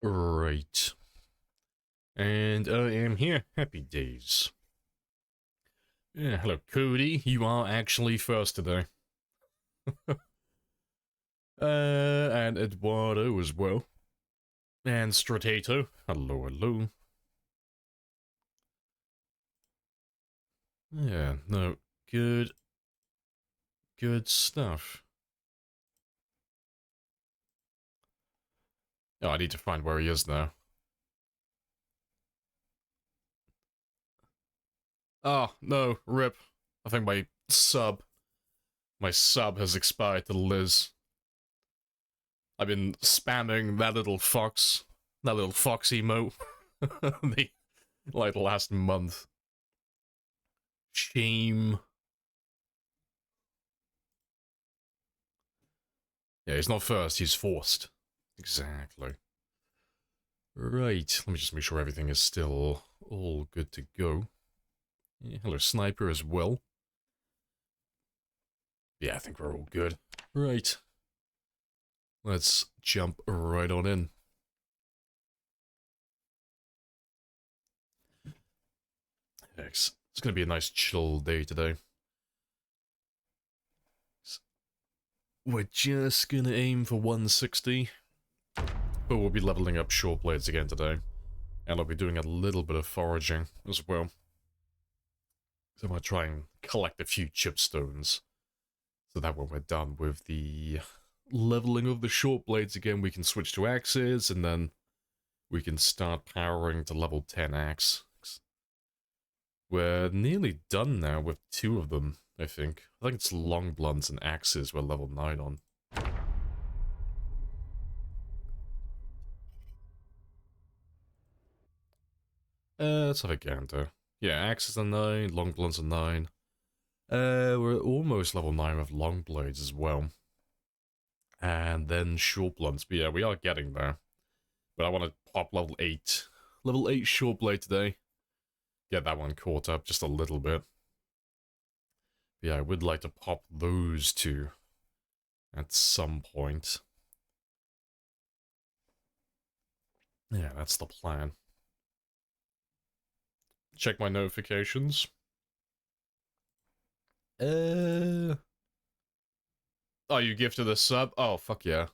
Right. And I am here. Happy days. Yeah, hello, Cody. You are actually first today. And Eduardo as well. And Stratato. Hello, hello. Yeah, no, good stuff. Oh, I need to find where he is now. Oh, no, rip. I think my sub has expired to Liz. I've been spamming that little fox emote, the last month. Shame. Yeah, he's not first, he's forced. Exactly. Right, let me just make sure everything is still all good to go. Yeah, hello, Sniper as well. Yeah, I think we're all good. Right. Let's jump right on in. It's gonna be a nice chill day today. We're just gonna aim for 160. But we'll be leveling up short blades again today. And I'll be doing a little bit of foraging as well. So I'm gonna try and collect a few chipstones. So that when we're done with the leveling of the short blades again, we can switch to axes, and then we can start powering to level 10 axe. We're nearly done now with 2 of them, I think. I think it's long blunts and axes we're level 9 on. Let's have a gander. Yeah, axes are 9, long blunts are 9. We're almost level 9 with long blades as well. And then short blunts, but yeah, we are getting there. But I want to pop level 8. Level 8 short blade today. Get that one caught up just a little bit. But yeah, I would like to pop those 2 at some point. Yeah, that's the plan. Check my notifications. Oh, you gifted a sub? Oh, fuck yeah.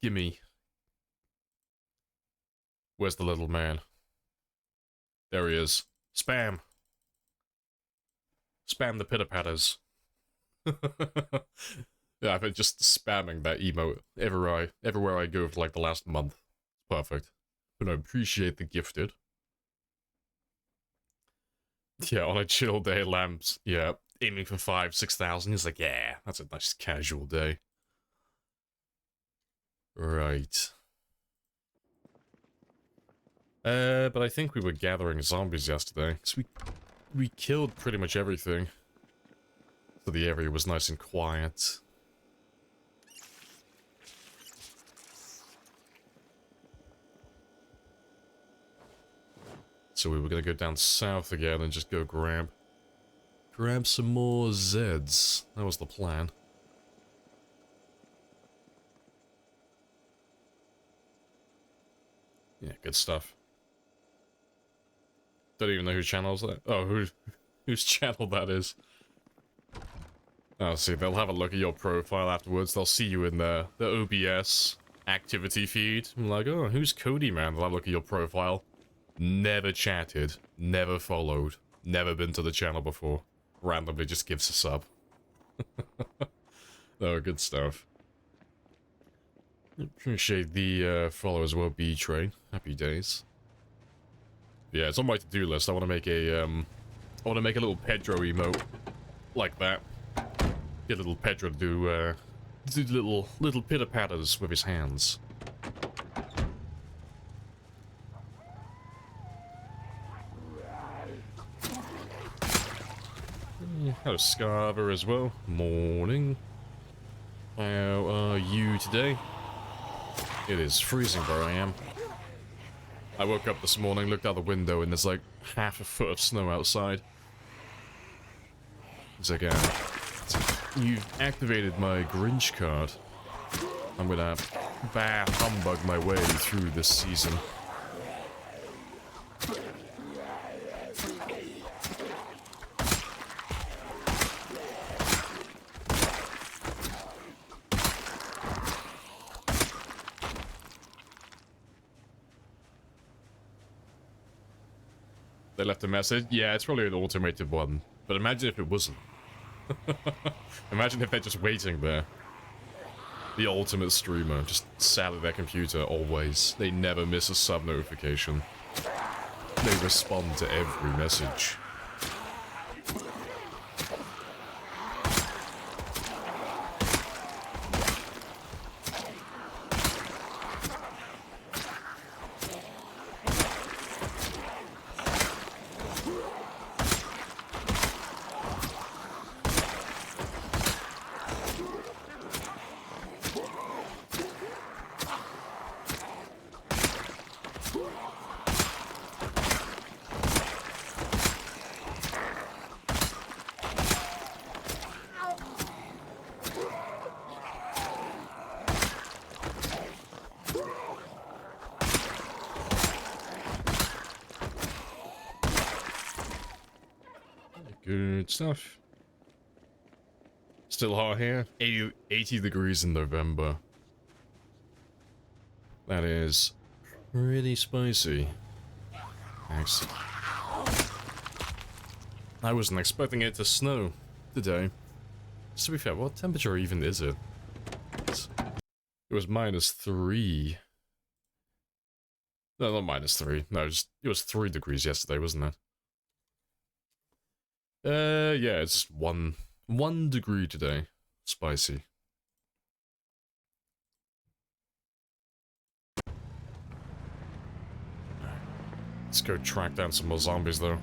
Gimme. Where's the little man? There he is. Spam. Spam the pitter-patters. Yeah, I've been just spamming that emote everywhere I go for like the last month. Perfect. But I appreciate the gifted. Yeah, on a chill day, Lamps, yeah, aiming for 6,000. He's like, yeah, that's a nice casual day. Right. But I think we were gathering zombies yesterday, because we killed pretty much everything. So the area was nice and quiet. So we were gonna go down south again and just go grab some more Zeds. That was the plan. Yeah, good stuff. Don't even know whose channel is that. Oh, whose channel that is. Oh, see, they'll have a look at your profile afterwards. They'll see you in the OBS activity feed. I'm like, oh, who's Cody, man? They'll have a look at your profile. Never chatted, never followed, never been to the channel before. Randomly just gives a sub. Oh, good stuff. Appreciate the follow as well, B-Train. Happy days. Yeah, it's on my to-do list. I want to make a little Pedro emote like that. Get little Pedro to do little pitter-patters with his hands. Hello, Scarver as well. Morning. How are you today? It is freezing where I am. I woke up this morning, looked out the window, and there's like half a foot of snow outside. It's like, you've activated my Grinch card. I'm gonna bah humbug my way through this season. They left a message? Yeah, it's probably an automated one. But imagine if it wasn't. Imagine if they're just waiting there. The ultimate streamer, just sat at their computer always. They never miss a sub notification. They respond to every message. Good stuff. Still hot here. 80 degrees in November. That is pretty spicy. Thanks. I wasn't expecting it to snow today. Just to be fair, what temperature even is it? It was -3. No, not -3. No, it was 3 degrees yesterday, wasn't it? Yeah, it's 1 degree today. Spicy. Let's go track down some more zombies, though.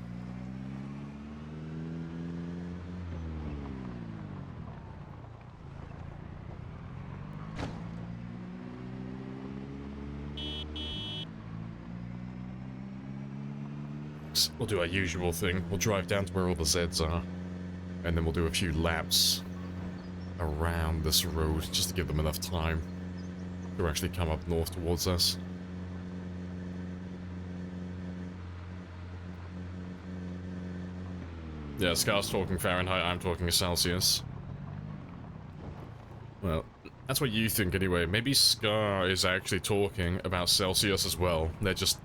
We'll do our usual thing. We'll drive down to where all the Zeds are. And then we'll do a few laps around this road, just to give them enough time to actually come up north towards us. Yeah, Scar's talking Fahrenheit, I'm talking Celsius. Well, that's what you think anyway. Maybe Scar is actually talking about Celsius as well. They're just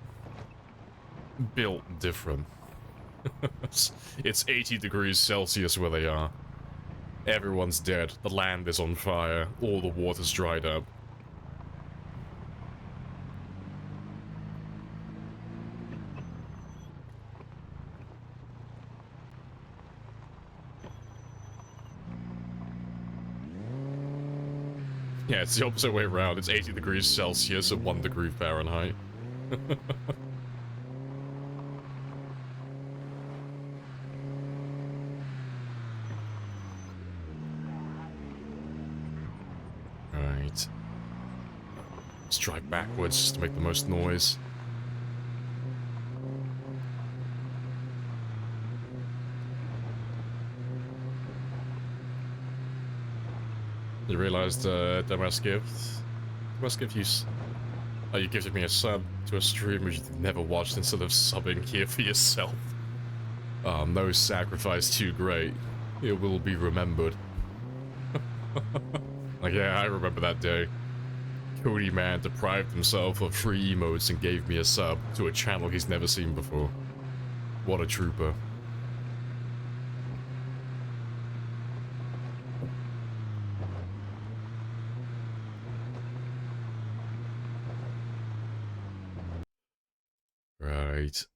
built different. It's 80 degrees Celsius where they are. Everyone's dead. The land is on fire. All the water's dried up. Yeah, it's the opposite way around. It's 80 degrees Celsius at 1 degree Fahrenheit. Right. Let's drive backwards just to make the most noise. You realized, dumbass gift? Dumbass gift use. Oh, you gifted me a sub to a stream which you've never watched instead of subbing here for yourself. No sacrifice too great. It will be remembered. Like, yeah, I remember that day. Cody Man deprived himself of free emotes and gave me a sub to a channel he's never seen before. What a trooper. Right.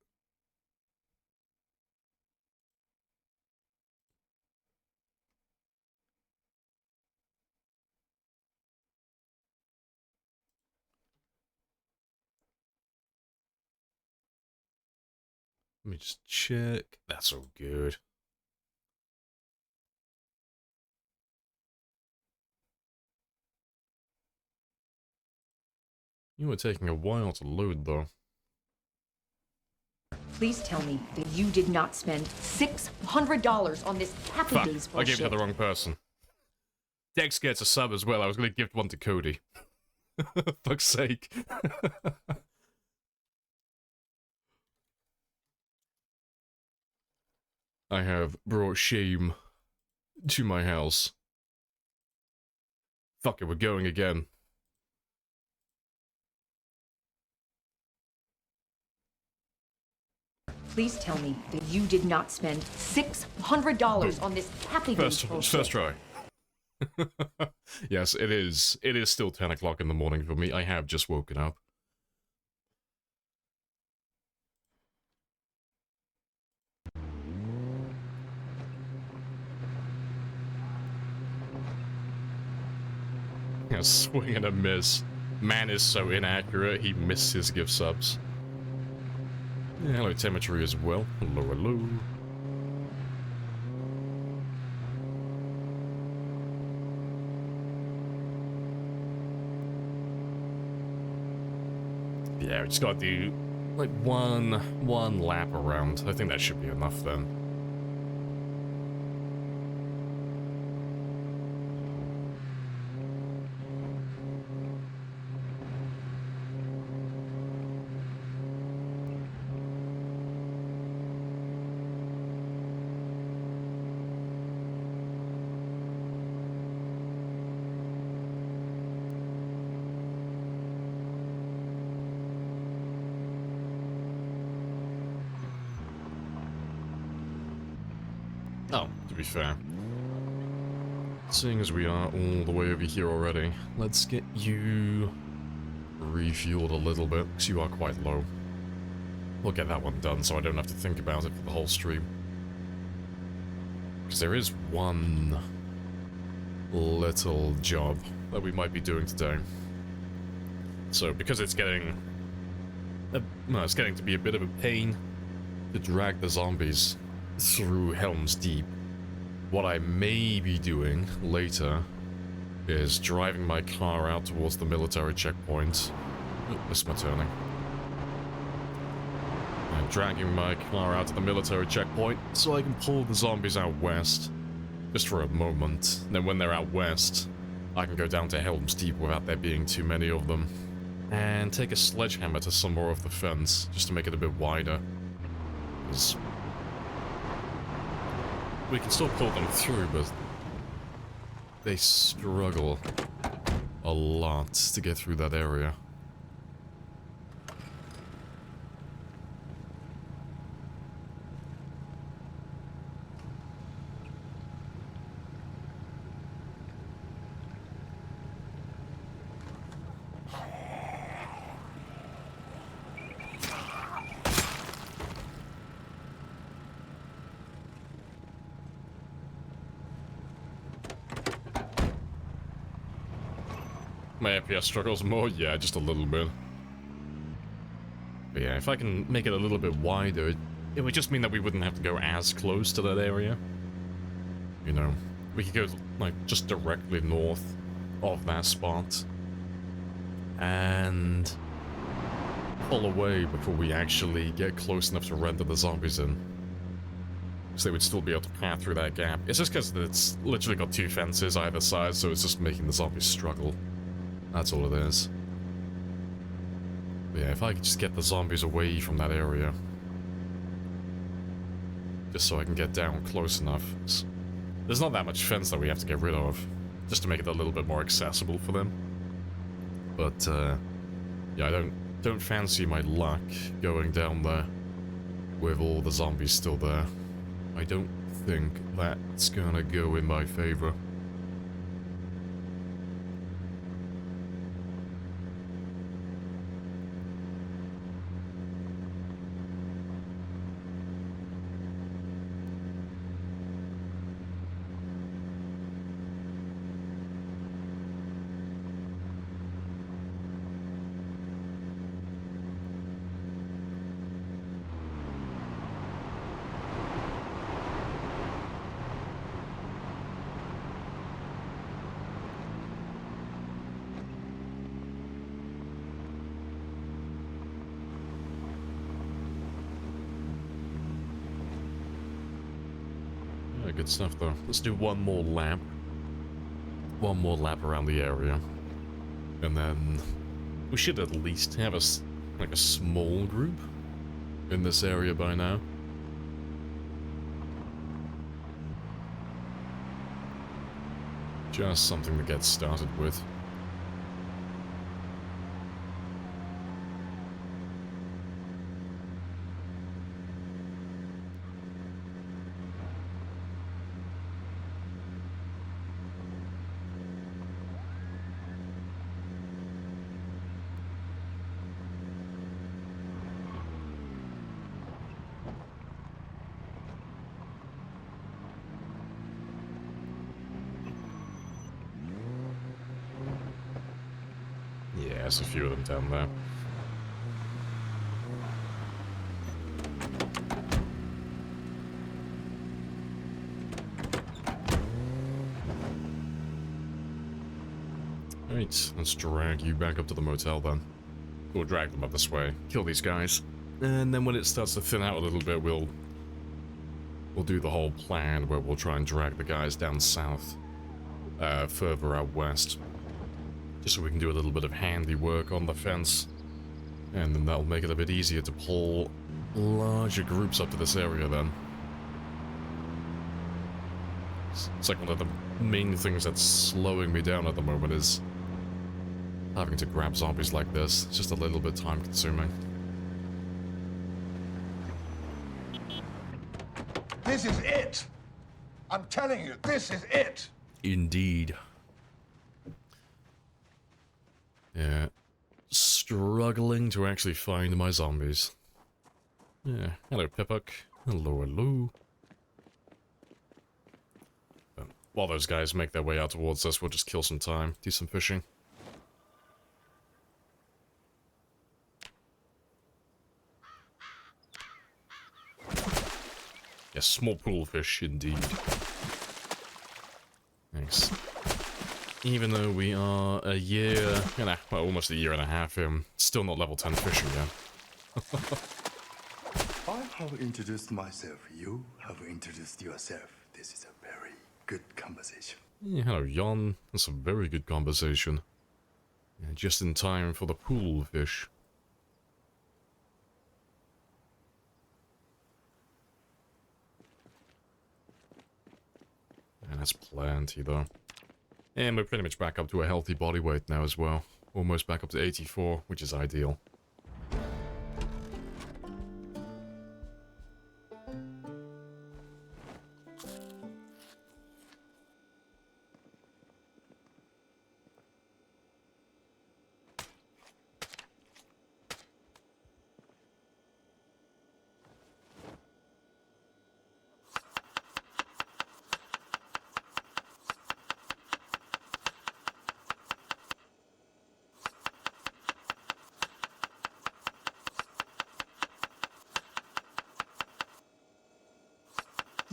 Let me just check. That's all good. You were taking a while to load, though. Please tell me that you did not spend $600 on this Happy Fuck, Days I bullshit. gave it to the wrong person. Dex gets a sub as well. I was going to gift one to Cody. Fuck's sake. I have brought shame to my house. Fuck it, we're going again. Please tell me that you did not spend $600 on this Happy Days bullshit. First try. Yes, it is. It is still 10 o'clock in the morning for me. I have just woken up. Yeah, swing and a miss. Man is so inaccurate, he missed his gift subs. Yeah, hello, Telemetry as well. Hello, hello. Yeah, we just gotta do like one lap around. I think that should be enough then. Oh, to be fair. Seeing as we are all the way over here already, let's get you refueled a little bit, because you are quite low. We'll get that one done so I don't have to think about it for the whole stream. Because there is one little job that we might be doing today. So, because it's getting to be a bit of a pain to drag the zombies through Helm's Deep, what I may be doing later is driving my car out towards the military checkpoint. Oh, missed my turning. And dragging my car out to the military checkpoint so I can pull the zombies out west, just for a moment. And then when they're out west, I can go down to Helm's Deep without there being too many of them, and take a sledgehammer to some more of the fence, just to make it a bit wider. 'Cause we can still pull them through, but they struggle a lot to get through that area. My FPS struggles more? Yeah, just a little bit. But yeah, if I can make it a little bit wider, it would just mean that we wouldn't have to go as close to that area. You know, we could go, like, just directly north of that spot and pull away before we actually get close enough to render the zombies in. So they would still be able to path through that gap. It's just because it's literally got two fences either side, so it's just making the zombies struggle. That's all it is. But yeah, if I could just get the zombies away from that area. Just so I can get down close enough. There's not that much fence that we have to get rid of, just to make it a little bit more accessible for them. But, yeah, I don't fancy my luck going down there with all the zombies still there. I don't think that's gonna go in my favor. Good stuff though. Let's do one more lap. One more lap around the area. And then we should at least have like a small group in this area by now. Just something to get started with. Yeah, there's a few of them down there. Right, let's drag you back up to the motel then. We'll drag them up this way, kill these guys, and then when it starts to thin out a little bit, we'll do the whole plan where we'll try and drag the guys down south, further out west, just so we can do a little bit of handiwork on the fence, and then that'll make it a bit easier to pull larger groups up to this area then. It's like one of the main things that's slowing me down at the moment is having to grab zombies like this. It's just a little bit time consuming. This is it! I'm telling you, this is it! Indeed. Yeah. Struggling to actually find my zombies. Yeah. Hello, Pippuck. Hello, hello. While those guys make their way out towards us, we'll just kill some time, do some fishing. Yes, small pool fish indeed. Nice. Even though we are a year, well, almost a year and a half in, still not level 10 fishing yet. I have introduced myself. You have introduced yourself. This is a very good conversation. Yeah, hello, Jon. That's a very good conversation. Yeah, just in time for the pool fish. And that's plenty, though. And we're pretty much back up to a healthy body weight now as well. Almost back up to 84, which is ideal.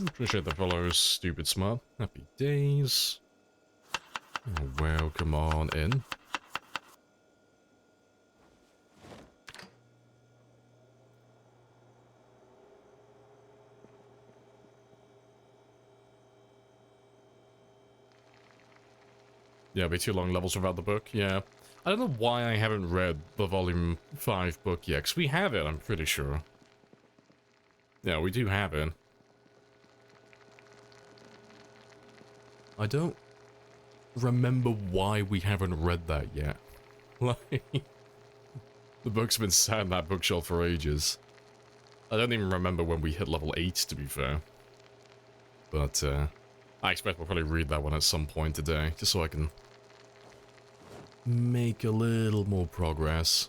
Appreciate the follows, stupid smart. Happy days. Oh, welcome on in. Yeah, it'll be too long levels without the book, yeah. I don't know why I haven't read the Volume 5 book yet, because we have it, I'm pretty sure. Yeah, we do have it. I don't remember why we haven't read that yet. Like, the book's been sat in that bookshelf for ages. I don't even remember when we hit level 8, to be fair. But, I expect we'll probably read that one at some point today, just so I can make a little more progress.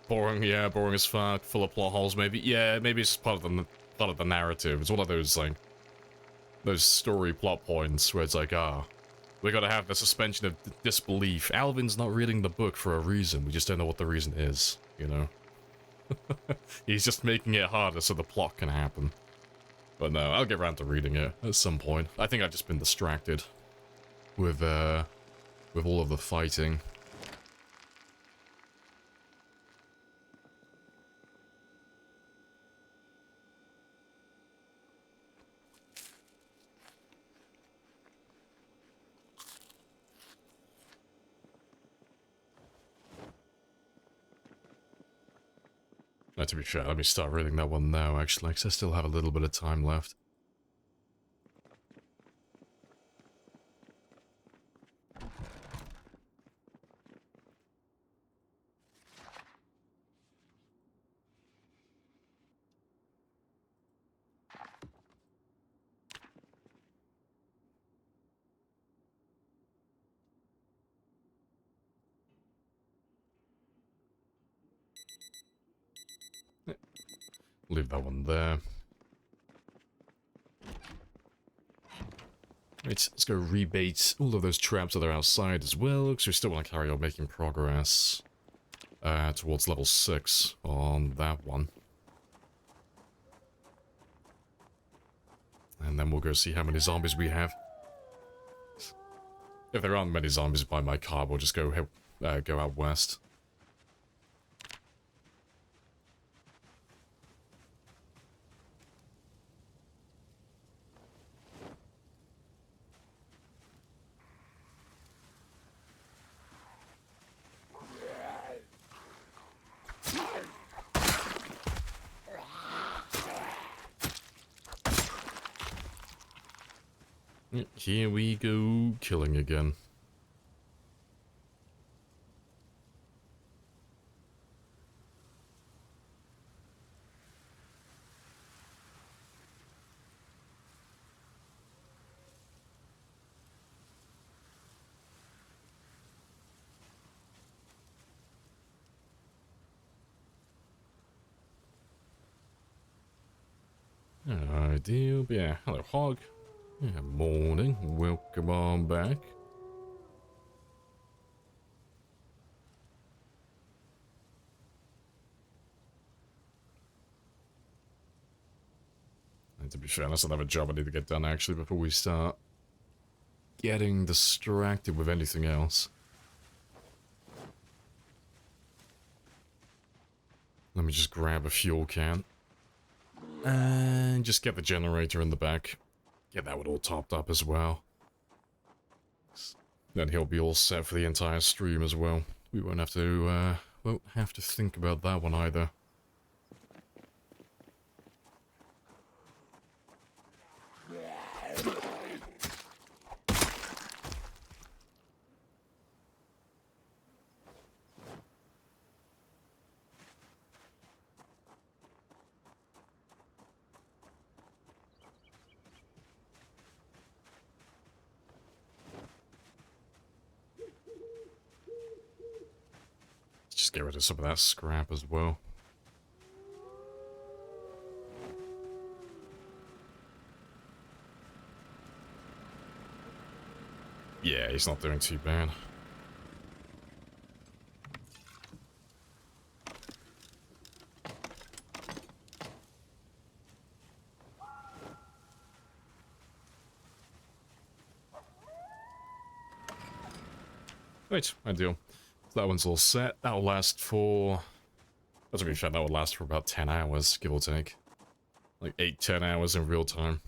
Boring, yeah, boring as fuck, full of plot holes, maybe. Yeah, maybe it's part of the narrative. It's one of those, like, those story plot points where it's like, we gotta have the suspension of disbelief. Alvin's not reading the book for a reason, we just don't know what the reason is, you know? He's just making it harder so the plot can happen. But no, I'll get around to reading it at some point. I think I've just been distracted with all of the fighting. No, to be fair, let me start reading that one now, actually, because I still have a little bit of time left. Leave that one there. Right, let's go rebait all of those traps that are outside as well, because we still want to carry on making progress towards level 6 on that one. And then we'll go see how many zombies we have. If there aren't many zombies by my car, we'll just go out west. Here we go, killing again. Ideal, but yeah, hello Hog. Yeah, morning, welcome on back. And to be fair, that's another job I need to get done actually before we start getting distracted with anything else. Let me just grab a fuel can. And just get the generator in the back. Get that one all topped up as well. Then he'll be all set for the entire stream as well. We won't have to think about that one either. Just get rid of some of that scrap as well. Yeah, he's not doing too bad. Right, ideal. So that one's all set. That'll last for... to be fair, that will last for about 10 hours, give or take. Like 8-10 hours in real time.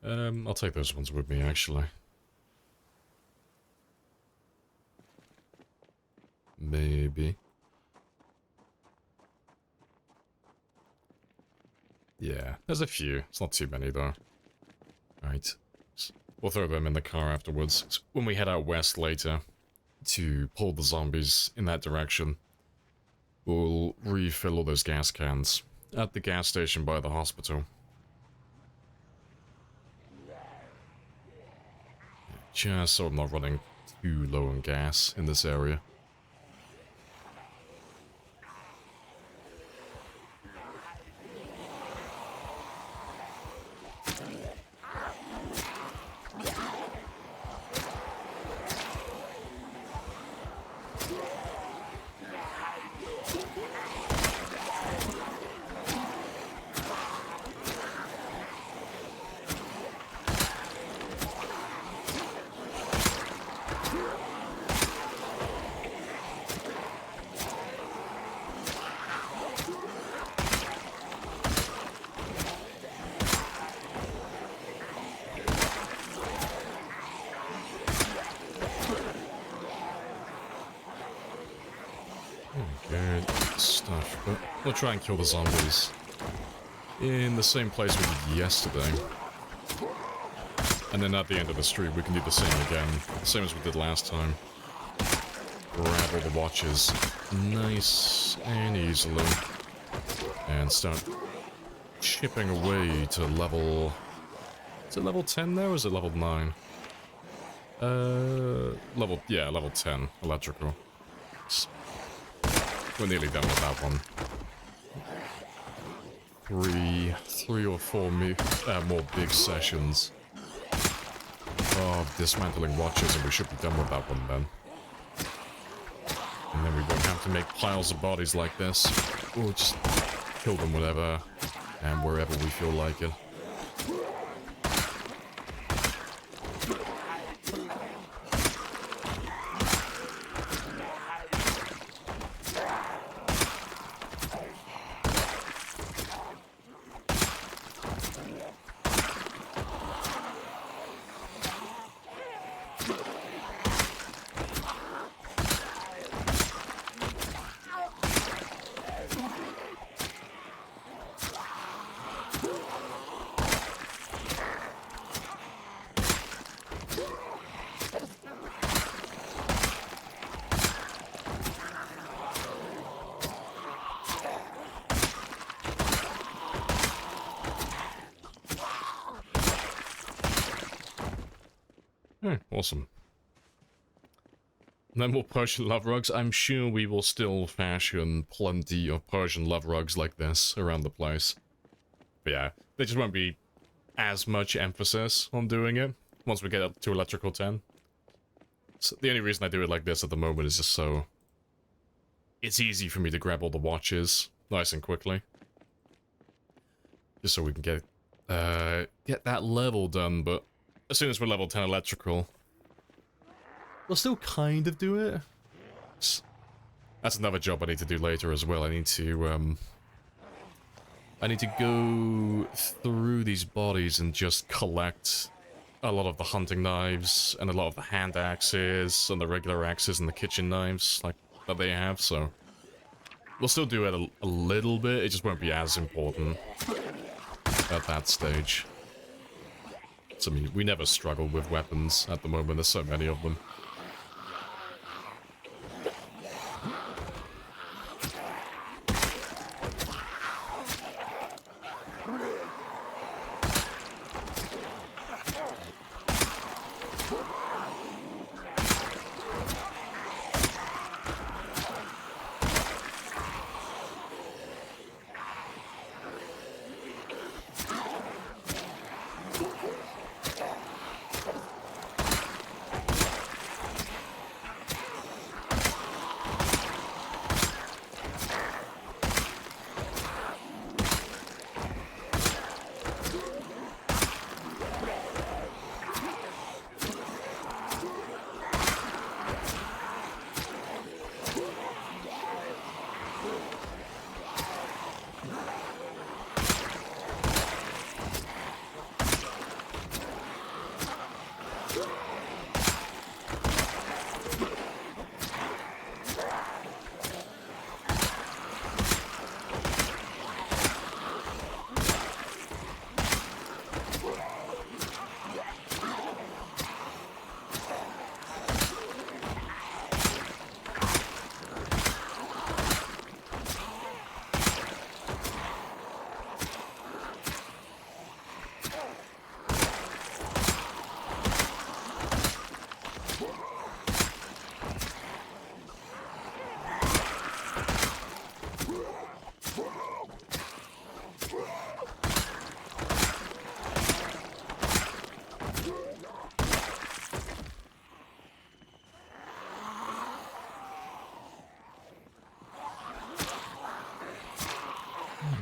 I'll take those ones with me, actually. Maybe. Yeah, there's a few. It's not too many, though. Right. We'll throw them in the car afterwards. When we head out west later to pull the zombies in that direction, we'll refill all those gas cans at the gas station by the hospital. Just so I'm not running too low on gas in this area. We'll try and kill the zombies in the same place we did yesterday. And then at the end of the street, we can do the same again. Same as we did last time. Grab all the watches nice and easily. And start chipping away to level... Is it level 10 now, or is it level 9? Level 10, electrical. We're nearly done with that one. Three or four more big sessions of dismantling watches, and we should be done with that one then. And then we won't have to make piles of bodies like this. We'll just kill them whenever and wherever we feel like it. Awesome. No more Persian love rugs. I'm sure we will still fashion plenty of Persian love rugs like this around the place. But yeah, there just won't be as much emphasis on doing it once we get up to electrical 10. So the only reason I do it like this at the moment is just so it's easy for me to grab all the watches nice and quickly. Just so we can get that level done, but as soon as we're level 10 electrical, we'll still kind of do it. That's another job I need to do later as well. I need to go through these bodies and just collect a lot of the hunting knives and a lot of the hand axes and the regular axes and the kitchen knives like that they have, so we'll still do it a little bit. It just won't be as important at that stage. So, I mean, we never struggle with weapons at the moment. There's so many of them.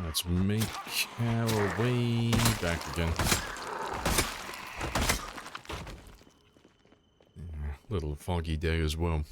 Let's make our way back again. Yeah, little foggy day as well.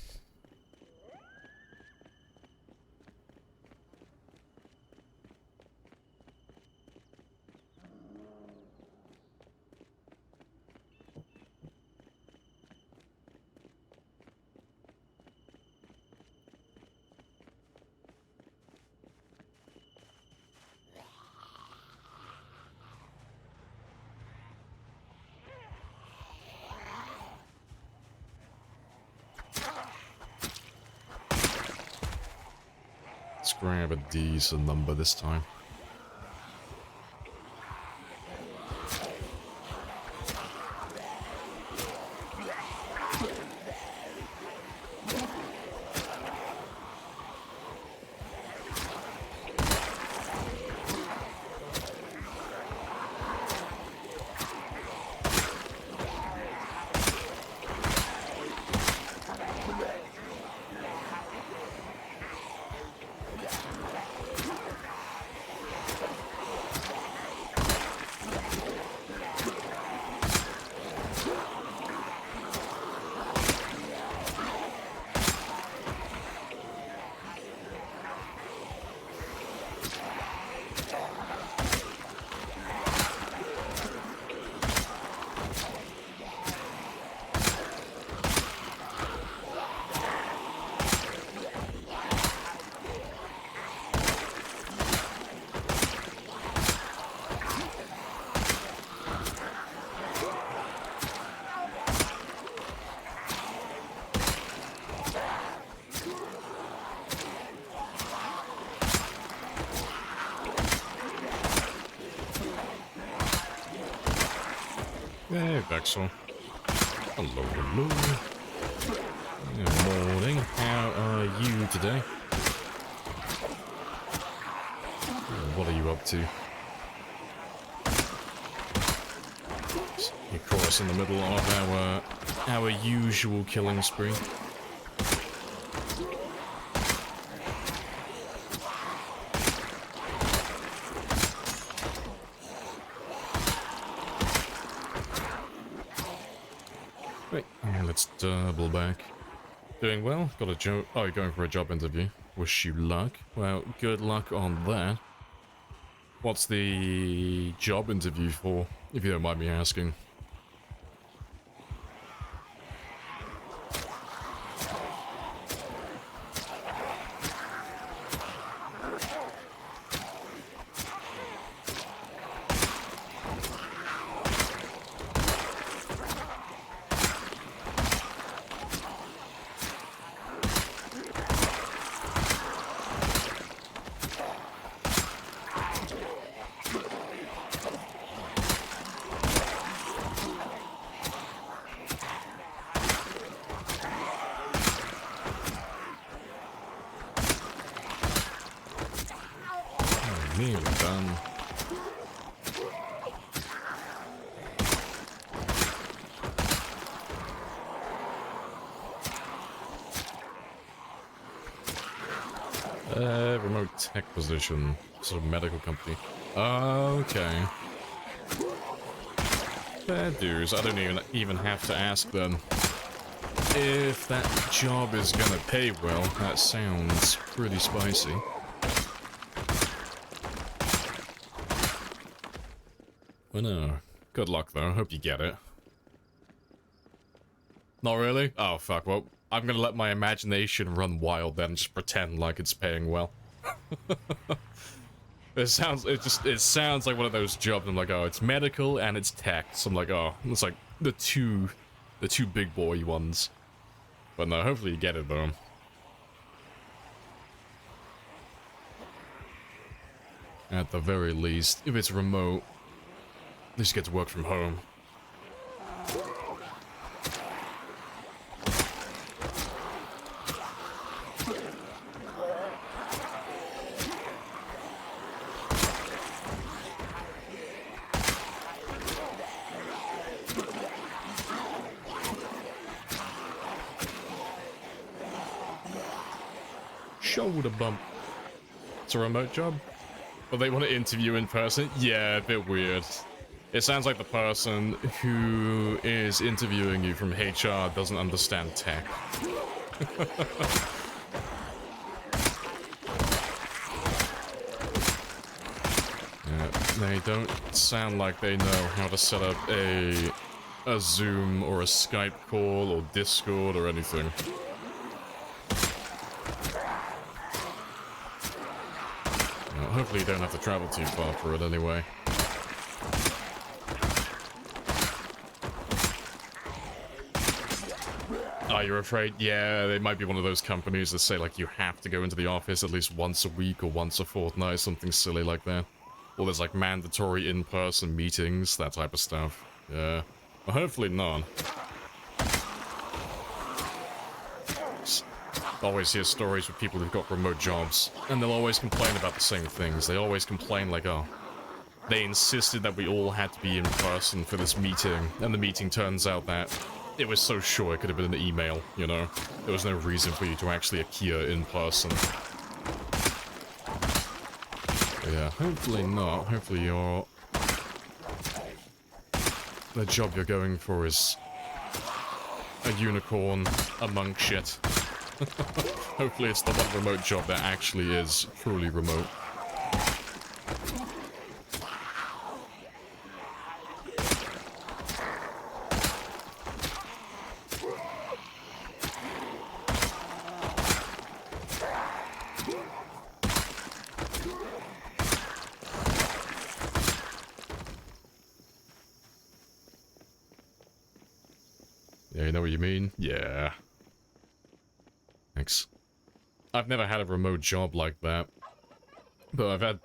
grab a decent number this time. Hey, Vexel. Hello, hello. Good morning. How are you today? What are you up to? You caught us in the middle of our usual killing spree. Right, let's double back. Doing well? Got a job. Oh, you're going for a job interview. Wish you luck. Well, good luck on that. What's the job interview for, if you don't mind me asking? Nearly done. Remote tech position. Sort of medical company. Okay. Fair dues. I don't even have to ask them. If that job is gonna pay well, that sounds pretty spicy. Well, no. Good luck, though. Hope you get it. Not really? Oh, fuck. Well, I'm gonna let my imagination run wild then and just pretend like it's paying well. It sounds like one of those jobs. I'm like, oh, it's medical and it's tech. So I'm like, oh, it's like the two big boy ones. But no, hopefully you get it, though. At the very least, if it's remote, at least you get to work from home. Shoulder bump. It's a remote job? But they want to interview in person? Yeah, a bit weird. It sounds like the person who is interviewing you from HR doesn't understand tech. Yeah, they don't sound like they know how to set up a Zoom or a Skype call or Discord or anything. Well, hopefully you don't have to travel too far for it anyway. you're afraid? Yeah, they might be one of those companies that say, like, you have to go into the office at least once a week or once a fortnight, something silly like that. Or there's, like, mandatory in-person meetings, that type of stuff. Yeah. Well, hopefully none. Always hear stories with people who've got remote jobs, and they'll always complain about the same things. They always complain, like, oh, they insisted that we all had to be in person for this meeting, and the meeting turns out that it was so short it could have been an email, you know? There was no reason for you to actually appear in person. But yeah, hopefully not. Hopefully the job you're going for is a unicorn among shit. Hopefully it's the one remote job that actually is truly remote. Yeah, you know what you mean? Yeah. Thanks. I've never had a remote job like that. But I've had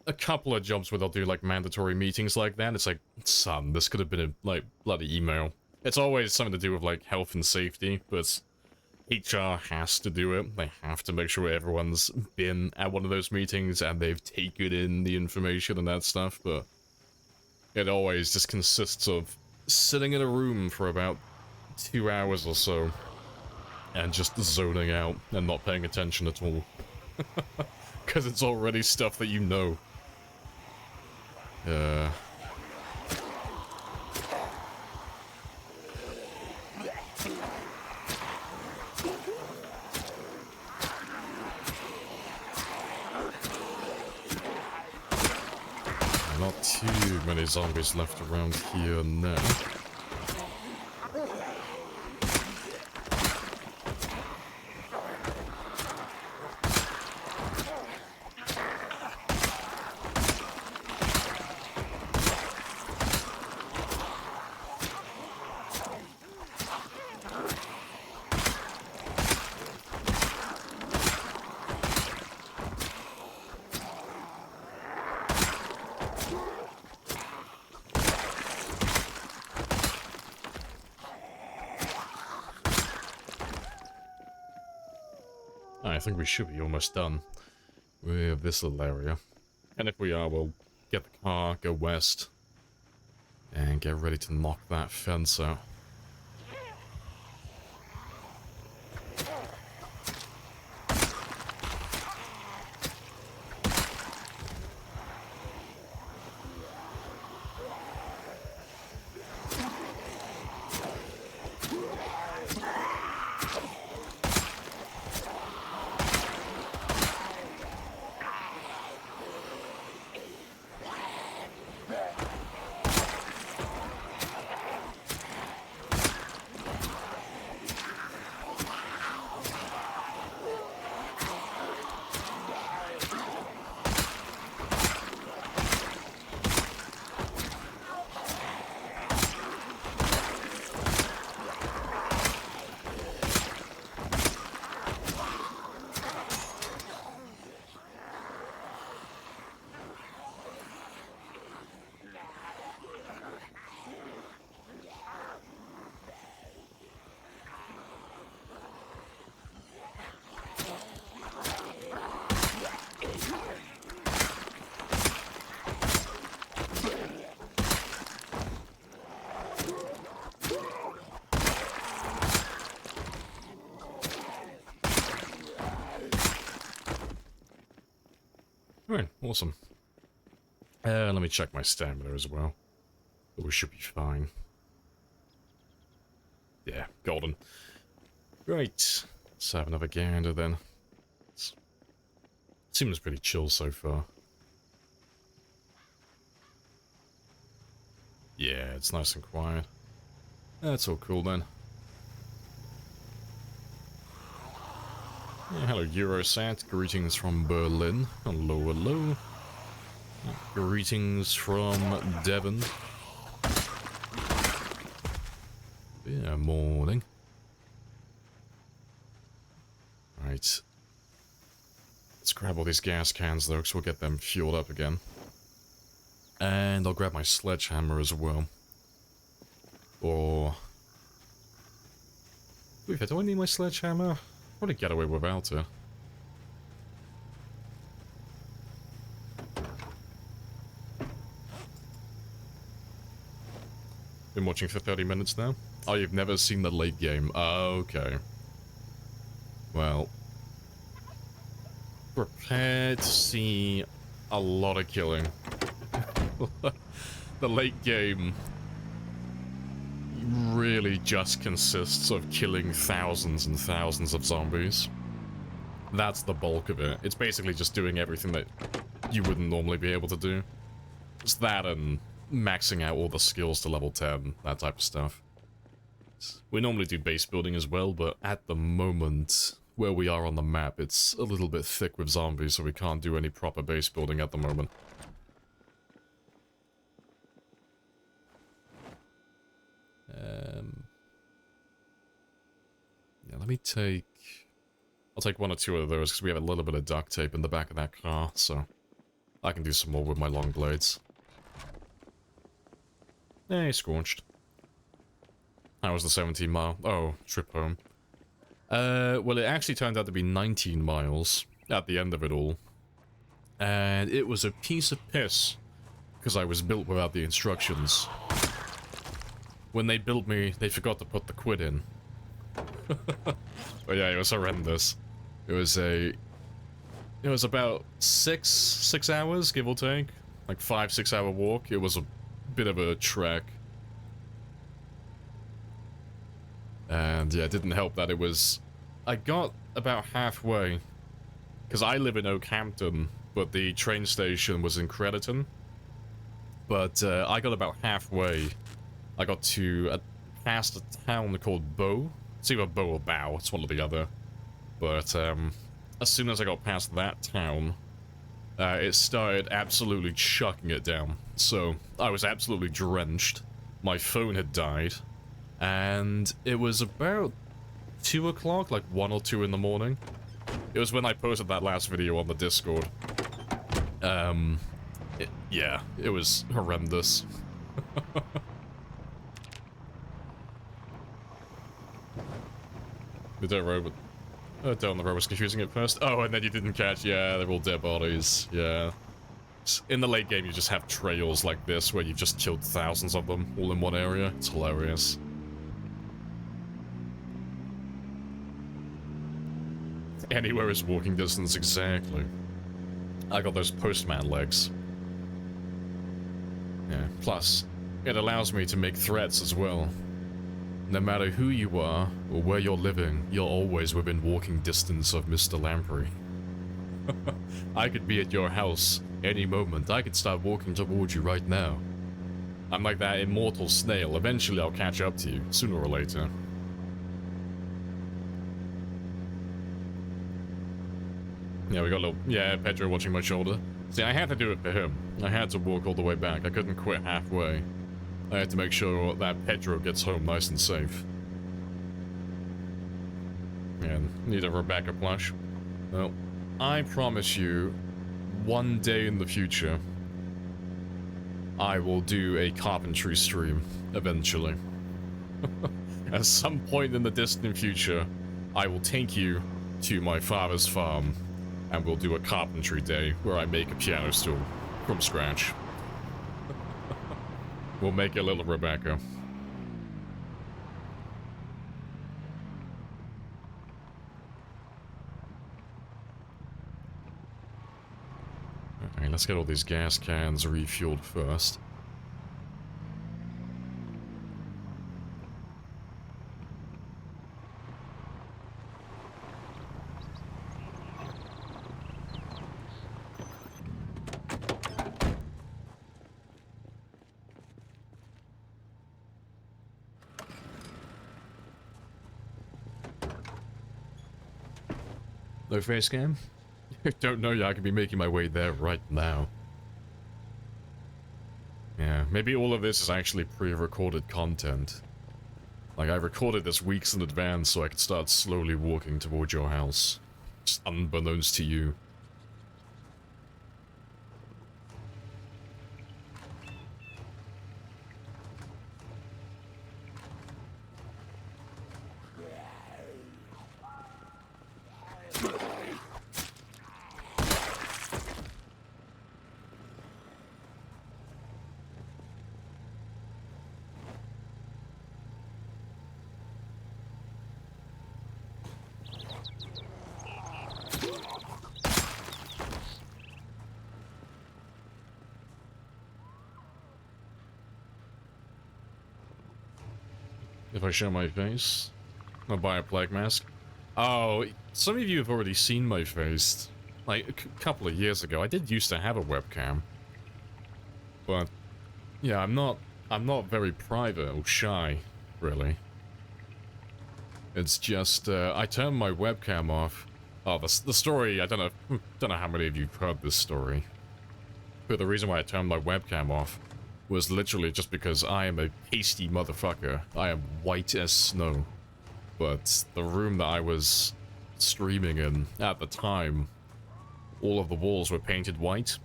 a couple of jobs where they'll do, like, mandatory meetings like that. It's like, son, this could have been a, like, bloody email. It's always something to do with, like, health and safety, but HR has to do it. They have to make sure everyone's been at one of those meetings and they've taken in the information and that stuff, but it always just consists of sitting in a room for about 2 hours or so and just zoning out and not paying attention at all. Because it's already stuff that you know. Not too many zombies left around here now. I think we should be almost done with this little area. And if we are, we'll get the car, go west, and get ready to knock that fence out. Alright, awesome. Let me check my stamina as well. But we should be fine. Yeah, golden. Right, let's have another gander then. Seems pretty chill so far. Yeah, it's nice and quiet. That's all cool then. Yeah, hello Eurosat, greetings from Berlin. Hello, hello. Greetings from Devon. Yeah, morning. Right. Let's grab all these gas cans, though, because we'll get them fueled up again. And I'll grab my sledgehammer as well. Or... Wait, do I need my sledgehammer? Probably get away without it. Been watching for 30 minutes now? Oh, you've never seen the late game. Okay. Well. Prepare to see a lot of killing. The late game really just consists of killing thousands and thousands of zombies. That's the bulk of it. It's basically just doing everything that you wouldn't normally be able to do. It's that and maxing out all the skills to level 10, that type of stuff. We normally do base building as well, but at the moment, where we are on the map, it's a little bit thick with zombies, so we can't do any proper base building at the moment. Yeah, let me take... I'll take one or two of those, because we have a little bit of duct tape in the back of that car, so I can do some more with my long blades. Hey, scorched. How was the 17 mile? Oh, trip home. Well, it actually turned out to be 19 miles at the end of it all. And it was a piece of piss, because I was built without the instructions. When they built me, they forgot to put the quid in. But yeah, it was horrendous. It was about six hours, give or take. Like 5-6 hour walk. It was a bit of a trek. And yeah, it didn't help that it was... I got about halfway. Because I live in Oakhampton, but the train station was in Crediton. But I got about halfway. I got to past a town called Bow. It's either Bow or Bow, it's one or the other. But as soon as I got past that town, it started absolutely chucking it down. So I was absolutely drenched. My phone had died. And it was about 2 o'clock, like 1 or 2 in the morning. It was when I posted that last video on the Discord. Yeah, it was horrendous. The dirt road, down the road was confusing at first. Oh, and then you didn't catch, yeah, they're all dead bodies, yeah. In the late game, you just have trails like this, where you've just killed thousands of them, all in one area. It's hilarious. Anywhere is walking distance, exactly. I got those postman legs. Yeah, plus, it allows me to make threats as well. No matter who you are, or where you're living, you're always within walking distance of Mr. Lamprey. I could be at your house any moment. I could start walking towards you right now. I'm like that immortal snail. Eventually I'll catch up to you, sooner or later. Yeah, we got a little... Yeah, Pedro watching my shoulder. See, I had to do it for him. I had to walk all the way back. I couldn't quit halfway. I had to make sure that Pedro gets home nice and safe. And need a Rebecca plush. Well, I promise you, one day in the future, I will do a carpentry stream, eventually. At some point in the distant future, I will take you to my father's farm, and we'll do a carpentry day where I make a piano stool from scratch. We'll make a little Rebecca. Okay, let's get all these gas cans refueled first. No face cam? Don't know yet, I could be making my way there right now. Yeah, maybe all of this is actually pre-recorded content. Like, I recorded this weeks in advance so I could start slowly walking towards your house. Just unbeknownst to you. If I show my face, I'll buy a plague mask. Oh, some of you have already seen my face. Like, a couple of years ago, I did used to have a webcam. But, yeah, I'm not very private or shy, really. It's just, I turned my webcam off. Oh, the story, I don't know how many of you have heard this story. But the reason why I turned my webcam off was literally just because I am a pasty motherfucker. I am white as snow. But the room that I was streaming in at the time, all of the walls were painted white.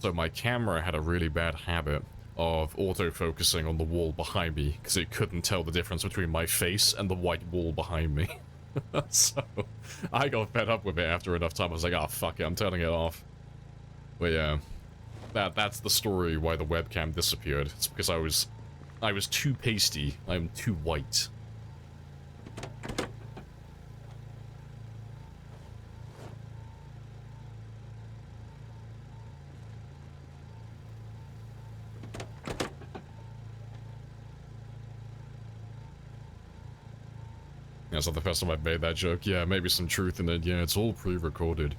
So my camera had a really bad habit of auto-focusing on the wall behind me because it couldn't tell the difference between my face and the white wall behind me. So I got fed up with it after enough time. I was like, oh fuck it, I'm turning it off. But yeah. That's the story why the webcam disappeared. It's because I was too pasty. I'm too white. That's not the first time I've made that joke. Yeah, maybe some truth in it. Yeah, it's all pre-recorded.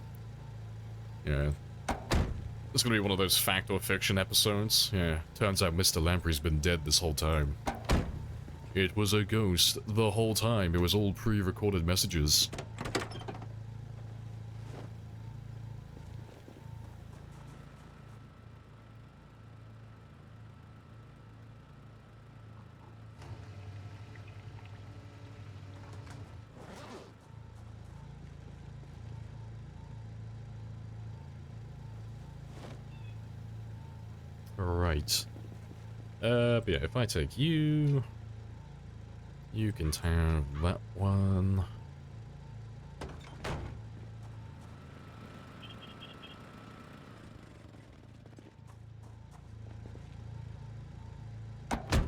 Yeah. It's gonna be one of those fact or fiction episodes. Yeah, turns out Mr. Lamprey's been dead this whole time. It was a ghost the whole time. It was all pre-recorded messages. Right. But yeah, if I take you... You can have that one.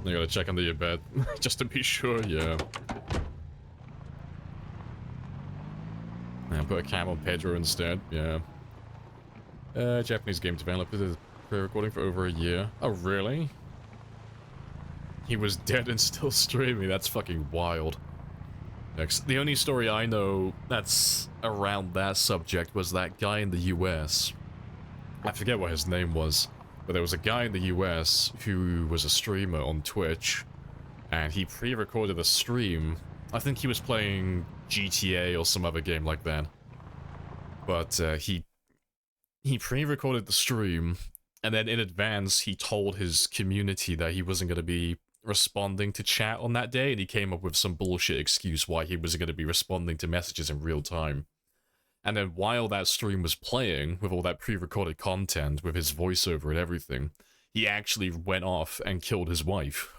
You gotta check under your bed, just to be sure, yeah. Yeah, put a cam on Pedro instead, yeah. Japanese game developer did pre-recording for over a year. Oh, really? He was dead and still streaming, that's fucking wild. Next, the only story I know that's around that subject was that guy in the US. I forget what his name was, but there was a guy in the US who was a streamer on Twitch, and he pre-recorded a stream. I think he was playing GTA or some other game like that. But he pre-recorded the stream, and then in advance he told his community that he wasn't going to be responding to chat on that day, and he came up with some bullshit excuse why he wasn't going to be responding to messages in real time. And then while that stream was playing, with all that pre-recorded content, with his voiceover and everything, he actually went off and killed his wife.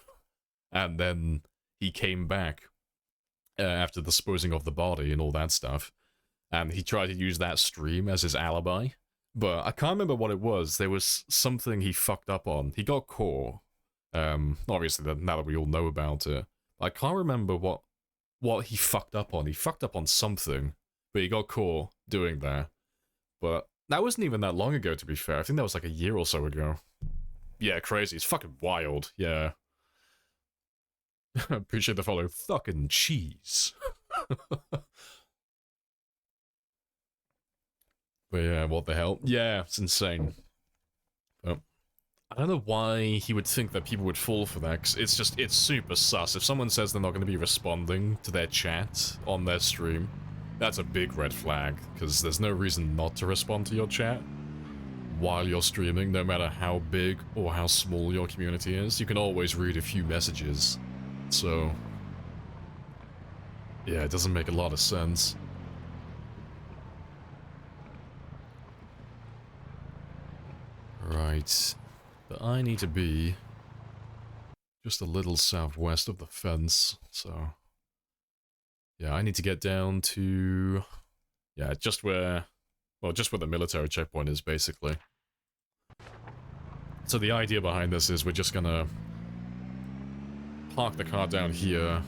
And then he came back after disposing of the body and all that stuff. And he tried to use that stream as his alibi. But I can't remember what it was. There was something he fucked up on. He got caught. Obviously, now that we all know about it. I can't remember what he fucked up on. He fucked up on something. But he got caught doing that. But that wasn't even that long ago, to be fair. I think that was like a year or so ago. Yeah, crazy. It's fucking wild. Yeah. Appreciate the follow. Fucking cheese. But yeah, what the hell? Yeah, it's insane. But I don't know why he would think that people would fall for that, 'cause it's super sus. If someone says they're not going to be responding to their chat on their stream, that's a big red flag, because there's no reason not to respond to your chat while you're streaming, no matter how big or how small your community is. You can always read a few messages. So, yeah, it doesn't make a lot of sense. Right. But I need to be just a little southwest of the fence, so... Yeah, I need to get down to... Yeah, just where... Well, just where the military checkpoint is, basically. So the idea behind this is we're just gonna... park the car down here,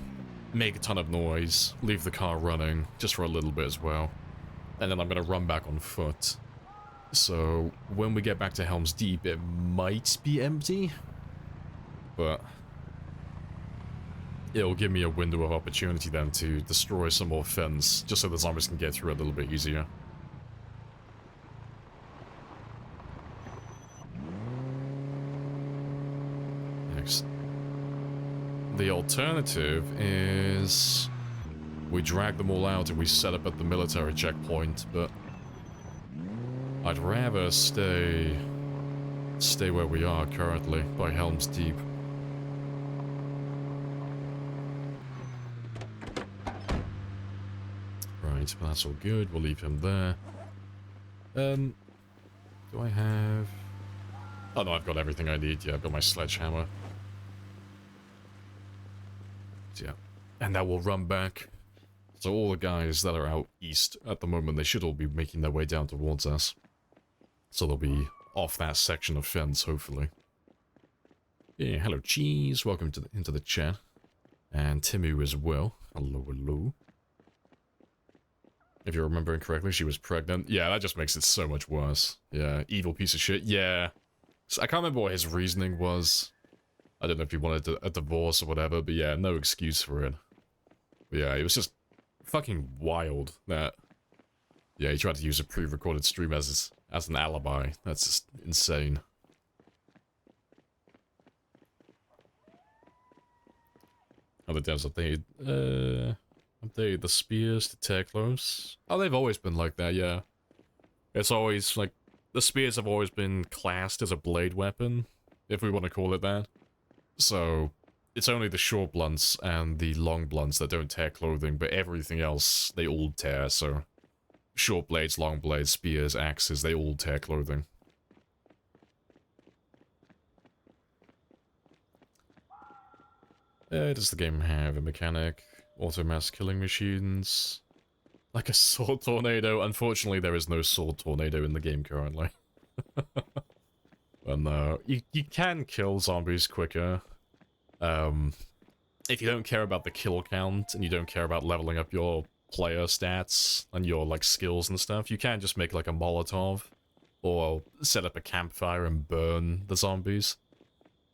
make a ton of noise, leave the car running, just for a little bit as well. And then I'm gonna run back on foot. So, when we get back to Helm's Deep, it might be empty, but it'll give me a window of opportunity then to destroy some more fence, just so the zombies can get through a little bit easier. Next. The alternative is we drag them all out and we set up at the military checkpoint, but I'd rather stay where we are currently, by Helm's Deep. Right, but that's all good. We'll leave him there. Do I have... Oh no, I've got everything I need. Yeah, I've got my sledgehammer. Yeah, and that will run back. So all the guys that are out east at the moment, they should all be making their way down towards us. So they'll be off that section of fence, hopefully. Yeah, hello, Cheese. Welcome to into the chat. And Timu as well. Hello, hello. If you're remembering correctly, she was pregnant. Yeah, that just makes it so much worse. Yeah, evil piece of shit. Yeah. So I can't remember what his reasoning was. I don't know if he wanted a divorce or whatever, but yeah, no excuse for it. But yeah, it was just fucking wild that... Yeah, he tried to use a pre-recorded stream as an alibi. That's just insane. Other devs updated the spears to tear close. Oh, they've always been like that, yeah. It's always, like, the spears have always been classed as a blade weapon, if we want to call it that. So, it's only the short blunts and the long blunts that don't tear clothing, but everything else, they all tear, so... Short blades, long blades, spears, axes, they all tear clothing. Does the game have a mechanic? Auto mass killing machines? Like a sword tornado? Unfortunately, there is no sword tornado in the game currently. But no, you can kill zombies quicker. If you don't care about the kill count, and you don't care about leveling up your player stats and your like skills and stuff, you can just make like a Molotov or set up a campfire and burn the zombies.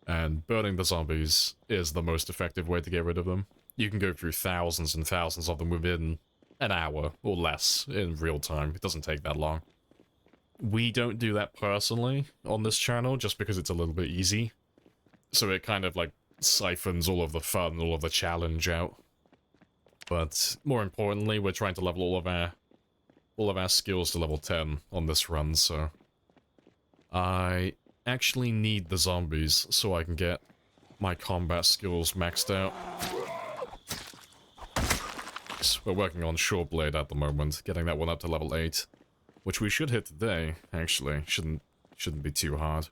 And burning the zombies is the most effective way to get rid of them. You can go through thousands and thousands of them within an hour or less in real time. It doesn't take that long. We don't do that personally on this channel just because it's a little bit easy. So it kind of like siphons all of the fun, all of the challenge out. But more importantly, we're trying to level all of our skills to level 10 on this run, so I actually need the zombies so I can get my combat skills maxed out. We're working on short blade at the moment, getting that one up to level 8, which we should hit today, actually. Shouldn't be too hard.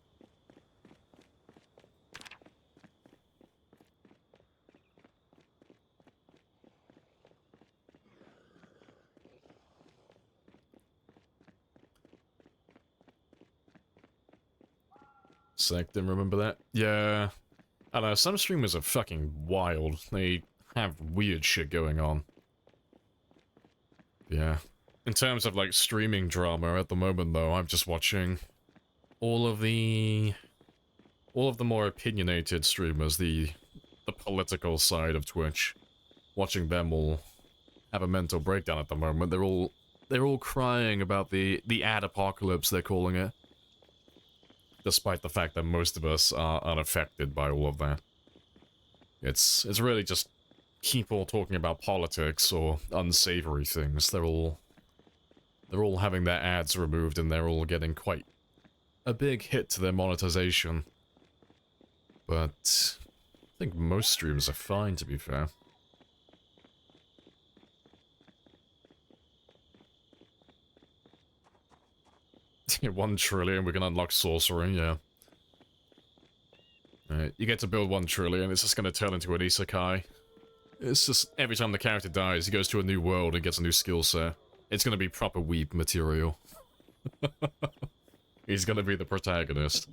Sec, didn't remember that. Yeah. I don't know, some streamers are fucking wild. They have weird shit going on. Yeah. In terms of, like, streaming drama at the moment, though, I'm just watching all of the more opinionated streamers, the political side of Twitch. Watching them all have a mental breakdown at the moment. They're all crying about the ad apocalypse, they're calling it. Despite the fact that most of us are unaffected by all of that. It's really just people talking about politics or unsavory things. They're all having their ads removed and they're all getting quite a big hit to their monetization. But I think most streams are fine, to be fair. 1 trillion, we can unlock sorcery, yeah. you get to build 1 trillion, it's just going to turn into an isekai. It's just, every time the character dies, he goes to a new world and gets a new skill set. It's going to be proper weeb material. He's going to be the protagonist.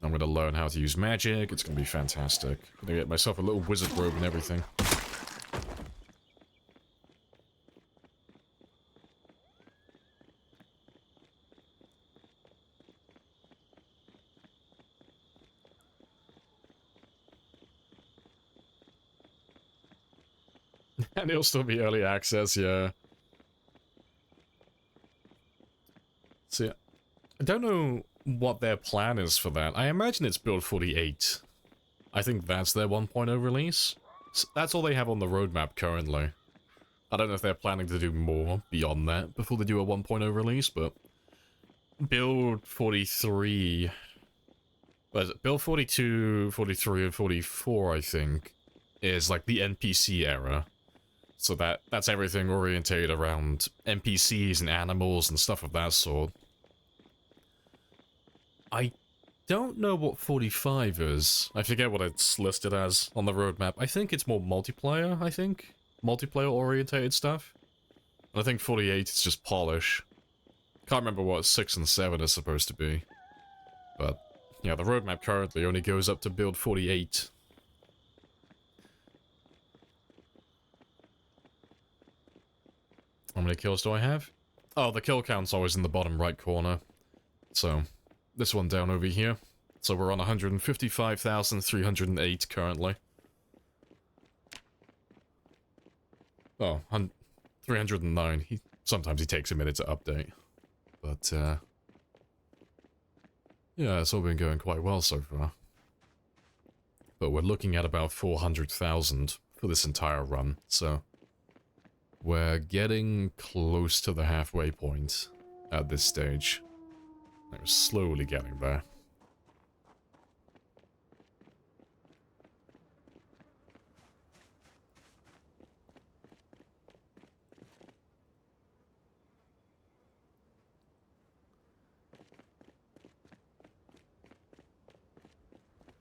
I'm going to learn how to use magic, it's going to be fantastic. I'm going to get myself a little wizard robe and everything. And it'll still be early access, yeah. See, I don't know what their plan is for that. I imagine it's build 48. I think that's their 1.0 release. So that's all they have on the roadmap currently. I don't know if they're planning to do more beyond that before they do a 1.0 release, but... Build 43... But build 42, 43, and 44, I think, is like the NPC era. So that's everything orientated around NPCs and animals and stuff of that sort. I don't know what 45 is. I forget what it's listed as on the roadmap. I think it's more multiplayer, I think. Multiplayer orientated stuff. And I think 48 is just polish. Can't remember what 6 and 7 is supposed to be. But, yeah, the roadmap currently only goes up to build 48. How many kills do I have? Oh, the kill count's always in the bottom right corner. So, this one down over here. So we're on 155,308 currently. Oh, 309. Sometimes he takes a minute to update. But, yeah, it's all been going quite well so far. But we're looking at about 400,000 for this entire run, so... We're getting close to the halfway point at this stage. We're slowly getting there.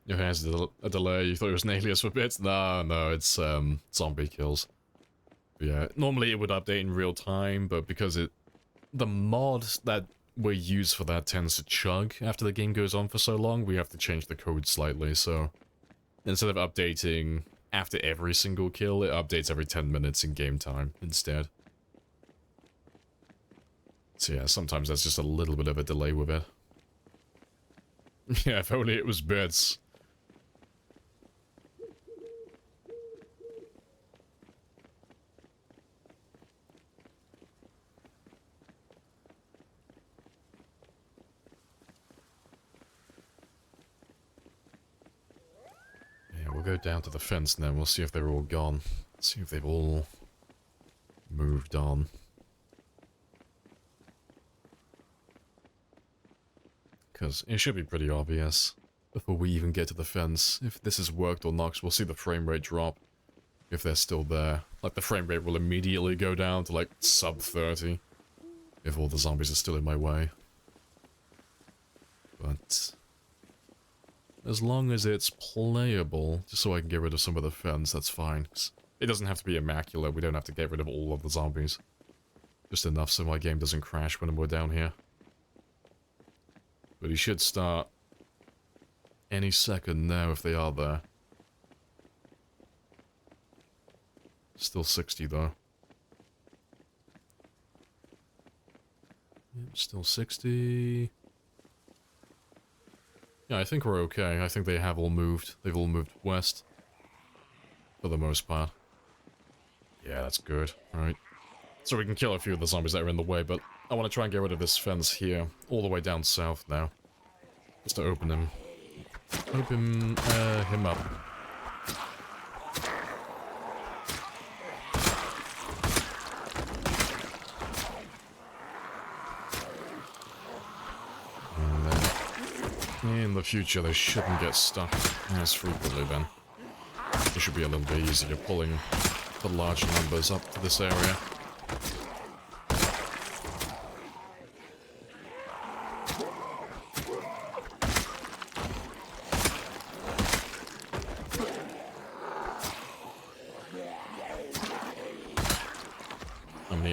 Your hands a delay, you thought it was an alias for bits? No, it's zombie kills. Yeah, normally it would update in real time, but because the mod that we use for that tends to chug after the game goes on for so long, we have to change the code slightly, so instead of updating after every single kill, it updates every 10 minutes in game time instead. So yeah, sometimes there's just a little bit of a delay with it. Yeah, if only it was bits. We'll go down to the fence now, we'll see if they're all gone. See if they've all moved on. Because it should be pretty obvious before we even get to the fence. If this has worked or not, we'll see the frame rate drop. If they're still there. Like, the frame rate will immediately go down to, like, sub 30. If all the zombies are still in my way. But... as long as it's playable, just so I can get rid of some of the fence, that's fine. It doesn't have to be immaculate, we don't have to get rid of all of the zombies. Just enough so my game doesn't crash when we're down here. But he should start any second now if they are there. Still 60 though. Yep, still 60... Yeah, I think we're okay. I think they have all moved. They've all moved west. For the most part. Yeah, that's good. Alright. So we can kill a few of the zombies that are in the way, but I want to try and get rid of this fence here. All the way down south now. Just to open him. Open him up. In the future, they shouldn't get stuck as frequently then. It should be a little bit easier pulling the large numbers up to this area.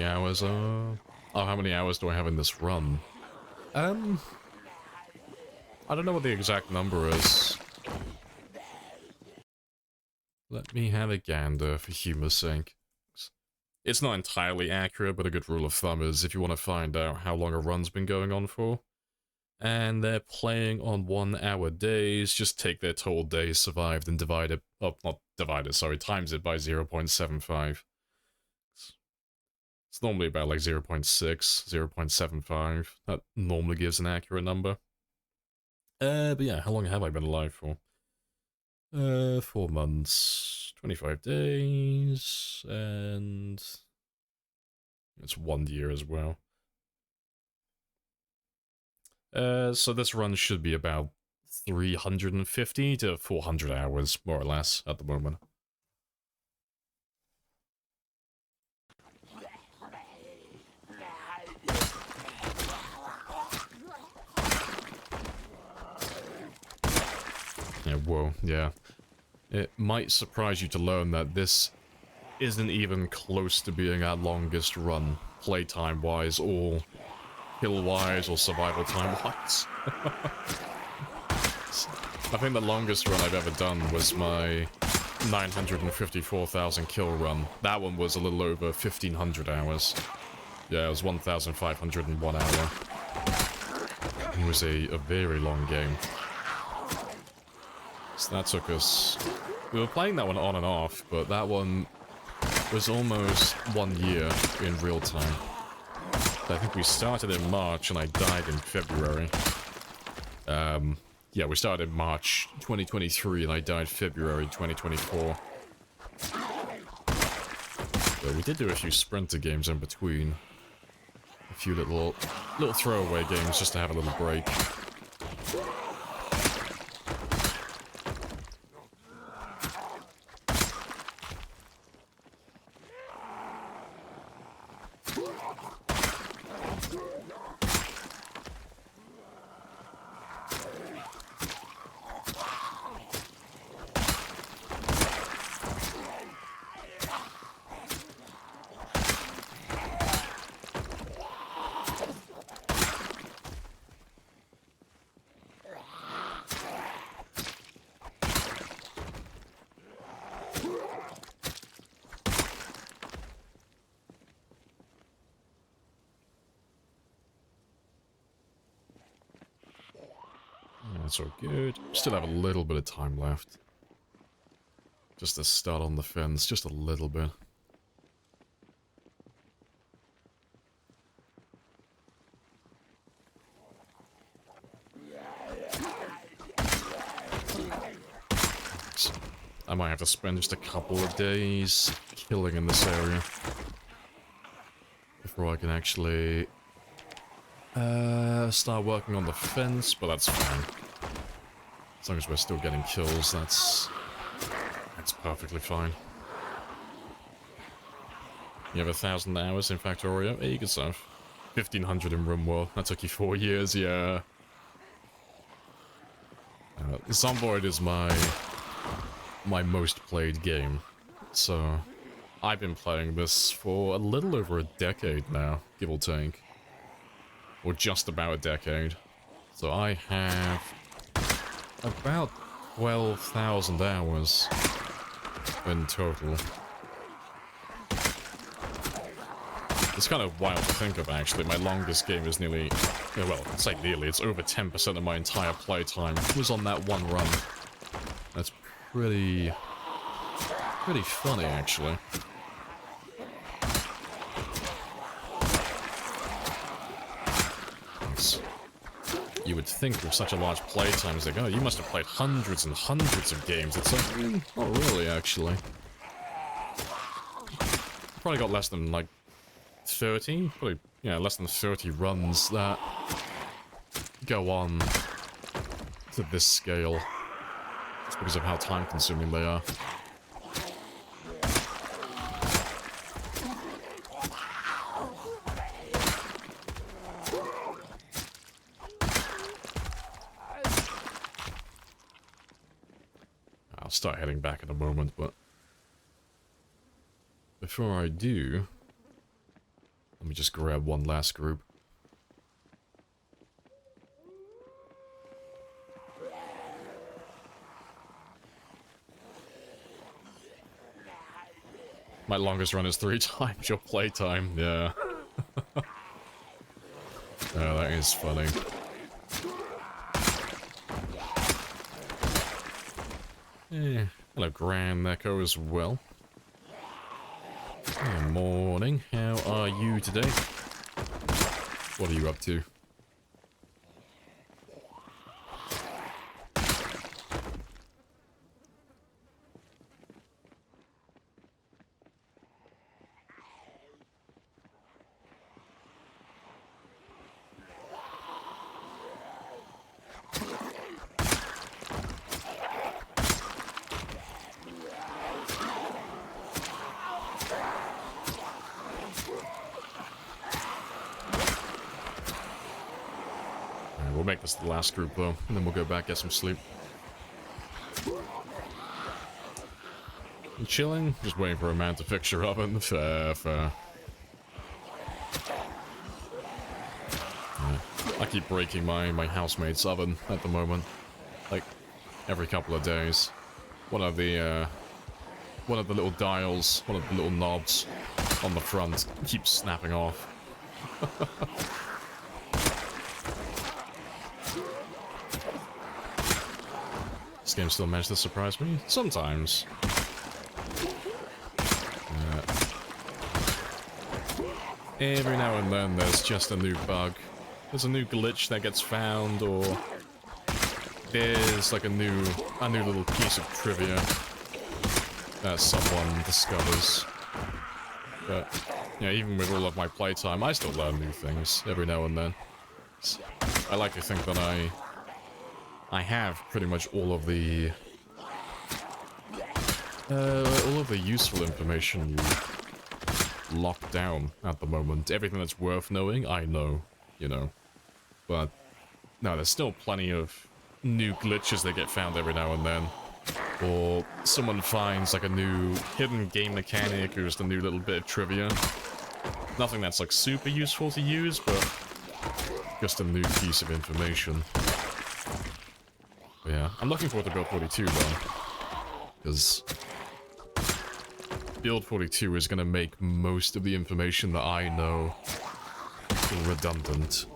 many hours are... Oh, how many hours do I have in this run? I don't know what the exact number is. Let me have a gander for humor's sake. It's not entirely accurate, but a good rule of thumb is if you want to find out how long a run's been going on for, and they're playing on 1 hour days, just take their total days survived and divide it, oh, not divide it, sorry, times it by 0.75. It's normally about like 0.6, 0.75. That normally gives an accurate number. But yeah, how long have I been alive for? 4 months, 25 days, and it's 1 year as well. So this run should be about 350 to 400 hours, more or less, at the moment. Yeah, whoa, yeah. It might surprise you to learn that this isn't even close to being our longest run, playtime-wise, or kill-wise, or survival time-wise. I think the longest run I've ever done was my 954,000 kill run. That one was a little over 1,500 hours. Yeah, it was 1,501 hour. It was a very long game. So that took us... We were playing that one on and off, but that one was almost 1 year in real time. I think we started in March and I died in February. Yeah, we started in March 2023 and I died February 2024. But we did do a few sprinter games in between. A few little throwaway games just to have a little break. That's all good. Still have a little bit of time left. Just to start on the fence, just a little bit. I might have to spend just a couple of days killing in this area before I can actually start working on the fence, but that's fine. As long as we're still getting kills, that's perfectly fine. You have 1,000 hours in Factorio? Hey, good stuff. 1,500 in RimWorld. That took you 4 years, yeah. Zomboid is my most played game, so I've been playing this for a little over a decade now, give or take. Or just about a decade. So I have about 12,000 hours in total. It's kind of wild to think of, actually. My longest game is nearly... well, it's like nearly. It's over 10% of my entire playtime was on that one run. That's pretty funny, actually. You would think with such a large playtime, it's like, oh, you must have played hundreds and hundreds of games. It's like, not really, actually. Probably got less than, like, 30? Probably, yeah, less than 30 runs that go on to this scale. Just because of how time-consuming they are. Start heading back in a moment, but before I do, Let me just grab one last group. My longest run is 3 times your playtime, yeah. Oh, that is funny. Hello, Grand Echo as well. Good morning, how are you today? What are you up to? We'll make this the last group though, and then we'll go back, get some sleep. I'm chilling, just waiting for a man to fix your oven. Fair. Yeah. I keep breaking my housemate's oven at the moment. Like, every couple of days. One of the little dials, one of the little knobs on the front keeps snapping off. This game still manages to surprise me. Sometimes. Every now and then there's just a new bug. There's a new glitch that gets found, or there's like a new little piece of trivia that someone discovers. But yeah, even with all of my playtime, I still learn new things every now and then. I like to think that I have pretty much all of the useful information locked down at the moment. Everything that's worth knowing, I know, you know. But no, there's still plenty of new glitches that get found every now and then. Or someone finds like a new hidden game mechanic or just a new little bit of trivia. Nothing that's like super useful to use, but just a new piece of information. But yeah, I'm looking forward to Build 42 though, because Build 42 is going to make most of the information that I know redundant.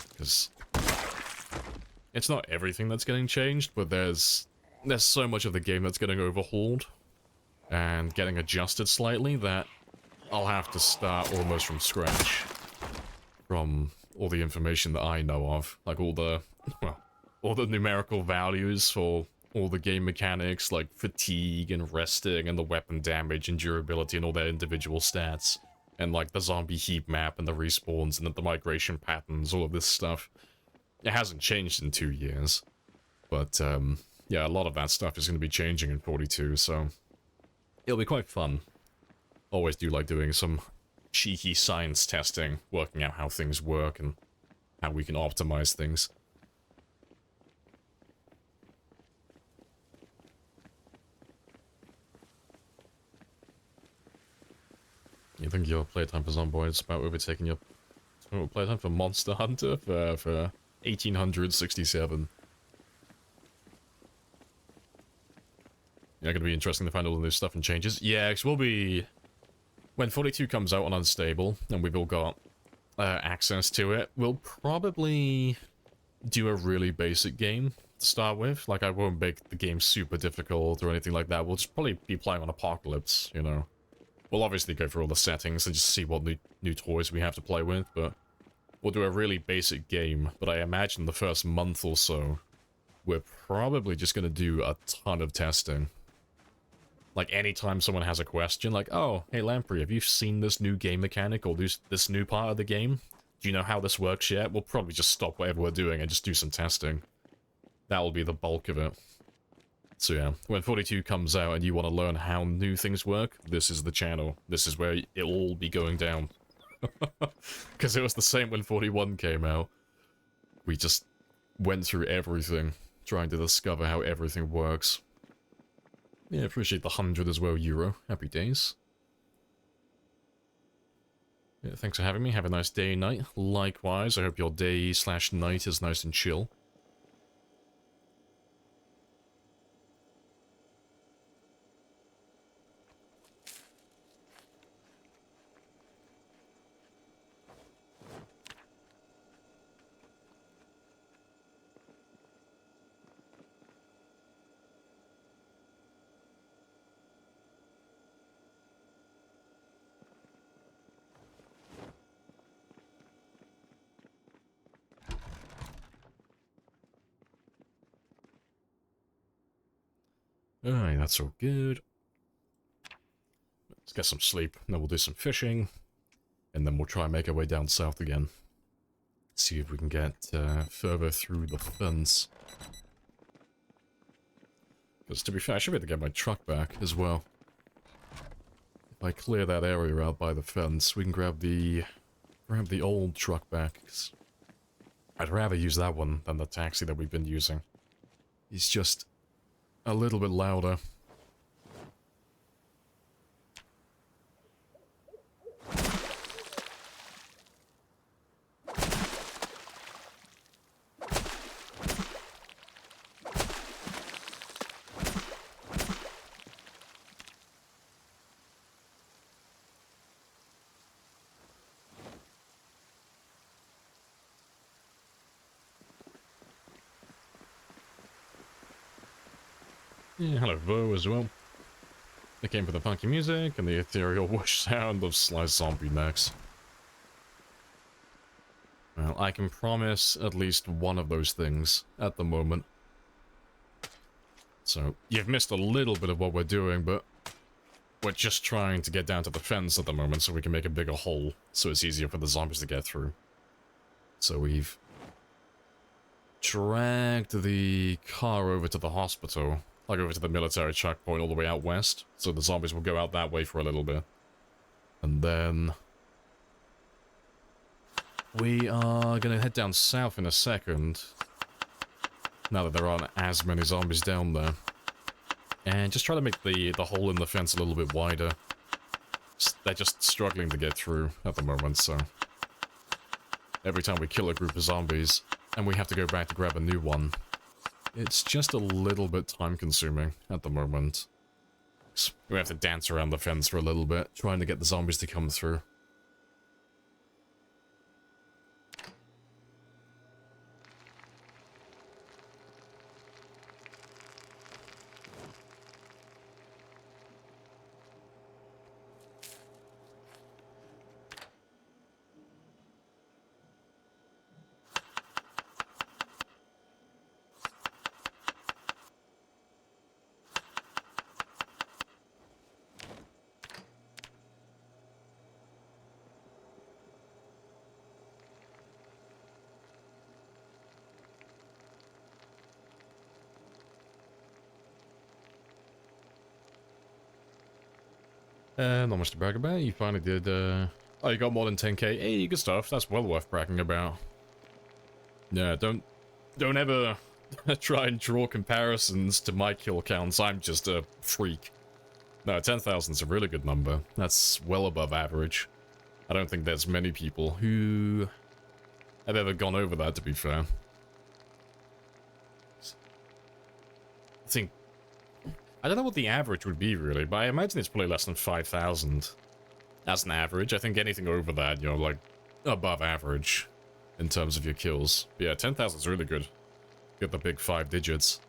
Because it's not everything that's getting changed, but there's so much of the game that's getting overhauled and getting adjusted slightly that I'll have to start almost from scratch from all the information that I know of, like all the numerical values for all the game mechanics, like fatigue and resting and the weapon damage and durability and all their individual stats, and like the zombie heat map and the respawns and the migration patterns, all of this stuff. It hasn't changed in 2 years, but yeah, a lot of that stuff is going to be changing in 42, so it'll be quite fun. Always do like doing some cheeky science testing, working out how things work and how we can optimize things. You think your playtime for Zomboid is about overtaking your playtime for Monster Hunter for 1867? Yeah, gonna be interesting to find all the new stuff and changes. Yeah, because we'll be... When 42 comes out on Unstable, and we've all got access to it, we'll probably do a really basic game to start with. Like, I won't make the game super difficult or anything like that. We'll just probably be playing on Apocalypse, you know. We'll obviously go through all the settings and just see what new toys we have to play with, but we'll do a really basic game. But I imagine the first month or so, we're probably just going to do a ton of testing. Like, anytime someone has a question, like, oh, hey Lamprey, have you seen this new game mechanic or this new part of the game? Do you know how this works yet? We'll probably just stop whatever we're doing and just do some testing. That will be the bulk of it. So yeah, when 42 comes out and you want to learn how new things work, this is the channel. This is where it'll all be going down. Because it was the same when 41 came out. We just went through everything, trying to discover how everything works. Yeah, appreciate the 100 as well, Euro. Happy days. Yeah, thanks for having me. Have a nice day, night. Likewise, I hope your day/night is nice and chill. Alright, that's all good. Let's get some sleep, then we'll do some fishing, and then we'll try and make our way down south again. See if we can get further through the fence. Because to be fair, I should be able to get my truck back as well. If I clear that area out by the fence, we can grab the old truck back. 'Cause I'd rather use that one than the taxi that we've been using. It's just a little bit louder. Yeah, hello, Vo, as well. They came for the funky music and the ethereal whoosh sound of sliced zombie necks. Well, I can promise at least one of those things at the moment. So, you've missed a little bit of what we're doing, but we're just trying to get down to the fence at the moment so we can make a bigger hole, so it's easier for the zombies to get through. So we've dragged the car over to the hospital, like over to the military checkpoint all the way out west, so the zombies will go out that way for a little bit. And then we are gonna head down south in a second, now that there aren't as many zombies down there. And just try to make the hole in the fence a little bit wider. They're just struggling to get through at the moment, so every time we kill a group of zombies, and we have to go back to grab a new one, it's just a little bit time-consuming at the moment. We have to dance around the fence for a little bit, trying to get the zombies to come through. Not much to brag about. You finally did, oh, you got more than 10k. Hey, good stuff. That's well worth bragging about. Yeah, don't ever try and draw comparisons to my kill counts. I'm just a freak. No, 10,000's a really good number. That's well above average. I don't think there's many people who have ever gone over that, to be fair. I don't know what the average would be, really, but I imagine it's probably less than 5,000 as an average. I think anything over that, you know, like, above average in terms of your kills. But yeah, 10,000 is really good. Get the big 5 digits.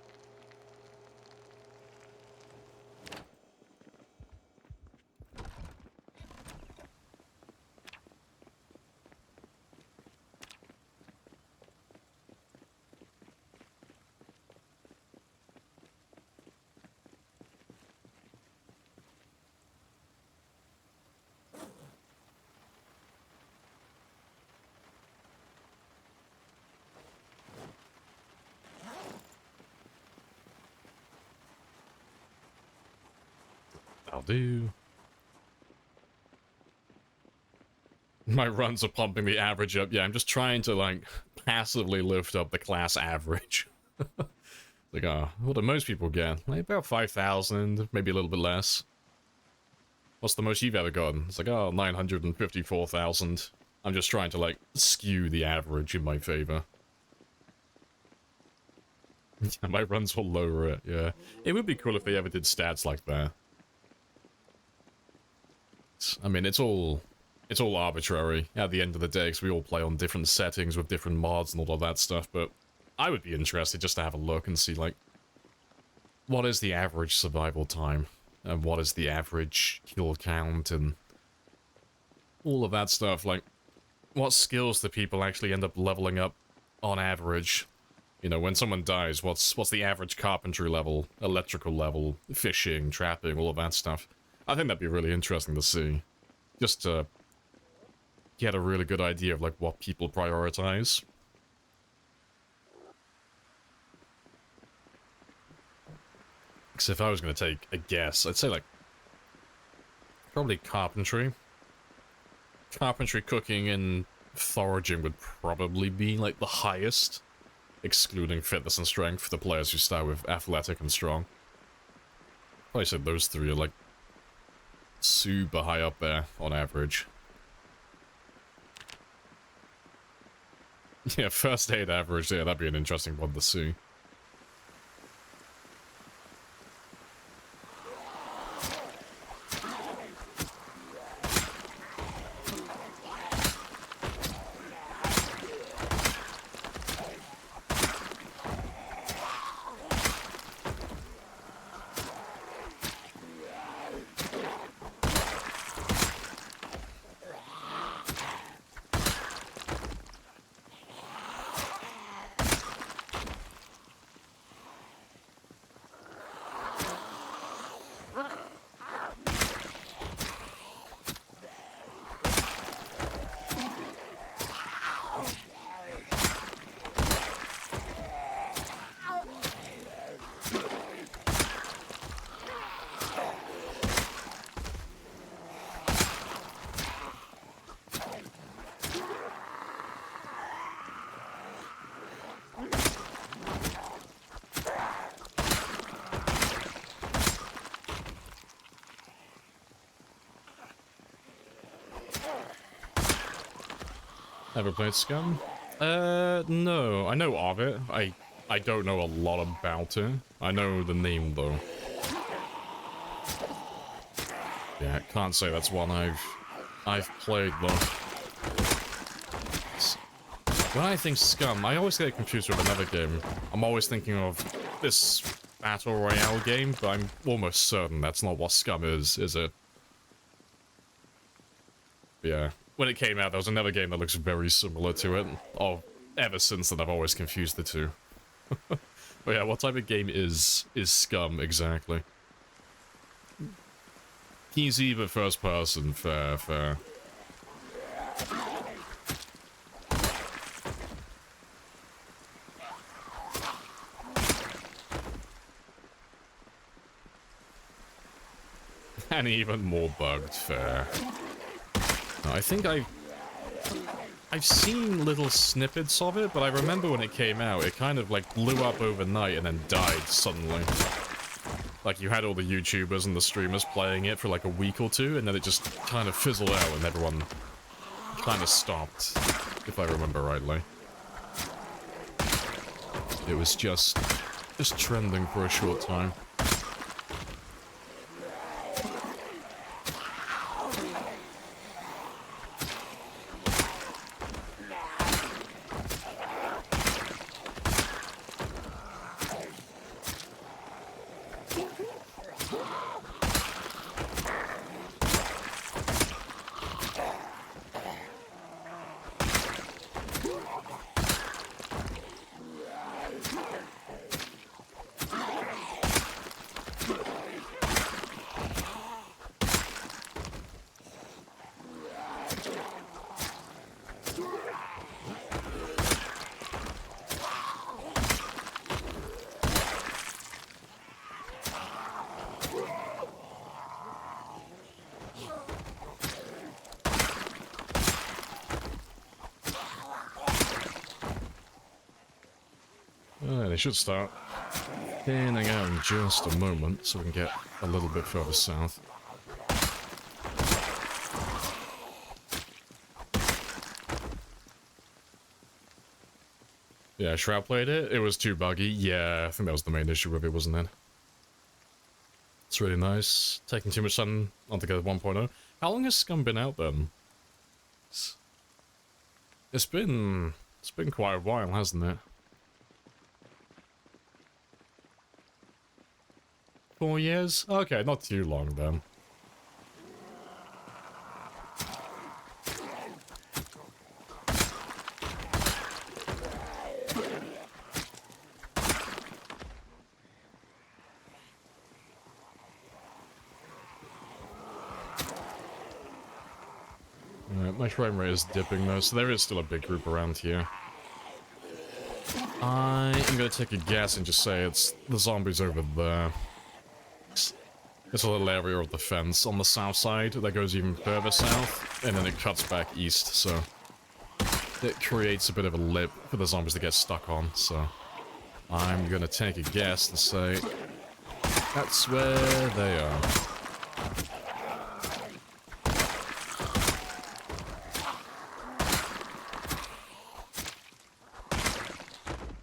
I'll do. My runs are pumping the average up. Yeah, I'm just trying to, like, passively lift up the class average. Like, what do most people get? Like, about 5,000, maybe a little bit less. What's the most you've ever gotten? It's like, oh, 954,000. I'm just trying to, like, skew the average in my favor. My runs will lower it, yeah. It would be cool if they ever did stats like that. I mean, it's all arbitrary at the end of the day, because we all play on different settings with different mods and all of that stuff, but I would be interested just to have a look and see, like, what is the average survival time? And what is the average kill count and all of that stuff? Like, what skills do people actually end up leveling up on average? You know, when someone dies, what's the average carpentry level, electrical level, fishing, trapping, all of that stuff? I think that'd be really interesting to see. Just to get a really good idea of, like, what people prioritize. Because if I was going to take a guess, I'd say, like, probably carpentry. Carpentry, cooking, and foraging would probably be, like, the highest. Excluding fitness and strength for the players who start with athletic and strong. Probably said those three are, like, super high up there on average. Yeah, first aid average, yeah, that'd be an interesting one to see. Ever played Scum? No. I know of it. I don't know a lot about it. I know the name, though. Yeah, can't say that's one I've played, though. When I think Scum, I always get confused with another game. I'm always thinking of this Battle Royale game, but I'm almost certain that's not what Scum is it? Yeah. When it came out, there was another game that looks very similar to it. Oh, ever since then, I've always confused the two. But yeah, what type of game is Scum exactly? Easy, but first person, fair. And even more bugged, fair. I think I've seen little snippets of it, but I remember when it came out, it kind of like blew up overnight and then died suddenly. Like you had all the YouTubers and the streamers playing it for like a week or two, and then it just kind of fizzled out and everyone kind of stopped, if I remember rightly. It was just trending for a short time. They should start panning out in just a moment so we can get a little bit further south. Yeah, Shroud played it. It was too buggy. Yeah, I think that was the main issue with it, wasn't it? It's really nice. Taking too much sun on Together 1.0. How long has Scum been out then? It's been quite a while, hasn't it? 4 years? Okay, not too long then. My frame rate is dipping though, so there is still a big group around here. I am gonna take a guess and just say it's the zombies over there. It's a little area of the fence on the south side that goes even further south, and then it cuts back east, so it creates a bit of a lip for the zombies to get stuck on, so I'm gonna take a guess and say that's where they are.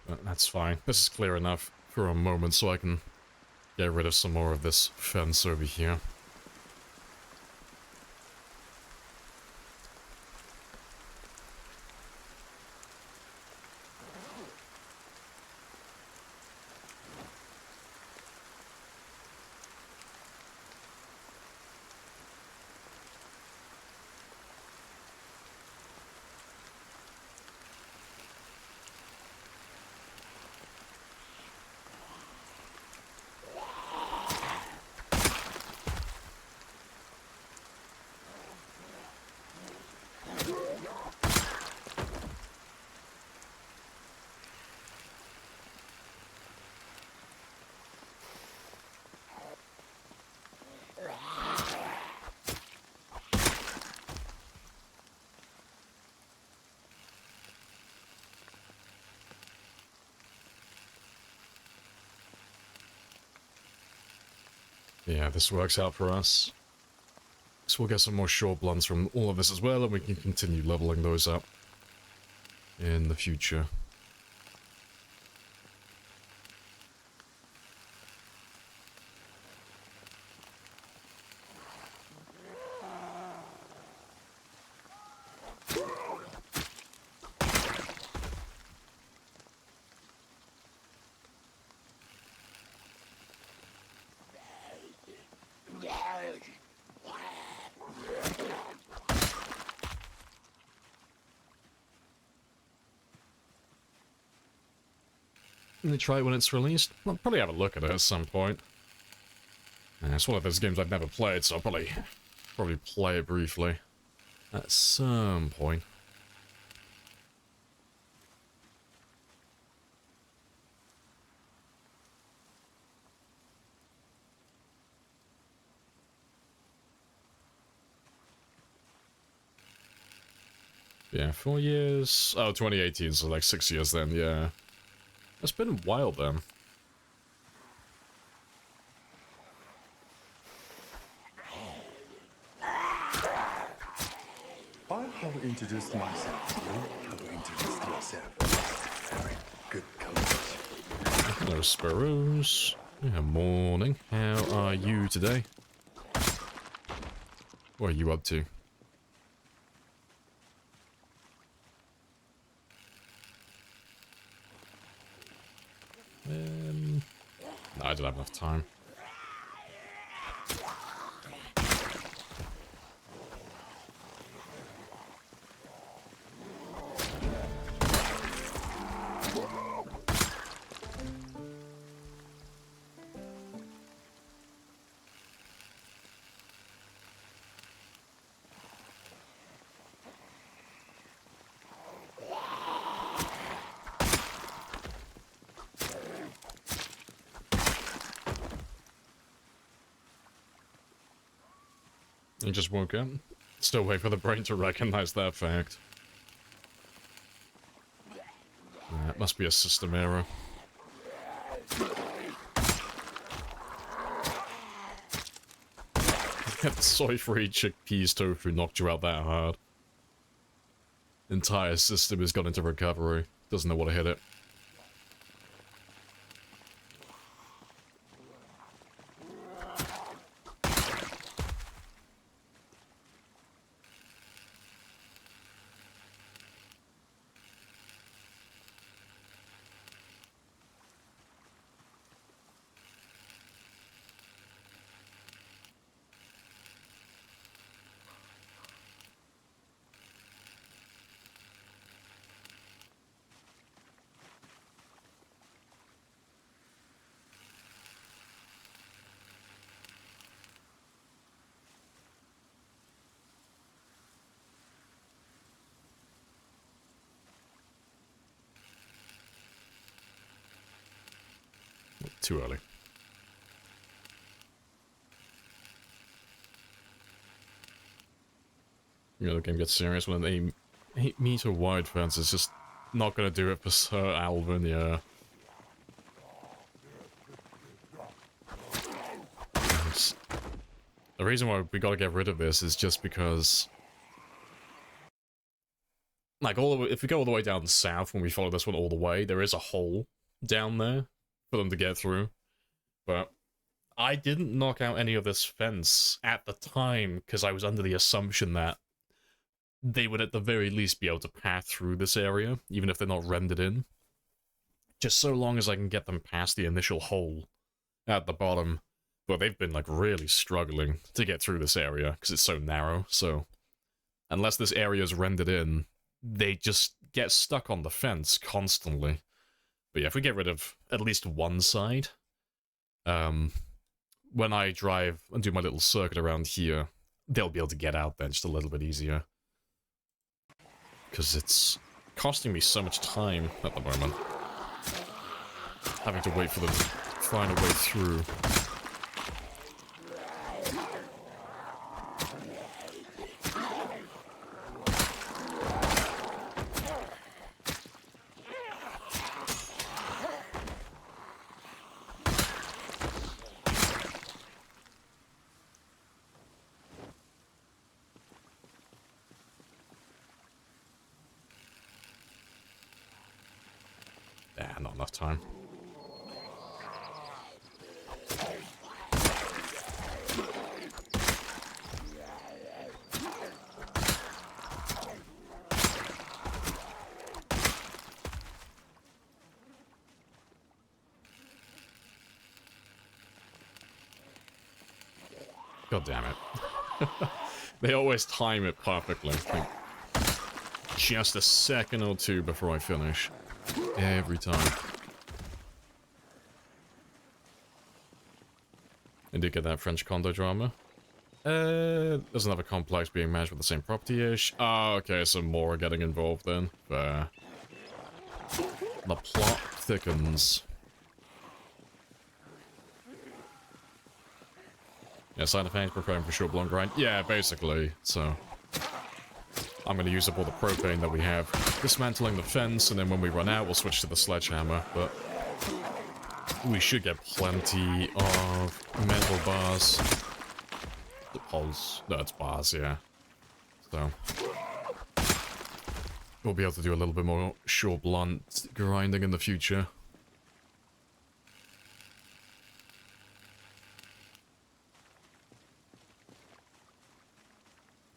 But that's fine. This is clear enough for a moment so I can get rid of some more of this fence over here. Yeah, this works out for us. So we'll get some more short blunts from all of this as well, and we can continue leveling those up in the future. Gonna try it when it's released. I'll probably have a look at it at some point. It's one of those games I've never played, so I'll probably play it briefly at some point. Yeah, 4 years. Oh, 2018, so like 6 years then, yeah. It's been a while then. I have introduced myself. You have introduced yourself. Very good conversation. Hello, Sparrows. Yeah, morning. How are you today? What are you up to? No, I don't have enough time. You just woke up. Still wait for the brain to recognize that fact. It must be a system error. Soy-free chickpeas tofu knocked you out that hard. Entire system has gone into recovery. Doesn't know what to hit it. too early. You know, the game gets serious when an 8-meter wide fence is just not gonna do it for Sir Alvin, yeah. The reason why we gotta get rid of this is just because, like, if we go all the way down south, when we follow this one all the way, there is a hole down there for them to get through. But I didn't knock out any of this fence at the time because I was under the assumption that they would at the very least be able to path through this area, even if they're not rendered in. Just so long as I can get them past the initial hole at the bottom. But they've been, like, really struggling to get through this area because it's so narrow, so unless this area is rendered in, they just get stuck on the fence constantly. But yeah, if we get rid of at least one side, when I drive and do my little circuit around here, they'll be able to get out then just a little bit easier. Because it's costing me so much time at the moment. Having to wait for them to find a way through. Yeah, not enough time. God damn it. They always time it perfectly. Like, just a second or two before I finish. Every time. I did get that French condo drama. There's another complex being managed with the same property-ish. Oh, okay, so more are getting involved then. Fair. The plot thickens. Yeah, side effects, preparing for short, long grind. Yeah, basically, so I'm going to use up all the propane that we have, dismantling the fence, and then when we run out, we'll switch to the sledgehammer, but we should get plenty of metal bars. The poles. No, it's bars, yeah. So we'll be able to do a little bit more short, blunt grinding in the future.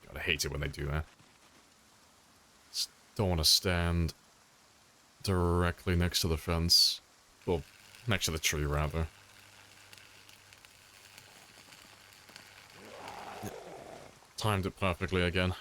God, I hate it when they do that. Don't want to stand directly next to the fence. Well, next to the tree, rather. Timed it perfectly again.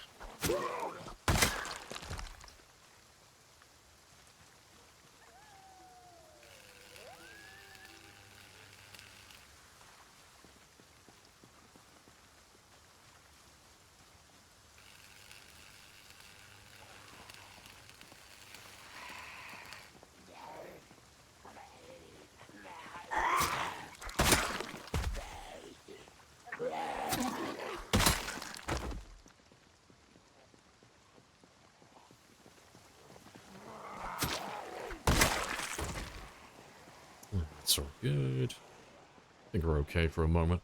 That's all good. I think we're okay for a moment.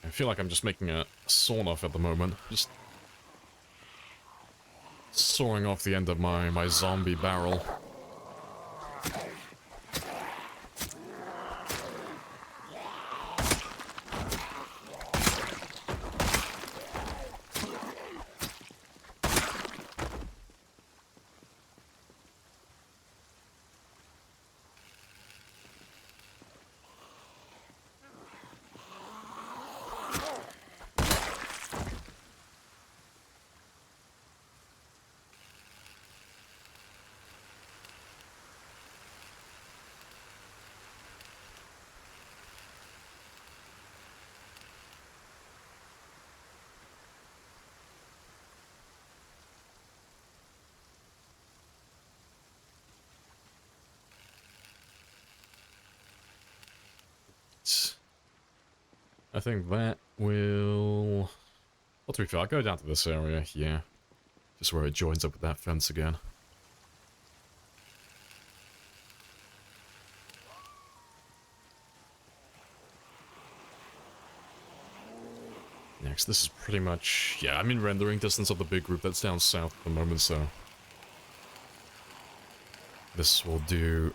I feel like I'm just making a sawn off at the moment. Just sawing off the end of my zombie barrel. I think that will... Well, to be fair, I'll go down to this area here. Just where it joins up with that fence again. Next, this is pretty much... Yeah, I'm in rendering distance of the big group that's down south at the moment, so... This will do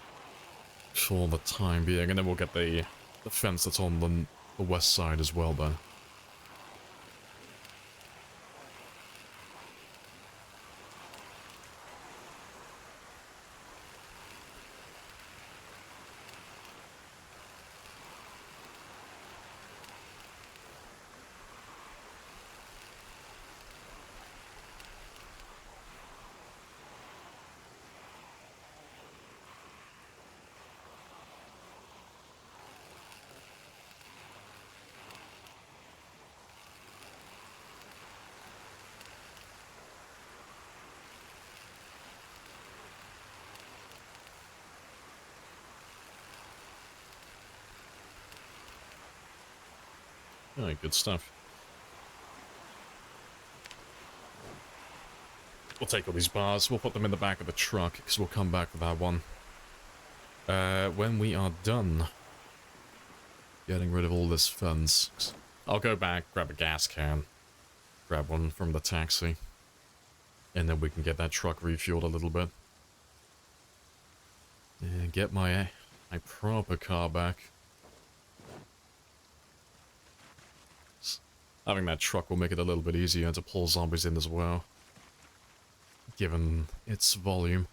for the time being, and then we'll get the fence that's on the west side as well, then. Alright, good stuff. We'll take all these bars, we'll put them in the back of the truck, because we'll come back with that one. When we are done getting rid of all this fence, I'll go back, grab a gas can, grab one from the taxi, and then we can get that truck refueled a little bit. And get my proper car back. Having that truck will make it a little bit easier to pull zombies in as well, given its volume.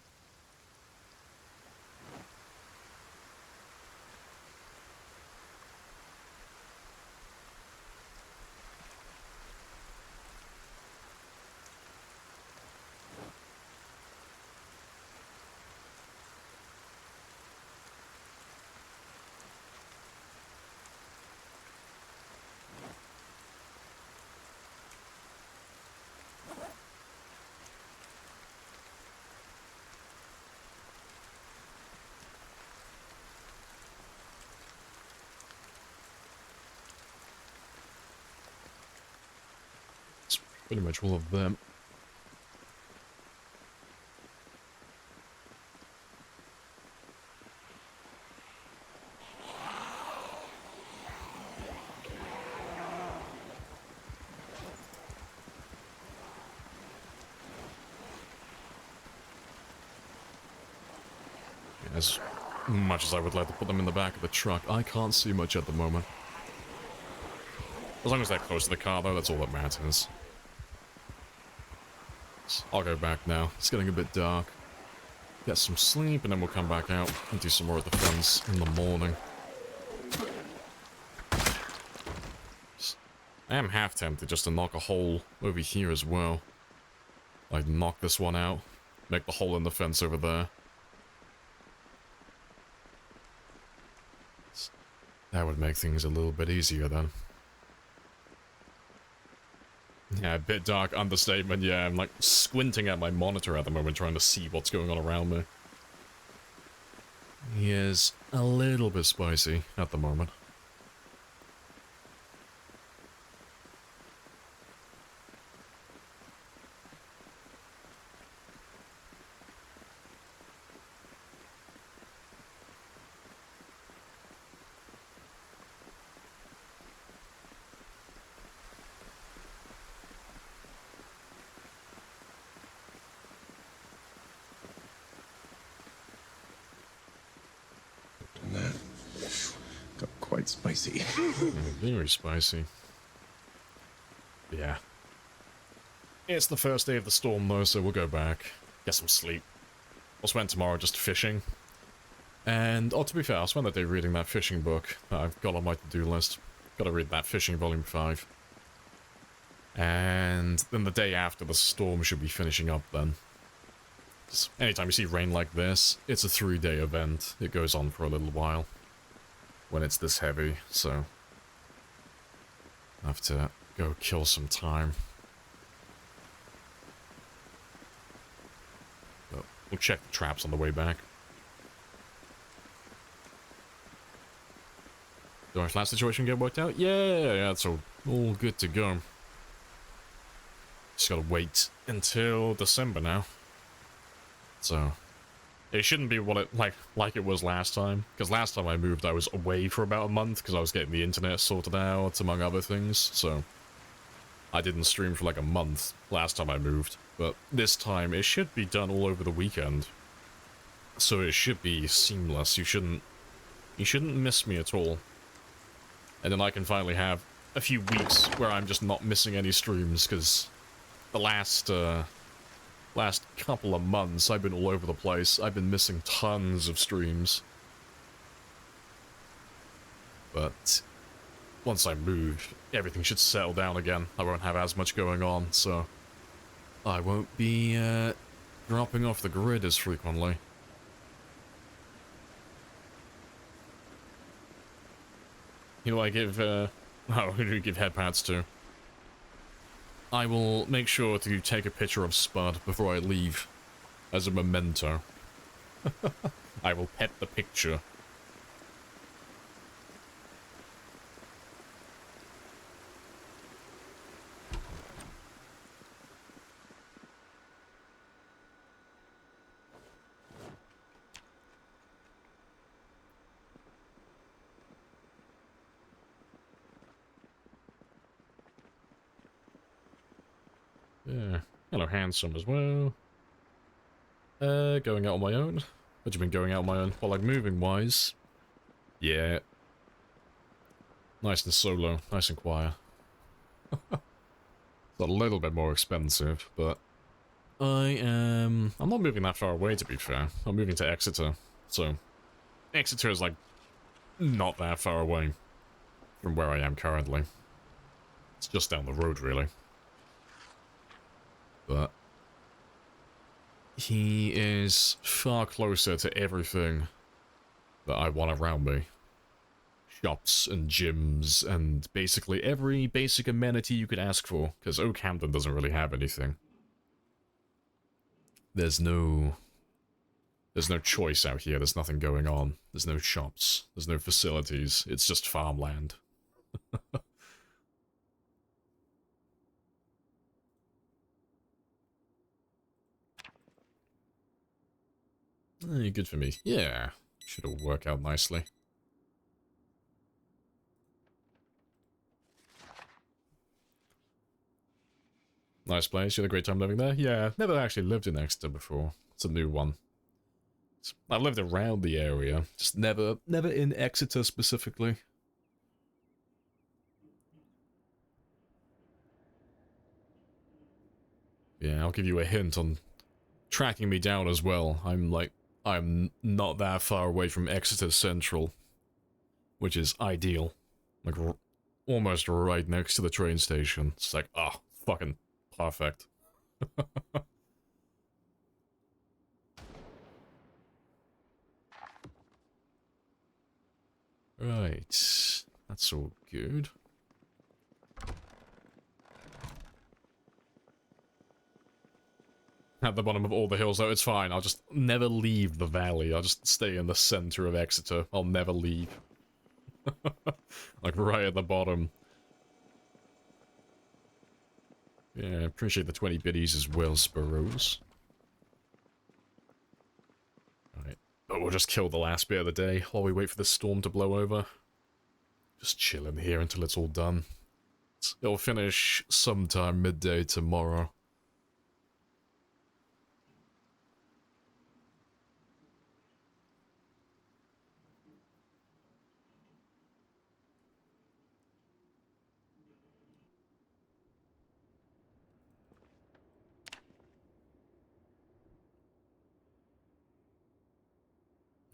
Pretty much all of them. As much as I would like to put them in the back of the truck, I can't see much at the moment. As long as they're close to the car, though, that's all that matters. I'll go back now. It's getting a bit dark. Get some sleep, and then we'll come back out and do some more of the fence in the morning. I am half tempted just to knock a hole over here as well. Like, knock this one out. Make the hole in the fence over there. That would make things a little bit easier then. Yeah, a bit dark, understatement. Yeah, I'm like squinting at my monitor at the moment trying to see what's going on around me. He is a little bit spicy at the moment. Quite spicy. Very spicy. Yeah. It's the first day of the storm though, so we'll go back. Get some sleep. I'll spend tomorrow just fishing. And, oh, to be fair, I'll spend the day reading that fishing book that I've got on my to-do list. Gotta read that Fishing Volume 5. And then the day after, the storm should be finishing up then. Just anytime you see rain like this, it's a 3-day event. It goes on for a little while. When it's this heavy, so I have to go kill some time. But we'll check the traps on the way back. Did our last situation get worked out? Yeah, it's all good to go. Just gotta wait until December now. So, it shouldn't be what it like it was last time. Because last time I moved, I was away for about a month because I was getting the internet sorted out, among other things. So, I didn't stream for like a month last time I moved. But this time, it should be done all over the weekend. So it should be seamless. You shouldn't miss me at all. And then I can finally have a few weeks where I'm just not missing any streams, because the last couple of months I've been all over the place. I've been missing tons of streams. But once I move, everything should settle down again. I won't have as much going on, so I won't be dropping off the grid as frequently. Who do I give, who do you give head pats to? I will make sure to take a picture of Spud before I leave, as a memento. I will pet the picture. Yeah. Hello, handsome as well. Going out on my own. What do you mean going out on my own? Well, like moving wise. Yeah. Nice and solo. Nice and quiet. It's a little bit more expensive, but I'm not moving that far away, to be fair. I'm moving to Exeter, so Exeter is like not that far away from where I am currently. It's just down the road, really. But he is far closer to everything that I want around me. Shops and gyms and basically every basic amenity you could ask for, because Oakhampton doesn't really have anything. There's no choice out here. There's nothing going on. There's no shops. There's no facilities. It's just farmland. Good for me. Yeah. Should all work out nicely. Nice place. You had a great time living there? Yeah, never actually lived in Exeter before. It's a new one. I've lived around the area, just never in Exeter specifically. Yeah, I'll give you a hint on tracking me down as well. I'm not that far away from Exeter Central, which is ideal. Like, almost right next to the train station. It's like, ah, fucking perfect. Right, that's all good. At the bottom of all the hills, though, it's fine. I'll just never leave the valley. I'll just stay in the center of Exeter. I'll never leave. Like, right at the bottom. Yeah, appreciate the 20 biddies as well, Sparrows. Alright, but we'll just kill the last bit of the day while we wait for the storm to blow over. Just chilling here until it's all done. It'll finish sometime midday tomorrow.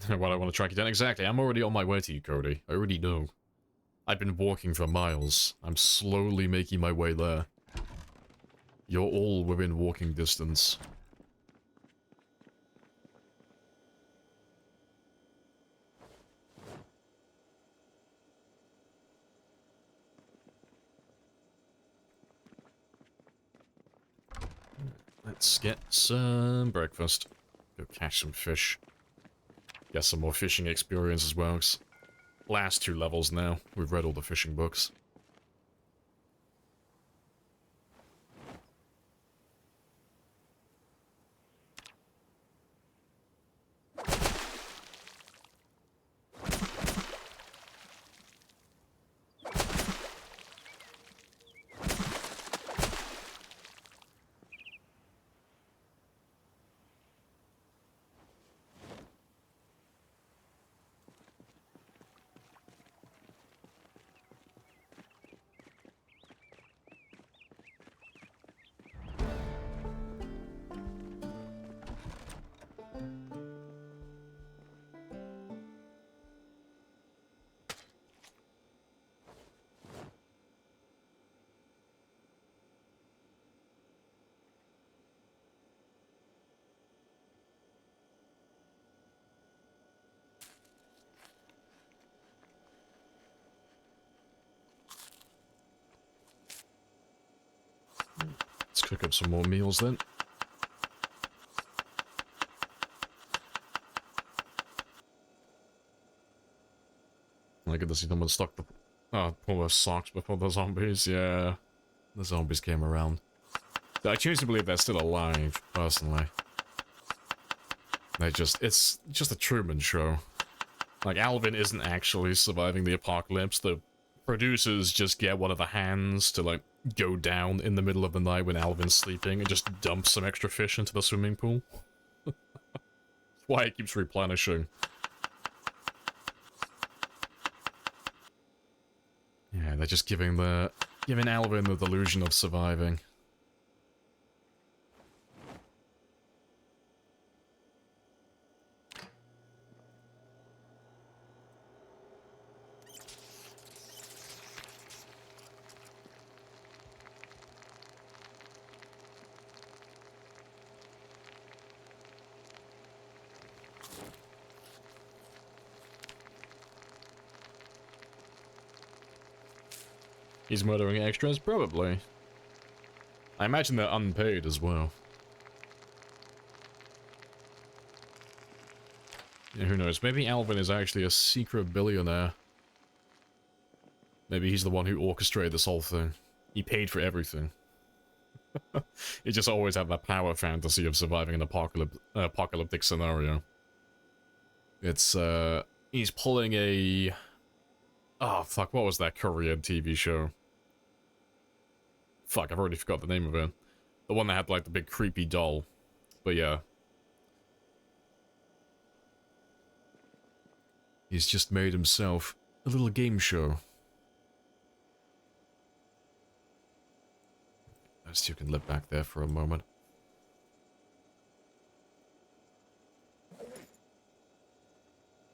Well, I want to track you down. Exactly. I'm already on my way to you, Cody. I already know. I've been walking for miles. I'm slowly making my way there. You're all within walking distance. Let's get some breakfast. Go catch some fish. Get some more fishing experience as well. last 2 levels now. We've read all the fishing books. Let's cook up some more meals then. I get to see someone stock the poor socks before the zombies. Yeah, the zombies came around. I choose to believe they're still alive, personally. It's just a Truman Show. Like, Alvin isn't actually surviving the apocalypse. The producers just get one of the hands to, like, go down in the middle of the night when Alvin's sleeping and just dump some extra fish into the swimming pool. That's why it keeps replenishing. Yeah, they're just giving Alvin the delusion of surviving. He's murdering extras? Probably. I imagine they're unpaid as well. Yeah, who knows? Maybe Alvin is actually a secret billionaire. Maybe he's the one who orchestrated this whole thing. He paid for everything. He just always had that power fantasy of surviving an apocalyptic scenario. It's, he's pulling a... Oh, fuck, what was that Korean TV show? Fuck, I've already forgot the name of it. The one that had, like, the big creepy doll. But yeah. He's just made himself a little game show. Best you can live back there for a moment.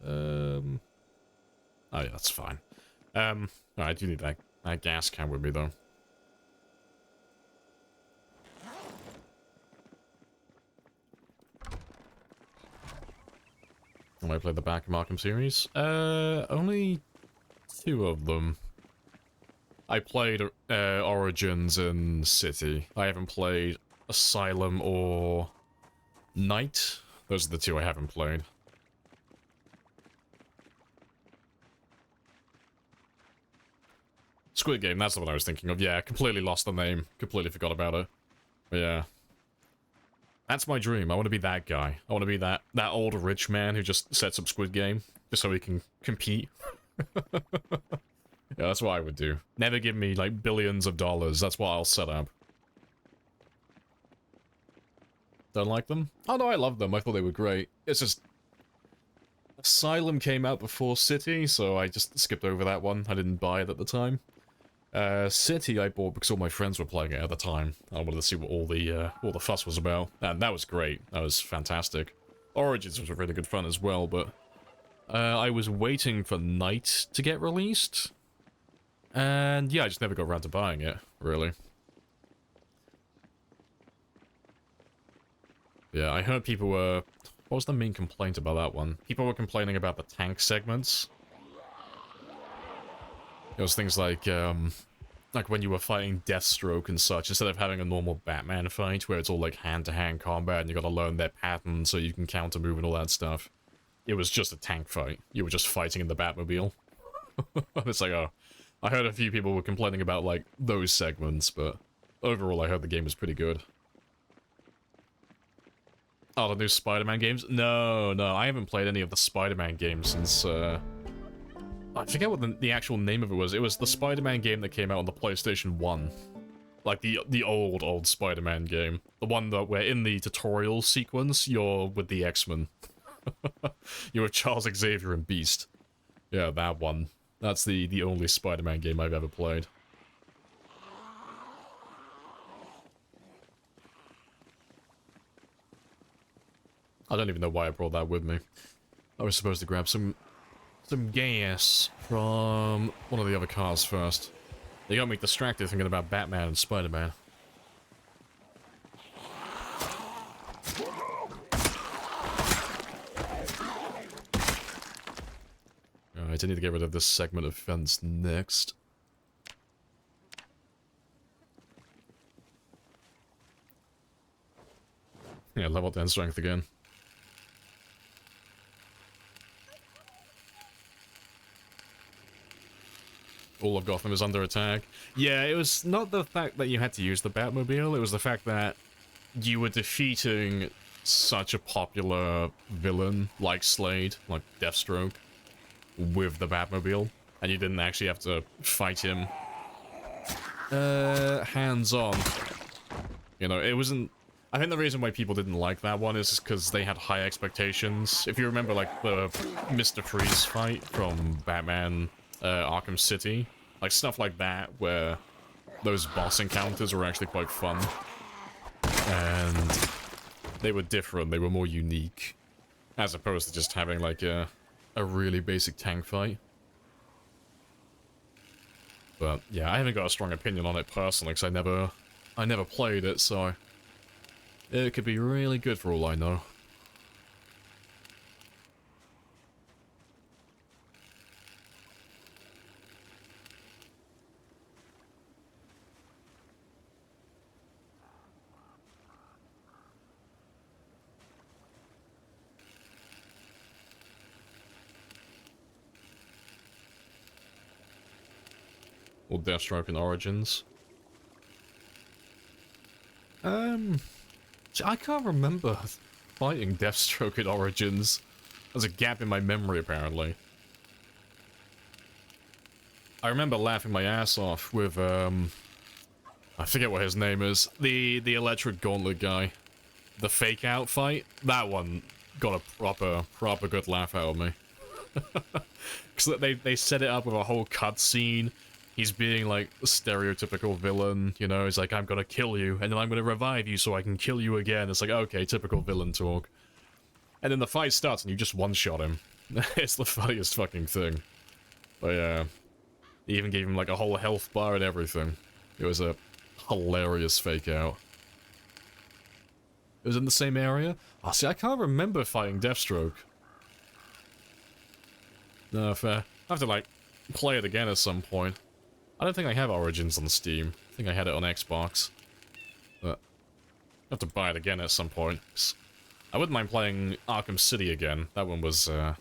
Oh yeah, that's fine. I do need that gas can with me though. When I played the back of Arkham series? Only 2 of them. I played Origins and City. I haven't played Asylum or Night. Those are the 2 I haven't played. Squid Game, that's the one I was thinking of. Yeah, completely lost the name. Completely forgot about it. But yeah. That's my dream. I want to be that guy. I want to be that old rich man who just sets up Squid Game. Just so he can compete. Yeah, that's what I would do. Never give me, like, billions of dollars. That's what I'll set up. Don't like them? Oh no, I love them. I thought they were great. It's just... Asylum came out before City, so I just skipped over that one. I didn't buy it at the time. City I bought because all my friends were playing it at the time. I wanted to see what all the fuss was about. And that was great. That was fantastic. Origins was really good fun as well, but... I was waiting for Night to get released. And yeah, I just never got around to buying it, really. Yeah, I heard people were... What was the main complaint about that one? People were complaining about the tank segments. It was things like when you were fighting Deathstroke and such, instead of having a normal Batman fight, where it's all like hand-to-hand combat and you gotta learn their patterns so you can counter-move and all that stuff. It was just a tank fight. You were just fighting in the Batmobile. It's like, oh, I heard a few people were complaining about, like, those segments, but overall I heard the game was pretty good. Oh, the new Spider-Man games? No, I haven't played any of the Spider-Man games since, I forget what the actual name of it was. It was the Spider-Man game that came out on the PlayStation 1. Like, the old Spider-Man game. The one that where in the tutorial sequence, you're with the X-Men. You're with Charles Xavier and Beast. Yeah, that one. That's the only Spider-Man game I've ever played. I don't even know why I brought that with me. I was supposed to grab some gas from one of the other cars first. They got me distracted thinking about Batman and Spider-Man. Alright, I need to get rid of this segment of fence next. Yeah, level 10 strength again. All of Gotham is under attack. Yeah, it was not the fact that you had to use the Batmobile, it was the fact that you were defeating such a popular villain like Slade, like Deathstroke, with the Batmobile, and you didn't actually have to fight him hands-on. You know, it wasn't... I think the reason why people didn't like that one is because they had high expectations. If you remember, like, the Mr. Freeze fight from Batman Arkham City, like, stuff like that, where those boss encounters were actually quite fun. And they were different, they were more unique, as opposed to just having, like, a really basic tank fight. But, yeah, I haven't got a strong opinion on it personally, because I never played it, so... It could be really good for all I know. Or Deathstroke in Origins. I can't remember fighting Deathstroke in Origins. There's a gap in my memory, apparently. I remember laughing my ass off with, I forget what his name is. The electric gauntlet guy. The fake out fight. That one got a proper good laugh out of me. Because they set it up with a whole cutscene. He's being, like, a stereotypical villain, you know, he's like, I'm gonna kill you, and then I'm gonna revive you so I can kill you again. It's like, okay, typical villain talk. And then the fight starts and you just one-shot him. It's the funniest fucking thing. But yeah, he even gave him, like, a whole health bar and everything. It was a hilarious fake out. It was in the same area? Oh, see, I can't remember fighting Deathstroke. No, fair. I have to, like, play it again at some point. I don't think I have Origins on Steam. I think I had it on Xbox. But I have to buy it again at some point. I wouldn't mind playing Arkham City again. That one was, that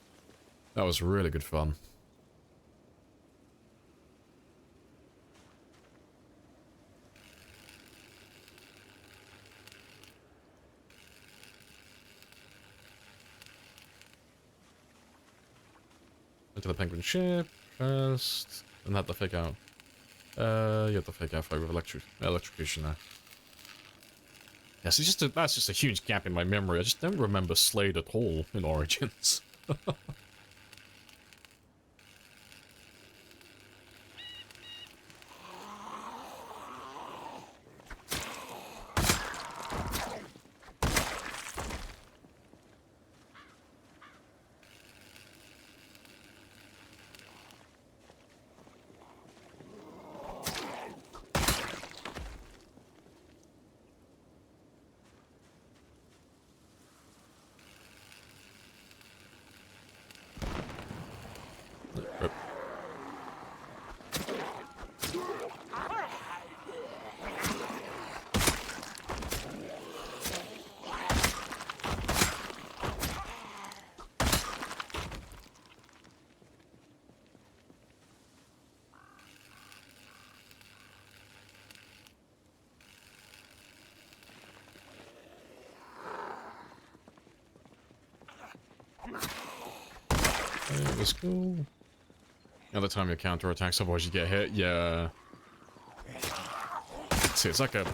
was really good fun. Into the Penguin ship first, and have to fake out. You have to fake out fight with electrocution now. Yeah, so that's just a huge gap in my memory. I just don't remember Slade at all in Origins. It was cool. Other time you counterattacks, otherwise you get hit. Yeah. See, it's like a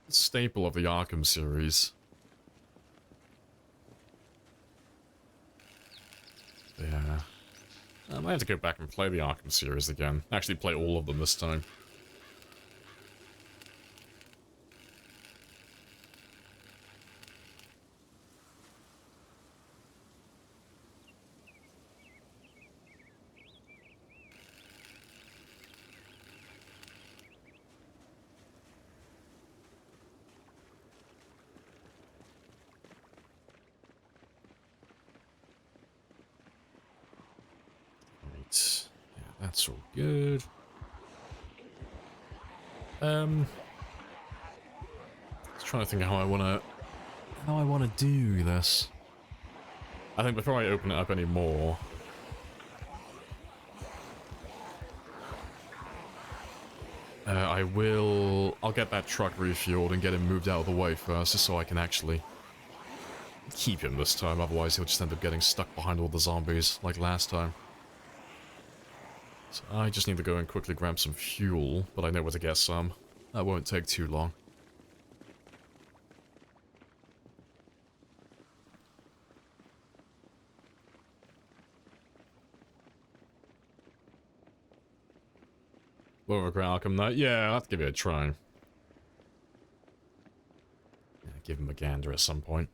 staple of the Arkham series. Yeah. I might have to go back and play the Arkham series again. Actually play all of them this time. Right. Yeah, that's all good. Just trying to think of how I wanna do this. I think before I open it up anymore, I'll get that truck refueled and get him moved out of the way first, just so I can actually keep him this time, otherwise he'll just end up getting stuck behind all the zombies, like last time. So I just need to go and quickly grab some fuel, but I know where to get some. That won't take too long. Overground Arkham Knight? Yeah, I'll have to give it a try. Yeah, give him a gander at some point.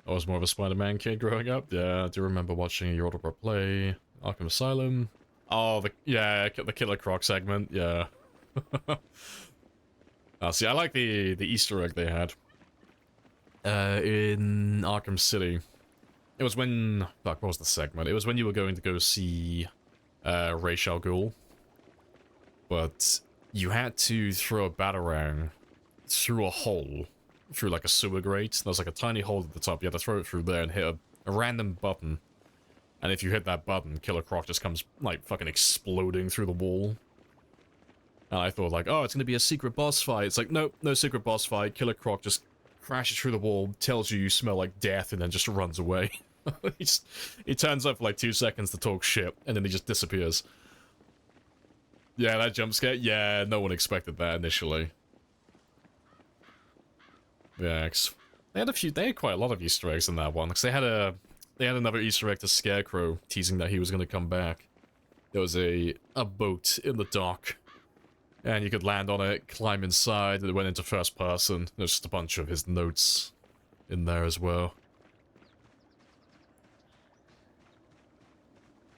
I was more of a Spider-Man kid growing up. Yeah, I do remember watching your older play Arkham Asylum. Oh, the Killer Croc segment. Yeah. See, I like the Easter egg they had in Arkham City. It was when fuck, what was the segment? It was when you were going to go see Ra's al Ghul, but you had to throw a batarang through a hole, through like a sewer grate. There's like a tiny hole at the top. You had to throw it through there and hit a random button. And if you hit that button, Killer Croc just comes like fucking exploding through the wall. And I thought like, oh, it's gonna be a secret boss fight. It's like, nope, no secret boss fight. Killer Croc just crashes through the wall, tells you smell like death, and then just runs away. He turns up for like 2 seconds to talk shit, and then he just disappears. Yeah, that jump scare. Yeah, no one expected that initially. Yeah, they had quite a lot of Easter eggs in that one. Because they had another Easter egg to Scarecrow, teasing that he was going to come back. There was a boat in the dock, and you could land on it, climb inside, and it went into first person. There's just a bunch of his notes in there as well.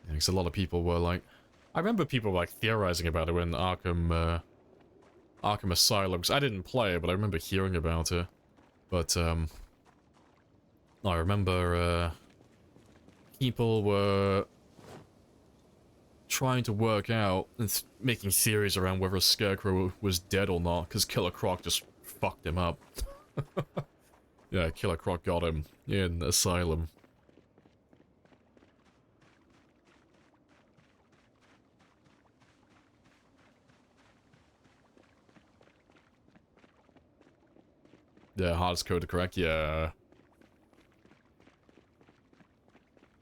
Yeah, because a lot of people were like, I remember people like theorizing about it when Arkham Asylum. 'Cause I didn't play it, but I remember hearing about it. But I remember people were trying to work out and making theories around whether Scarecrow was dead or not, because Killer Croc just fucked him up. Yeah, Killer Croc got him in Asylum. Yeah, hardest code to correct, yeah.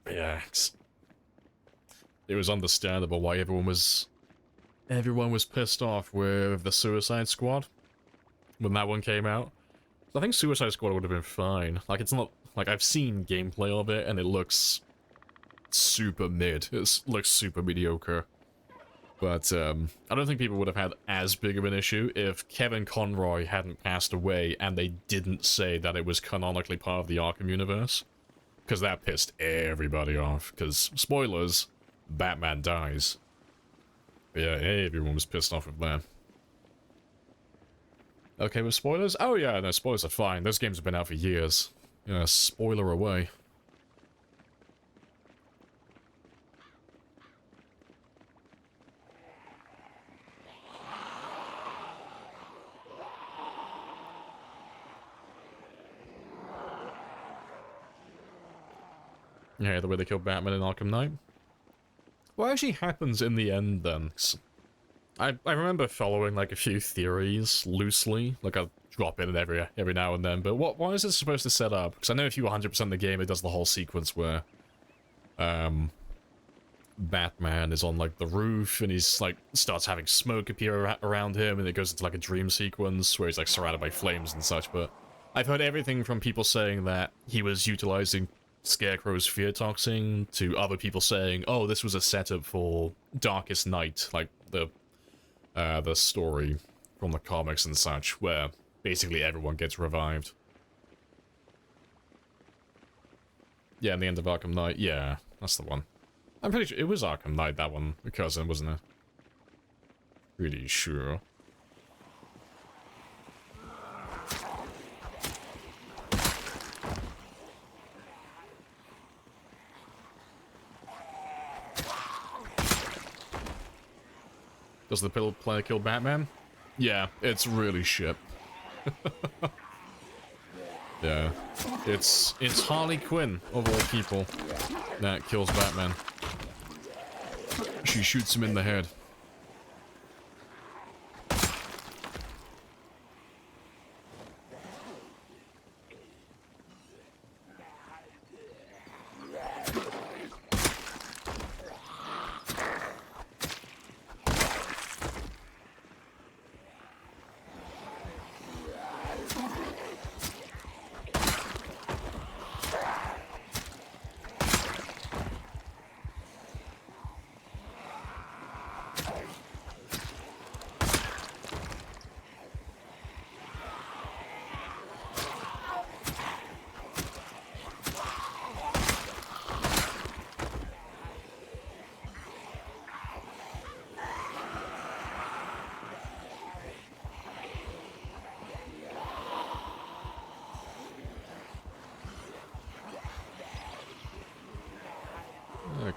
Yeah, it was understandable why everyone was pissed off with the Suicide Squad when that one came out. I think Suicide Squad would have been fine. Like, it's not like I've seen gameplay of it and it looks super mid. It looks super mediocre. But I don't think people would have had as big of an issue if Kevin Conroy hadn't passed away and they didn't say that it was canonically part of the Arkham universe. Because that pissed everybody off. Because, spoilers, Batman dies. But yeah, everyone was pissed off with that. Okay with spoilers? Oh yeah, no, spoilers are fine. Those games have been out for years. Yeah, spoiler away. Yeah, the way they killed Batman in Arkham Knight. What actually happens in the end, then? 'Cause I remember following, like, a few theories, loosely. Like, I'll drop in every now and then, but why is it supposed to set up? Because I know if you 100% the game, it does the whole sequence where, Batman is on, like, the roof, and he's, like, starts having smoke appear around him, and it goes into, like, a dream sequence where he's, like, surrounded by flames and such, but I've heard everything from people saying that he was utilizing Scarecrow's fear toxin to other people saying, oh, this was a setup for Darkest Night, like, the story from the comics and such, where basically everyone gets revived. Yeah, in the end of Arkham Knight, yeah, that's the one. I'm pretty sure it was Arkham Knight, that one, the cousin, wasn't it? Pretty sure. Does the pill player kill Batman? Yeah, it's really shit. Yeah. It's Harley Quinn, of all people, that kills Batman. She shoots him in the head.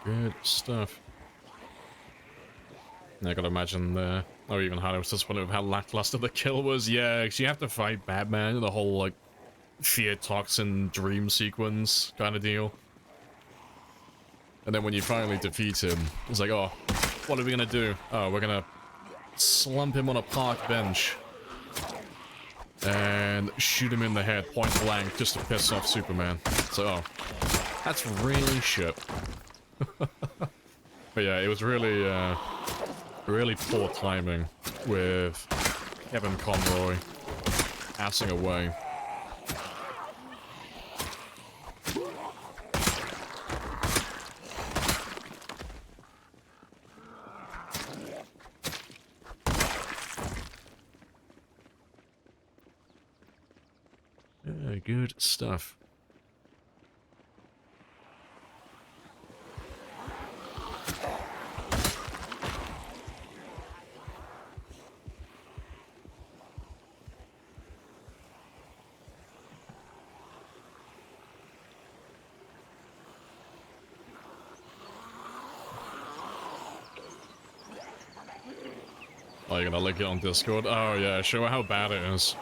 Good stuff. I gotta imagine or even how I was disappointed with how lackluster the kill was. Yeah, because you have to fight Batman in the whole, like, fear toxin dream sequence kind of deal. And then when you finally defeat him, it's like, oh, what are we gonna do? Oh, we're gonna slump him on a park bench and shoot him in the head point blank just to piss off Superman. So, oh, that's really shit. But yeah, it was really, really poor timing with Kevin Conroy assing away. Good stuff. Oh, you're gonna link it on Discord? Oh yeah, show how bad it is.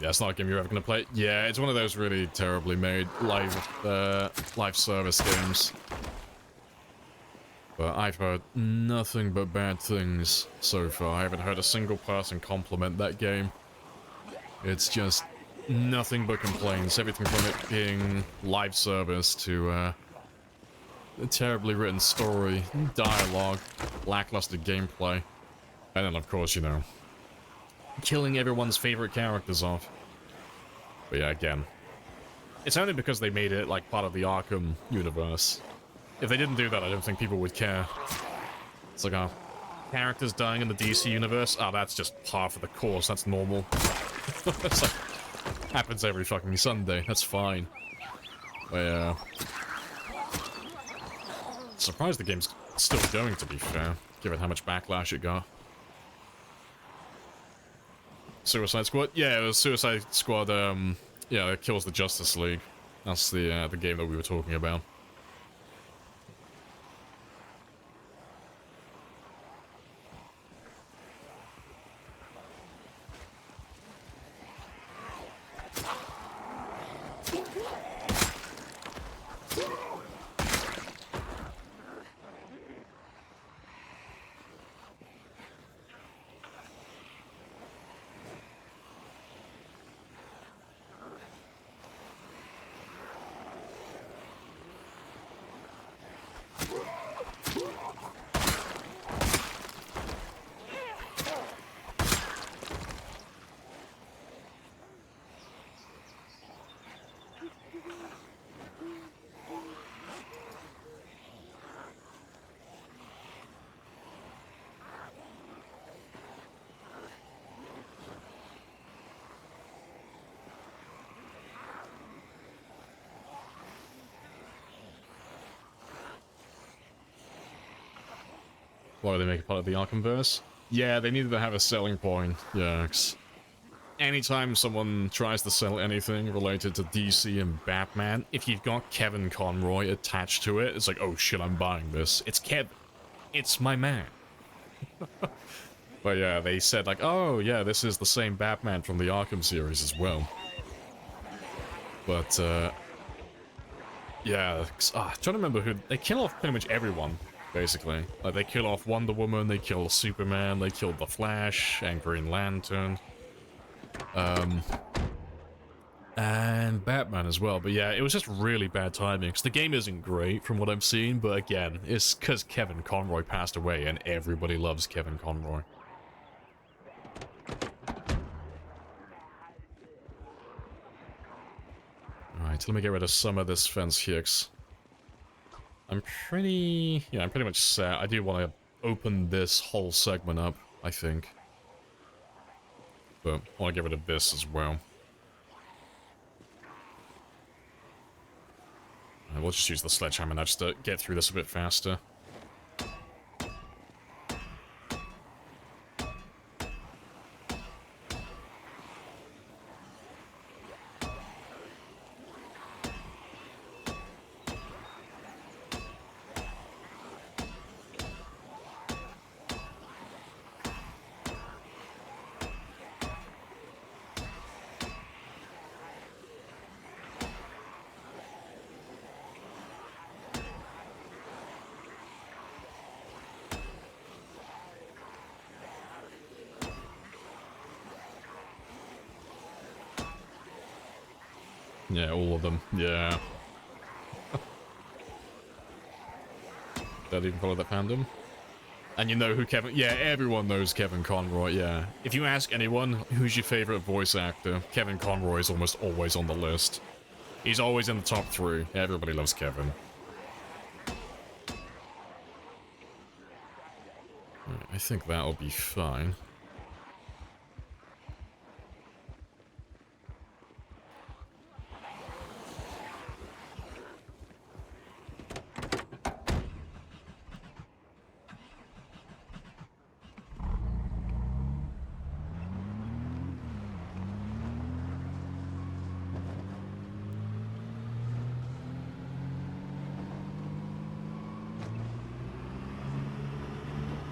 Yeah, it's not a game you're ever gonna play. Yeah, it's one of those really terribly made live service games. But I've heard nothing but bad things so far. I haven't heard a single person compliment that game. It's just nothing but complaints. Everything from it being live service to a terribly written story, dialogue, lackluster gameplay, and then of course, you know, killing everyone's favorite characters off. But yeah, again, it's only because they made it like part of the Arkham universe. If they didn't do that, I don't think people would care. It's like, oh, characters dying in the DC universe? Oh, that's just par for the course, that's normal. It's like, happens every fucking Sunday, that's fine. But yeah. Surprised the game's still going, to be fair, given how much backlash it got. Suicide Squad? Yeah, it was Suicide Squad, yeah, it kills the Justice League. That's the game that we were talking about. Why would they make it part of the Arkhamverse? Yeah, they needed to have a selling point. Yeah, anytime someone tries to sell anything related to DC and Batman, if you've got Kevin Conroy attached to it, it's like, oh shit, I'm buying this. It's Kevin. It's my man. But yeah, they said like, oh yeah, this is the same Batman from the Arkham series as well. But, yeah, trying to remember who... They kill off pretty much everyone, basically. Like, they kill off Wonder Woman, they kill Superman, they killed the Flash, and Green Lantern. And Batman as well. But yeah, it was just really bad timing, because the game isn't great from what I've seen, but again, it's because Kevin Conroy passed away, and everybody loves Kevin Conroy. Alright, let me get rid of some of this fence here, 'cause I'm pretty much set. I do want to open this whole segment up, I think. But I want to get rid of this as well. We'll just use the sledgehammer now just to get through this a bit faster. Yeah, all of them. Yeah. Don't even follow that fandom. And you know who Kevin... Yeah, everyone knows Kevin Conroy, yeah. If you ask anyone, who's your favorite voice actor, Kevin Conroy is almost always on the list. He's always in the top 3. Everybody loves Kevin. Right, I think that'll be fine.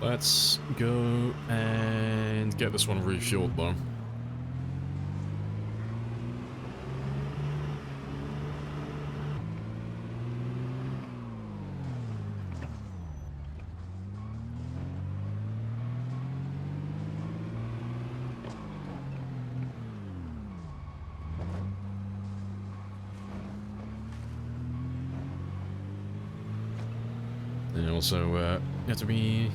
Let's go and get this one refueled, though. And also, you have to be...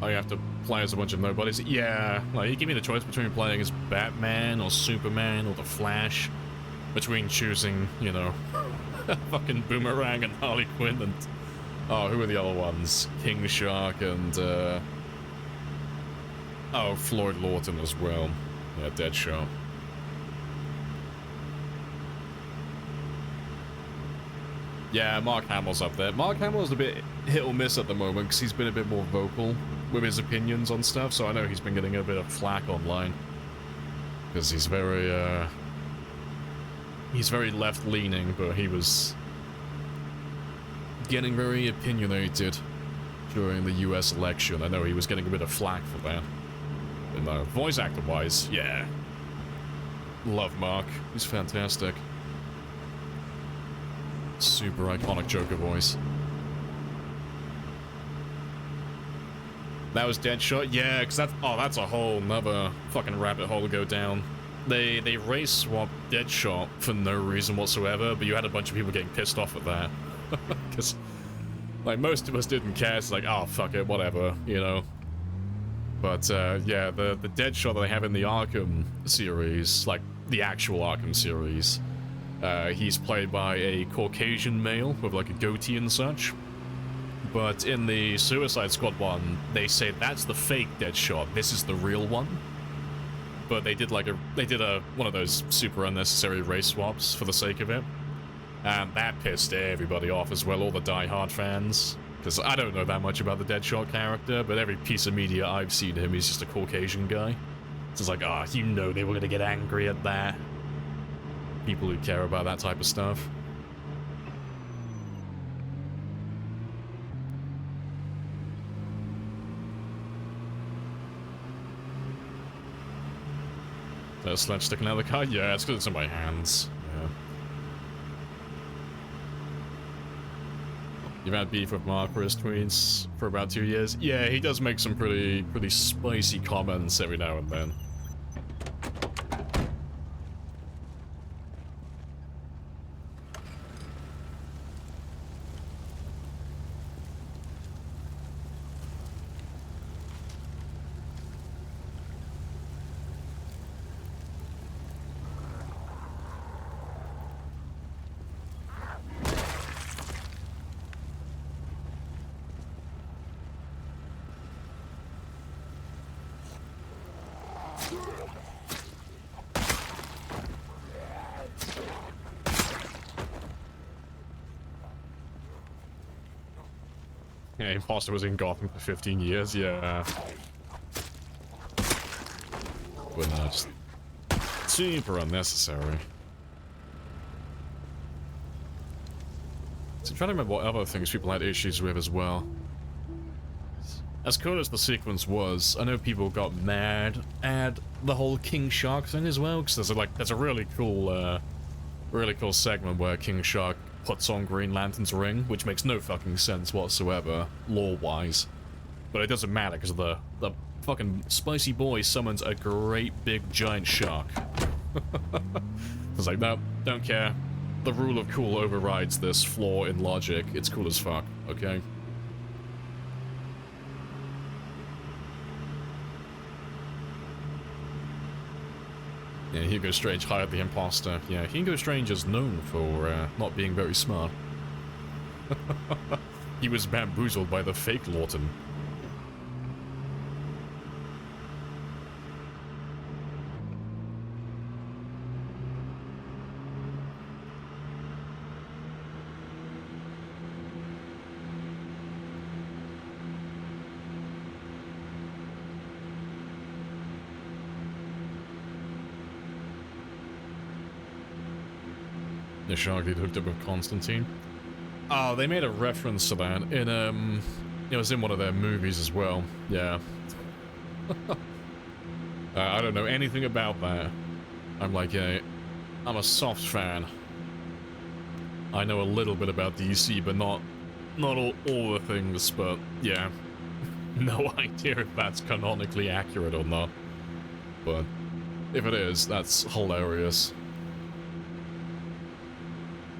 Oh, you have to play as a bunch of nobodies? Yeah, like, you give me the choice between playing as Batman, or Superman, or the Flash. Between choosing, you know, fucking Boomerang and Harley Quinn and... Oh, who are the other ones? King Shark and, oh, Floyd Lawton as well. Yeah, Deadshot. Yeah, Mark Hamill's up there. Mark Hamill's a bit hit or miss at the moment because he's been a bit more vocal with his opinions on stuff, so I know he's been getting a bit of flack online. Because he's very left-leaning, but he was getting very opinionated during the US election. I know he was getting a bit of flack for that. But no, voice actor-wise, yeah. Love Mark. He's fantastic. Super iconic Joker voice. That was Deadshot? Yeah, because that's a whole nother fucking rabbit hole to go down. They race swapped Deadshot for no reason whatsoever, but you had a bunch of people getting pissed off at that. Because, like, most of us didn't care. It's like, oh, fuck it, whatever, you know? But, yeah, the Deadshot that they have in the Arkham series, like, the actual Arkham series, he's played by a Caucasian male with, like, a goatee and such. But in the Suicide Squad one, they say that's the fake Deadshot, this is the real one. But they did one of those super unnecessary race swaps for the sake of it. And that pissed everybody off as well, all the Die Hard fans. Because I don't know that much about the Deadshot character, but every piece of media I've seen him, he's just a Caucasian guy. So it's like, ah, you know they were gonna get angry at that. People who care about that type of stuff. That sledge sticking out of the car? Yeah, it's because it's in my hands. Yeah. You've had beef with Mark for his tweets for about 2 years? Yeah, he does make some pretty spicy comments every now and then. Yeah, Imposter was in Gotham for 15 years, yeah. But no, just super unnecessary. So I'm trying to remember what other things people had issues with as well. As cool as the sequence was, I know people got mad at the whole King Shark thing as well, because there's a really cool segment where King Shark puts on Green Lantern's ring, which makes no fucking sense whatsoever, lore-wise. But it doesn't matter, because the fucking spicy boy summons a great big giant shark. It's like, no, don't care. The rule of cool overrides this flaw in logic. It's cool as fuck, okay? Yeah, Hugo Strange hired the imposter. Yeah, Hugo Strange is known for not being very smart. He was bamboozled by the fake Lawton. The shark dude hooked up with Constantine. Oh, they made a reference to that in, it was in one of their movies as well. Yeah. I don't know anything about that. I'm I'm a soft fan. I know a little bit about DC, but not all the things, but yeah. No idea if that's canonically accurate or not. But if it is, that's hilarious.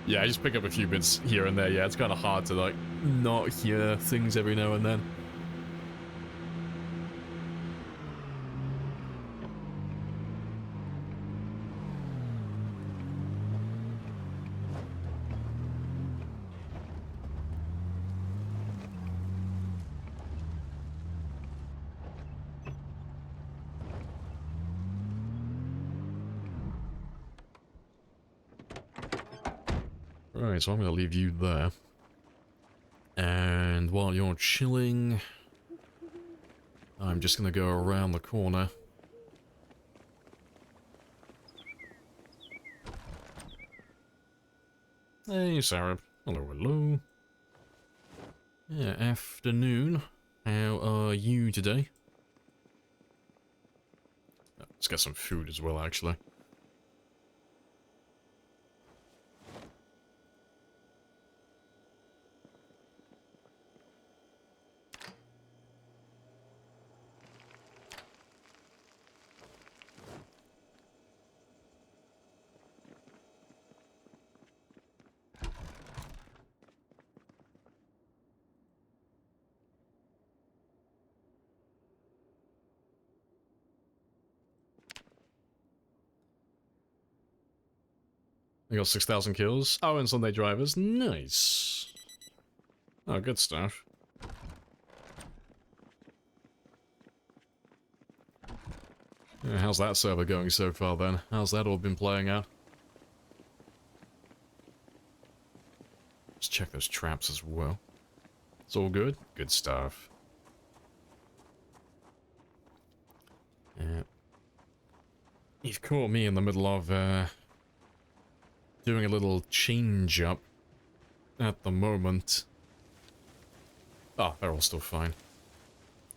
Yeah, I just pick up a few bits here and there. Yeah, it's kind of hard to, like, not hear things every now and then. Right, so I'm going to leave you there. And while you're chilling, I'm just going to go around the corner. Hey, Sarah. Hello, hello. Yeah, afternoon. How are you today? Let's get some food as well, actually. I got 6,000 kills. Oh, and Sunday drivers. Nice. Oh, good stuff. Yeah, how's that server going so far then? How's that all been playing out? Let's check those traps as well. It's all good? Good stuff. Yeah. You've caught me in the middle of, doing a little change-up at the moment. Oh, they're all still fine.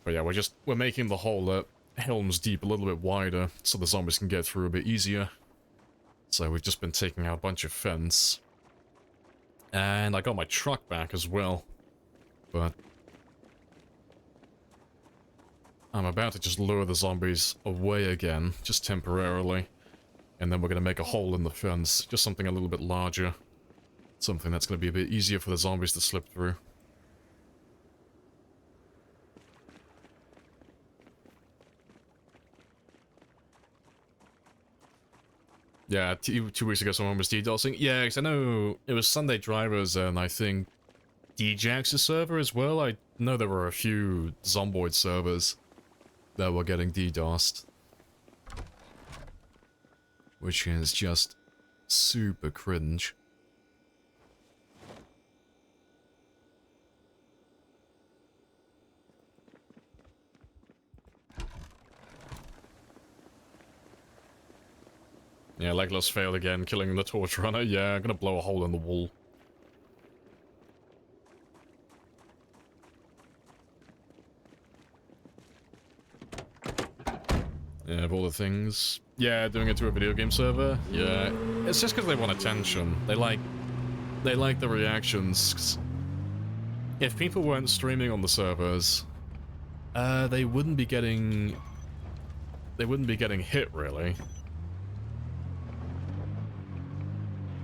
But yeah, we're making the whole, Helm's Deep a little bit wider, so the zombies can get through a bit easier. So we've just been taking out a bunch of fence. And I got my truck back as well. But I'm about to just lure the zombies away again, just temporarily. And then we're going to make a hole in the fence, just something a little bit larger. Something that's going to be a bit easier for the zombies to slip through. Yeah, two weeks ago someone was DDoSing. Yeah, because I know it was Sunday Drivers and I think DJax's server as well. I know there were a few Zomboid servers that were getting DDoSed. Which is just super cringe. Yeah, Legolas failed again, killing the torch runner. Yeah, I'm gonna blow a hole in the wall. Yeah, of all the things. Yeah, doing it to a video game server. Yeah, it's just because they want attention. They like the reactions. If people weren't streaming on the servers, they wouldn't be getting hit really.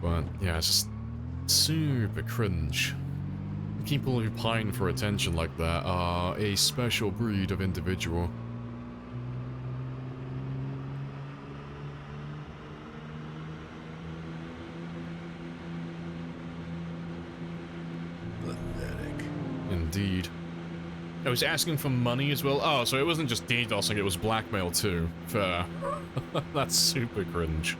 But yeah, it's just super cringe. People who pine for attention like that are a special breed of individual. Pathetic. Indeed. I was asking for money as well. Oh, so it wasn't just DDoSing, it was blackmail too. Fair. That's super cringe.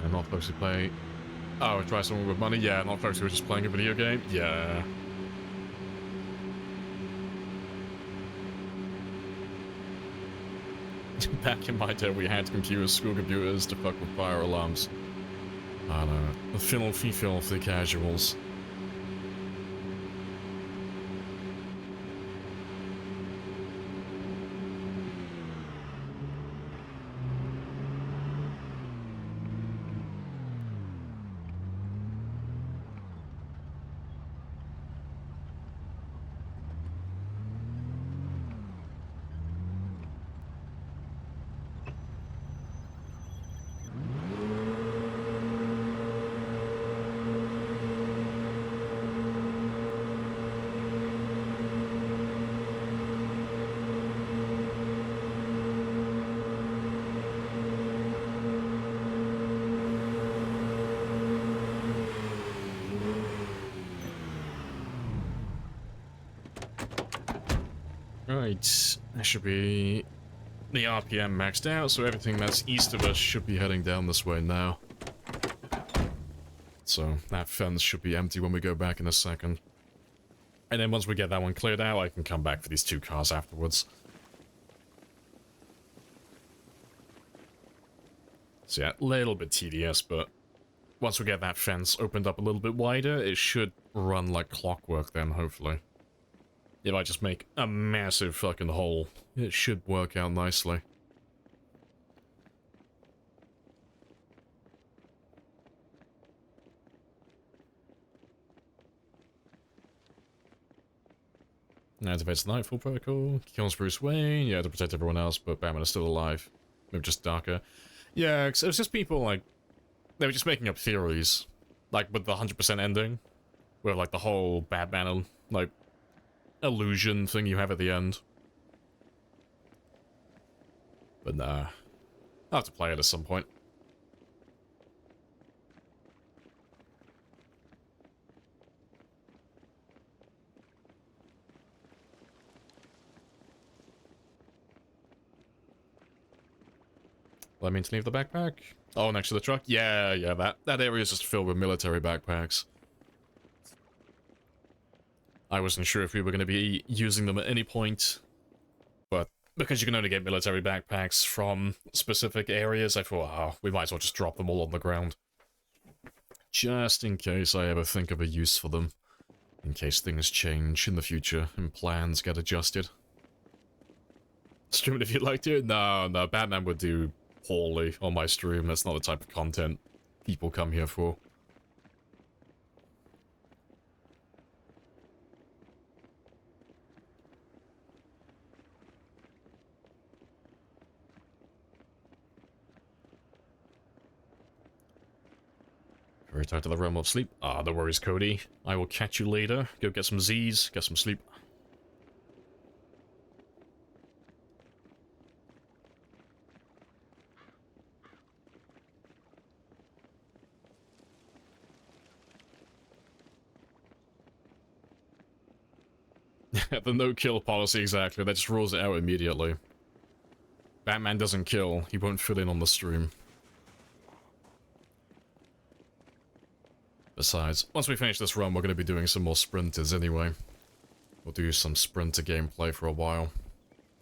Not folks who play... Oh, try someone with money? Yeah, not folks who are just playing a video game? Yeah. Back in my day, we had computers, school computers, to fuck with fire alarms. I don't know. The filthy casuals. Right, that should be the RPM maxed out, so everything that's east of us should be heading down this way now. So that fence should be empty when we go back in a second. And then once we get that one cleared out, I can come back for these two cars afterwards. So yeah, a little bit tedious, but once we get that fence opened up a little bit wider, it should run like clockwork then, hopefully. If I just make a massive fucking hole, it should work out nicely. Activates the Nightfall Protocol, kills Bruce Wayne, yeah, to protect everyone else, but Batman is still alive. Maybe just darker. Yeah, it was just people, like, they were just making up theories. Like, with the 100% ending, where, like, the whole Batman, like, illusion thing you have at the end. But nah. I'll have to play it at some point. Let me to leave the backpack. Oh, next to the truck? Yeah, that area is just filled with military backpacks. I wasn't sure if we were going to be using them at any point, but because you can only get military backpacks from specific areas, I thought, oh, we might as well just drop them all on the ground. Just in case I ever think of a use for them. In case things change in the future and plans get adjusted. Stream it if you'd like to. No, Batman would do poorly on my stream. That's not the type of content people come here for. Return to the realm of sleep. Ah, no worries, Cody. I will catch you later. Go get some Z's, get some sleep. The no-kill policy, exactly. That just rules it out immediately. Batman doesn't kill. He won't fill in on the stream. Besides, once we finish this run, we're going to be doing some more sprinters anyway. We'll do some sprinter gameplay for a while.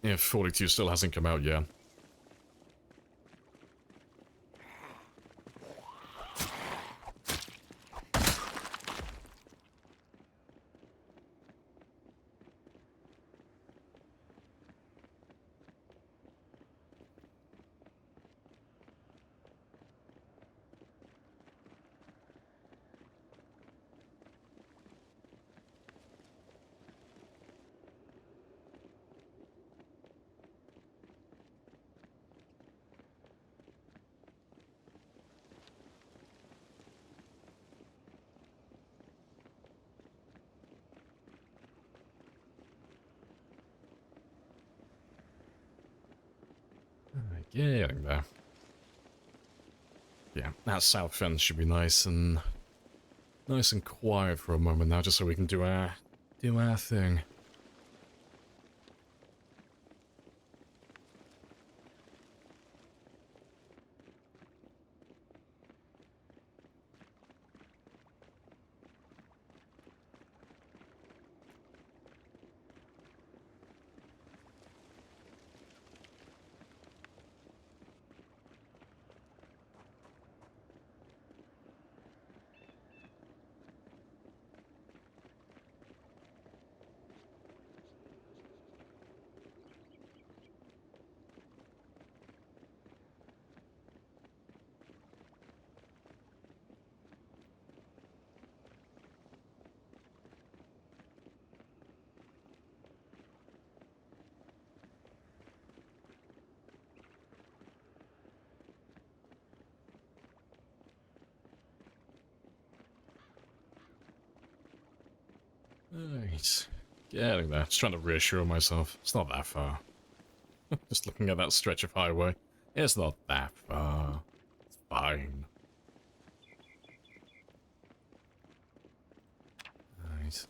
If 42 still hasn't come out yet. Getting there. Yeah, that south fence should be nice and quiet for a moment now, just so we can do our thing. Right. Getting there. Just trying to reassure myself. It's not that far. Just looking at that stretch of highway. It's not that far. It's fine. Right.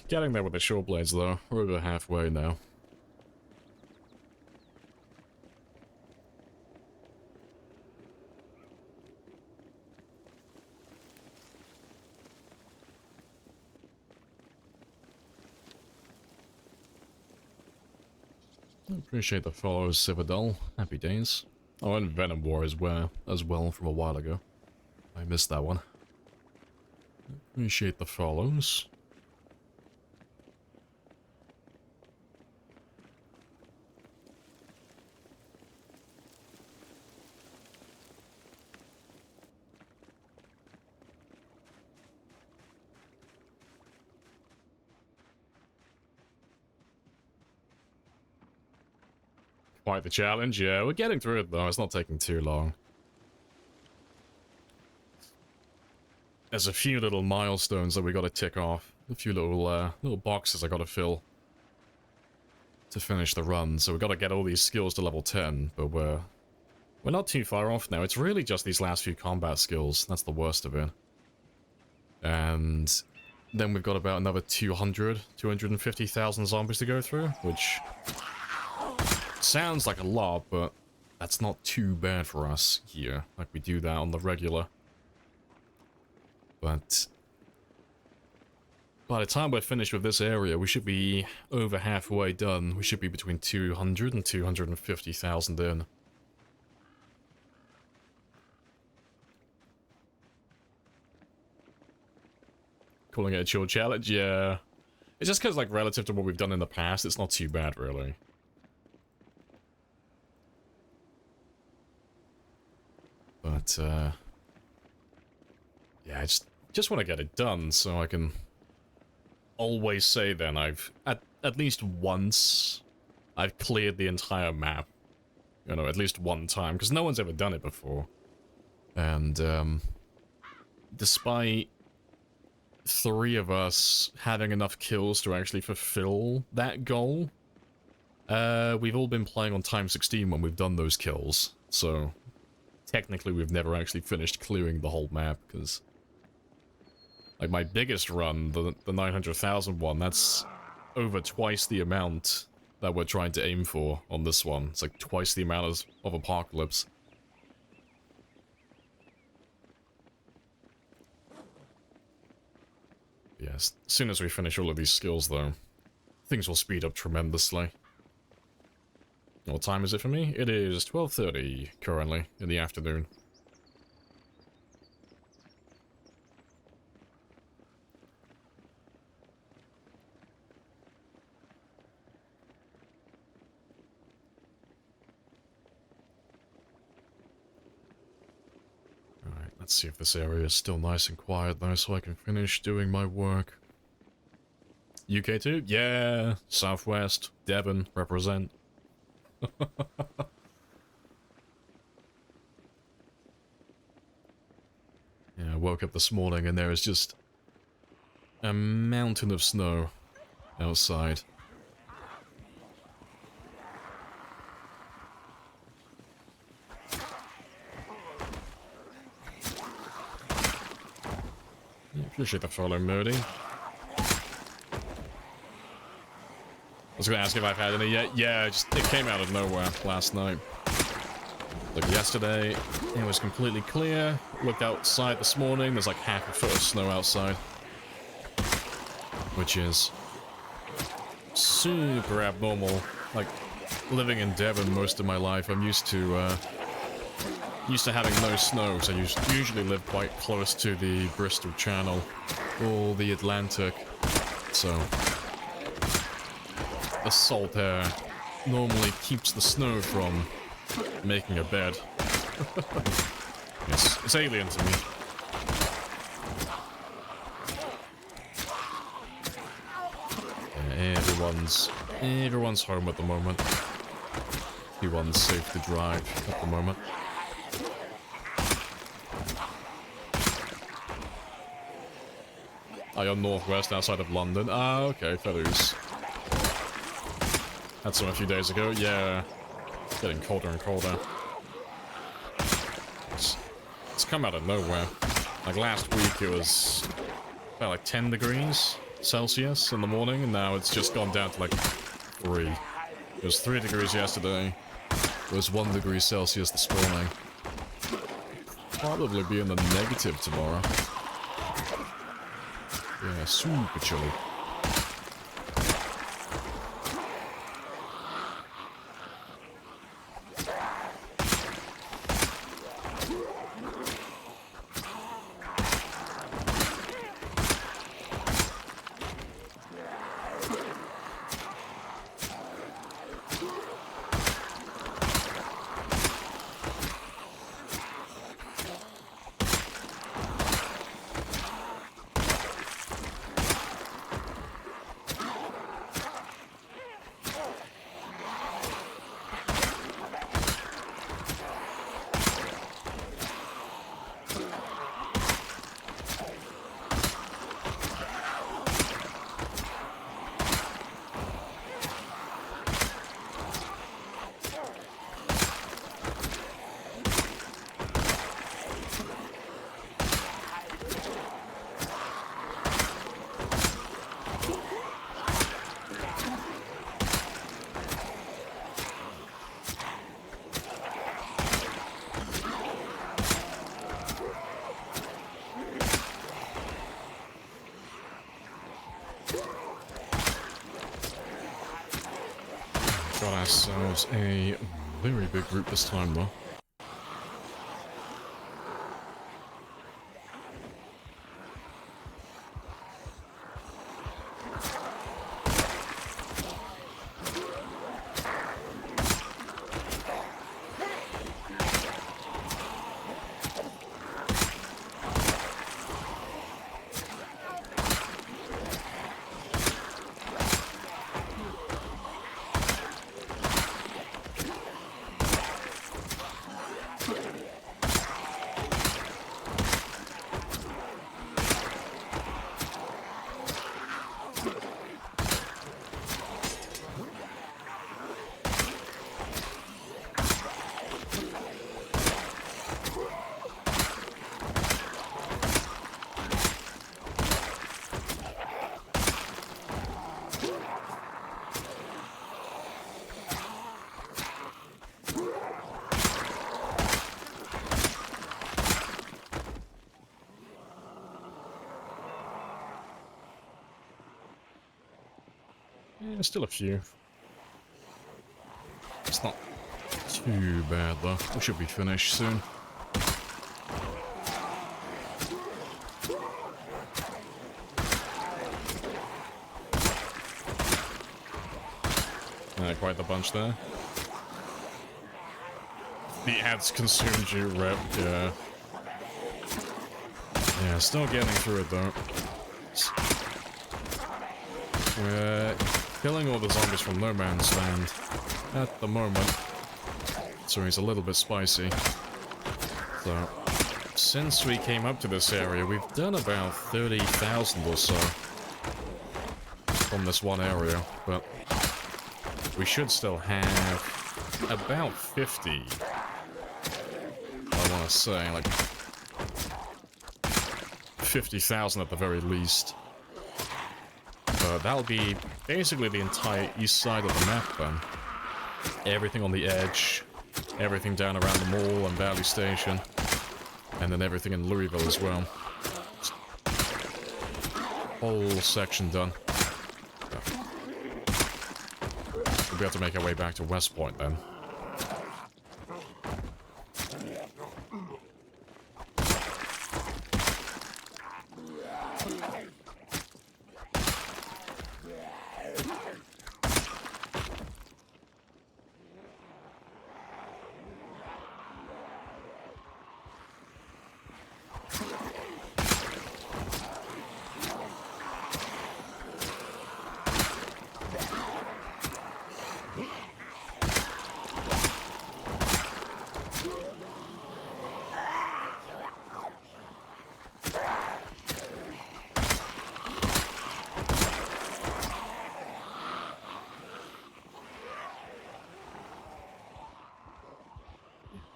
Getting there with the short blades though. We're over halfway now. Appreciate the follows, Citadel. Happy days. Oh, and Venom War as well from a while ago. I missed that one. Appreciate the follows. Quite the challenge, yeah. We're getting through it, though. It's not taking too long. There's a few little milestones that we gotta tick off. A few little boxes I gotta fill to finish the run. So we gotta get all these skills to level 10, but we're not too far off now. It's really just these last few combat skills. That's the worst of it. And then we've got about another 250,000 zombies to go through, which sounds like a lot, but that's not too bad for us here. Like, we do that on the regular. But by the time we're finished with this area, we should be over halfway done. We should be between 200 and 250,000 in. Calling it a chill challenge? Yeah. It's just because, like, relative to what we've done in the past, it's not too bad, really. But, yeah, I just want to get it done so I can always say then I've, at least once, I've cleared the entire map. You know, at least one time, because no one's ever done it before. And, despite 3 of us having enough kills to actually fulfill that goal, we've all been playing on time 16 when we've done those kills, so technically we've never actually finished clearing the whole map, because like my biggest run, the 900,000 one, that's over twice the amount that we're trying to aim for on this one. It's like twice the amount of Apocalypse. Yes, as soon as we finish all of these skills, though, things will speed up tremendously. What time is it for me? It is 12:30 currently in the afternoon. Alright, let's see if this area is still nice and quiet, though, so I can finish doing my work. UK too? Yeah! Southwest, Devon, represent. Yeah, I woke up this morning and there is just a mountain of snow outside. Yeah, appreciate the follow, Moody. I was going to ask if I've had any yet. Yeah, it came out of nowhere last night. Like yesterday, it was completely clear. Looked outside this morning, there's like half a foot of snow outside. Which is super abnormal. Like, living in Devon most of my life, I'm used to having no snow, so I usually live quite close to the Bristol Channel or the Atlantic. So the salt air normally keeps the snow from making a bed. It's alien to me. Yeah, everyone's home at the moment. Everyone's safe to drive at the moment. Oh, you're northwest outside of London. Ah, okay, Feathers. Had some a few days ago. Yeah, it's getting colder and colder. It's come out of nowhere. Like last week, it was about like 10 degrees Celsius in the morning, and now it's just gone down to like 3. It was 3 degrees yesterday. It was 1 degree Celsius this morning. Probably be in the negative tomorrow. Yeah, super chilly. Got ourselves a very big group this time, though. Yeah, still a few. It's not too bad though. We should be finished soon. Quite the bunch there. The ads consumed you, rep, yeah. Yeah, still getting through it though. We're killing all the zombies from No Man's Land at the moment, so he's a little bit spicy. So, since we came up to this area, we've done about 30,000 or so from this one area, but we should still have about 50. I want to say, like 50,000 at the very least. That'll be basically the entire east side of the map then. Everything on the edge, everything down around the mall and Valley Station, and then everything in Louisville as well. Whole section done. We'll be able to make our way back to West Point then.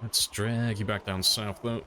Let's drag you back down south, though.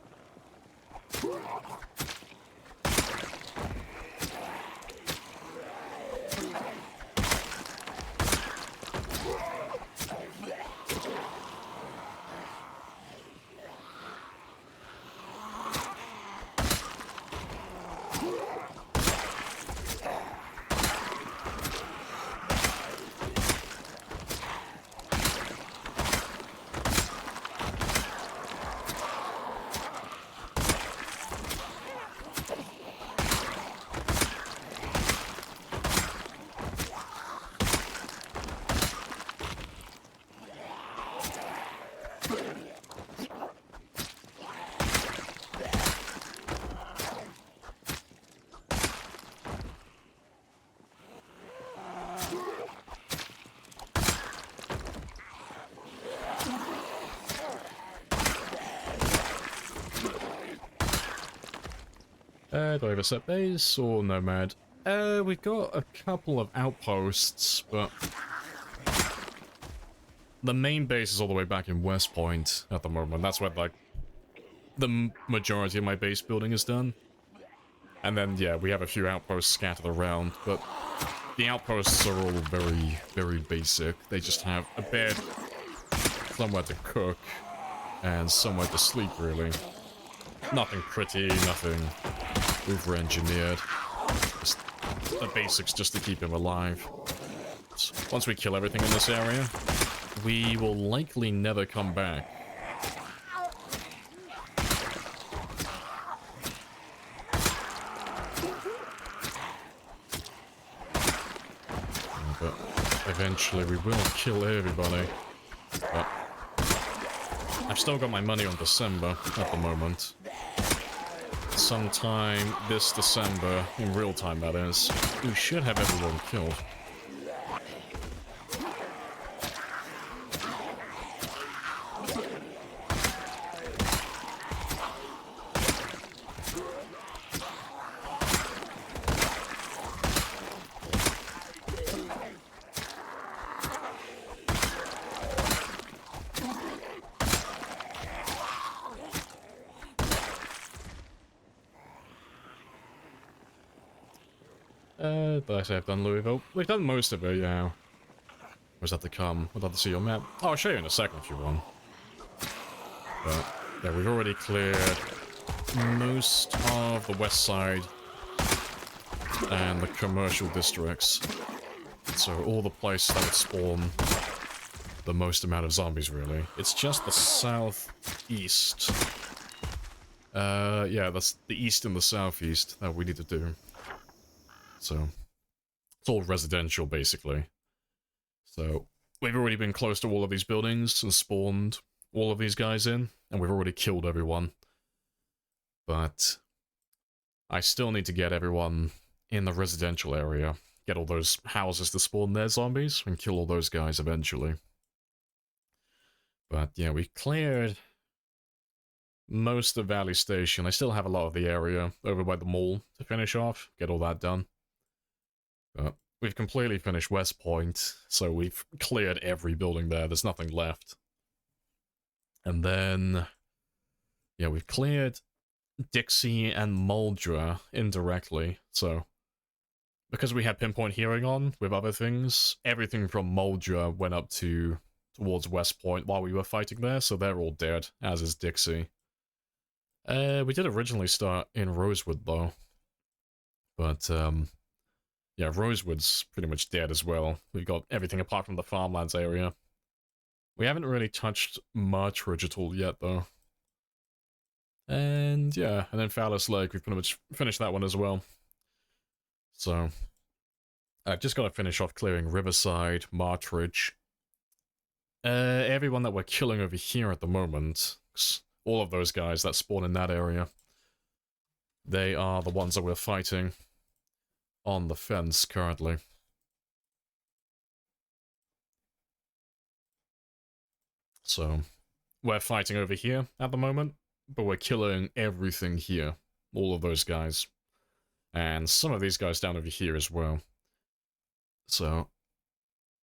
Do I have a set base or nomad? We've got a couple of outposts, but the main base is all the way back in West Point at the moment. That's where, like, the majority of my base building is done. And then, yeah, we have a few outposts scattered around, but the outposts are all very, very basic. They just have a bed, somewhere to cook, and somewhere to sleep, really. Nothing pretty, nothing over-engineered. Just the basics just to keep him alive. So once we kill everything in this area, we will likely never come back. But eventually we will kill everybody. But I've still got my money on December at the moment. Sometime this December, in real time that is, we should have everyone killed. Did I say I've done Louisville? We've done most of it, yeah. Where's that to come? I'd love to see your map. Oh, I'll show you in a second if you want. But, yeah, we've already cleared most of the west side and the commercial districts. So all the places that would spawn the most amount of zombies, really. It's just the southeast. Yeah, that's the east and the southeast that we need to do. So, it's all residential, basically. So, we've already been close to all of these buildings and spawned all of these guys in, and we've already killed everyone. But I still need to get everyone in the residential area, get all those houses to spawn their zombies, and kill all those guys eventually. But yeah, we cleared most of Valley Station. I still have a lot of the area over by the mall to finish off, get all that done. But we've completely finished West Point, so we've cleared every building there. There's nothing left. And then, yeah, we've cleared Dixie and Muldra indirectly. So, because we had Pinpoint Hearing on with other things, everything from Muldra went up towards West Point while we were fighting there, so they're all dead, as is Dixie. We did originally start in Rosewood, though. But, yeah, Rosewood's pretty much dead as well. We've got everything apart from the farmlands area. We haven't really touched Martridge at all yet, though. And yeah, and then Phallus Lake, we've pretty much finished that one as well. So, I've just got to finish off clearing Riverside, Martridge. Everyone that we're killing over here at the moment, all of those guys that spawn in that area, they are the ones that we're fighting on the fence currently. So, we're fighting over here at the moment, but we're killing everything here. All of those guys. And some of these guys down over here as well. So,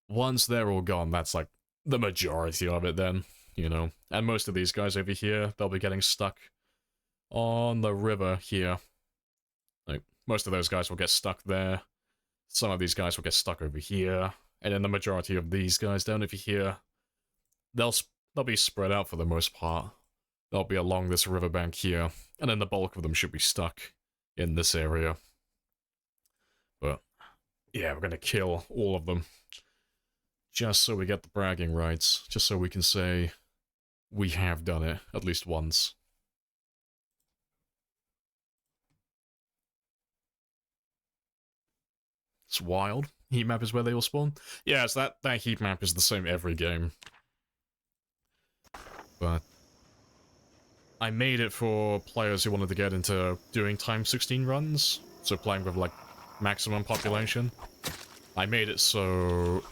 once they're all gone, that's like the majority of it then, you know. And most of these guys over here, they'll be getting stuck on the river here. Like, most of those guys will get stuck there. Some of these guys will get stuck over here. And then the majority of these guys down over here, they'll be spread out for the most part. They'll be along this riverbank here. And then the bulk of them should be stuck in this area. But, yeah, we're gonna kill all of them. Just so we get the bragging rights. Just so we can say we have done it at least once. It's wild. Heat map is where they all spawn. Yes, that heat map is the same every game. But I made it for players who wanted to get into doing time 16 runs, so playing with like maximum population. I made it so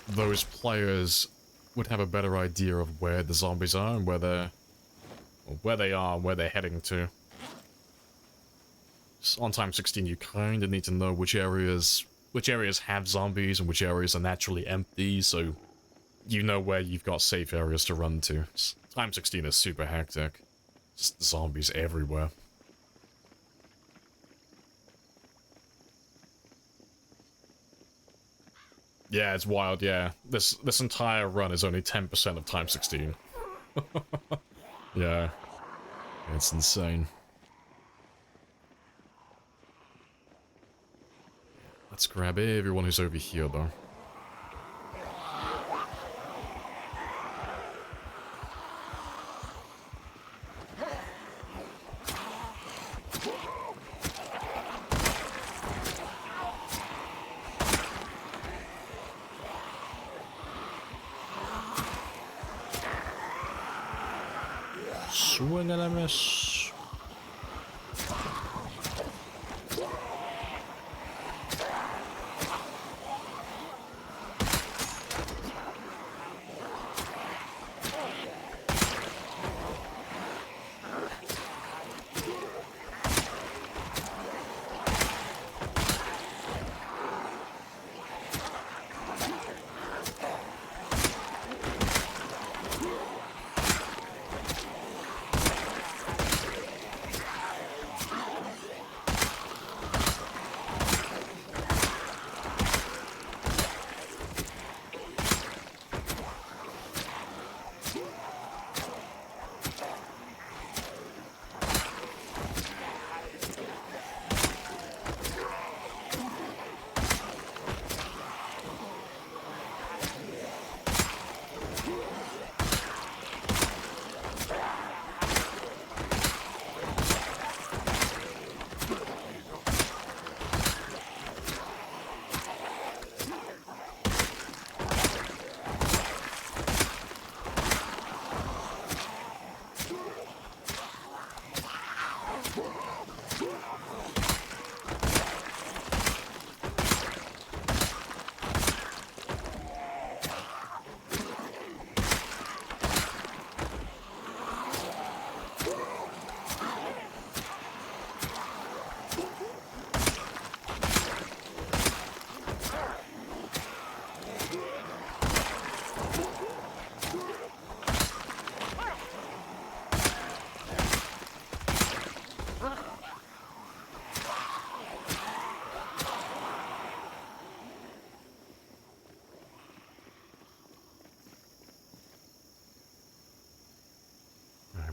those players would have a better idea of where the zombies are and where they are and where they're heading to. On time 16 you kind of need to know which areas have zombies and which areas are naturally empty, so you know where you've got safe areas to run to. Time 16 is super hectic. Just zombies everywhere. Yeah, it's wild, yeah. This entire run is only 10% of time 16. Yeah. It's insane. Let's grab everyone who's over here, though. Swing and a miss.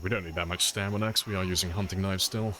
We don't need that much stamina because we are using hunting knives still.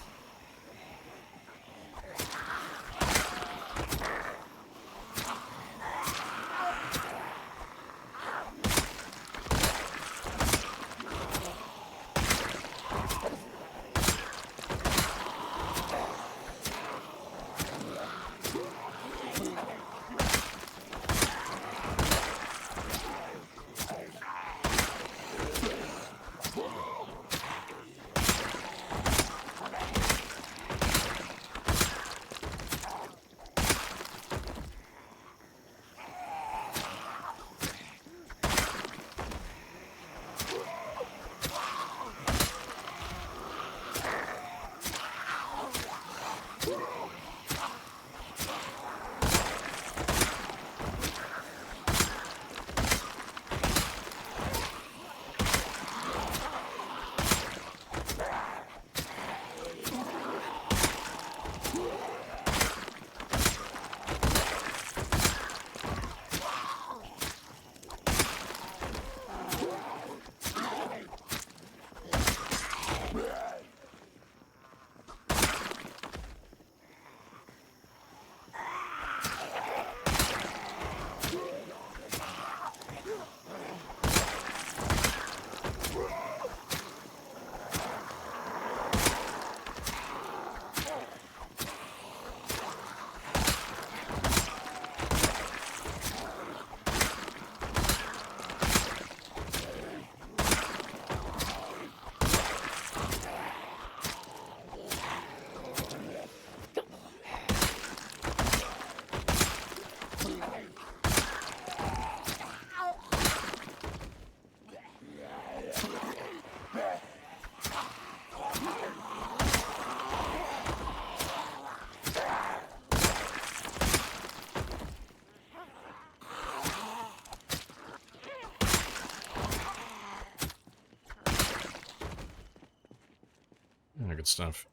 Yeah, good stuff.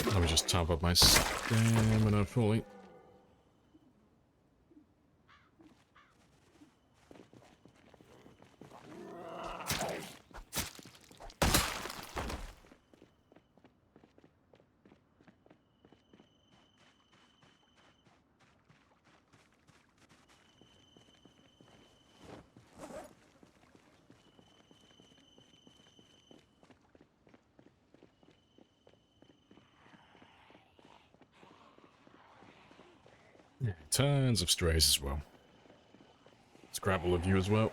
Let me just top up my stamina fully. Yeah, tons of strays as well. Let's grab all of you as well.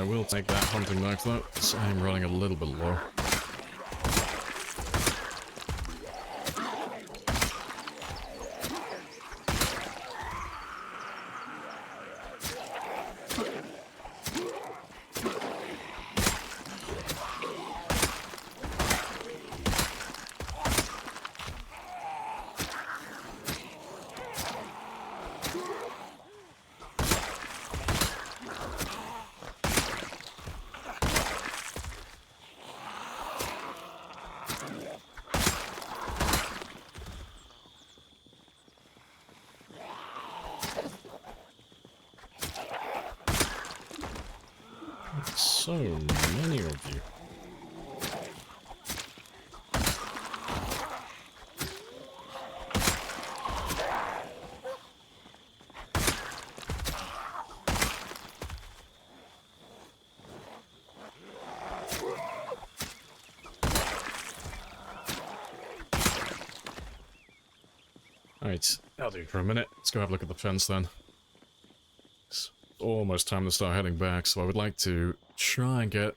will take that hunting knife though, so I'm running a little bit low. So many of you. Alright, that'll do for a minute. Let's go have a look at the fence then. It's almost time to start heading back, so I would like to try and get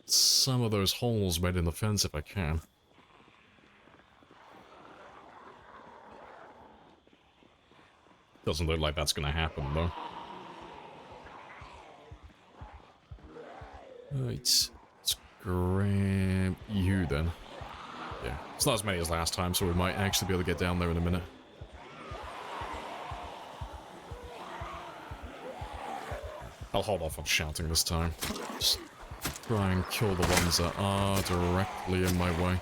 some of those holes made in the fence if I can. Doesn't look like that's gonna happen though. Right, let's grab you then. Yeah, it's not as many as last time, so we might actually be able to get down there in a minute. I'll hold off on shouting this time. Just try and kill the ones that are directly in my way.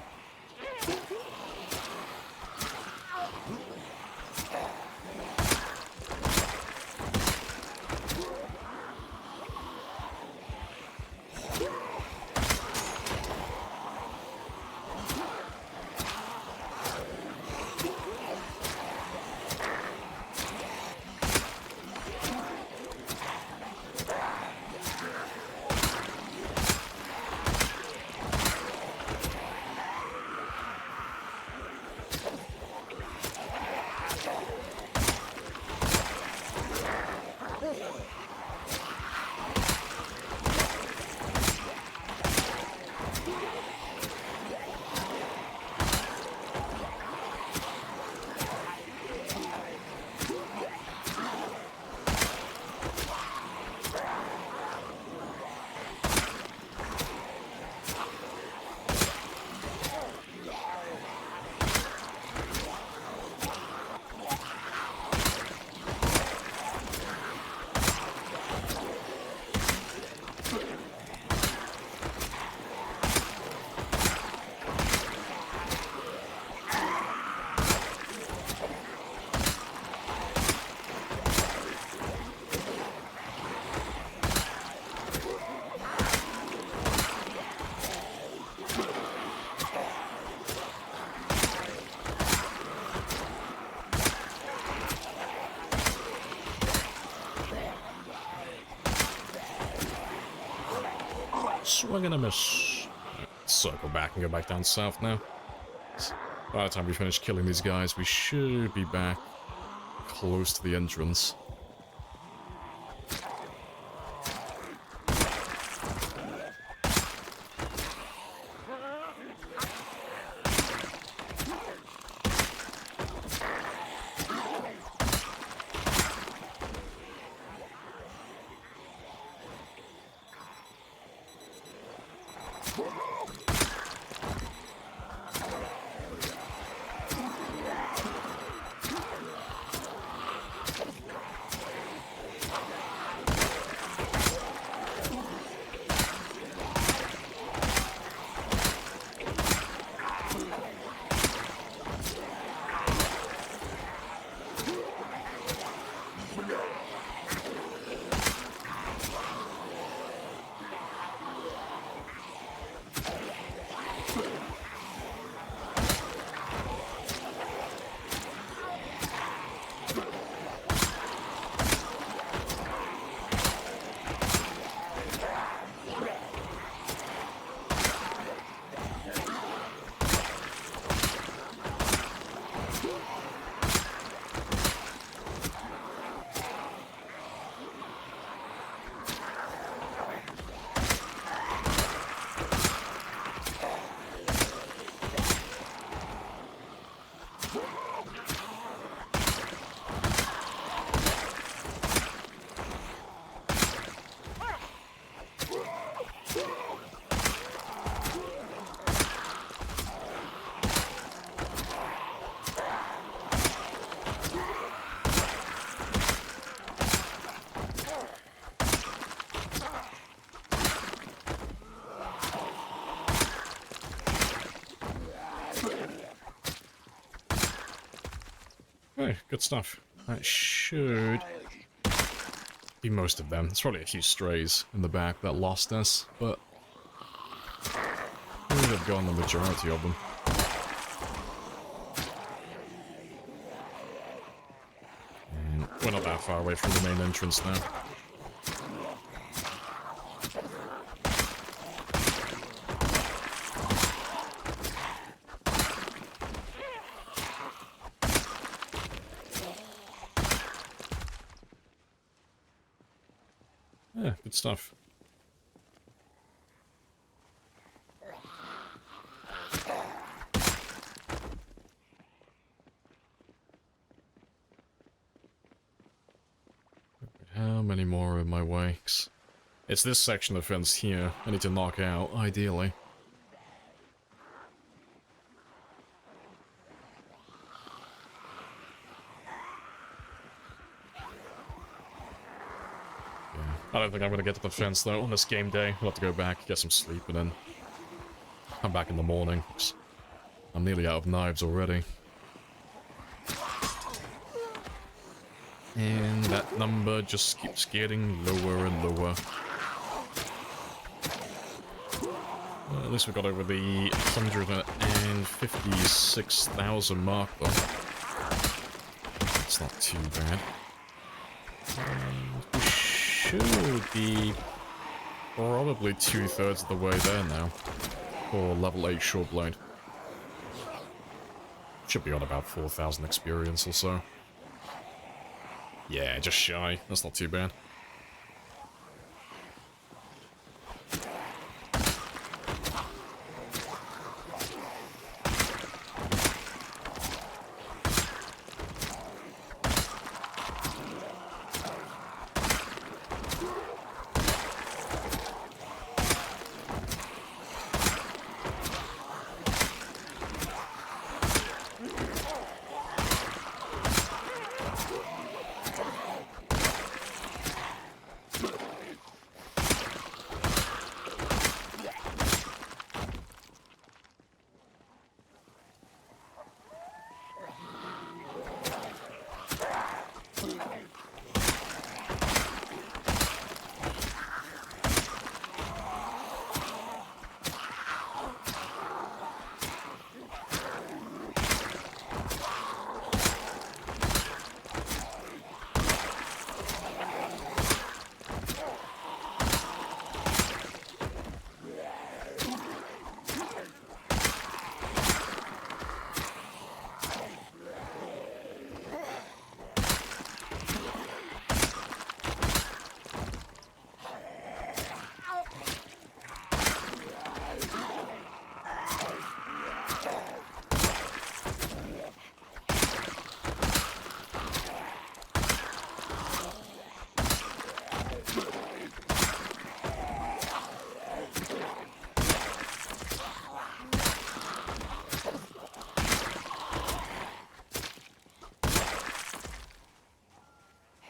Swing and a miss. Circle back and go back down south now. By the time we finish killing these guys, we should be back close to the entrance. Okay, good stuff. That should be most of them. There's probably a few strays in the back that lost us, but we would have gone the majority of them. And we're not that far away from the main entrance now. Yeah, good stuff. How many more are in my way? It's this section of the fence here I need to knock out, ideally. Yeah. I don't think I'm going to get to the fence, though, on this game day. I'll have to go back, get some sleep, and then come back in the morning. I'm nearly out of knives already. And that number just keeps getting lower and lower. At least we got over the 156,000 mark, though. It's not too bad. We should be probably 2/3 of the way there now for level 8 short blade. Should be on about 4,000 experience or so. Yeah, just shy. That's not too bad.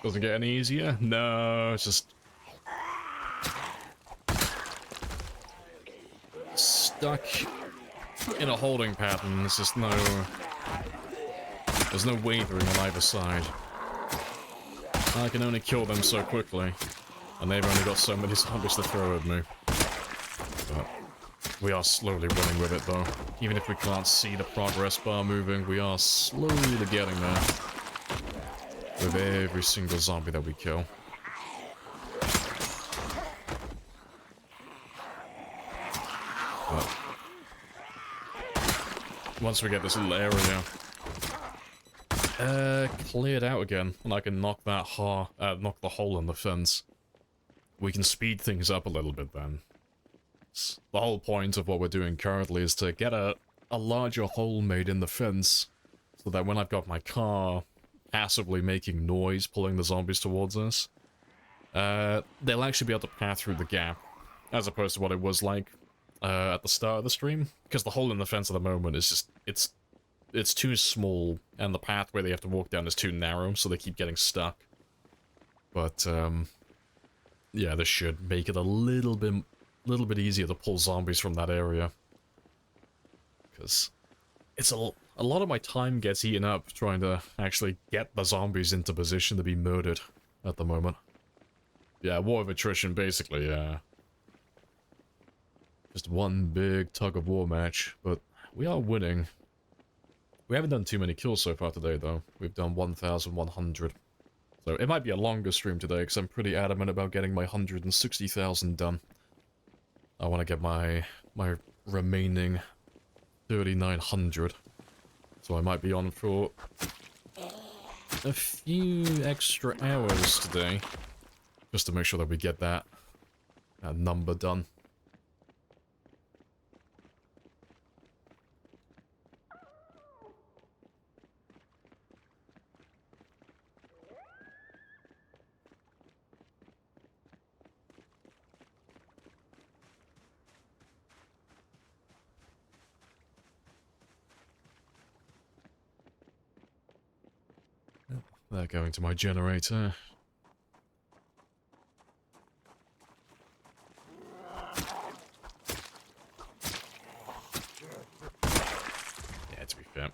Doesn't get any easier? No, it's just stuck in a holding pattern. There's just there's no wavering on either side. I can only kill them so quickly, and they've only got so many zombies to throw at me. But we are slowly running with it, though. Even if we can't see the progress bar moving, we are slowly getting there. With every single zombie that we kill. But once we get this little area cleared out again, and I can knock that knock the hole in the fence, we can speed things up a little bit then. The whole point of what we're doing currently is to get a larger hole made in the fence, so that when I've got my car passively making noise, pulling the zombies towards us, they'll actually be able to pass through the gap, as opposed to what it was like at the start of the stream, because the hole in the fence at the moment is just, it's too small, and the pathway they have to walk down is too narrow, so they keep getting stuck. But, yeah, this should make it a little bit easier to pull zombies from that area. Because it's a A lot of my time gets eaten up trying to actually get the zombies into position to be murdered at the moment. Yeah, war of attrition, basically, yeah. Just one big tug-of-war match, but we are winning. We haven't done too many kills so far today, though. We've done 1,100. So it might be a longer stream today, because I'm pretty adamant about getting my 160,000 done. I want to get my remaining 3,900. So I might be on for a few extra hours today, just to make sure that we get that number done. They're going to my generator. Yeah, to be fair,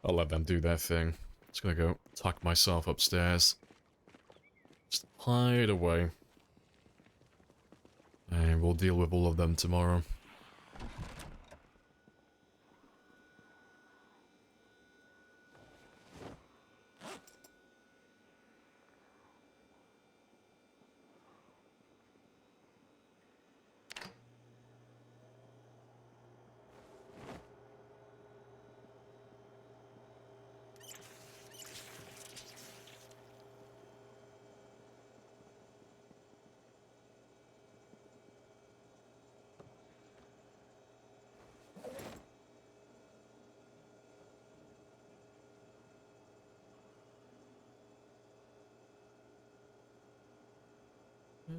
I'll let them do their thing. Just gonna go tuck myself upstairs. Just hide away. And we'll deal with all of them tomorrow.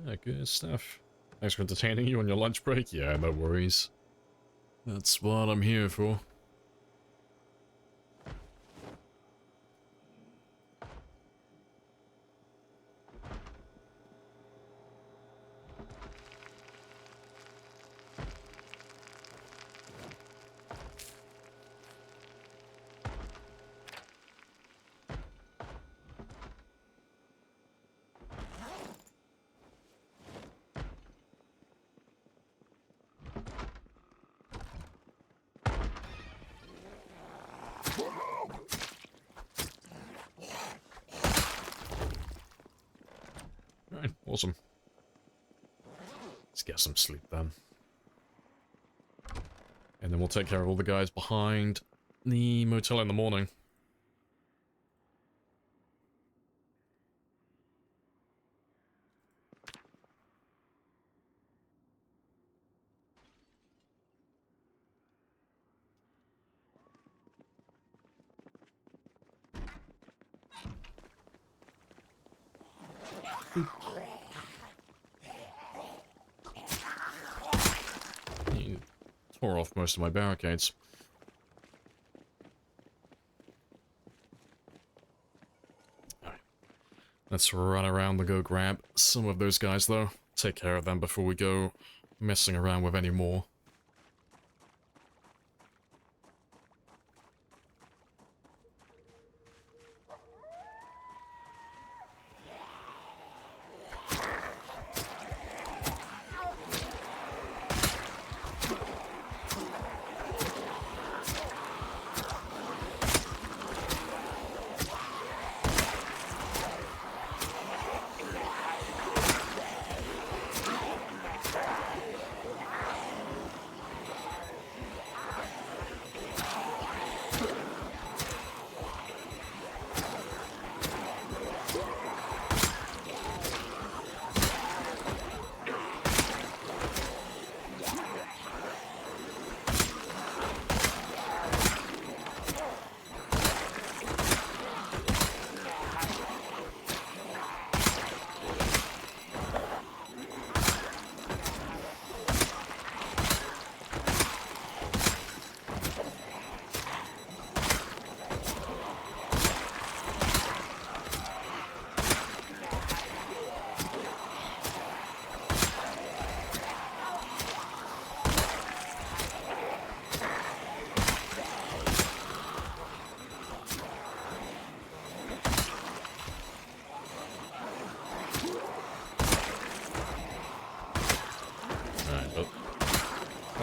Yeah, good stuff. Thanks for entertaining you on your lunch break. Yeah, no worries. That's what I'm here for. Right, awesome. Let's get some sleep then. And then we'll take care of all the guys behind the motel in the morning. He tore off most of my barricades. Alright. Let's run around and go grab some of those guys, though. Take care of them before we go messing around with any more.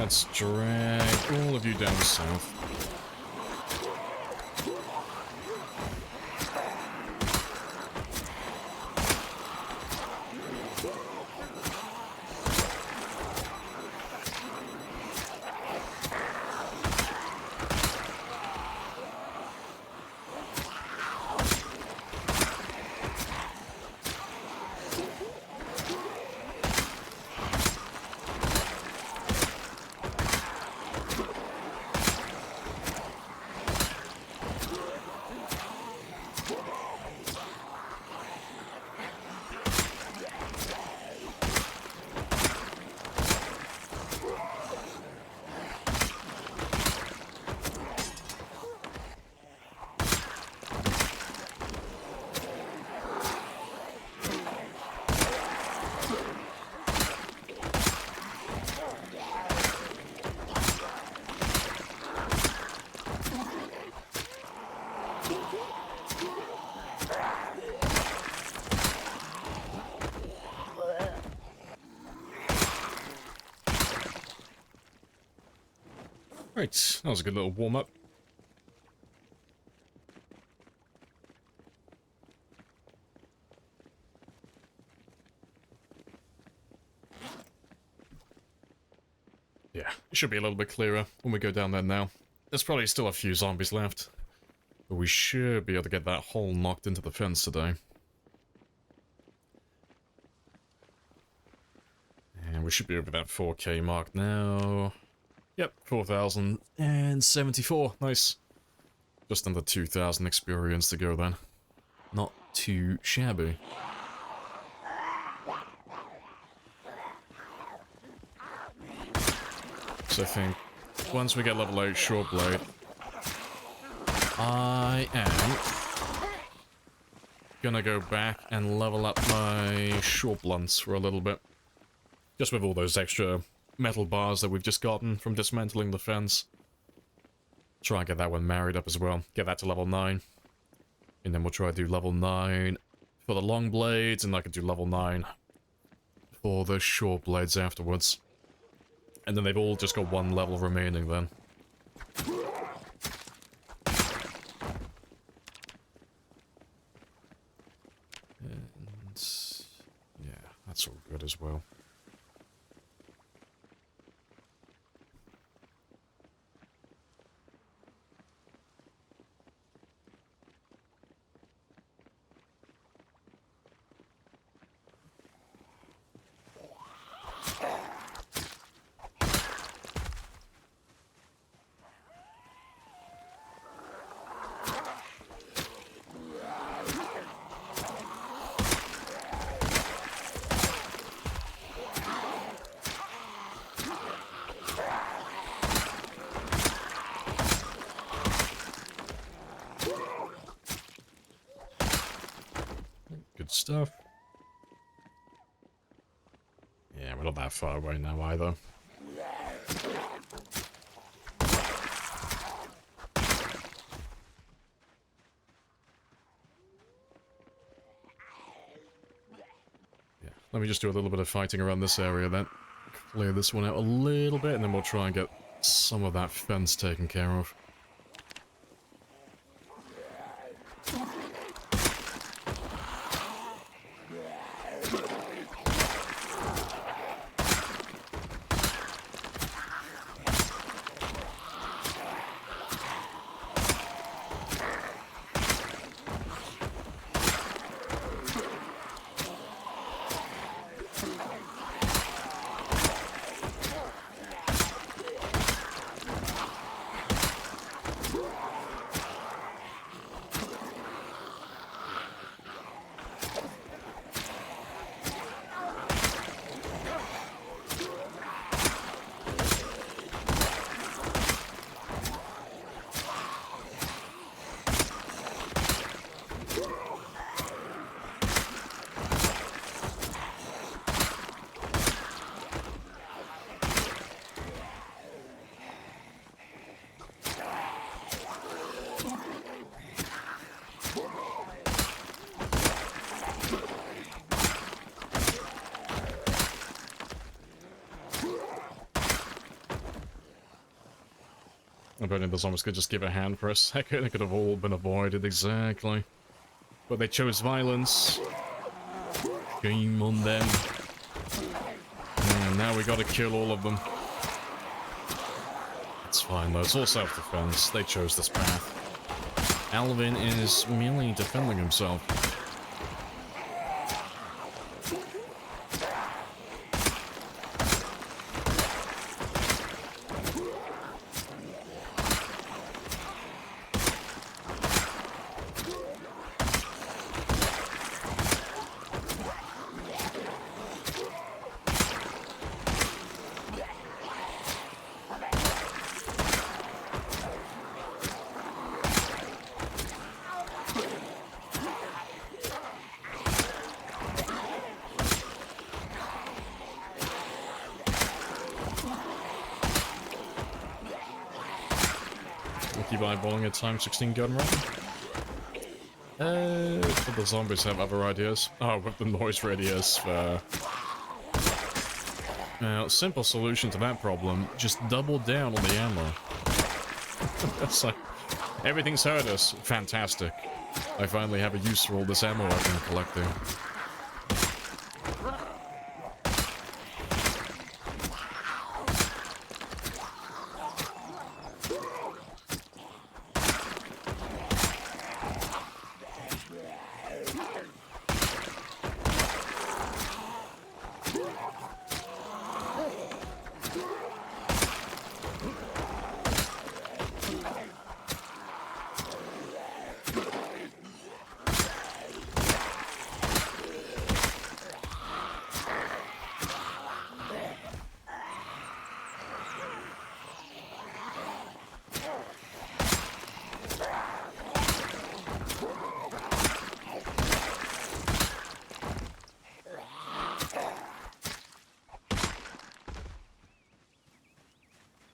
let's drag all of you down south. Right, that was a good little warm-up. Yeah, it should be a little bit clearer when we go down there now. There's probably still a few zombies left, but we should be able to get that hole knocked into the fence today. And we should be over that 4K mark now. Yep, 4,074. Nice. Just under 2,000 experience to go then. Not too shabby. So I think once we get level 8 short blade, I am gonna go back and level up my short blunts for a little bit. Just with all those extra metal bars that we've just gotten from dismantling the fence. Try and get that one married up as well. Get that to level 9. And then we'll try to do level 9 for the long blades, and I can do level 9 for the short blades afterwards. And then they've all just got one level remaining then. And yeah, that's all good as well. Stuff. Yeah, we're not that far away now either. Yeah, let me just do a little bit of fighting around this area then. Clear this one out a little bit, and then we'll try and get some of that fence taken care of. If only the zombies could just give a hand for a second, it could have all been avoided, exactly. But they chose violence. Shame on them. And now we gotta kill all of them. It's fine though, it's all self-defense. They chose this path. Alvin is merely defending himself. Keep eyeballing a time 16 gun run. But the zombies have other ideas. Oh, with the noise radius. Now, simple solution to that problem, just double down on the ammo. That's like, everything's hurt us. Fantastic. I finally have a use for all this ammo I've been collecting.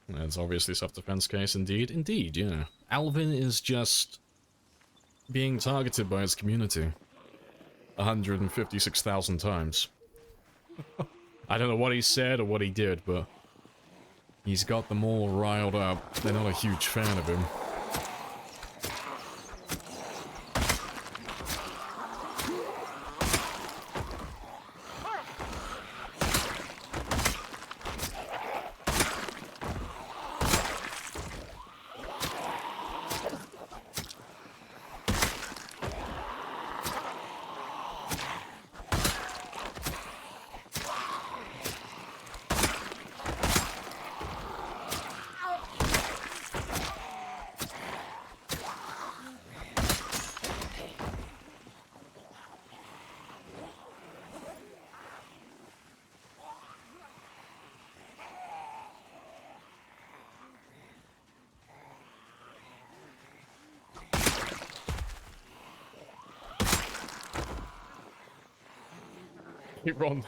That's obviously self-defense case, indeed. Indeed, yeah. Alvin is just being targeted by his community 156,000 times. I don't know what he said or what he did, but he's got them all riled up. They're not a huge fan of him.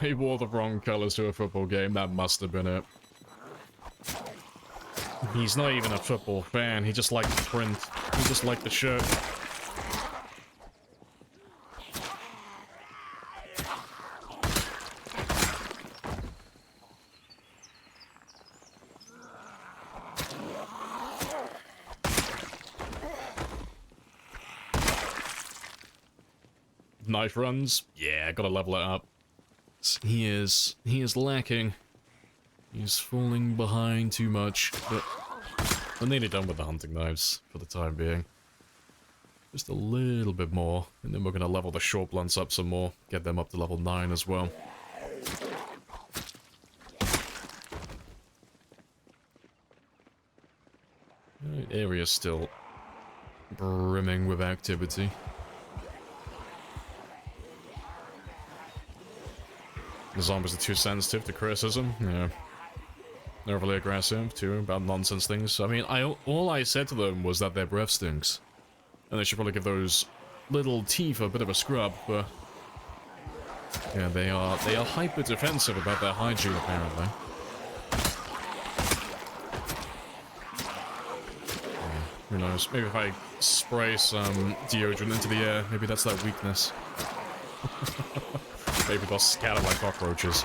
He wore the wrong colours to a football game. That must have been it. He's not even a football fan. He just liked the print. He just liked the shirt. Knife runs? Yeah, gotta level it up. He is lacking. He's falling behind too much, but we're nearly done with the hunting knives for the time being. Just a little bit more, and then we're gonna level the short blunts up some more, get them up to level 9 as well. Area's still brimming with activity. The zombies are too sensitive to criticism, yeah. They're overly aggressive, too, about nonsense things. I mean, all I said to them was that their breath stinks. And they should probably give those little teeth a bit of a scrub, but... yeah, they are hyper-defensive about their hygiene, apparently. Yeah, who knows, maybe if I spray some deodorant into the air, maybe that's that weakness. Maybe they'll scatter like cockroaches.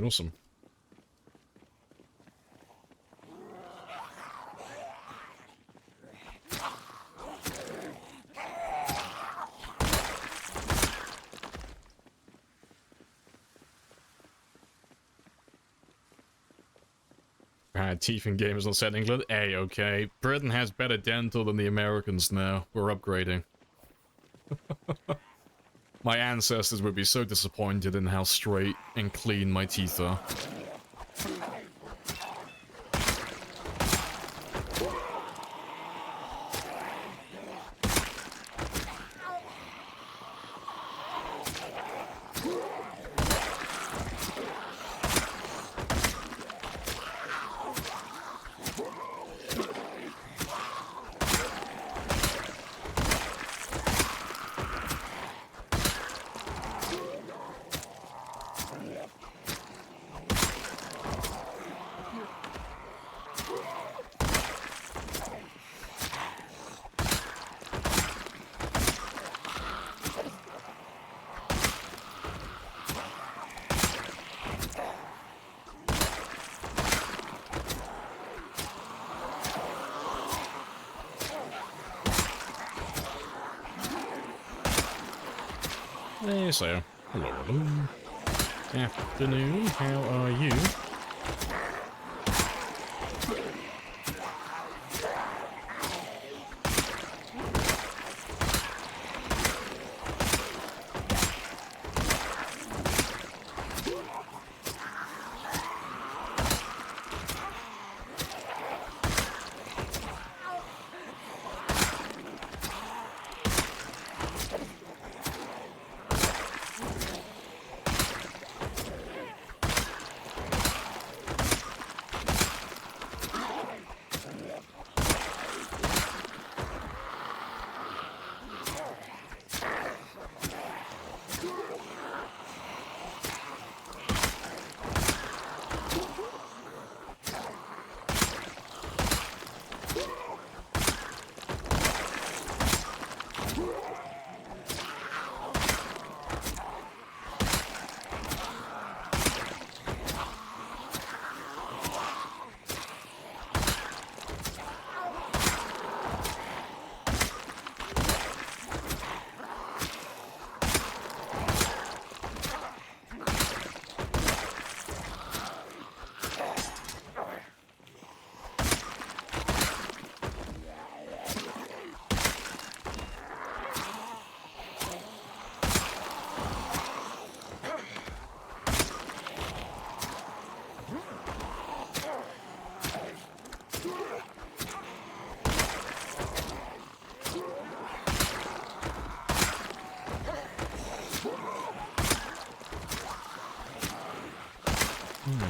awesome. Teeth in games on set England. Hey, okay. Britain has better dental than the Americans now. We're upgrading. My ancestors would be so disappointed in how straight and clean my teeth are. Hey, so, hello, hello. Afternoon, how are you?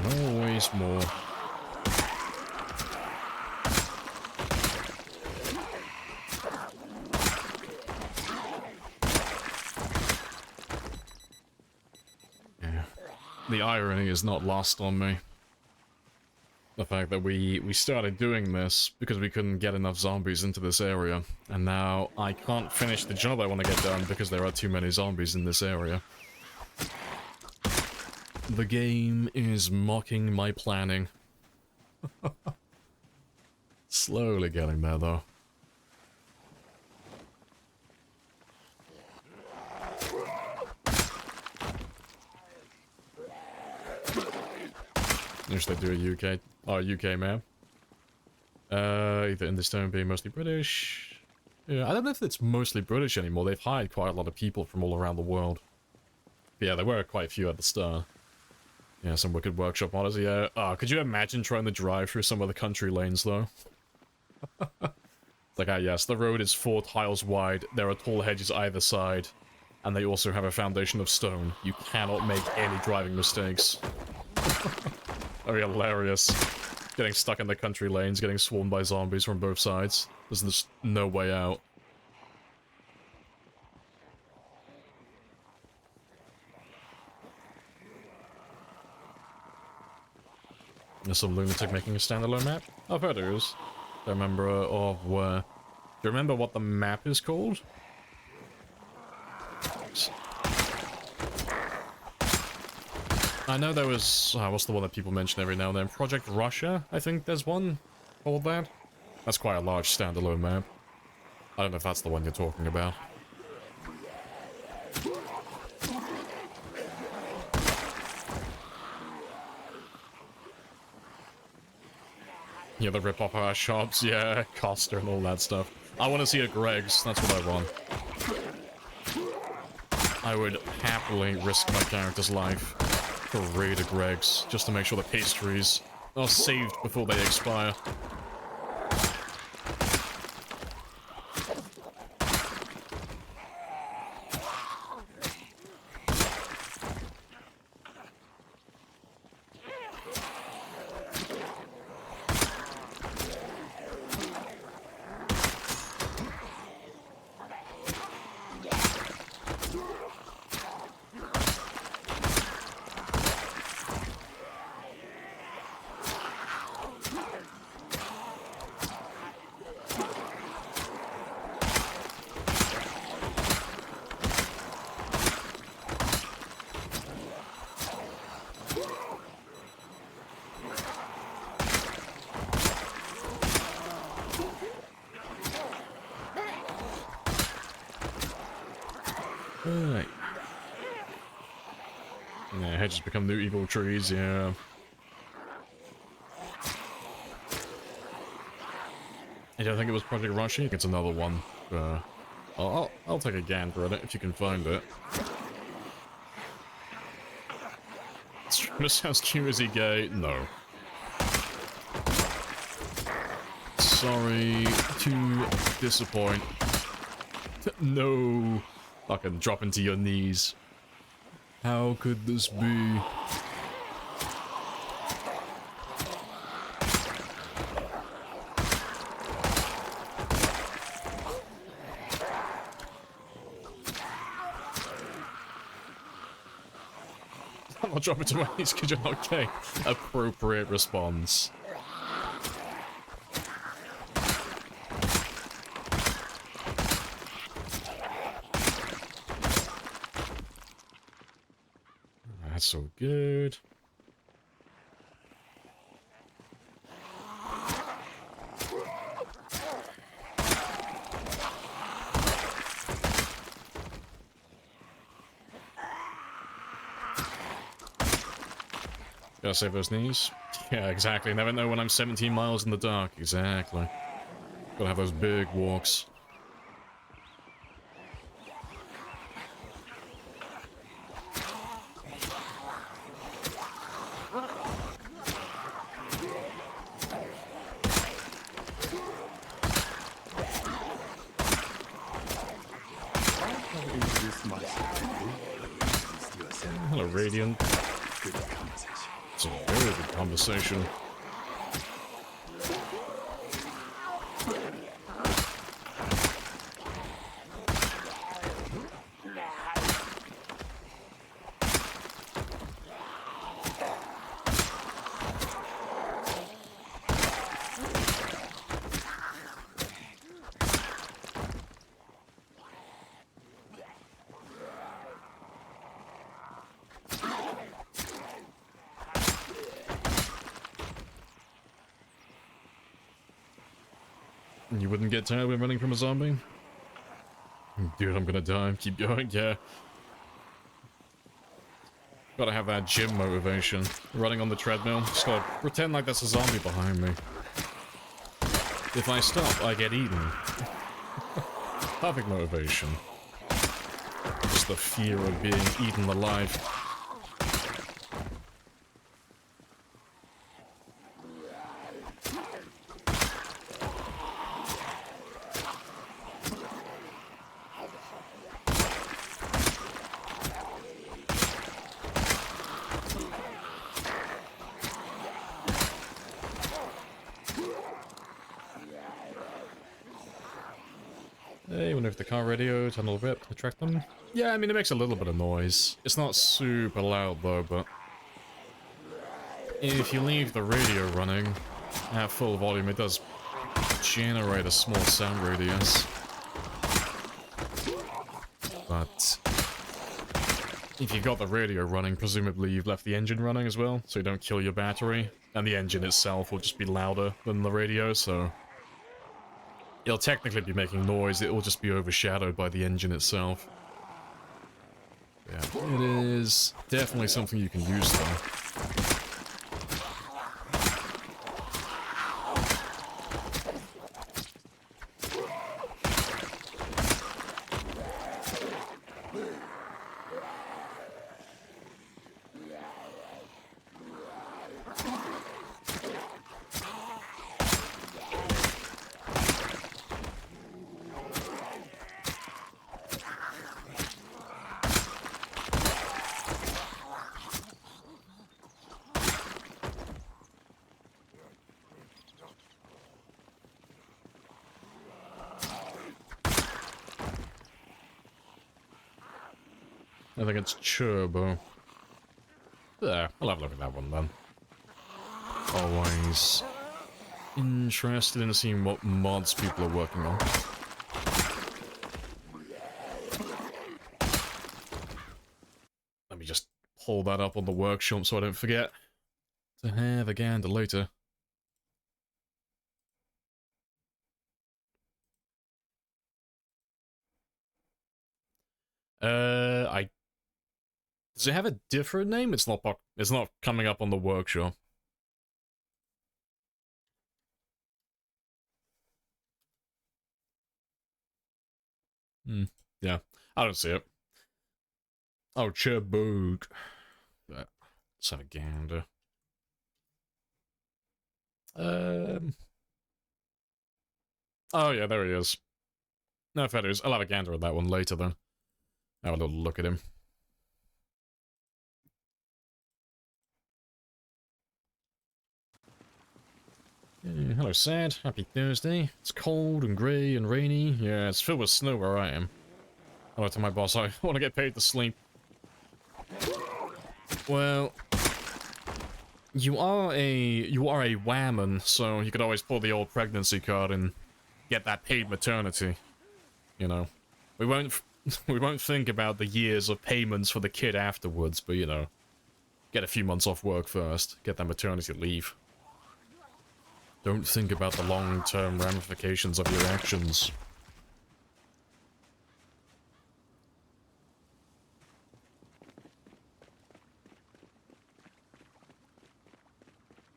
Always more. Yeah. The irony is not lost on me. The fact that we started doing this because we couldn't get enough zombies into this area, and now I can't finish the job I want to get done because there are too many zombies in this area. The game is mocking my planning. Slowly getting there, though. Wish they do a UK map. Either in this town being mostly British. Yeah, I don't know if it's mostly British anymore. They've hired quite a lot of people from all around the world. But yeah, there were quite a few at the start. Yeah, some wicked workshop modders. Yeah. Could you imagine trying to drive through some of the country lanes, though? It's like, yes, the road is 4 tiles wide. There are tall hedges either side. And they also have a foundation of stone. You cannot make any driving mistakes. That'd be hilarious. Getting stuck in the country lanes, getting swarmed by zombies from both sides. There's just no way out. There's some lunatic making a standalone map? I've heard there is. Don't remember of where. Do you remember what the map is called? I know there was, what's the one that people mention every now and then? Project Russia, I think there's one called that. That's quite a large standalone map. I don't know if that's the one you're talking about. Yeah, the rip-off our shops, yeah, Costa and all that stuff. I want to see a Greg's, that's what I want. I would happily risk my character's life to raid a Greg's, just to make sure the pastries are saved before they expire. Right. Yeah, hedges become new evil trees, yeah. I don't think it was Project Russia, it's another one. I'll take a gander at it if you can find it. This sounds cute as he gay. No. Sorry to disappoint. No. Fucking drop into your knees. How could this be? I'll drop into my knees because you're not gay. Appropriate response. That's so good. Gotta save those knees. Yeah, exactly. Never know when I'm 17 miles in the dark. Exactly. Gotta have those big walks. Hello, Radiant. Good conversation. It's a very good conversation. You wouldn't get tired when running from a zombie? Dude, I'm gonna die. Keep going, yeah. Gotta have that gym motivation. Running on the treadmill. Just gotta pretend like there's a zombie behind me. If I stop, I get eaten. Perfect motivation. Just the fear of being eaten alive. Hey, wonder if the car radio turned a little bit to track them. Yeah, I mean, it makes a little bit of noise. It's not super loud, though, but if you leave the radio running at full volume, it does generate a small sound radius. But if you've got the radio running, presumably you've left the engine running as well, so you don't kill your battery. And the engine itself will just be louder than the radio, so... it'll technically be making noise, it will just be overshadowed by the engine itself. Yeah, it is definitely something you can use, though. I think it's Turbo. There, I'll have a look at that one then. Always interested in seeing what mods people are working on. Let me just pull that up on the workshop so I don't forget to have a gander later. Does it have a different name? It's not coming up on the workshop. Yeah, I don't see it. Oh, Cherboog. Let's have a gander. Oh yeah, there he is. No feathers. I'll have a gander at that one later then. Have a little look at him. Hello, Sad. Happy Thursday. It's cold and grey and rainy. Yeah, it's filled with snow where I am. Hello to my boss. I want to get paid to sleep. Well, you are a whammon, so you could always pull the old pregnancy card and get that paid maternity. You know, we won't think about the years of payments for the kid afterwards, but you know, get a few months off work first. Get that maternity leave. Don't think about the long-term ramifications of your actions.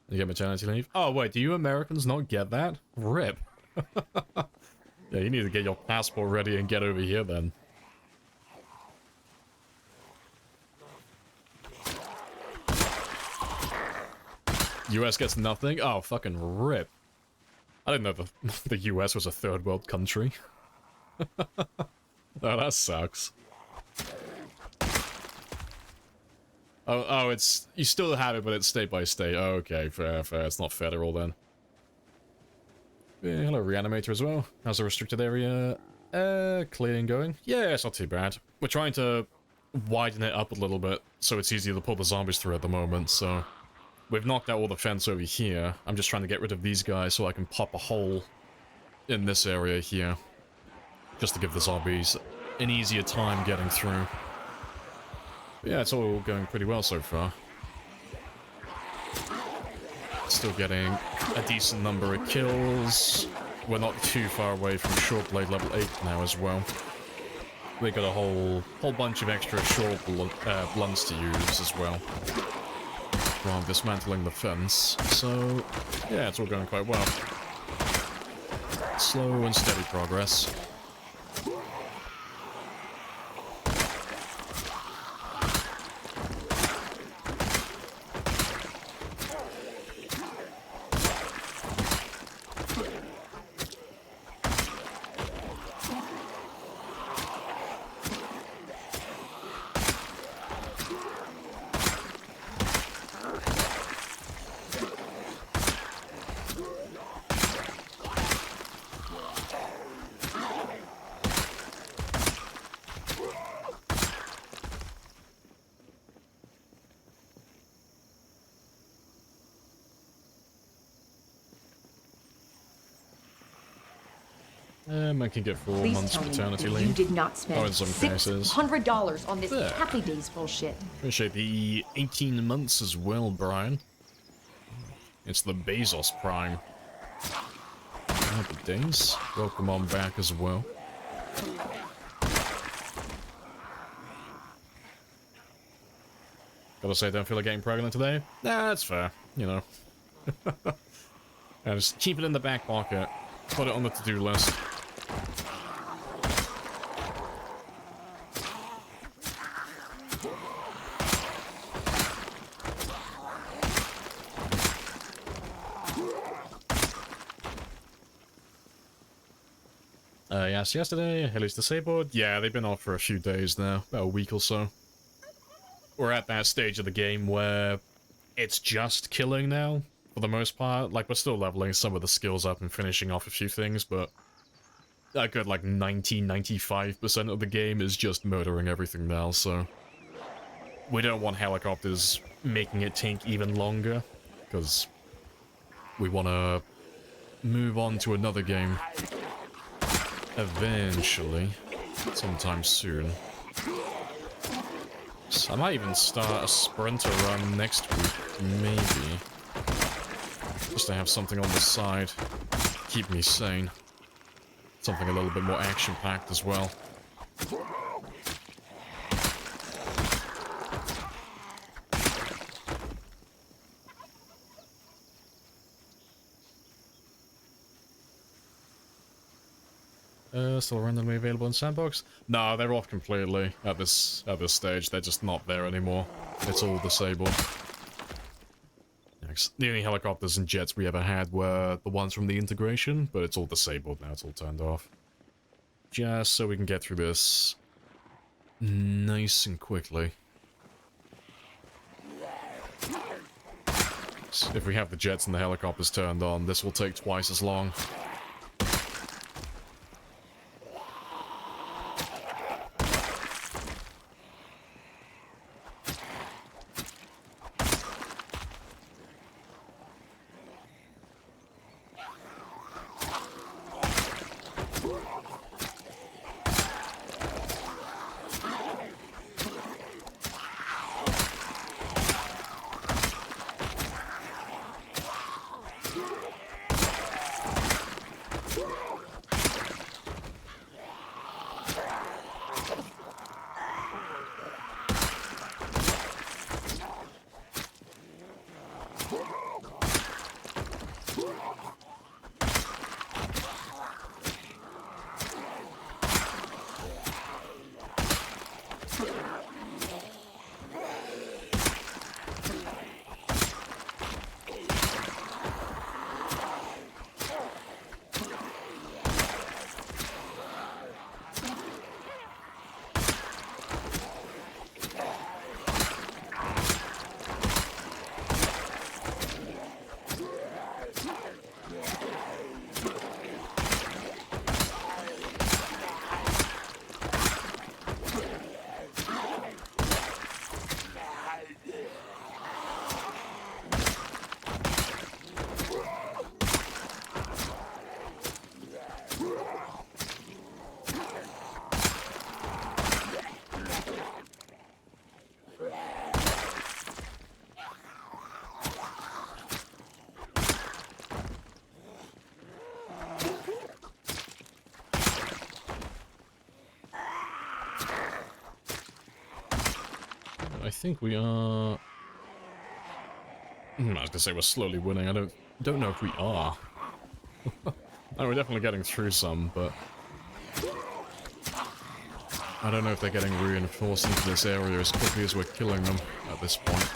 You get maternity leave? Oh wait, do you Americans not get that? RIP. Yeah, you need to get your passport ready and get over here then. US gets nothing? Oh, fucking RIP. I didn't know the US was a third world country. Oh, that sucks. Oh, it's... you still have it, but it's state by state. Oh, okay, fair. It's not federal then. Yeah, hello, Reanimator as well. How's the restricted area? Clearing going? Yeah, it's not too bad. We're trying to widen it up a little bit, so it's easier to pull the zombies through at the moment, so... we've knocked out all the fence over here. I'm just trying to get rid of these guys so I can pop a hole in this area here. Just to give the zombies an easier time getting through. But yeah, it's all going pretty well so far. Still getting a decent number of kills. We're not too far away from Short Blade level 8 now as well. We got a whole bunch of extra short blunts to use as well. While dismantling the fence, so yeah, it's all going quite well. Slow and steady progress. I can get 4 Please months tell me paternity that leave. you did not Oh, spend in some cases. $600 on this Yeah. Happy Days bullshit. Appreciate the 18 months as well, Brian. It's the Bezos Prime. Happy Days. Welcome on back as well. Gotta say, I don't feel like getting pregnant today. Nah, that's fair. You know. Yeah, just keep it in the back pocket. Put it on the to-do list. Yes, yesterday, Haley's disabled. Yeah, they've been off for a few days now, about a week or so. We're at that stage of the game where it's just killing now, for the most part. Like, we're still leveling some of the skills up and finishing off a few things, but a good, like, 90-95% of the game is just murdering everything now, so we don't want helicopters making it take even longer, because we want to move on to another game eventually, sometime soon. So I might even start a sprinter run next week, maybe. Just to have something on the side, keep me sane. Something a little bit more action-packed as well. Still randomly available in Sandbox? No, they're off completely at this stage. They're just not there anymore. It's all disabled. The only helicopters and jets we ever had were the ones from the integration, but it's all disabled now. It's all turned off. Just so we can get through this nice and quickly. So if we have the jets and the helicopters turned on, this will take twice as long. I think we are... I was gonna say we're slowly winning. I don't know if we are. No, we're definitely getting through some, but I don't know if they're getting reinforced into this area as quickly as we're killing them at this point.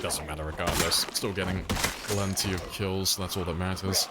Doesn't matter regardless. Still getting plenty of kills. That's all that matters.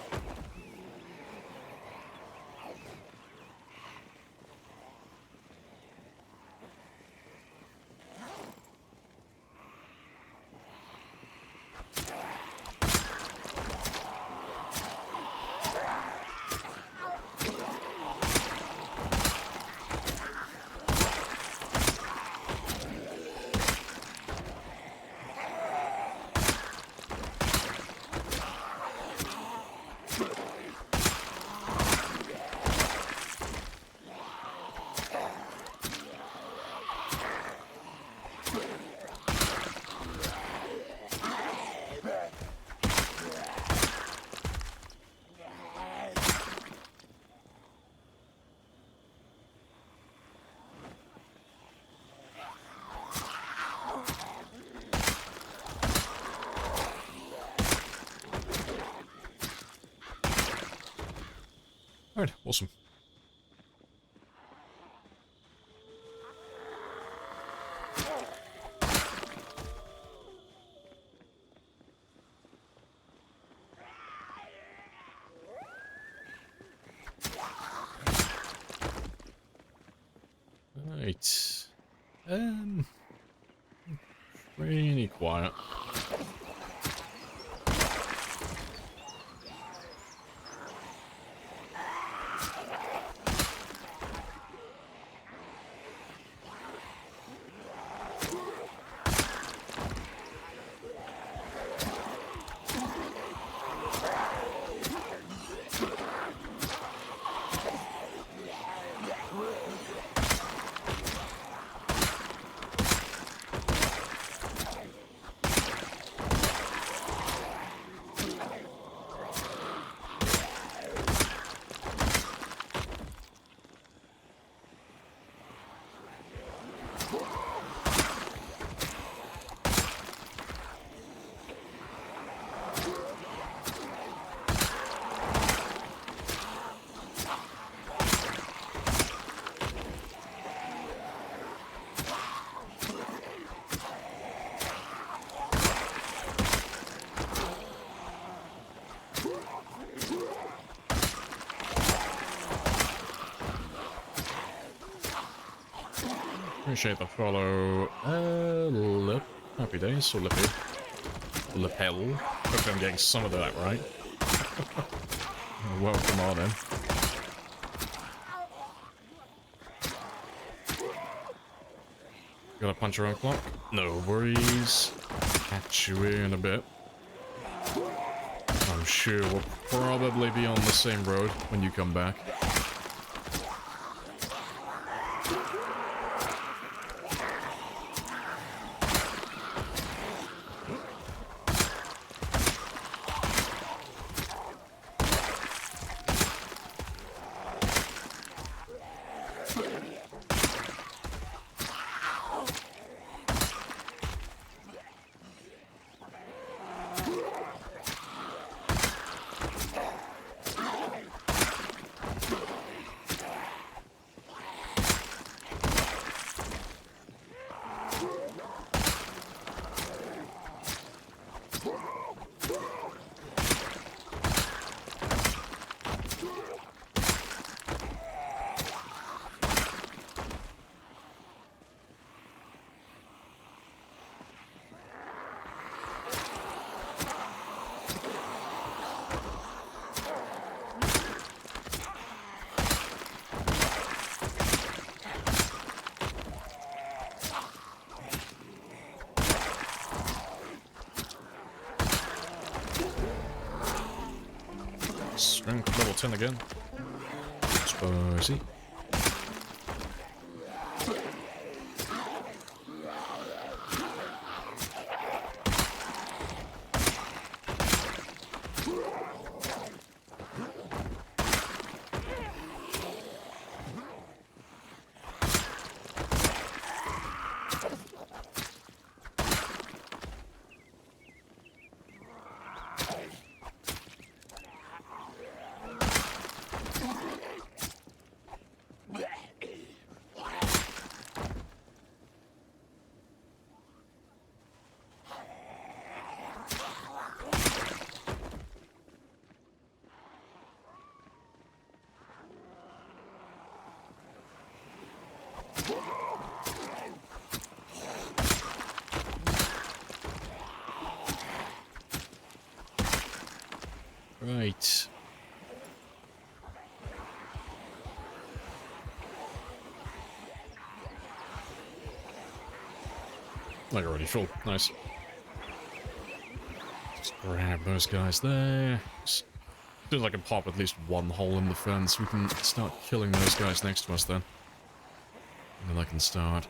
Alright, awesome. Right. Pretty quiet. Appreciate the follow. Happy days, or Lippy. Lapel. Hopefully I'm getting some of that right. Welcome on in. Got a punch around clock? No worries. Catch you in a bit. I'm sure we'll probably be on the same road when you come back. Strength level 10 again. Spicy. Right. Like already full. Nice. Just grab those guys there. As soon as I can pop at least one hole in the fence, we can start killing those guys next to us then. And then I can start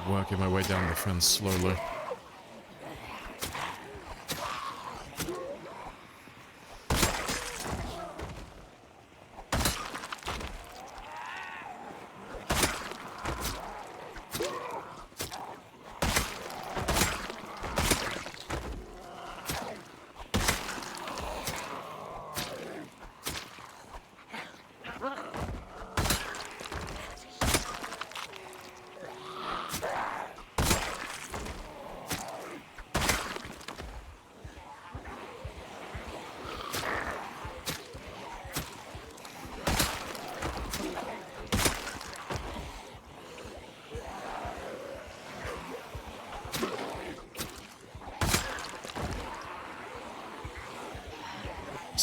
working my way down the fence slowly.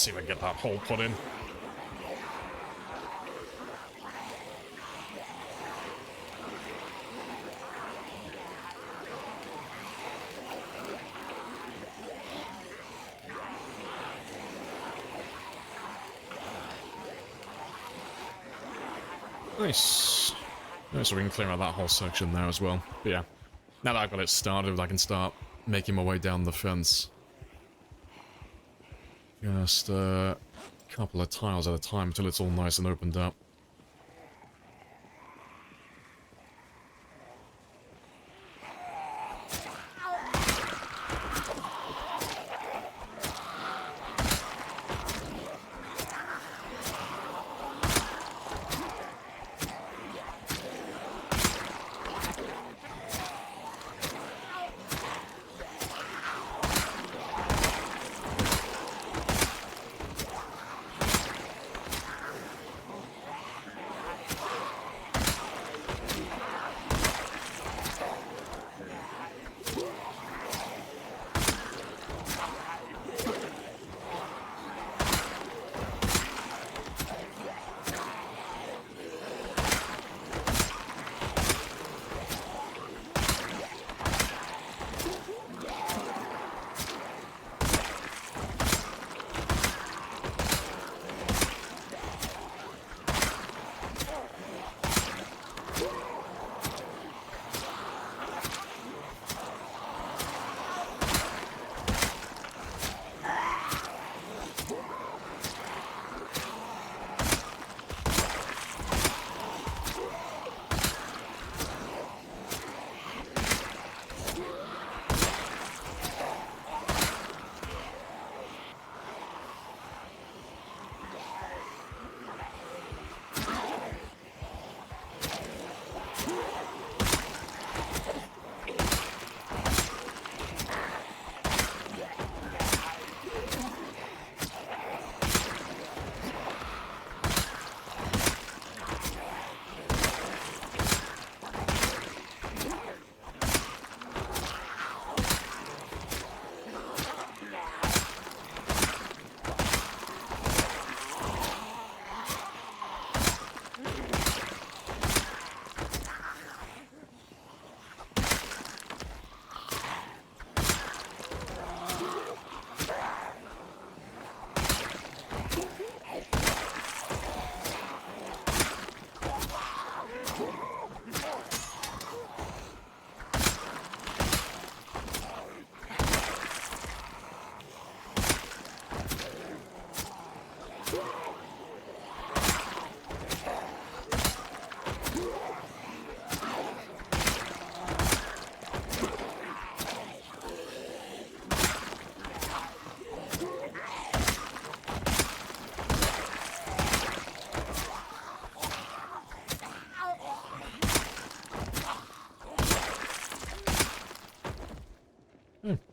see if I can get that hole put in. Nice. Nice, so we can clear out that whole section there as well. But yeah, now that I've got it started, I can start making my way down the fence. Just a couple of tiles at a time until it's all nice and opened up.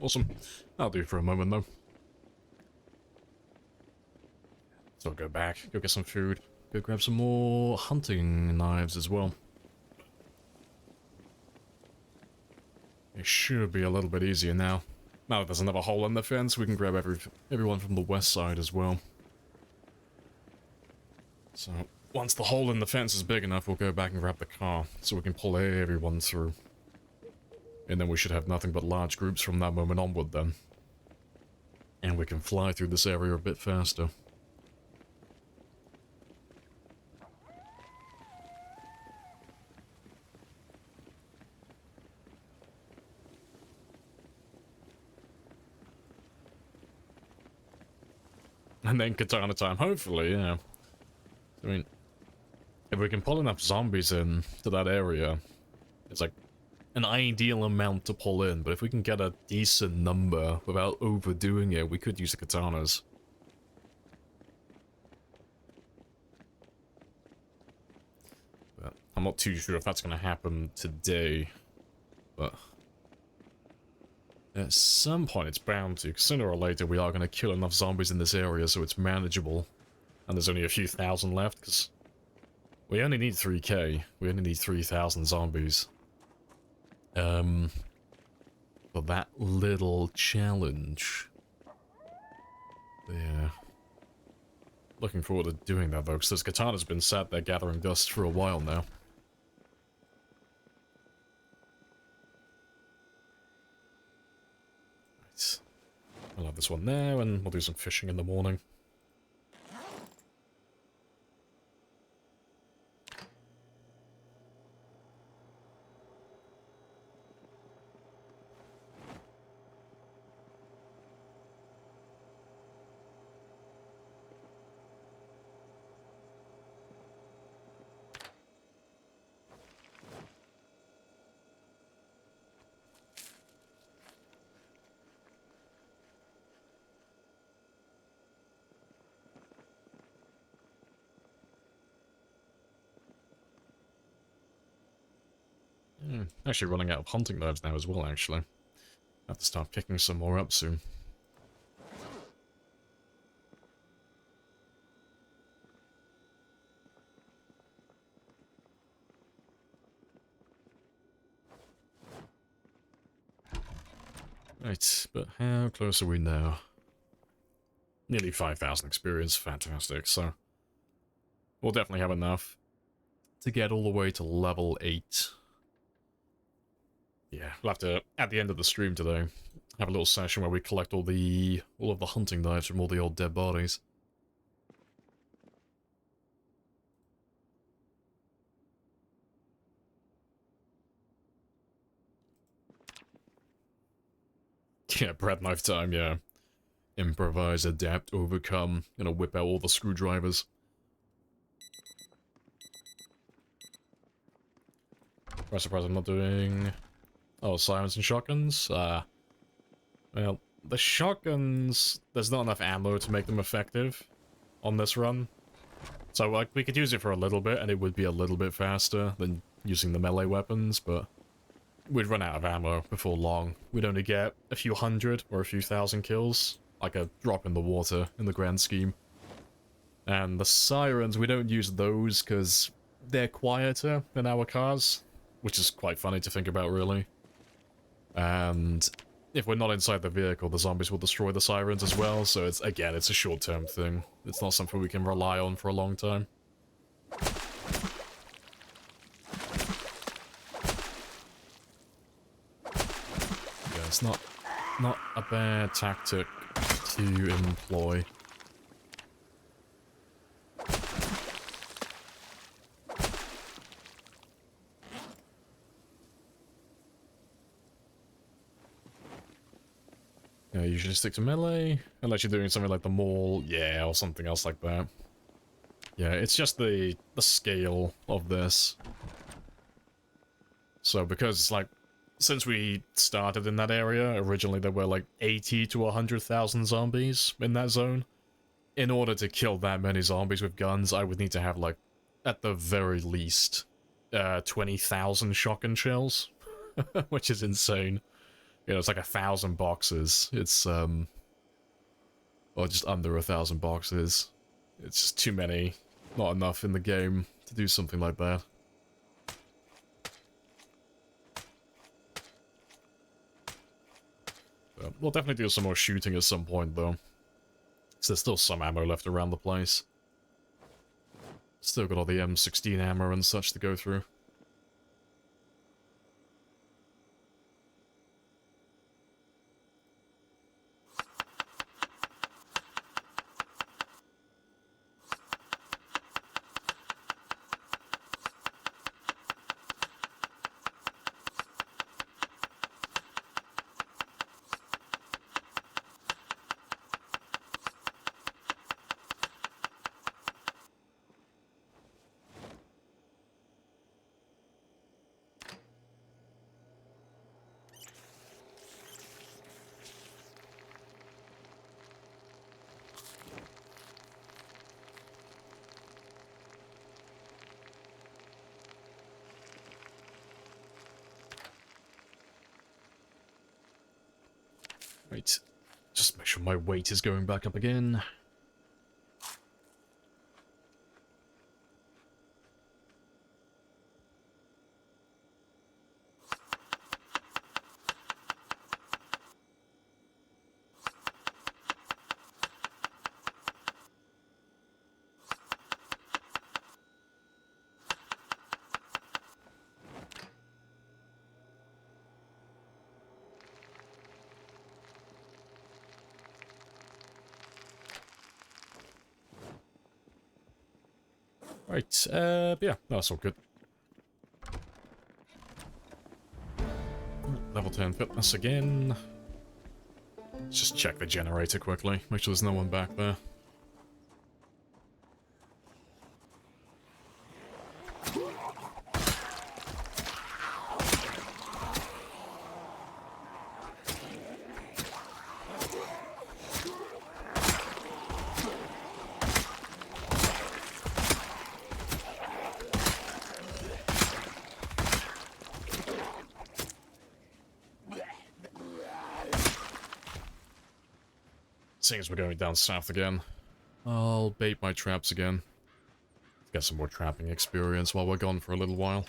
Awesome. That'll do for a moment, though. So I'll go back, go get some food, go grab some more hunting knives as well. It should be a little bit easier now. Now that there's another hole in the fence, we can grab everyone from the west side as well. So, once the hole in the fence is big enough, we'll go back and grab the car, so we can pull everyone through. And then we should have nothing but large groups from that moment onward then. And we can fly through this area a bit faster. And then katana time, hopefully, yeah. I mean, if we can pull enough zombies in to that area, it's like an ideal amount to pull in, but if we can get a decent number without overdoing it, we could use the katanas. But I'm not too sure if that's going to happen today, but at some point it's bound to, 'cause sooner or later we are going to kill enough zombies in this area so it's manageable, and there's only a few thousand left, because we only need 3k, we only need 3,000 zombies. For that little challenge. Yeah. looking forward to doing that, though, because this katana's been sat there gathering dust for a while now. Right. I'll have this one now, and we'll do some fishing in the morning. Actually running out of hunting knives now as well, actually. I have to start picking some more up soon. Right, but how close are we now? Nearly 5,000 experience, fantastic, so... We'll definitely have enough to get all the way to level 8. Yeah, we'll have to, at the end of the stream today, have a little session where we collect all of the hunting knives from all the old dead bodies. Yeah, bread knife time, yeah. Improvise, adapt, overcome, whip out all the screwdrivers. I'm surprised I'm not doing... Oh, sirens and shotguns? Well, the shotguns... There's not enough ammo to make them effective on this run. So, like, we could use it for a little bit, and it would be a little bit faster than using the melee weapons, but... We'd run out of ammo before long. We'd only get a few hundred or a few thousand kills. Like a drop in the water in the grand scheme. And the sirens, we don't use those because they're quieter than our cars. Which is quite funny to think about, really. And if we're not inside the vehicle, the zombies will destroy the sirens as well. So it's, again, it's a short-term thing. It's not something we can rely on for a long time. Yeah, it's not a bad tactic to employ. Yeah, usually stick to melee, unless you're doing something like the mall, yeah, or something else like that. Yeah, it's just the scale of this. So because, like, since we started in that area, originally there were like 80 to 100,000 zombies in that zone. In order to kill that many zombies with guns, I would need to have, like, at the very least, 20,000 shotgun shells, which is insane. You know, it's like 1,000 boxes. It's, or just under 1,000 boxes. It's just too many. Not enough in the game to do something like that. But we'll definitely do some more shooting at some point, though. Because there's still some ammo left around the place. Still got all the M16 ammo and such to go through. Right, just make sure my weight is going back up again. Right, yeah, that's all good. Level 10 fitness again. Let's just check the generator quickly, make sure there's no one back there. Seeing as we're going down south again, I'll bait my traps again. Get some more trapping experience while we're gone for a little while.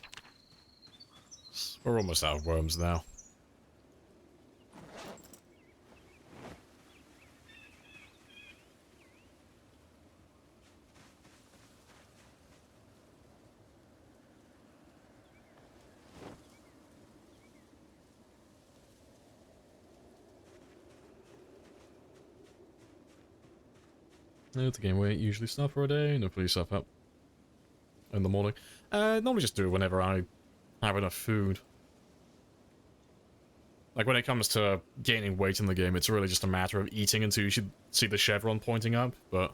We're almost out of worms now. It's a game where I usually start for a day, no police stuff up in the morning. Normally just do it whenever I have enough food. Like when it comes to gaining weight in the game, it's really just a matter of eating until you should see the chevron pointing up, but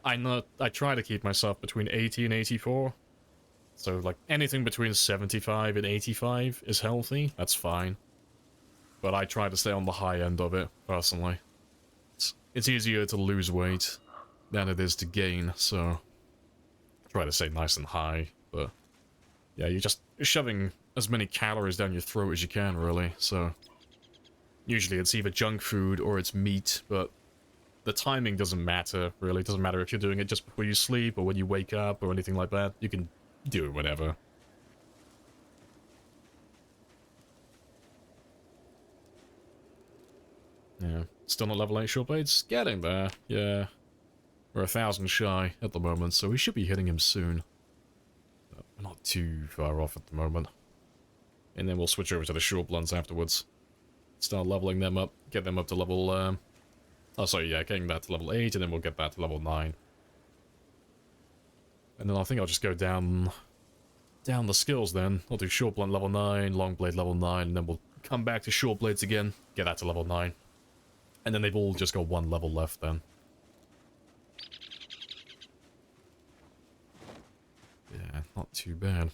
I try to keep myself between 80 and 84. So like anything between 75 and 85 is healthy, that's fine. But I try to stay on the high end of it, personally. It's easier to lose weight than it is to gain, so try to stay nice and high, but yeah, you're just shoving as many calories down your throat as you can, really, so usually it's either junk food or it's meat, but the timing doesn't matter, really. It doesn't matter if you're doing it just before you sleep or when you wake up or anything like that. You can do it whenever. Yeah, still not level 8 short blades? Getting there, yeah. We're 1,000 shy at the moment, so we should be hitting him soon. But we're not too far off at the moment. And then we'll switch over to the short blunts afterwards. Start leveling them up, get them up to level, oh, sorry, yeah, getting that to level 8, and then we'll get that to level 9. And then I think I'll just go down the skills then. I'll do short blunt level 9, long blade level 9, and then we'll come back to short blades again, get that to level 9. And then they've all just got one level left then. Yeah, not too bad.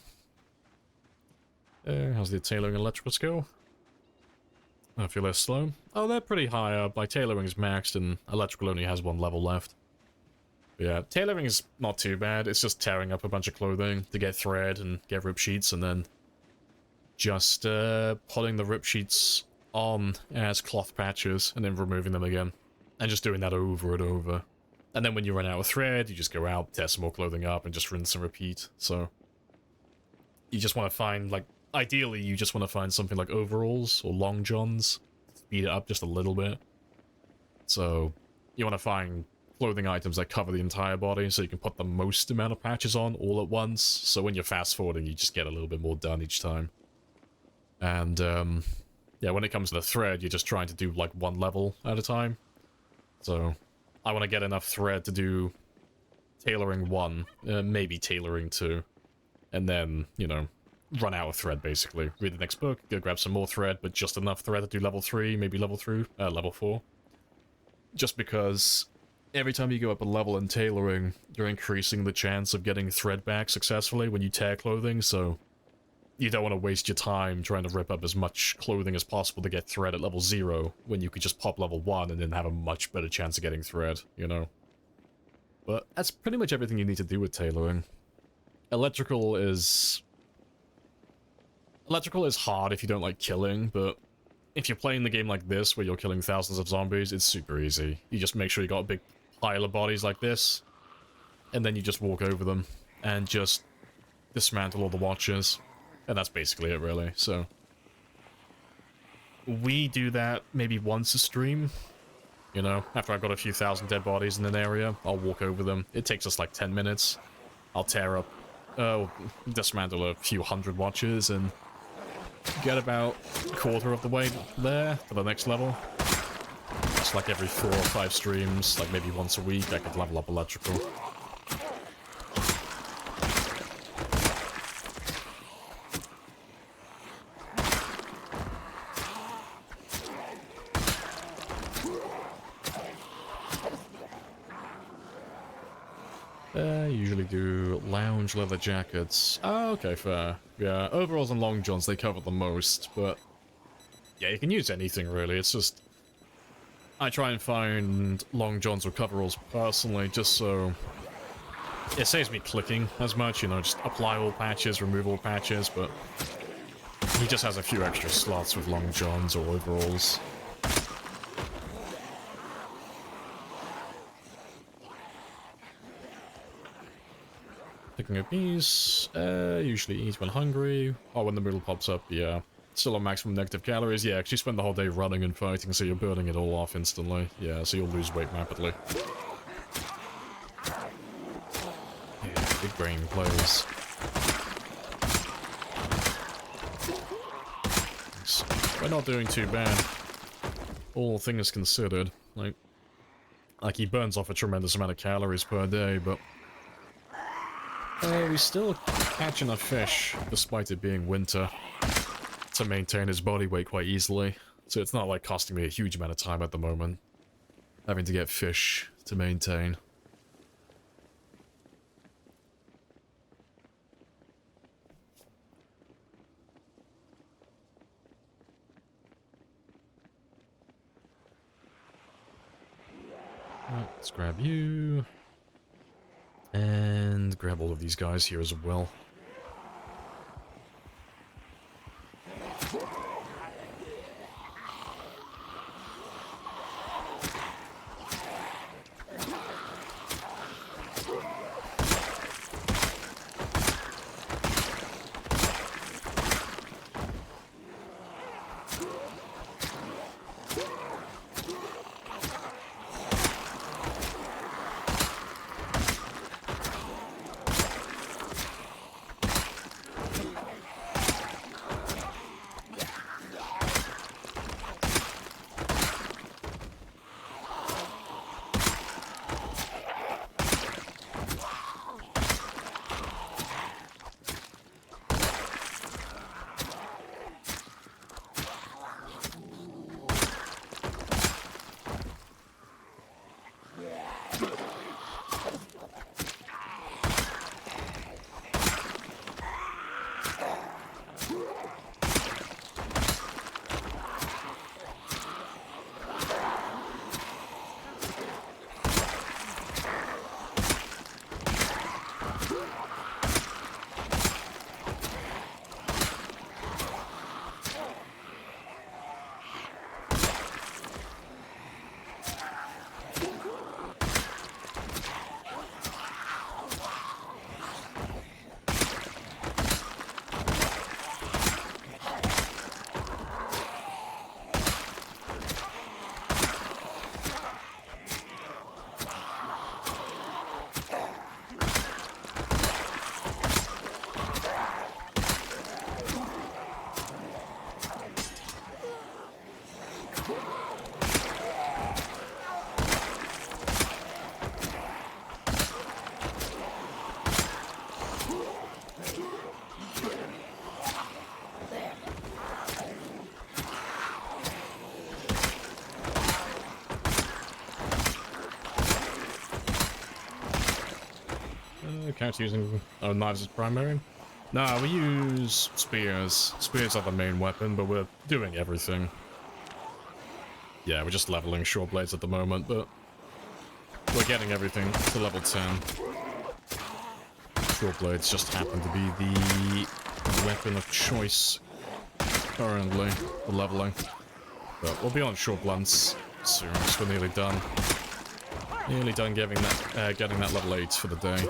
How's the tailoring electrical skill? I feel less slow. Oh, they're pretty high up. My tailoring is maxed and electrical only has one level left. But yeah, tailoring is not too bad. It's just tearing up a bunch of clothing to get thread and get rip sheets, and then just putting the rip sheets on as cloth patches and then removing them again. And just doing that over and over. And then when you run out of thread, you just go out, tear some more clothing up, and just rinse and repeat. So you just want to find, like, ideally you just want to find something like overalls or long johns. Speed it up just a little bit. So you want to find clothing items that cover the entire body so you can put the most amount of patches on all at once. So when you're fast forwarding, you just get a little bit more done each time. And yeah, when it comes to the thread, you're just trying to do like one level at a time. So I want to get enough thread to do tailoring 1, maybe tailoring 2, and then, you know, run out of thread, basically. Read the next book, go grab some more thread, but just enough thread to do level 3, maybe level 4. Just because every time you go up a level in tailoring, you're increasing the chance of getting thread back successfully when you tear clothing, so you don't want to waste your time trying to rip up as much clothing as possible to get thread at level 0, when you could just pop level 1 and then have a much better chance of getting thread, you know? But that's pretty much everything you need to do with tailoring. Electrical is hard if you don't like killing, but if you're playing the game like this, where you're killing thousands of zombies, it's super easy. You just make sure you got a big pile of bodies like this, and then you just walk over them, and just dismantle all the watchers. And that's basically it, really, so we do that maybe once a stream, you know, after I've got a few thousand dead bodies in an area, I'll walk over them. It takes us like 10 minutes. I'll tear up, dismantle a few hundred watchers and get about a quarter of the way there to the next level. It's like every 4 or 5 streams, like maybe once a week, I could level up electrical. Usually do lounge leather jackets. Oh, okay, fair. Yeah, overalls and long johns, they cover the most, but yeah, you can use anything really. It's just I try and find long johns or coveralls personally, just so it saves me clicking as much, you know, just apply all patches, remove all patches, but he just has a few extra slots with long johns or overalls. Picking up these, usually eat when hungry. Oh, when the middle pops up, yeah. Still on maximum negative calories, yeah, because you spend the whole day running and fighting, so you're burning it all off instantly. Yeah, so you'll lose weight rapidly. Yeah, big brain plays. We're not doing too bad. All things considered. Like he burns off a tremendous amount of calories per day, but we still catch enough fish, despite it being winter, to maintain his body weight quite easily. So it's not like costing me a huge amount of time at the moment, having to get fish to maintain. Right, let's grab you. And grab all of these guys here as well. Count using knives as primary? Nah, we use spears. Spears are the main weapon, but we're doing everything. Yeah, we're just leveling short blades at the moment, but we're getting everything to level 10. Short blades just happen to be the weapon of choice currently for leveling. But we'll be on short blunts soon, because we're nearly done. Nearly done getting that level 8 for the day.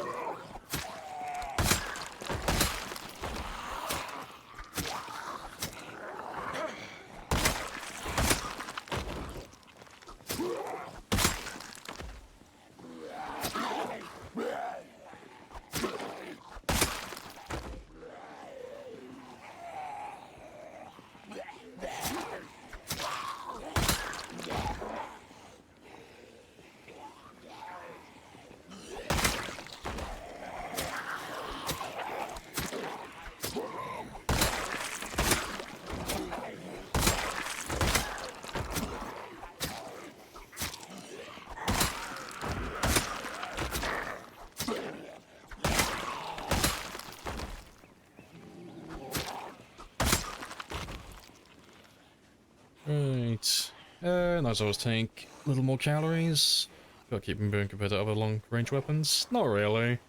Right. Nice always take a little more calories. Gotta keep them burning compared to other long-range weapons. Not really.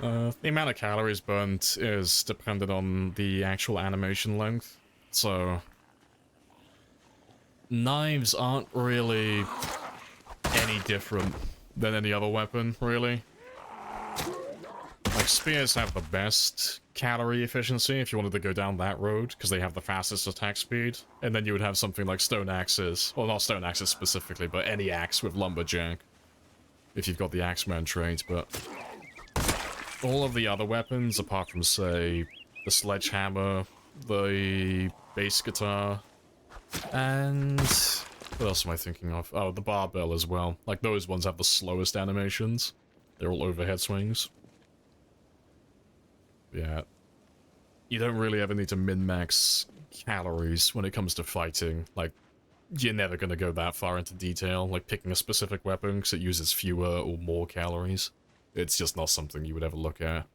The amount of calories burnt is dependent on the actual animation length. So, knives aren't really any different than any other weapon, really. Like, spears have the best calorie efficiency if you wanted to go down that road, because they have the fastest attack speed. And then you would have something like stone axes, well, not stone axes specifically, but any axe with lumberjack, if you've got the axeman trait. But all of the other weapons, apart from, say, the sledgehammer, the bass guitar, and what else am I thinking of? Oh, the barbell as well. Like, those ones have the slowest animations. They're all overhead swings. Yeah. You don't really ever need to min-max calories when it comes to fighting. Like, you're never going to go that far into detail, like picking a specific weapon because it uses fewer or more calories. It's just not something you would ever look at.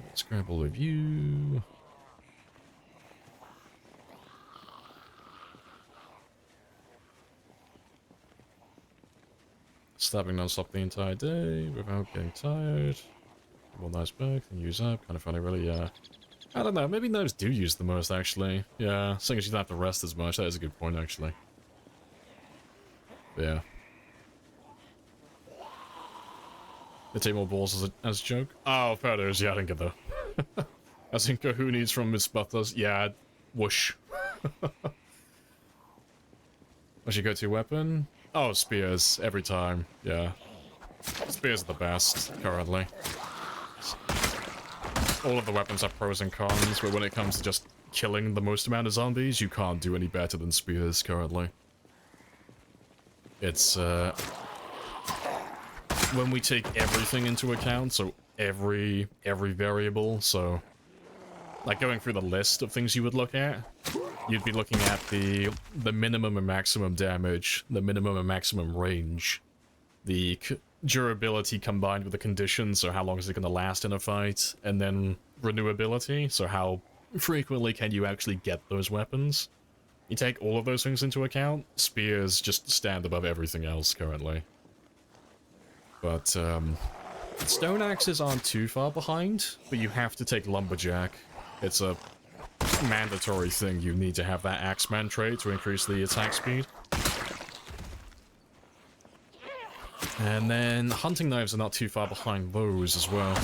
Let's grab all of you. Stabbing non-stop the entire day without getting tired. One nice back, then use up. Kind of funny, really, yeah. I don't know, maybe knives do use the most, actually. Yeah, seeing as you don't have to rest as much, that is a good point, actually. But yeah. The take more balls as a joke? Oh, photos, yeah, I didn't get that. As in Kahoonies from Miss Butters, yeah, whoosh. What's your go-to weapon? Oh, spears, every time, yeah. Spears are the best, currently. All of the weapons have pros and cons, but when it comes to just killing the most amount of zombies, you can't do any better than spears, currently. It's, when we take everything into account, so every variable, so like going through the list of things you would look at, you'd be looking at the minimum and maximum damage, the minimum and maximum range, the durability combined with the conditions, so how long is it going to last in a fight, and then renewability, so how frequently can you actually get those weapons. You take all of those things into account, spears just stand above everything else currently. But, stone axes aren't too far behind, but you have to take lumberjack. It's a mandatory thing. You need to have that axeman trait to increase the attack speed. And then hunting knives are not too far behind those as well.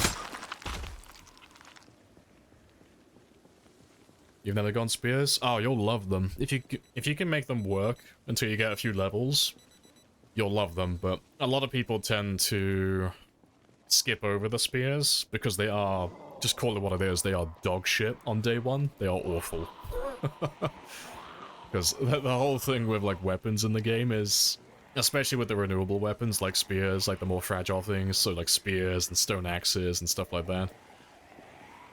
You've never gone spears? Oh, you'll love them. If you can make them work until you get a few levels, you'll love them. But a lot of people tend to skip over the spears because they are, just call it what it is, they are dog shit on day one. They are awful. Because the whole thing with like weapons in the game is, especially with the renewable weapons like spears, like the more fragile things, so like spears and stone axes and stuff like that.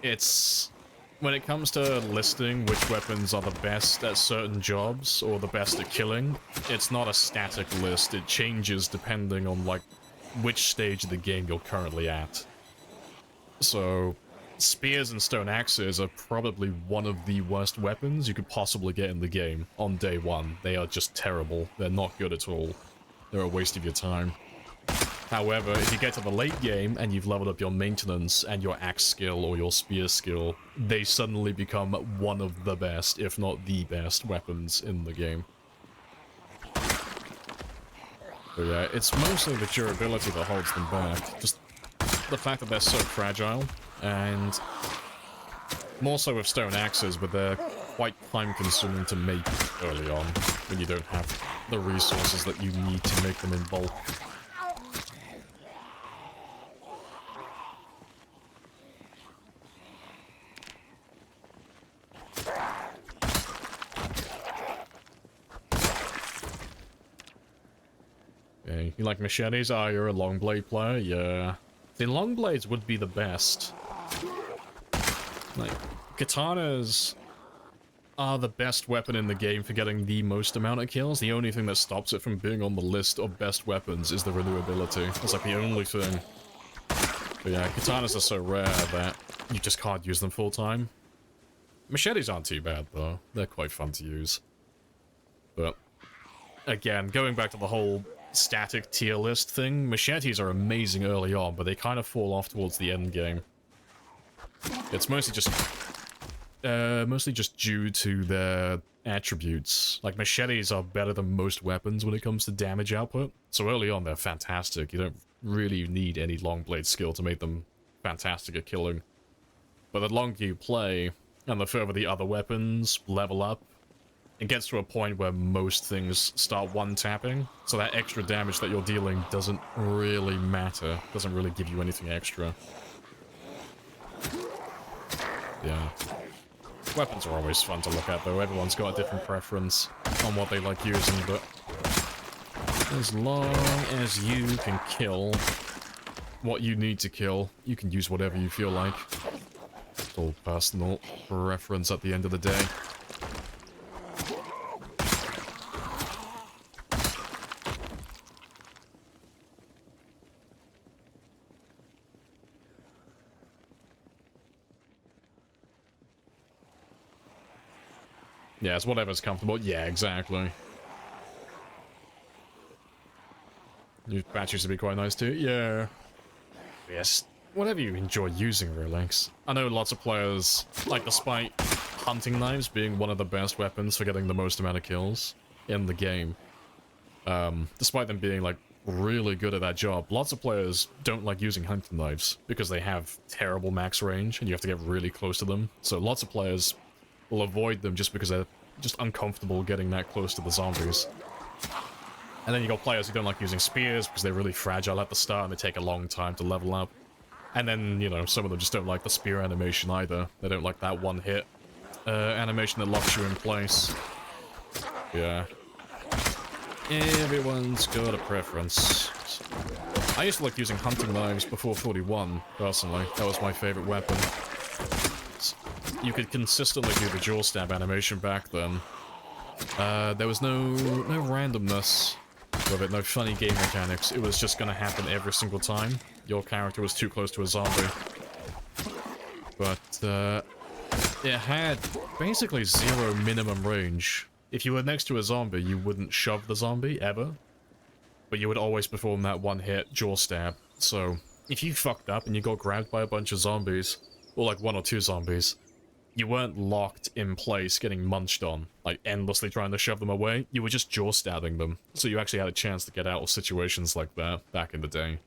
It's, when it comes to listing which weapons are the best at certain jobs or the best at killing, it's not a static list. It changes depending on like which stage of the game you're currently at. So spears and stone axes are probably one of the worst weapons you could possibly get in the game on day one. They are just terrible. They're not good at all. They're a waste of your time. However, if you get to the late game and you've leveled up your maintenance and your axe skill or your spear skill, they suddenly become one of the best, if not the best, weapons in the game. But yeah, it's mostly the durability that holds them back. Just the fact that they're so fragile, and more so with stone axes, but they're quite time-consuming to make early on, when you don't have the resources that you need to make them in bulk. Okay, you like machetes? Ah, you're a long blade player? Yeah. The long blades would be the best. Like, katanas are the best weapon in the game for getting the most amount of kills. The only thing that stops it from being on the list of best weapons is the renewability. That's like the only thing. But yeah, katanas are so rare that you just can't use them full time. Machetes aren't too bad, though. They're quite fun to use. But, again, going back to the whole static tier list thing, machetes are amazing early on, but they kind of fall off towards the end game. It's mostly just due to their attributes. Like, machetes are better than most weapons when it comes to damage output. So early on, they're fantastic. You don't really need any long blade skill to make them fantastic at killing. But the longer you play, and the further the other weapons level up, it gets to a point where most things start one-tapping, so that extra damage that you're dealing doesn't really matter, doesn't really give you anything extra. Yeah. Weapons are always fun to look at, though. Everyone's got a different preference on what they like using, but as long as you can kill what you need to kill, you can use whatever you feel like. It's all personal preference at the end of the day. Yeah, it's whatever's comfortable. Yeah, exactly. New patch used to be quite nice too. Yeah. Yes. Whatever you enjoy using, Relax. I know lots of players, like, despite hunting knives being one of the best weapons for getting the most amount of kills in the game, despite them being, like, really good at that job, lots of players don't like using hunting knives because they have terrible max range and you have to get really close to them. So lots of players will avoid them just because they're just uncomfortable getting that close to the zombies. And then you got players who don't like using spears because they're really fragile at the start and they take a long time to level up. And then, you know, some of them just don't like the spear animation either. They don't like that one-hit animation that locks you in place. Yeah. Everyone's got a preference. I used to like using hunting knives before 41, personally. That was my favorite weapon. You could consistently do the jaw stab animation back then. There was no randomness with it, no funny game mechanics. It was just gonna happen every single time your character was too close to a zombie. But, it had basically zero minimum range. If you were next to a zombie, you wouldn't shove the zombie, ever. But you would always perform that one-hit jaw stab. So, if you fucked up and you got grabbed by a bunch of zombies, or like one or two zombies, you weren't locked in place getting munched on, like endlessly trying to shove them away. You were just jaw stabbing them, so you actually had a chance to get out of situations like that back in the day.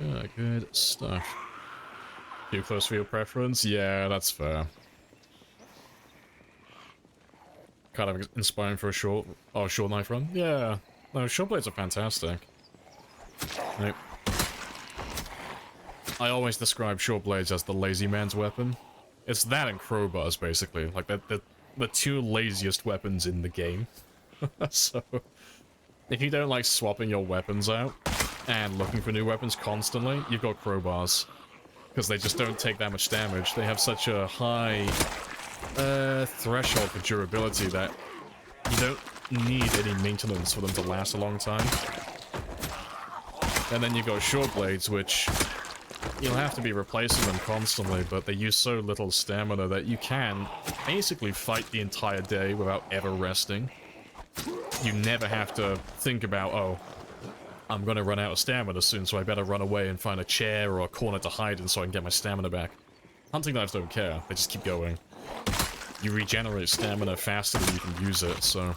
Yeah, good stuff. Too close for your preference? Yeah, that's fair. Kind of inspiring for a short knife run? Yeah. No, short blades are fantastic. Nope. I always describe short blades as the lazy man's weapon. It's that and crowbars, basically. Like, the two laziest weapons in the game. So, if you don't like swapping your weapons out and looking for new weapons constantly, you've got crowbars. Because they just don't take that much damage. They have such a high threshold for durability that you don't need any maintenance for them to last a long time. And then you've got short blades, which you'll have to be replacing them constantly, but they use so little stamina that you can basically fight the entire day without ever resting. You never have to think about, oh, I'm gonna run out of stamina soon, so I better run away and find a chair or a corner to hide in so I can get my stamina back. Hunting knives don't care, they just keep going. You regenerate stamina faster than you can use it, so...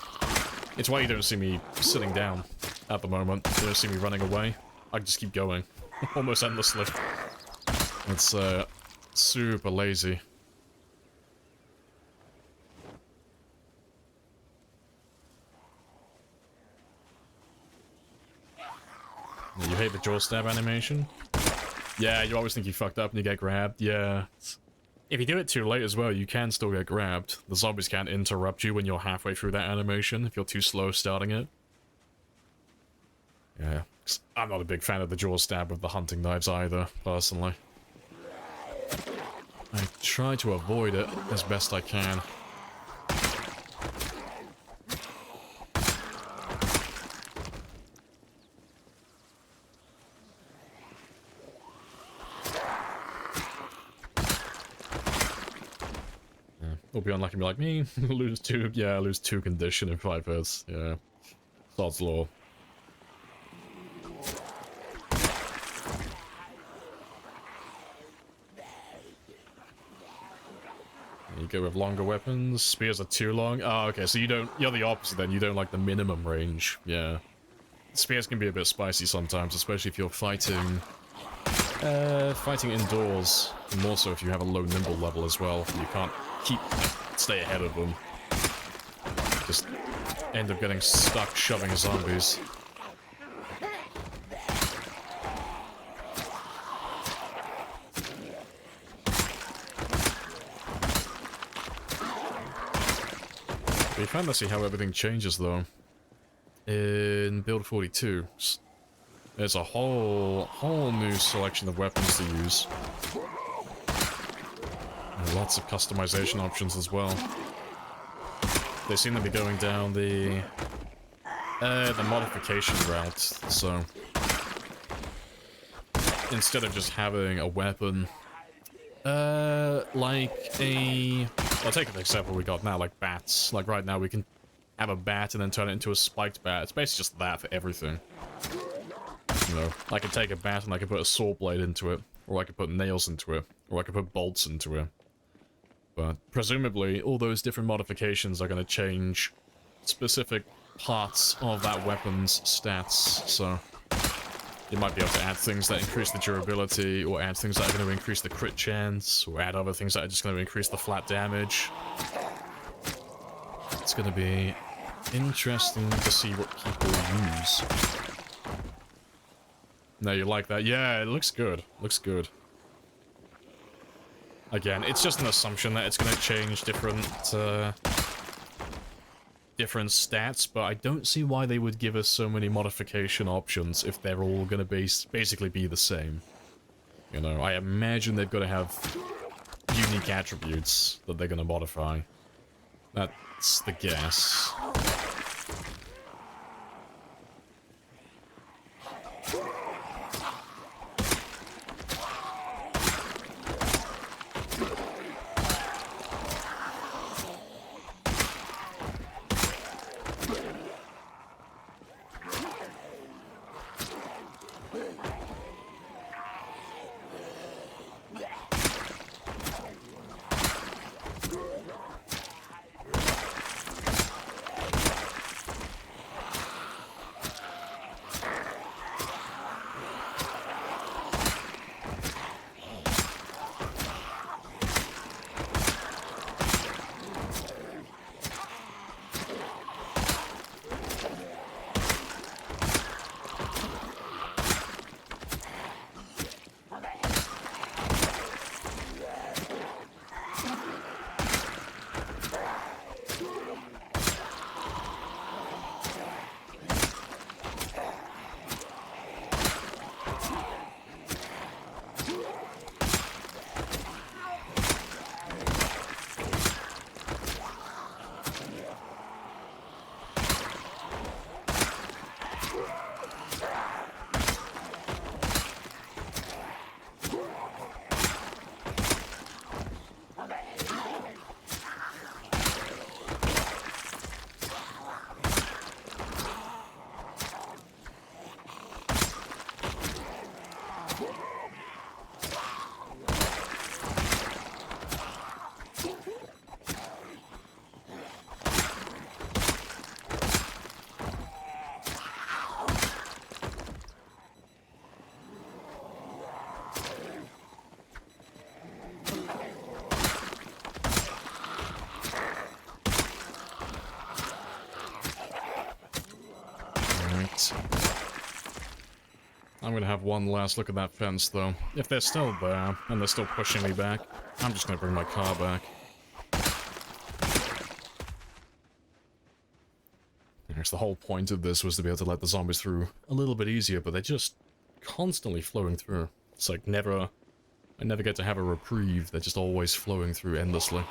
It's why you don't see me sitting down at the moment. You don't see me running away. I can just keep going. almost endlessly. It's super lazy. You hate the jaw stab animation? Yeah, you always think you fucked up and you get grabbed. Yeah. If you do it too late as well, you can still get grabbed. The zombies can't interrupt you when you're halfway through that animation if you're too slow starting it. Yeah. I'm not a big fan of the jaw stab with the hunting knives either, personally. I try to avoid it as best I can. We'll be unlucky and be like me. Lose 2, yeah, lose 2 condition in 5 hits. Yeah. Sod's law. You go with longer weapons. Spears are too long. Oh, okay, so you're the opposite then. You don't like the minimum range. Yeah. Spears can be a bit spicy sometimes, especially if you're fighting indoors. More so if you have a low nimble level as well. You can't stay ahead of them. Just end up getting stuck shoving zombies. We kind of see how everything changes though. In build 42, there's a whole new selection of weapons to use. And lots of customization options as well. They seem to be going down the modification route, so instead of just having a weapon, I'll take an example we got now, like bats. Like right now we can have a bat and then turn it into a spiked bat. It's basically just that for everything. You know, I could take a bat and I could put a saw blade into it, or I could put nails into it, or I could put bolts into it. But presumably, all those different modifications are going to change specific parts of that weapon's stats, so you might be able to add things that increase the durability, or add things that are going to increase the crit chance, or add other things that are just going to increase the flat damage. It's going to be interesting to see what people use. No, you like that? Yeah, it looks good. Looks good. Again, it's just an assumption that it's going to change different stats, but I don't see why they would give us so many modification options if they're all going to basically be the same. You know, I imagine they've got to have unique attributes that they're going to modify. That's the guess. I'm gonna have one last look at that fence, though. If they're still there, and they're still pushing me back, I'm just gonna bring my car back. I guess the whole point of this was to be able to let the zombies through a little bit easier, but they're just constantly flowing through. It's like I never get to have a reprieve, they're just always flowing through endlessly.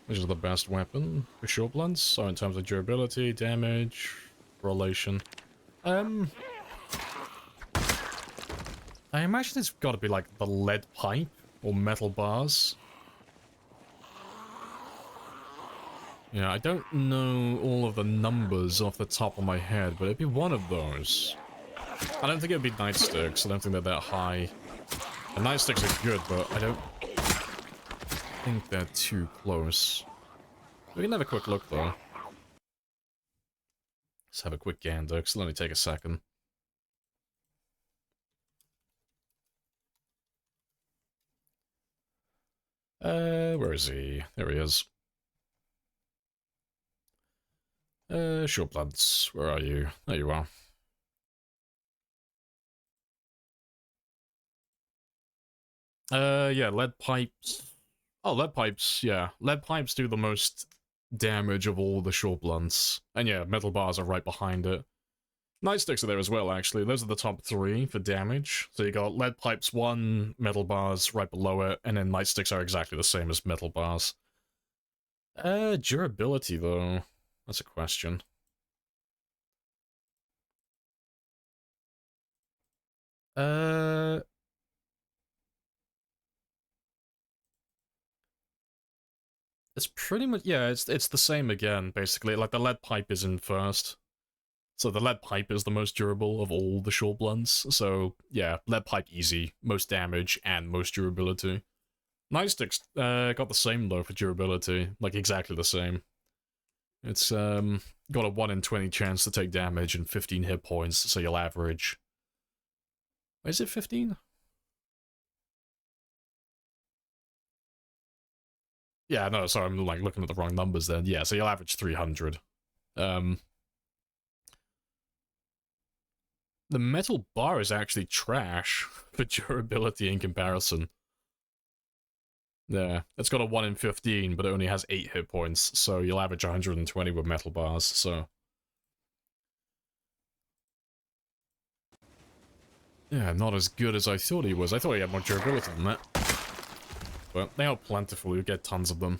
Which is the best weapon for short blunts? So in terms of durability, damage, relation. I imagine it's got to be like the lead pipe or metal bars. Yeah, I don't know all of the numbers off the top of my head, but it'd be one of those. I don't think it'd be nightsticks. I don't think they're that high. The nightsticks are good, but I don't think they're too close. We can have a quick look, though. Let's have a quick gander, because it'll only take a second. Where is he? There he is. Short bloods, where are you? There you are. Yeah, lead pipes. Oh, lead pipes, yeah. Lead pipes do the most damage of all the short blunts. And yeah, metal bars are right behind it. Nightsticks are there as well, actually. Those are the top 3 for damage. So you got lead pipes 1, metal bars right below it, and then nightsticks are exactly the same as metal bars. Durability, though. That's a question. It's pretty much, yeah, it's the same again, basically. Like, the lead pipe is in first. So the lead pipe is the most durable of all the short blunts. So, yeah, lead pipe easy, most damage, and most durability. Nightsticks got the same, though, for durability. Like, exactly the same. It's got a 1 in 20 chance to take damage and 15 hit points, so you'll average... Is it 15? Yeah, no, sorry, I'm like looking at the wrong numbers then. Yeah, so you'll average 300. The metal bar is actually trash for durability in comparison. Yeah, it's got a 1 in 15, but it only has 8 hit points, so you'll average 120 with metal bars, so... Yeah, not as good as I thought he was. I thought he had more durability than that. But they are plentiful, you get tons of them.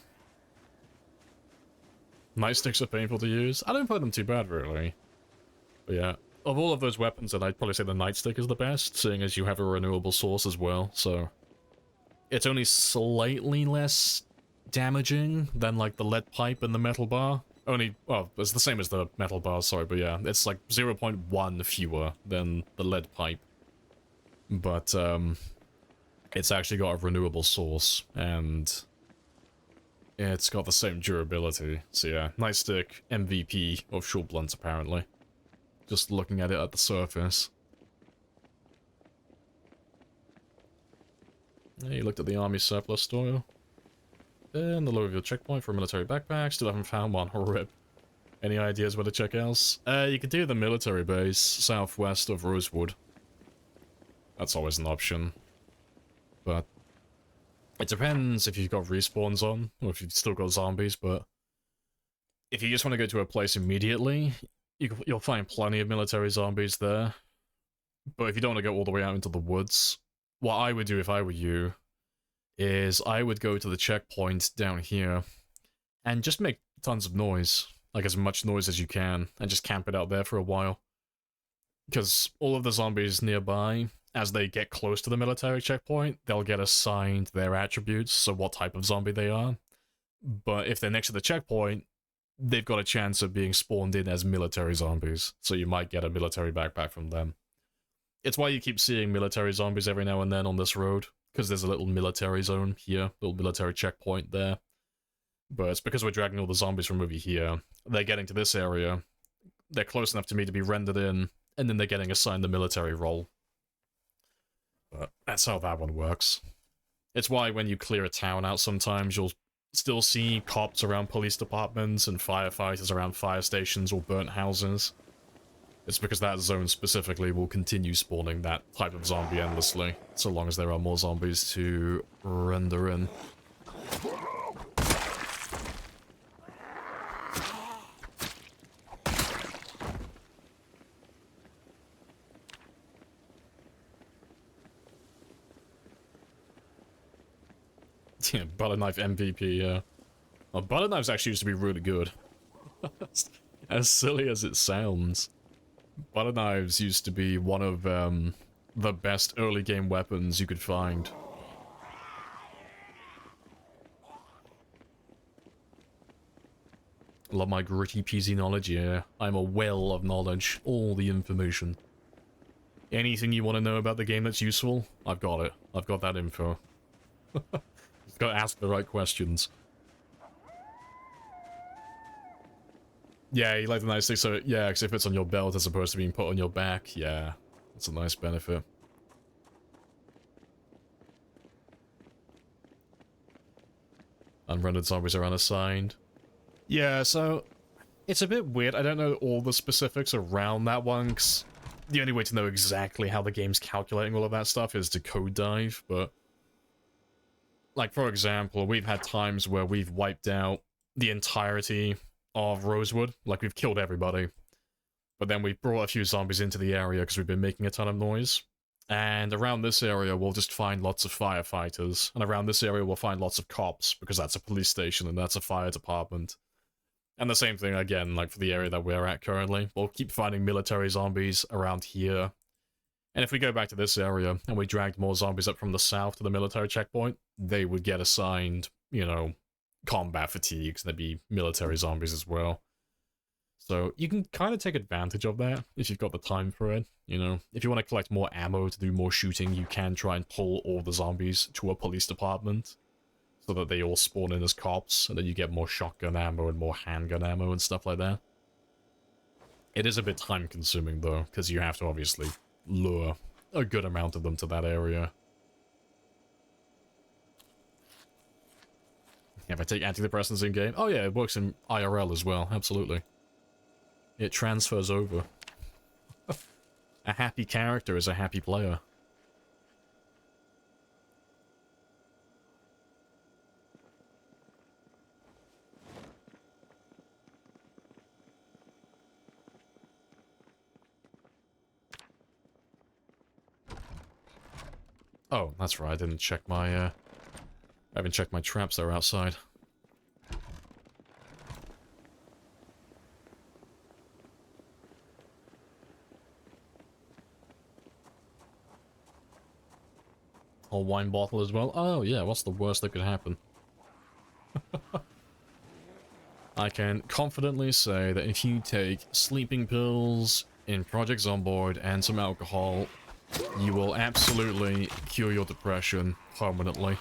Nightsticks are painful to use. I don't find them too bad, really. But yeah, of all of those weapons, then I'd probably say the nightstick is the best, seeing as you have a renewable source as well, so... It's only slightly less damaging than, like, the lead pipe and the metal bar. Only, well, it's the same as the metal bar, sorry, but yeah, it's like 0.1 fewer than the lead pipe. But, it's actually got a renewable source, and it's got the same durability. So yeah, nightstick, MVP of short blunts, apparently. Just looking at it at the surface. Yeah, you looked at the army surplus store. And the Louisville checkpoint for military backpack. Still haven't found one. Rip. Any ideas where to check else? You could do the military base southwest of Rosewood. That's always an option. But it depends if you've got respawns on, or if you've still got zombies, but if you just want to go to a place immediately, you'll find plenty of military zombies there. But if you don't want to go all the way out into the woods, what I would do if I were you is I would go to the checkpoint down here and just make tons of noise, like as much noise as you can, and just camp it out there for a while. Because all of the zombies nearby, as they get close to the military checkpoint, they'll get assigned their attributes, so what type of zombie they are. But if they're next to the checkpoint, they've got a chance of being spawned in as military zombies, so you might get a military backpack from them. It's why you keep seeing military zombies every now and then on this road, because there's a little military zone here, little military checkpoint there. But it's because we're dragging all the zombies from over here. They're getting to this area. They're close enough to me to be rendered in, and then they're getting assigned the military role. But that's how that one works. It's why when you clear a town out sometimes, you'll still see cops around police departments and firefighters around fire stations or burnt houses. It's because that zone specifically will continue spawning that type of zombie endlessly, so long as there are more zombies to render in. Yeah, butter knife MVP, yeah. Well, butter knives actually used to be really good. As silly as it sounds. Butter knives used to be one of the best early game weapons you could find. Love my gritty peasy knowledge, yeah. I'm a well of knowledge. All the information. Anything you want to know about the game that's useful, I've got it. I've got that info. You've got to ask the right questions. Yeah, you like the nice thing, so yeah, because if it's on your belt as opposed to being put on your back, yeah, that's a nice benefit. Unrendered zombies are unassigned. Yeah, so it's a bit weird. I don't know all the specifics around that one, because the only way to know exactly how the game's calculating all of that stuff is to code dive, but like, for example, we've had times where we've wiped out the entirety of Rosewood, like we've killed everybody, but then we've brought a few zombies into the area because we've been making a ton of noise, and around this area we'll just find lots of firefighters, and around this area we'll find lots of cops, because that's a police station and that's a fire department. And the same thing again, like for the area that we're at currently, we'll keep finding military zombies around here. And if we go back to this area, and we dragged more zombies up from the south to the military checkpoint, they would get assigned, you know, combat fatigues, and there'd be military zombies as well. So you can kind of take advantage of that, if you've got the time for it, you know. If you want to collect more ammo to do more shooting, you can try and pull all the zombies to a police department, so that they all spawn in as cops, and then you get more shotgun ammo and more handgun ammo and stuff like that. It is a bit time consuming though, because you have to obviously lure a good amount of them to that area. Yeah, if I take antidepressants in game, oh yeah, it works in IRL as well, absolutely. It transfers over. A happy character is a happy player. Oh, that's right, I didn't check my, I haven't checked my traps that are outside. Whole wine bottle as well. Oh yeah, what's the worst that could happen? I can confidently say that if you take sleeping pills in Project Zomboid and some alcohol, you will absolutely cure your depression permanently.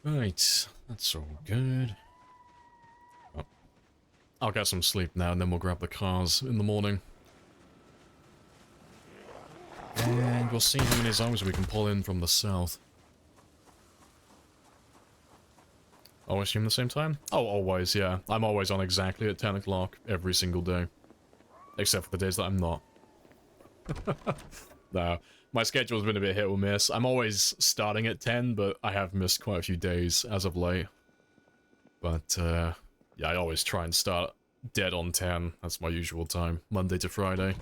Right, that's all good. Oh. I'll get some sleep now and then we'll grab the cars in the morning. And we'll see how many zombies we can pull in from the south. Always stream the same time? Oh, always, yeah. I'm always on exactly at 10 o'clock every single day. Except for the days that I'm not. No, my schedule's been a bit hit or miss. I'm always starting at 10, but I have missed quite a few days as of late. But, yeah, I always try and start dead on 10. That's my usual time, Monday to Friday.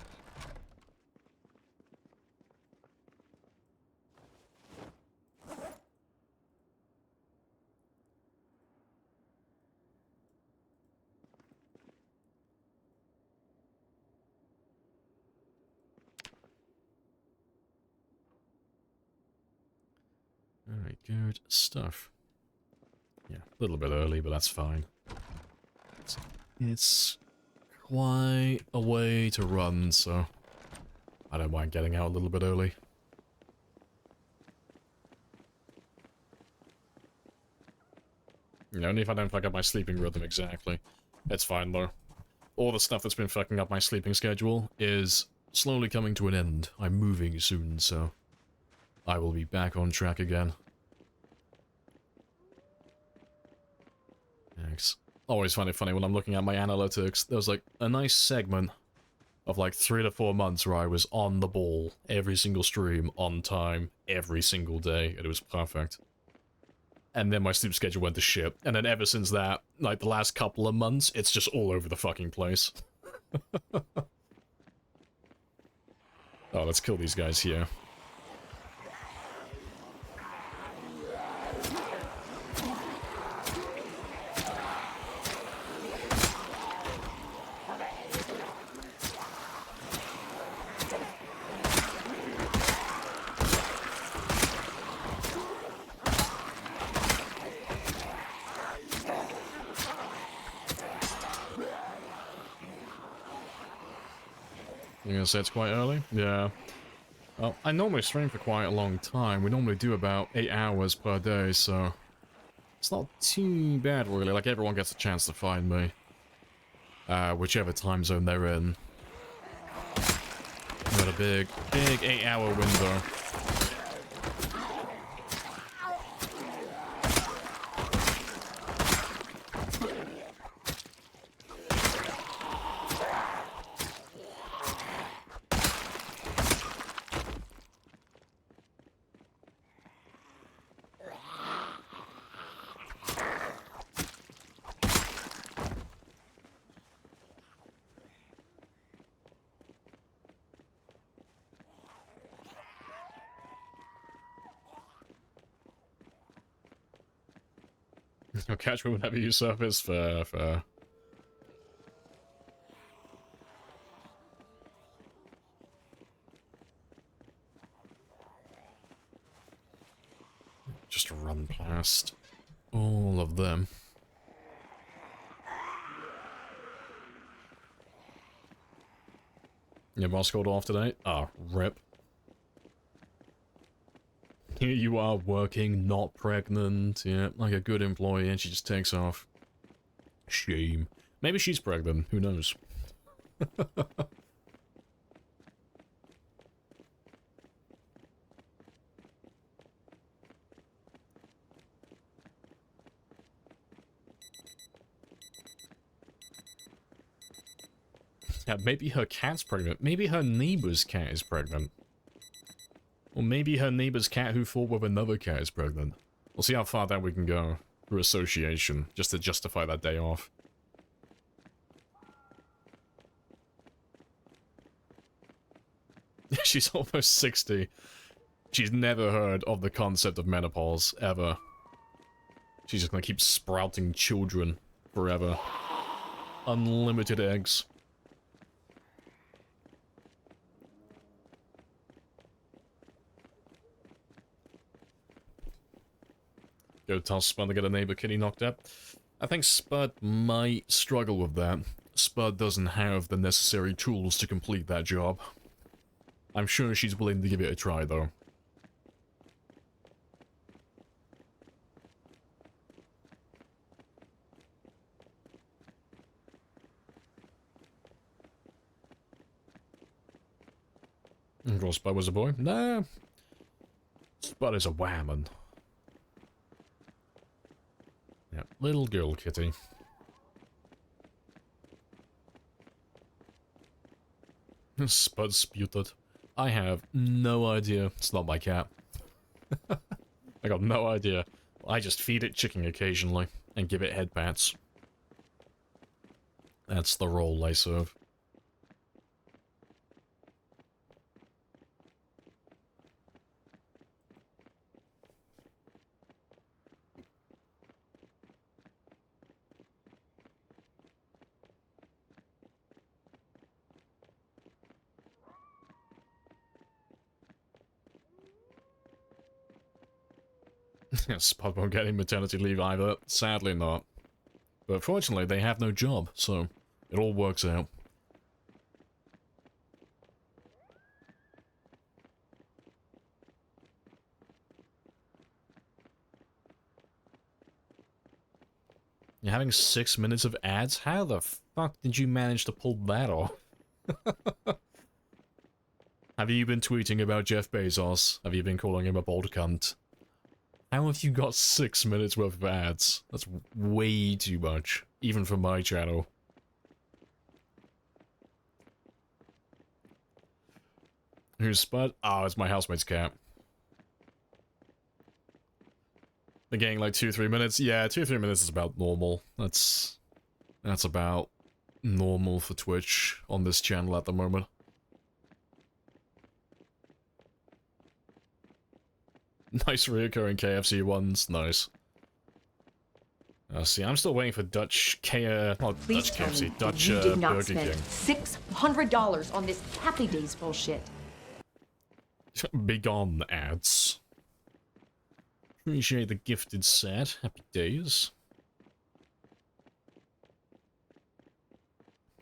Alright, good stuff. Yeah, a little bit early, but that's fine. It's quite a way to run, so I don't mind getting out a little bit early. Only if I don't fuck up my sleeping rhythm exactly. It's fine, though. All the stuff that's been fucking up my sleeping schedule is slowly coming to an end. I'm moving soon, so I will be back on track again. Thanks. Always find it funny when I'm looking at my analytics. There was like a nice segment of like 3 to 4 months where I was on the ball every single stream, on time, every single day, and it was perfect. And then my sleep schedule went to shit. And then ever since that, like the last couple of months, it's just all over the fucking place. Oh, let's kill these guys here. You're gonna say it's quite early? Yeah. Well, I normally stream for quite a long time. We normally do about 8 hours per day, so it's not too bad, really. Like, everyone gets a chance to find me. Whichever time zone they're in. We've got a big 8-hour window. You'll catch me whenever you surface. Fair. Just run past all of them. Your boss called off today? Ah, rip. Here you are working, not pregnant, yeah, like a good employee, and she just takes off. Shame. Maybe she's pregnant, who knows? Yeah, maybe her cat's pregnant. Maybe her neighbor's cat is pregnant. Or maybe her neighbor's cat who fought with another cat is pregnant. We'll see how far down we can go through association, just to justify that day off. She's almost 60. She's never heard of the concept of menopause, ever. She's just gonna keep sprouting children forever. Unlimited eggs. Go tell Spud to get a neighbor kitty knocked up. I think Spud might struggle with that. Spud doesn't have the necessary tools to complete that job. I'm sure she's willing to give it a try, though. Of course, Spud was a boy. Nah. Spud is a whammon. Yeah, Little girl kitty. Spud sputed. I have no idea. It's not my cat. I got no idea. I just feed it chicken occasionally and give it head pats. That's the role I serve. Spud won't get any maternity leave either. Sadly not. But fortunately, they have no job, so it all works out. You're having 6 minutes of ads? How the fuck did you manage to pull that off? Have you been tweeting about Jeff Bezos? Have you been calling him a bald cunt? How have you got 6 minutes worth of ads? That's way too much, even for my channel. Who's Spud? Oh, it's my housemate's cat. They're getting like 2-3 minutes. Yeah, 2-3 minutes is about normal. That's about normal for Twitch on this channel at the moment. Nice reoccurring KFC ones. Nice. See, I'm still waiting for Dutch not Please Dutch tell KFC, me Dutch that you did not Burger spend King. $600 on this Happy Days bullshit. Begone ads. Appreciate the gifted set. Happy days.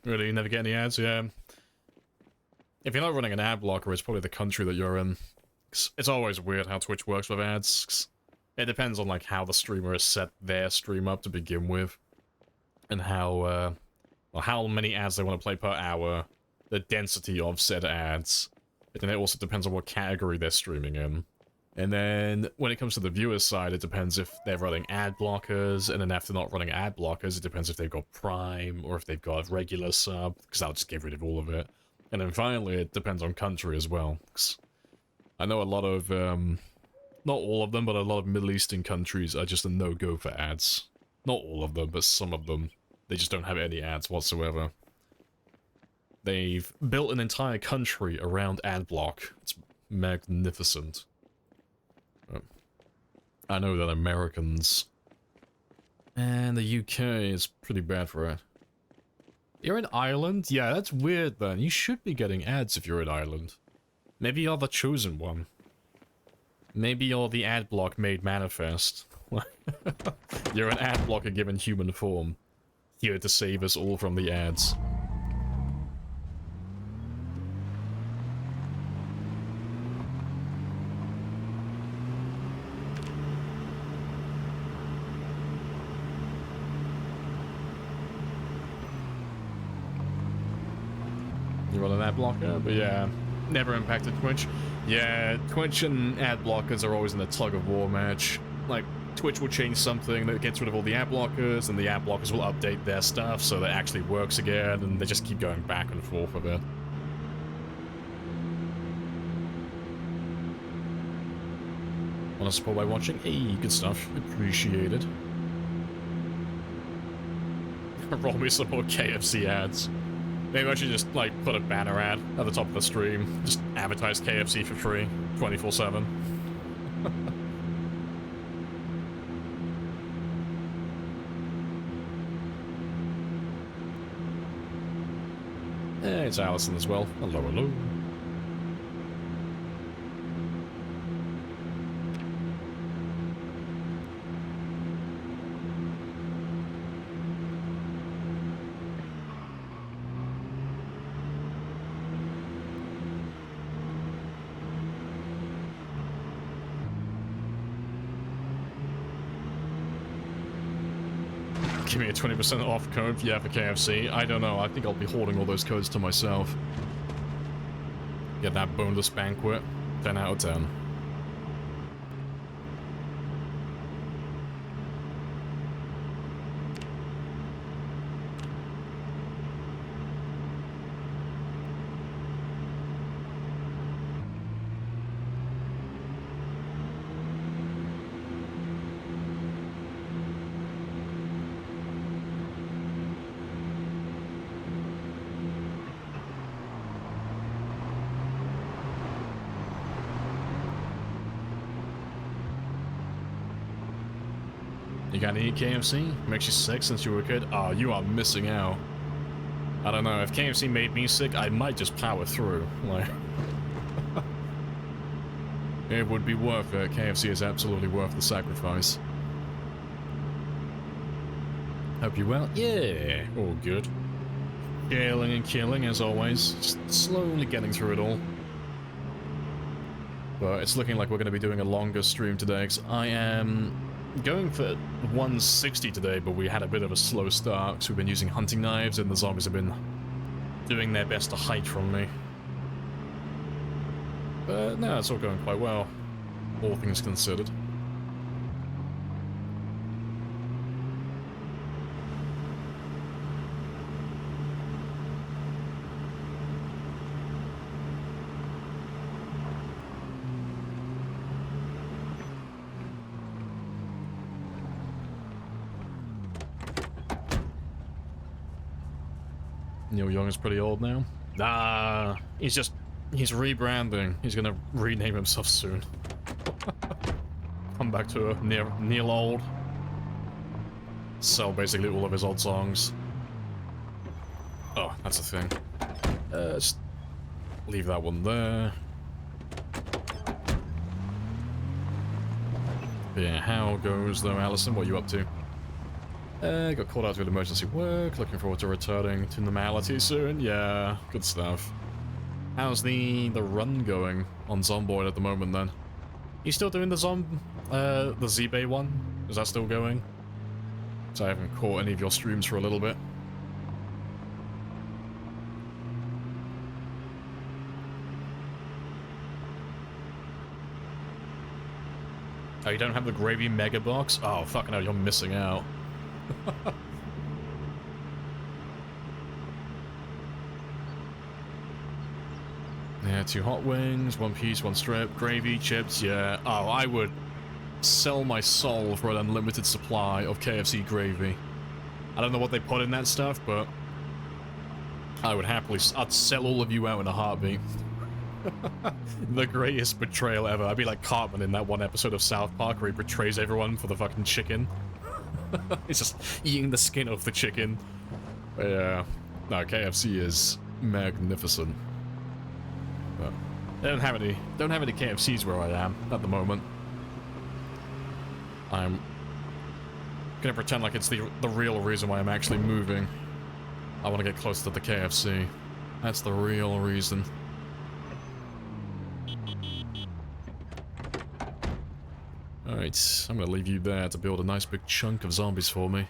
Really, you never get any ads? Yeah. If you're not running an ad blocker, it's probably the country that you're in. It's always weird how Twitch works with ads. It depends on like how the streamer has set their stream up to begin with, and how many ads they want to play per hour, the density of said ads, and then it also depends on what category they're streaming in. And then when it comes to the viewer's side, it depends if they're running ad blockers, and then if they're not running ad blockers, it depends if they've got Prime or if they've got regular sub, because I'll just get rid of all of it. And then finally, it depends on country as well. I know a lot of, not all of them, but a lot of Middle Eastern countries are just a no-go for ads. Not all of them, but some of them. They just don't have any ads whatsoever. They've built an entire country around ad block. It's magnificent. I know that Americans and the UK is pretty bad for it. You're in Ireland? Yeah, that's weird then. You should be getting ads if you're in Ireland. Maybe you're the chosen one. Maybe you're the ad block made manifest. You're an ad blocker given human form. Here to save us all from the ads. You run an ad blocker? But yeah, never impacted Twitch. Yeah, Twitch and ad blockers are always in a tug-of-war match. Like, Twitch will change something that gets rid of all the ad blockers, and the ad blockers will update their stuff so that it actually works again, and they just keep going back and forth with it. Want to support by watching? Hey, good stuff. Appreciated. Roll me some more KFC ads. Maybe I should just, like, put a banner ad at the top of the stream. Just advertise KFC for free, 24/7. Hey, it's Allison as well. Hello, hello. Give me a 20% off code, yeah, for KFC. I don't know, I think I'll be holding all those codes to myself. Get that boneless banquet. 10 out of 10. You gotta eat KFC? Makes you sick since you were a kid? Oh, you are missing out. I don't know, if KFC made me sick, I might just power through. Like, it would be worth it. KFC is absolutely worth the sacrifice. Hope you're well. Yeah, all good. Killing and killing as always. Just slowly getting through it all. But it's looking like we're going to be doing a longer stream today, because I am going for 160 today, but we had a bit of a slow start, because we've been using hunting knives, and the zombies have been doing their best to hide from me. But no, it's all going quite well, all things considered. Neil Young is pretty old now. Nah, he's rebranding. He's gonna rename himself soon. Come back to a Neil old. Sell basically all of his old songs. Oh, that's a thing. Just leave that one there. Yeah, how goes though, Allison? What are you up to? Got called out with emergency work, looking forward to returning to normality soon. Yeah, good stuff. How's the run going on Zomboid at the moment then? You still doing the Z-Bay one? Is that still going? So I haven't caught any of your streams for a little bit. Oh, you don't have the gravy mega box? Oh, fucking hell, you're missing out. Yeah, 2 hot wings, 1 piece, 1 strip, gravy, chips, yeah. Oh, I would sell my soul for an unlimited supply of KFC gravy. I don't know what they put in that stuff, but I would I'd sell all of you out in a heartbeat. The greatest betrayal ever. I'd be like Cartman in that one episode of South Park where he betrays everyone for the fucking chicken. He's just eating the skin off the chicken. But yeah, no, KFC is magnificent. But they don't have any KFCs where I am at the moment. I'm gonna pretend like it's the real reason why I'm actually moving. I want to get closer to the KFC. That's the real reason. Alright, I'm gonna leave you there to build a nice big chunk of zombies for me.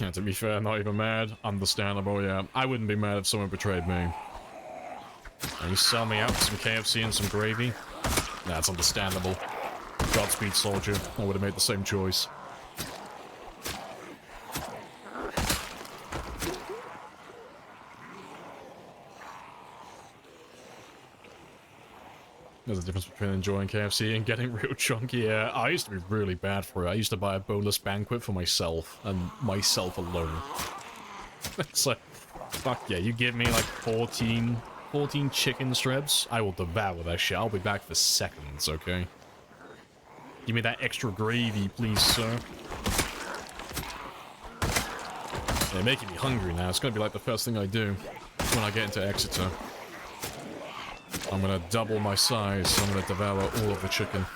Yeah, to be fair, not even mad. Understandable, yeah. I wouldn't be mad if someone betrayed me. And you sell me out for some KFC and some gravy? That's understandable. Godspeed, soldier. I would have made the same choice. There's a difference between enjoying KFC and getting real chunky. Yeah, I used to be really bad for it. I used to buy a boneless banquet for myself, and myself alone. It's like, fuck yeah, you give me like 14 chicken strips, I will devour that shit. I'll be back for seconds, okay? Give me that extra gravy, please, sir. They're making me hungry now. It's gonna be like the first thing I do when I get into Exeter. I'm gonna double my size, so I'm gonna devour all of the chicken.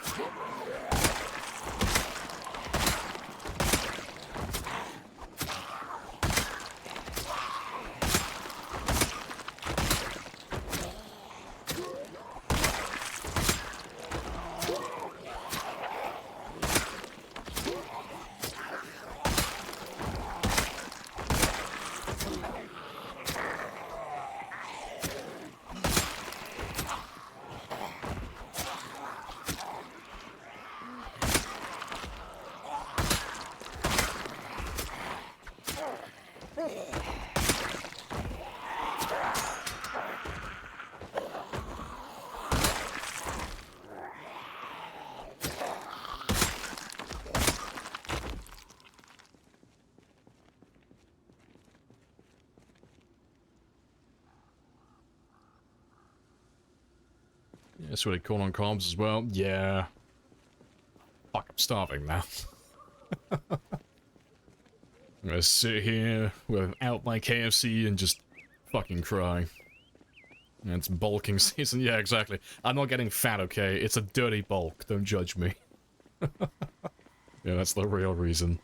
Yeah, that's really cool on carbs as well. Yeah. Fuck, I'm starving now. I'm gonna sit here without my KFC and just fucking cry. And it's bulking season. Yeah, exactly. I'm not getting fat, okay? It's a dirty bulk. Don't judge me. Yeah, that's the real reason.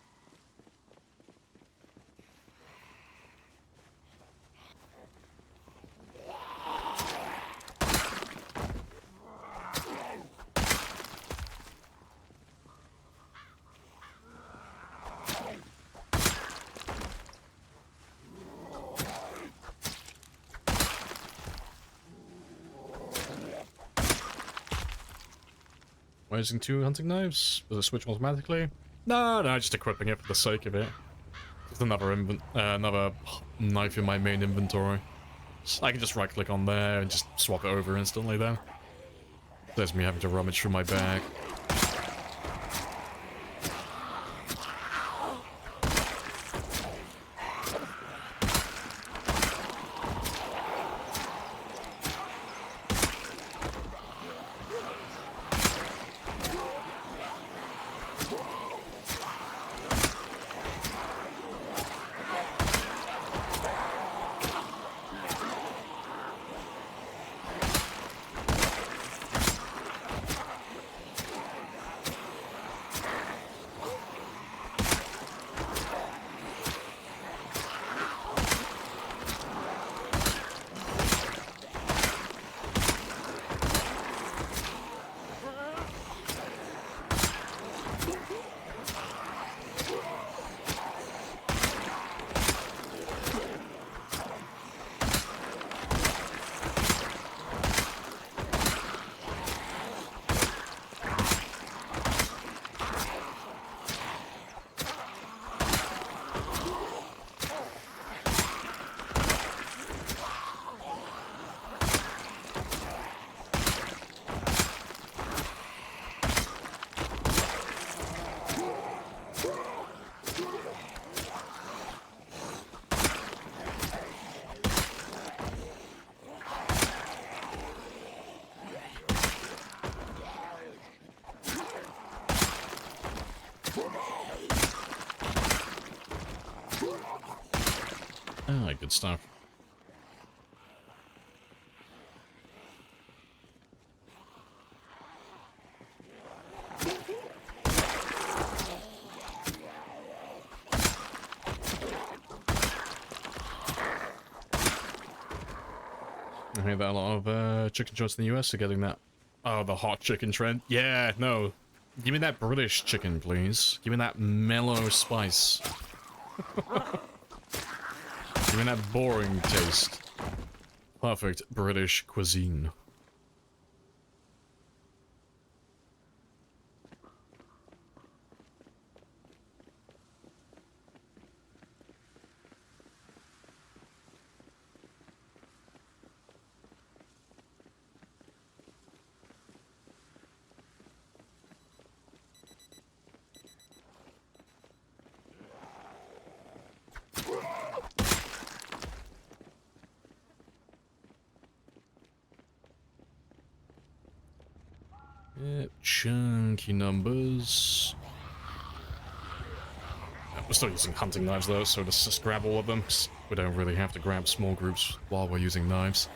Am I using 2 hunting knives? Does it switch automatically? No, just equipping it for the sake of it. Just another another knife in my main inventory. So I can just right-click on there and just swap it over instantly then. There's me having to rummage through my bag. Ah, good stuff. I hear that a lot of chicken joints in the US are getting that. Oh, the hot chicken trend. Yeah, no. Give me that British chicken, please. Give me that mellow spice. Give me that boring taste. Perfect British cuisine. Yep, chunky numbers. We're still using hunting knives though, so let's just grab all of them. 'Cause we don't really have to grab small groups while we're using knives.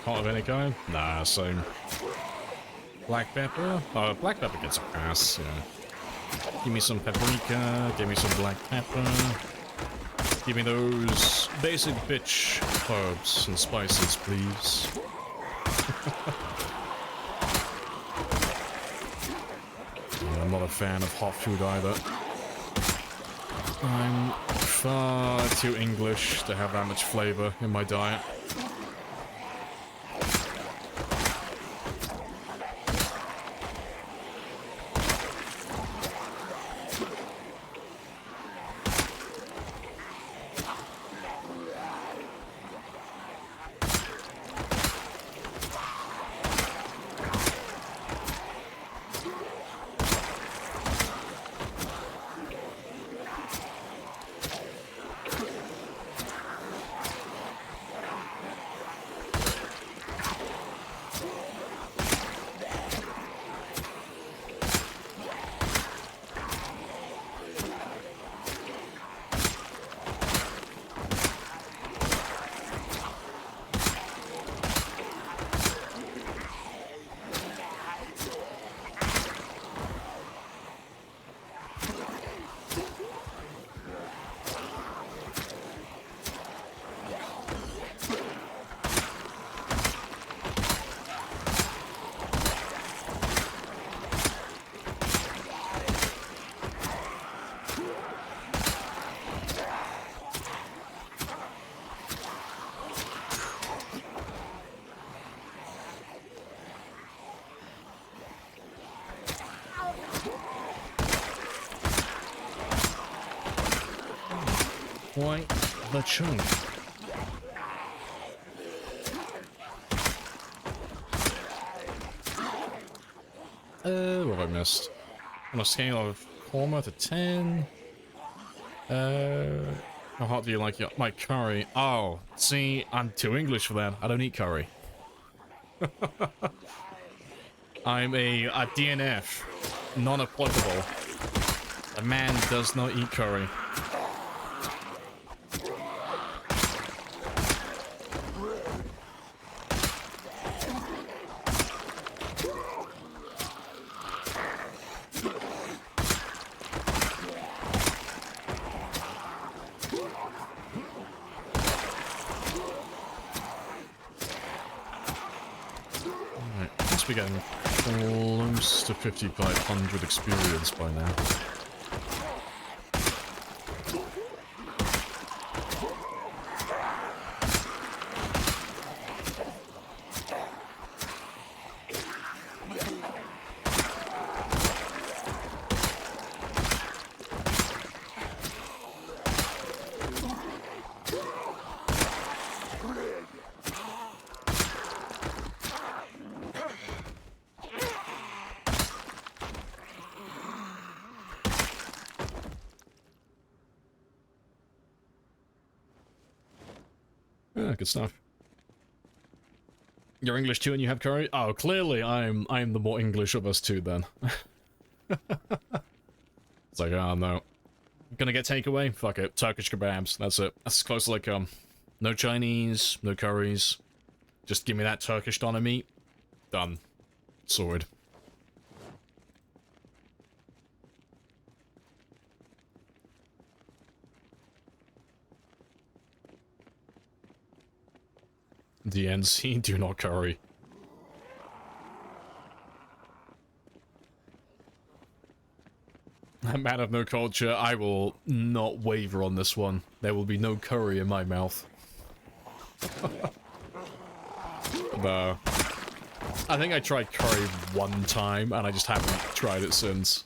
Like hot of any kind? Nah, same. Black pepper? Oh, black pepper gets a pass, yeah. Give me some paprika, give me some black pepper. Give me those basic bitch herbs and spices, please. Yeah, I'm not a fan of hot food either. I'm far too English to have that much flavor in my diet. Quite the chunk. What have I missed? On a scale of korma to 10. How hot do you like my curry? Oh, see, I'm too English for that. I don't eat curry. I'm a DNF. Non-applicable. A man does not eat curry. Be getting close to 5,500 experience by now. Yeah, good stuff. You're English too and you have curry? Oh, clearly I'm the more English of us two then. It's like, oh no. Gonna get takeaway? Fuck it. Turkish kebabs. That's it. That's as close as I come. No Chinese, no curries. Just give me that Turkish doner meat. Done. Sorted. DNC, do not curry. A man of no culture, I will not waver on this one. There will be no curry in my mouth. No. I think I tried curry one time, and I just haven't tried it since.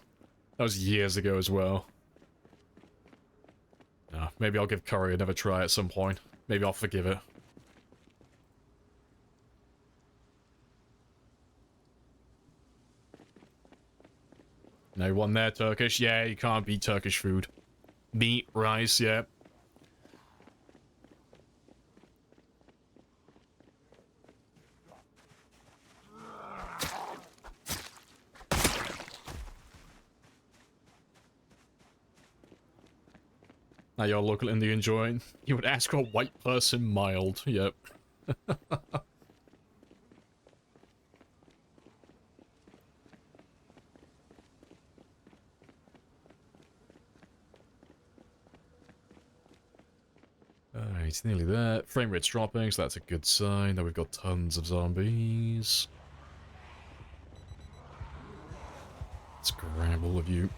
That was years ago as well. No, maybe I'll give curry another try at some point. Maybe I'll forgive it. No one there, Turkish. Yeah, you can't beat Turkish food. Meat, rice, yeah. Now you're a local Indian joint. You would ask for a white person mild. Yep. It's nearly there. Frame rate's dropping, so that's a good sign. Now we've got tons of zombies. Let's grab all of you.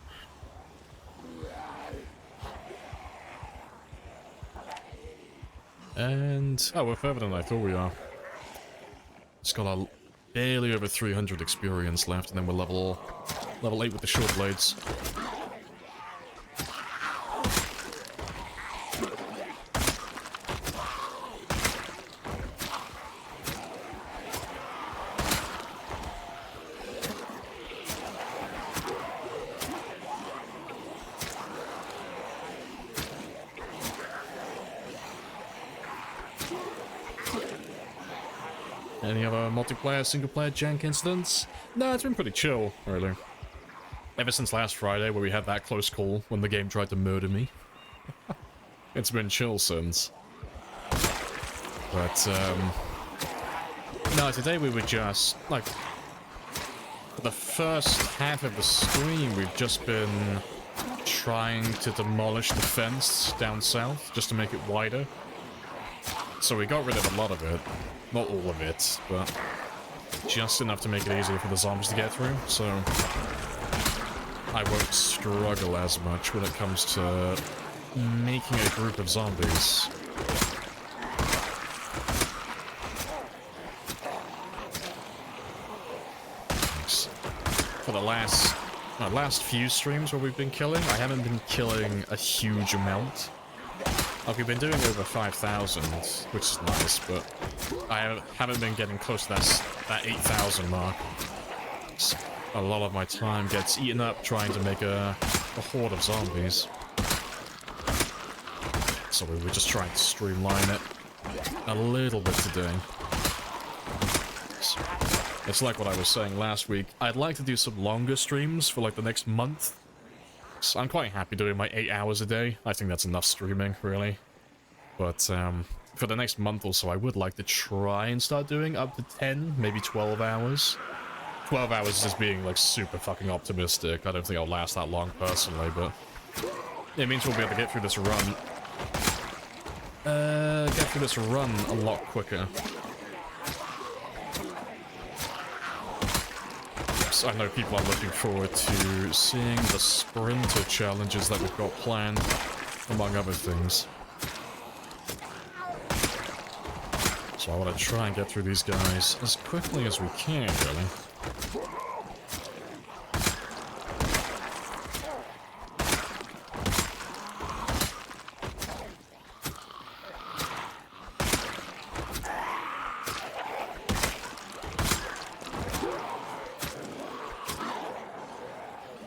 And... oh, we're further than I thought we are. It's got a barely over 300 experience left, and then we're level 8 with the short blades. Any other multiplayer, single-player jank incidents? No, it's been pretty chill, really. Ever since last Friday, where we had that close call when the game tried to murder me. It's been chill since. But, no, today we were just, like... for the first half of the stream, we've just been trying to demolish the fence down south, just to make it wider. So we got rid of a lot of it. Not all of it, but just enough to make it easier for the zombies to get through, so I won't struggle as much when it comes to making a group of zombies. Thanks. For the last few streams where we've been killing, I haven't been killing a huge amount. Like, we've been doing over 5,000, which is nice, but I haven't been getting close to that 8,000 mark. A lot of my time gets eaten up trying to make a horde of zombies. So we were just trying to streamline it a little bit today. It's like what I was saying last week. I'd like to do some longer streams for like the next month. So I'm quite happy doing my 8 hours a day. I think that's enough streaming, really. But for the next month or so, I would like to try and start doing up to 10, maybe 12 hours. 12 hours is just being, like, super fucking optimistic. I don't think I'll last that long, personally, but it means we'll be able to get through this run. Get through this run a lot quicker. I know people are looking forward to seeing the sprinter challenges that we've got planned, among other things. So I want to try and get through these guys as quickly as we can, really.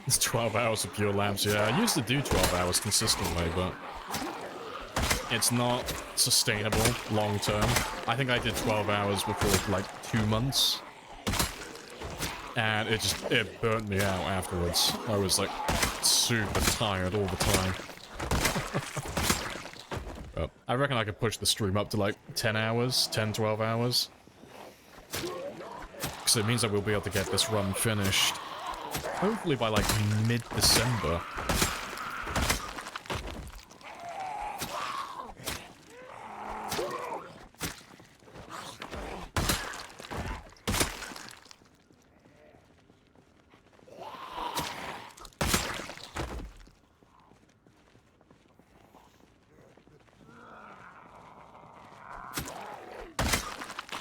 It's 12 hours of pure lamps, yeah. I used to do 12 hours consistently, but it's not sustainable long term. I think I did 12 hours before like 2 months. And it burnt me out afterwards. I was like super tired all the time. But I reckon I could push the stream up to like 10 hours, 10, 12 hours. Because it means that we'll be able to get this run finished. Hopefully by like mid-December.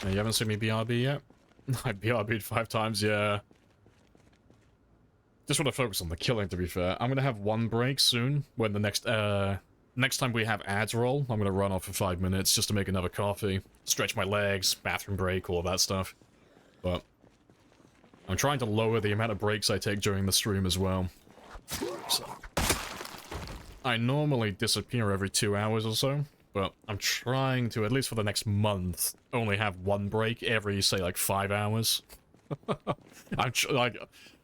You haven't seen me BRB yet? I BRB'd 5 times, yeah. Just want to focus on the killing, to be fair. I'm gonna have one break soon, when the next time we have ads roll, I'm gonna run off for 5 minutes just to make another coffee, stretch my legs, bathroom break, all of that stuff. But I'm trying to lower the amount of breaks I take during the stream as well. So I normally disappear every 2 hours or so, but I'm trying to, at least for the next month, only have one break every, say, like 5 hours.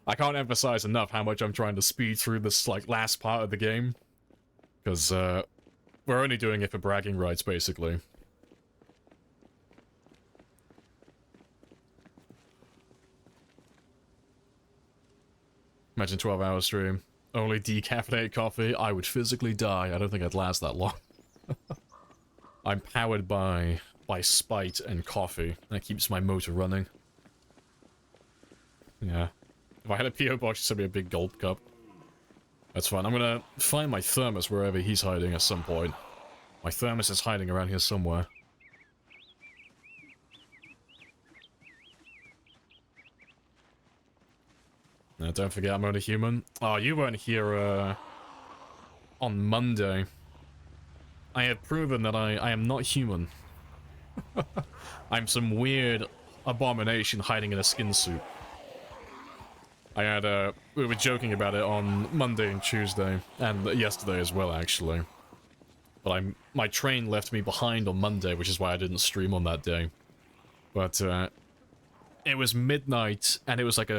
I can't emphasize enough how much I'm trying to speed through this, like, last part of the game. Because, we're only doing it for bragging rights, basically. Imagine 12-hour stream. Only decaffeinated coffee. I would physically die. I don't think I'd last that long. I'm powered by spite and coffee. That keeps my motor running. Yeah. If I had a P.O. box, it'd be a big gold cup. That's fine. I'm gonna find my thermos wherever he's hiding at some point. My thermos is hiding around here somewhere. Now, don't forget I'm only human. Oh, you weren't here, on Monday. I have proven that I am not human. I'm some weird abomination hiding in a skin suit. We were joking about it on Monday and Tuesday, and yesterday as well, actually. But my train left me behind on Monday, which is why I didn't stream on that day. But, it was midnight, and it was like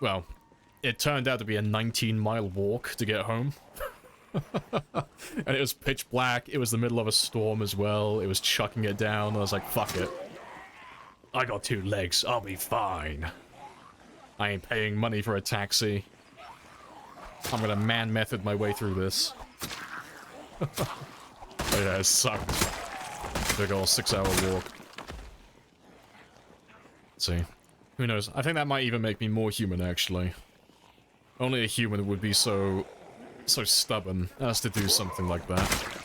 well, it turned out to be a 19-mile walk to get home. And it was pitch black, it was the middle of a storm as well, it was chucking it down, I was like, fuck it. I got 2 legs, I'll be fine. I ain't paying money for a taxi. I'm gonna man method my way through this. Oh yeah, it sucked. Big ol' 6-hour walk. Let's see. Who knows? I think that might even make me more human, actually. Only a human would be so stubborn as to do something like that.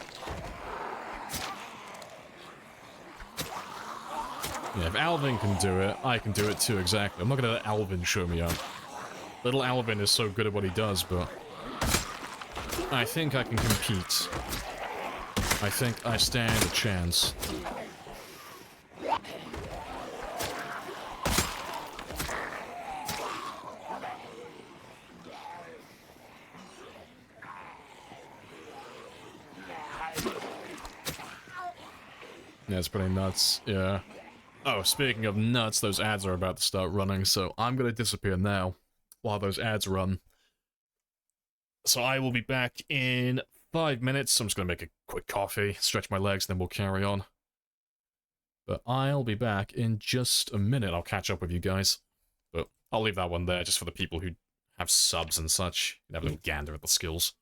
Yeah, if Alvin can do it, I can do it too, exactly. I'm not gonna let Alvin show me up. Little Alvin is so good at what he does, but I think I can compete. I think I stand a chance. Yeah, it's pretty nuts, yeah. Oh, speaking of nuts, those ads are about to start running, so I'm gonna disappear now while those ads run. So I will be back in 5 minutes. I'm just gonna make a quick coffee, stretch my legs, then we'll carry on. But I'll be back in just a minute. I'll catch up with you guys. But I'll leave that one there just for the people who have subs and such. You have a little gander at the skills.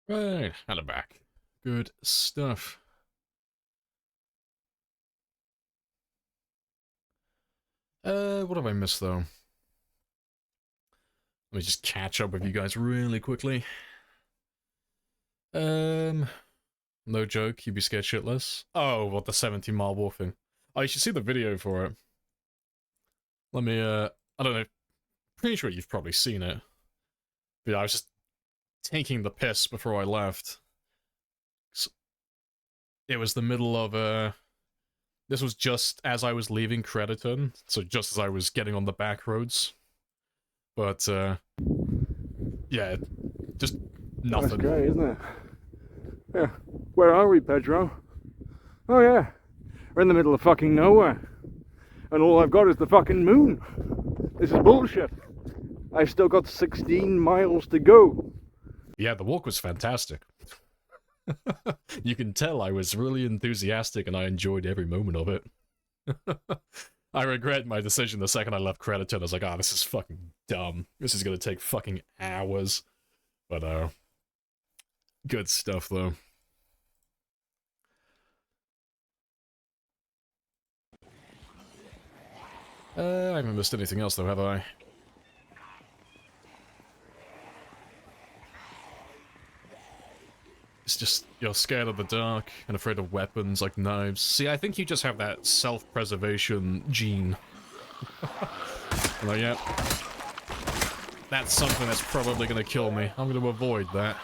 Right, and I'm back. Good stuff. What have I missed, though? Let me just catch up with you guys really quickly. No joke, you'd be scared shitless. Oh, what, the 17-mile walk thing. Oh, you should see the video for it. Let me, I don't know, pretty sure you've probably seen it. But yeah, I was just taking the piss before I left. It was the middle of, this was just as I was leaving Crediton, so just as I was getting on the back roads. But, yeah, just nothing. That's great, isn't it? Yeah. Where are we, Pedro? Oh yeah. We're in the middle of fucking nowhere. And all I've got is the fucking moon. This is bullshit. I've still got 16 miles to go. Yeah, the walk was fantastic. You can tell I was really enthusiastic and I enjoyed every moment of it. I regret my decision the second I left Crediton. I was like, oh, this is fucking dumb. This is gonna take fucking hours. But, good stuff, though. I haven't missed anything else, though, have I? It's just, you're scared of the dark and afraid of weapons like knives. See, I think you just have that self-preservation gene. Like, yeah. That's something that's probably gonna kill me. I'm gonna avoid that.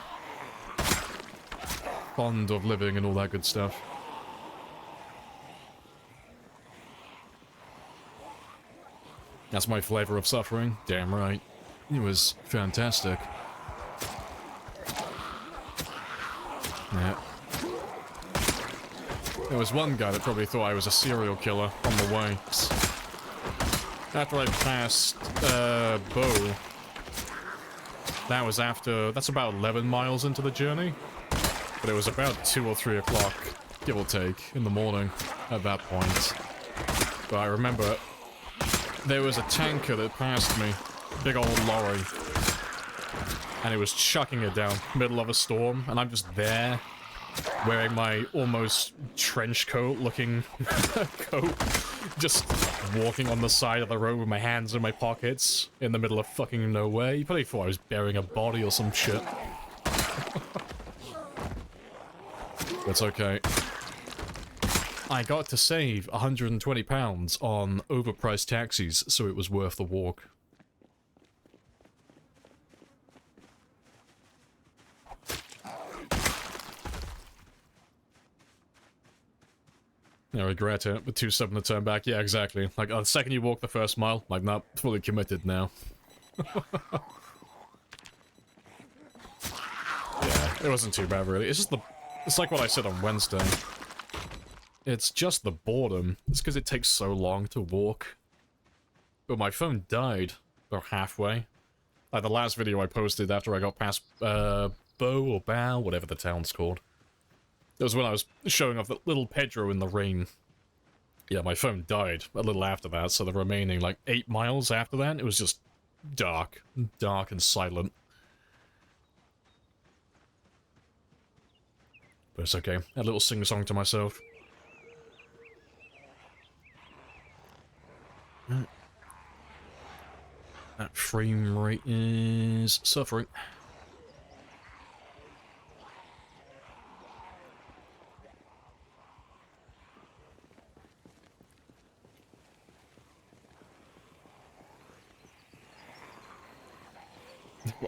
Fond of living and all that good stuff. That's my flavor of suffering. Damn right. It was fantastic. Yeah. There was one guy that probably thought I was a serial killer on the way. After I passed, Bow, that was after, that's about 11 miles into the journey. But it was about 2 or 3 o'clock, give or take, in the morning at that point. But I remember there was a tanker that passed me, big old lorry, and it was chucking it down, middle of a storm, and I'm just there, wearing my almost trench coat looking coat, just walking on the side of the road with my hands in my pockets, in the middle of fucking nowhere. You probably thought I was burying a body or some shit. It's okay. I got to save £120 on overpriced taxis, so it was worth the walk. I regret it, but too stubborn to turn back. Yeah, exactly. Like, the second you walk the first mile, like, nah, fully committed now. Yeah, it wasn't too bad, really. It's just the... It's like what I said on Wednesday. It's just the boredom. It's because it takes so long to walk. But my phone died about halfway. Like the last video I posted after I got past, Bow or Bow, whatever the town's called. It was when I was showing off the little Pedro in the rain. Yeah, my phone died a little after that, so the remaining, like, 8 miles after that, it was just dark. Dark and silent. But it's okay. A little sing-song to myself. That frame rate is suffering.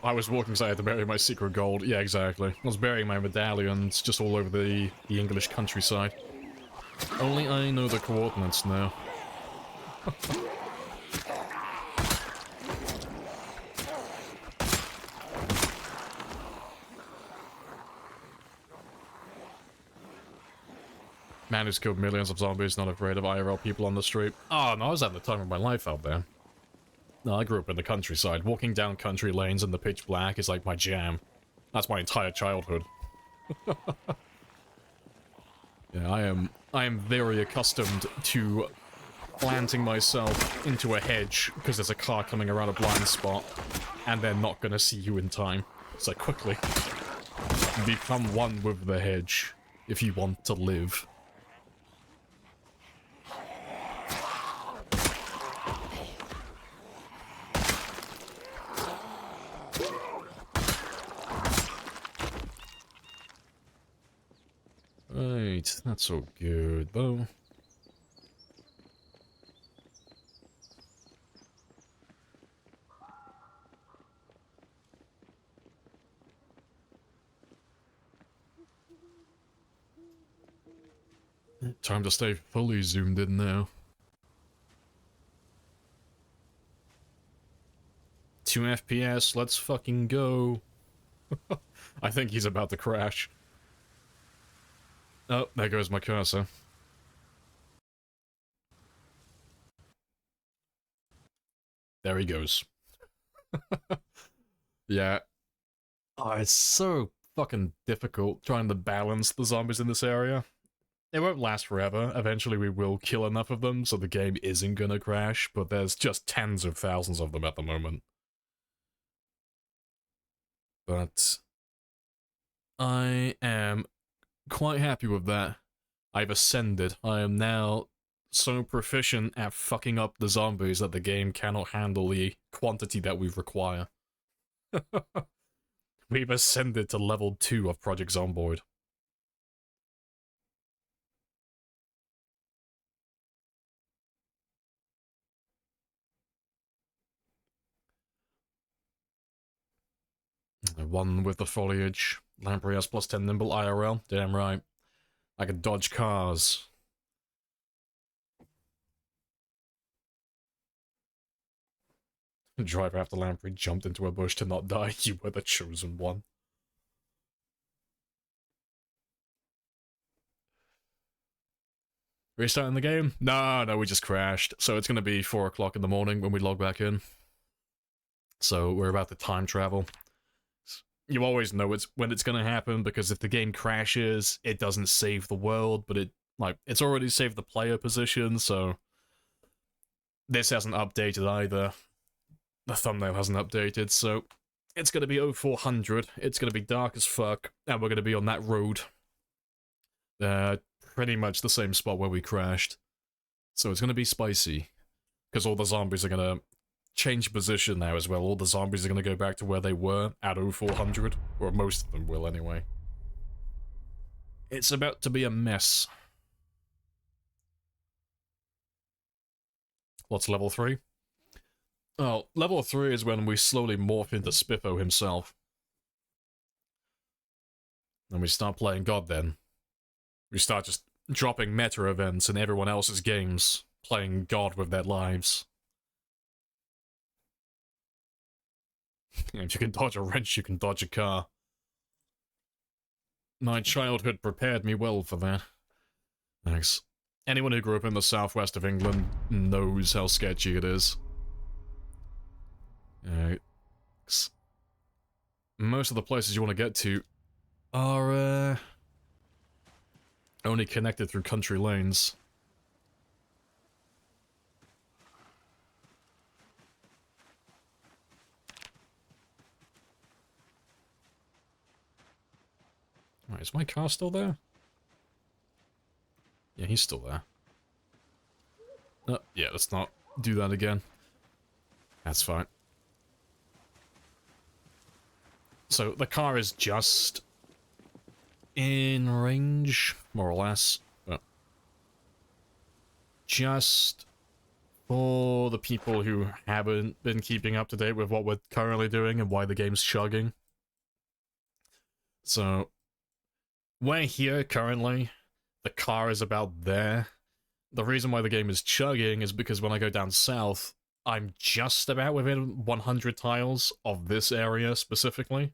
I was walking so I had to bury my secret gold. Yeah, exactly. I was burying my medallions just all over the English countryside. Only I know the coordinates now. Man who's killed millions of zombies, not afraid of IRL people on the street. Oh, no, I was having the time of my life out there. No, I grew up in the countryside. Walking down country lanes in the pitch black is like my jam. That's my entire childhood. Yeah, I am very accustomed to planting myself into a hedge because there's a car coming around a blind spot and they're not gonna see you in time. So quickly. Become one with the hedge if you want to live. Right, that's all good though. Time to stay fully zoomed in now. 2 FPS, let's fucking go. I think he's about to crash. Oh, there goes my cursor. There he goes. Yeah. Oh, it's so fucking difficult trying to balance the zombies in this area. It won't last forever. Eventually we will kill enough of them so the game isn't gonna crash, but there's just tens of thousands of them at the moment. But I am quite happy with that. I've ascended. I am now so proficient at fucking up the zombies that the game cannot handle the quantity that we require. We've ascended to level 2 of Project Zomboid. One with the foliage. Lamprey has plus 10 nimble IRL. Damn right. I can dodge cars. The driver after Lamprey jumped into a bush to not die. You were the chosen one. Restarting the game? No, we just crashed. So it's going to be 4 o'clock in the morning when we log back in. So we're about to time travel. You always know when it's going to happen, because if the game crashes, it doesn't save the world, but it's already saved the player position, so this hasn't updated either. The thumbnail hasn't updated, so it's going to be 0400, it's going to be dark as fuck, and we're going to be on that road. Pretty much the same spot where we crashed. So it's going to be spicy, because all the zombies are going to change position now as well. All the zombies are going to go back to where they were at 0400, or most of them will anyway. It's about to be a mess. What's level 3? Oh, level 3 is when we slowly morph into Spiffo himself. And we start playing God then. We start just dropping meta events in everyone else's games, playing God with their lives. If you can dodge a wrench, you can dodge a car. My childhood prepared me well for that. Thanks. Anyone who grew up in the southwest of England knows how sketchy it is. Most of the places you want to get to are only connected through country lanes. Right, is my car still there? Yeah, he's still there. Oh, yeah, let's not do that again. That's fine. So, the car is just in range, more or less. But just for the people who haven't been keeping up to date with what we're currently doing and why the game's chugging. So, we're here currently. The car is about there. The reason why the game is chugging is because when I go down south, I'm just about within 100 tiles of this area specifically.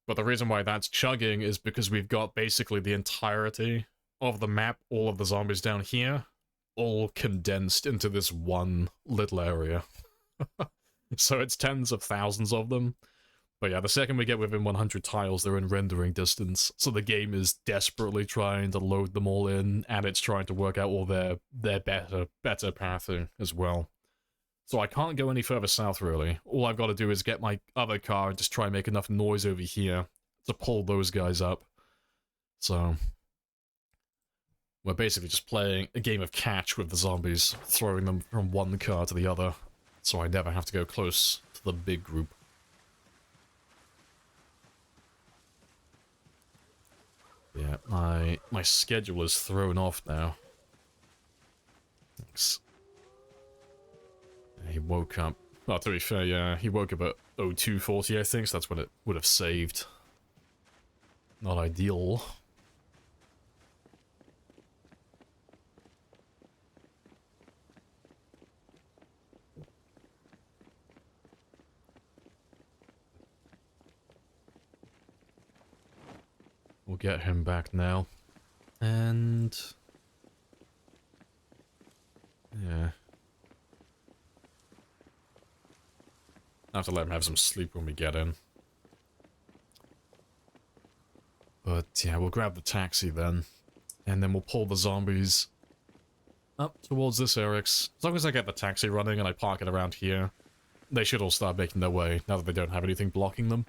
But the reason why that's chugging is because we've got basically the entirety of the map, all of the zombies down here, all condensed into this one little area. So it's tens of thousands of them. But yeah, the second we get within 100 tiles, they're in rendering distance. So the game is desperately trying to load them all in, and it's trying to work out all their better pathing as well. So I can't go any further south, really. All I've got to do is get my other car and just try and make enough noise over here to pull those guys up. So we're basically just playing a game of catch with the zombies, throwing them from one car to the other, so I never have to go close to the big group. Yeah, my schedule is thrown off now. Thanks. He woke up. Well, to be fair, yeah, he woke up at 02:40, I think, so that's when it would have saved. Not ideal. We'll get him back now. And... yeah. I have to let him have some sleep when we get in. But yeah, we'll grab the taxi then. And then we'll pull the zombies up towards this area. As long as I get the taxi running and I park it around here, they should all start making their way, now that they don't have anything blocking them.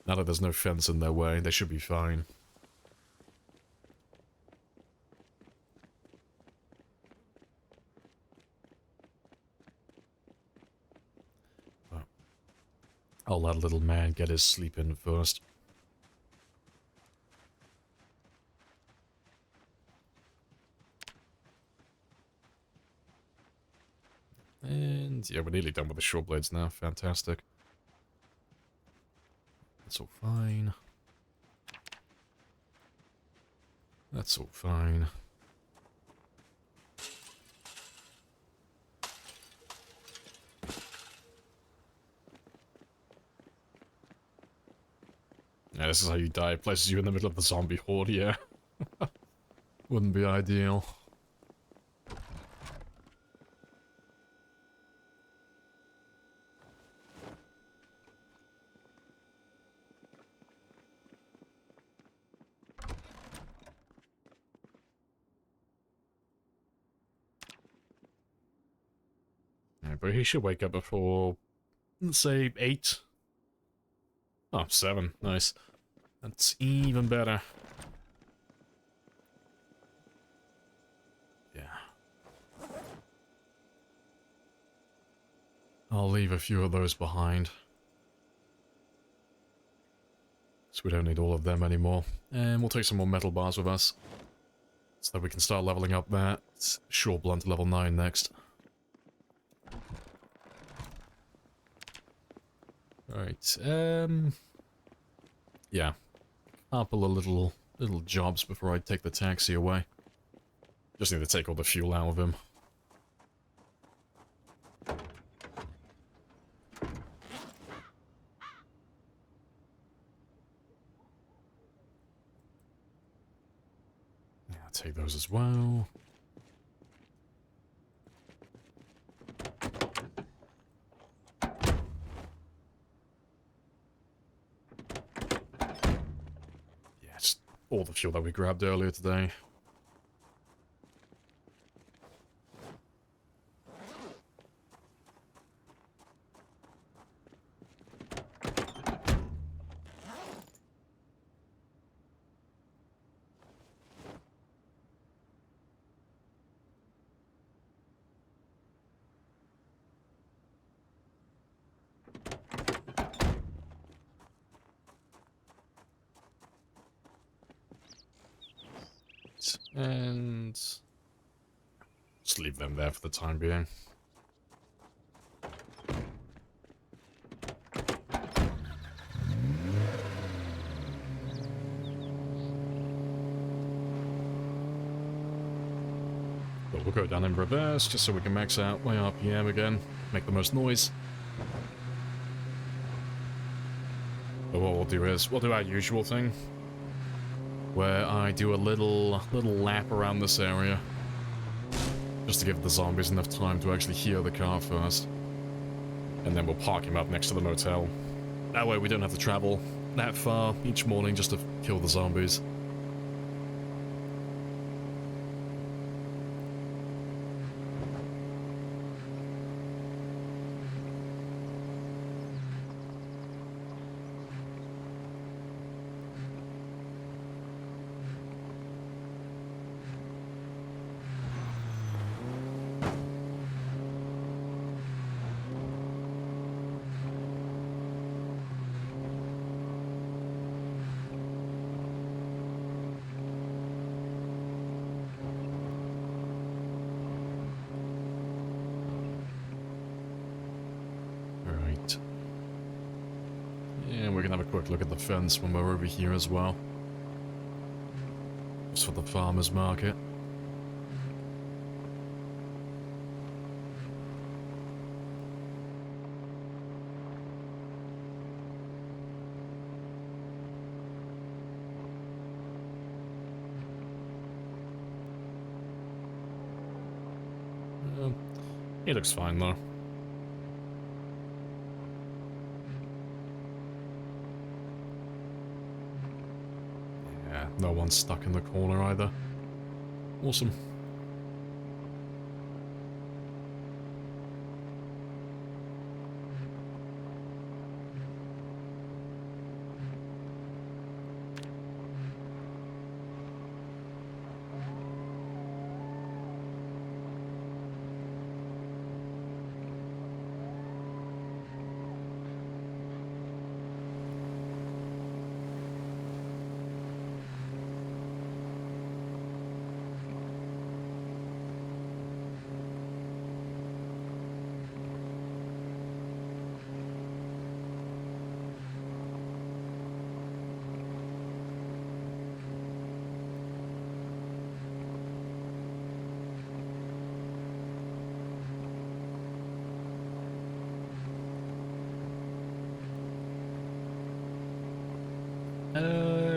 Now that there's no fence in their way, they should be fine. But I'll let little man get his sleep in first. And yeah, we're nearly done with the short blades now. Fantastic. That's all fine. That's all fine. Yeah, this is how you die. It places you in the middle of the zombie horde, yeah. Wouldn't be ideal. Yeah, but he should wake up before, let's say, 8. Oh, 7. Nice. That's even better. Yeah. I'll leave a few of those behind. So we don't need all of them anymore. And we'll take some more metal bars with us. So that we can start leveling up that short blunt to level 9 next. Right, yeah. Couple of little jobs before I take the taxi away. Just need to take all the fuel out of him. Yeah, I'll take those as well. All the fuel that we grabbed earlier today. And just leave them there for the time being. But we'll go down in reverse just so we can max out my RPM again, make the most noise. But what we'll do is we'll do our usual thing, where I do a little lap around this area, just to give the zombies enough time to actually hear the car first. And then we'll park him up next to the motel. That way we don't have to travel that far each morning just to kill the zombies. quick look at the fence when we're over here as well. Just for the farmer's market. He looks fine though. Yeah, no one's stuck in the corner either. Awesome.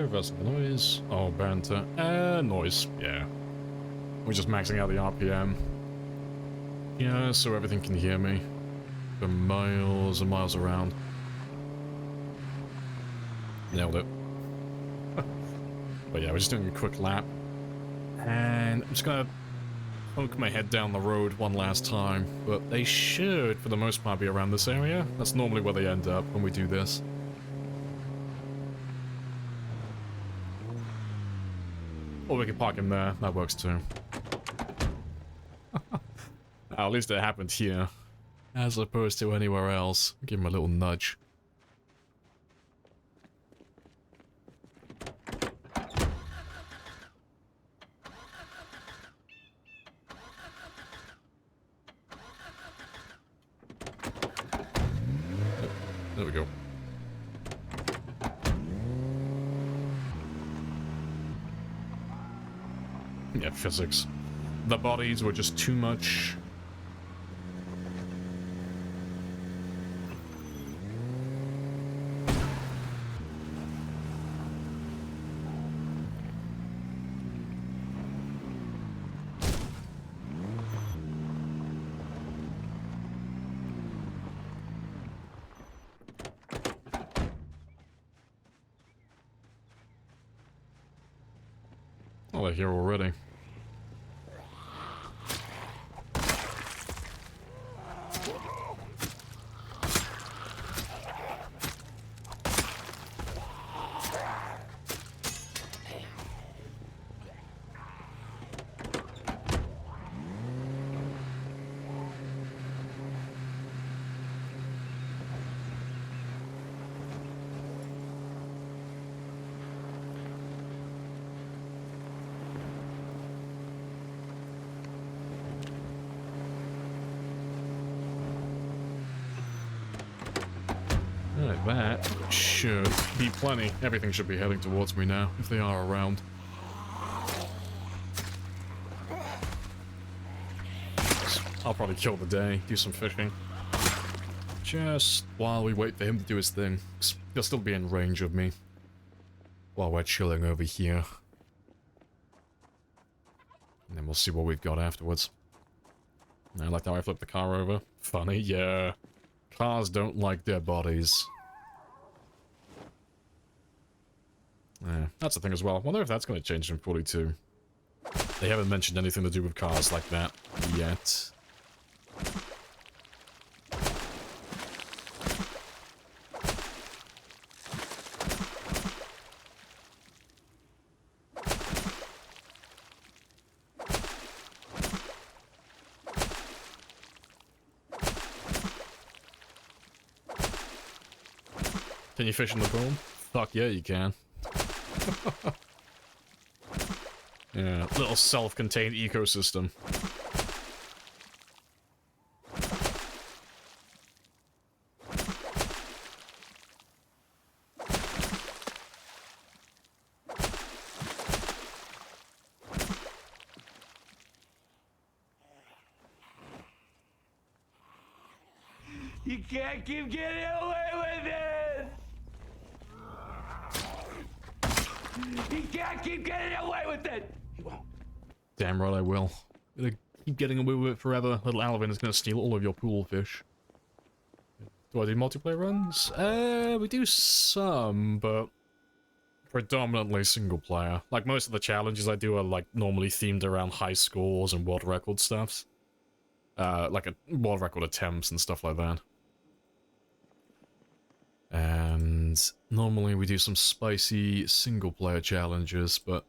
Reversing the noise. Oh, banter. Noise. Yeah. We're just maxing out the RPM. Yeah, so everything can hear me. For miles and miles around. Nailed it. But yeah, we're just doing a quick lap. And I'm just gonna poke my head down the road one last time. But they should, for the most part, be around this area. That's normally where they end up when we do this. Or we can park him there. That works too. At least it happened here. As opposed to anywhere else. Give him a little nudge. There we go. Yeah, physics. The bodies were just too much. Oh, they're here already. That should be plenty. Everything should be heading towards me now, if they are around. I'll probably kill the day, do some fishing. Just while we wait for him to do his thing. He'll still be in range of me. While we're chilling over here. And then we'll see what we've got afterwards. I like how I flipped the car over. Funny, yeah. Cars don't like their bodies. Yeah, that's the thing as well. I wonder if that's going to change in 42. They haven't mentioned anything to do with cars like that yet. Can you fish in the pool? Fuck yeah, you can. Yeah, little self-contained ecosystem. You can't keep getting away with it! You can't keep getting away with it! He won't. Damn right I will. Gonna keep getting away with it forever. Little Alvin is gonna steal all of your pool fish. Do I do multiplayer runs? We do some, but predominantly single player. Like, most of the challenges I do are, like, normally themed around high scores and world record stuffs. Like, world record attempts and stuff like that. And normally we do some spicy single player challenges, but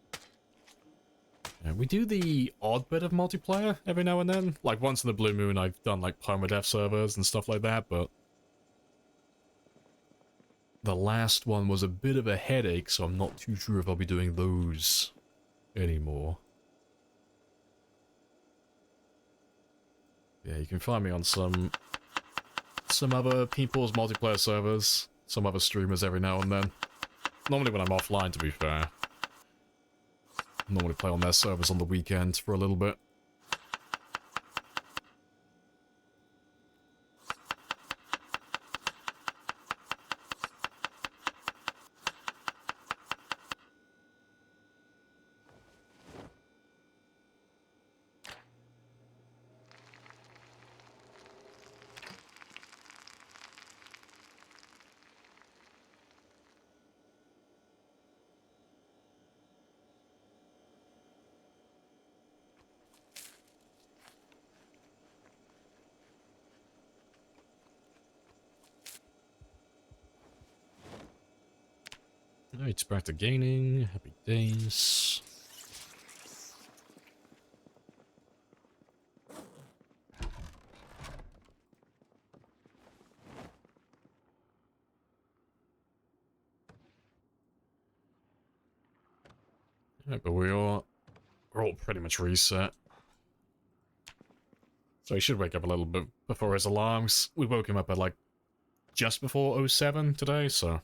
yeah, we do the odd bit of multiplayer every now and then. Like, once in the blue moon I've done, like, permadeath servers and stuff like that, but the last one was a bit of a headache, so I'm not too sure if I'll be doing those anymore. Yeah, you can find me on some other people's multiplayer servers, some other streamers every now and then. Normally when I'm offline, to be fair. Normally play on their servers on the weekend for a little bit. It's back to gaining. Happy days. Yeah, but we're all pretty much reset. So he should wake up a little bit before his alarms. We woke him up at like just before 07 today, so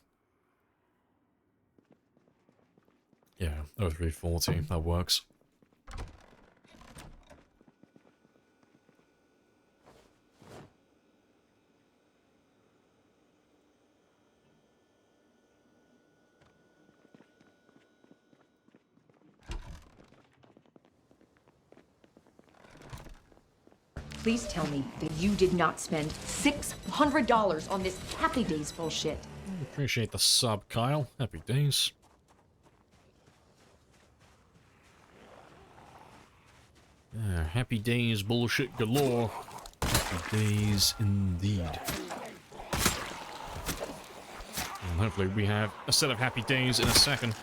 yeah, 0340, that works. Please tell me that you did not spend $600 on this Happy Days bullshit. Appreciate the sub, Kyle. Happy days. Happy days bullshit galore. Happy days indeed. And hopefully we have a set of happy days in a second.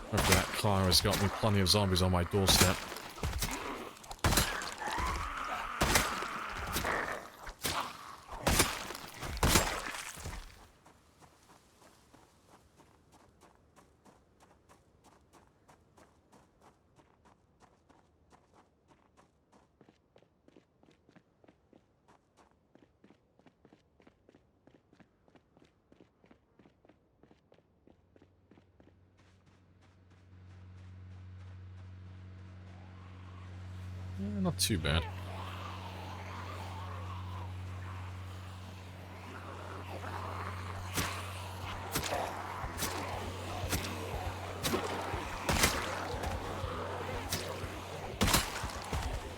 Hopefully that car has got me plenty of zombies on my doorstep. Not too bad.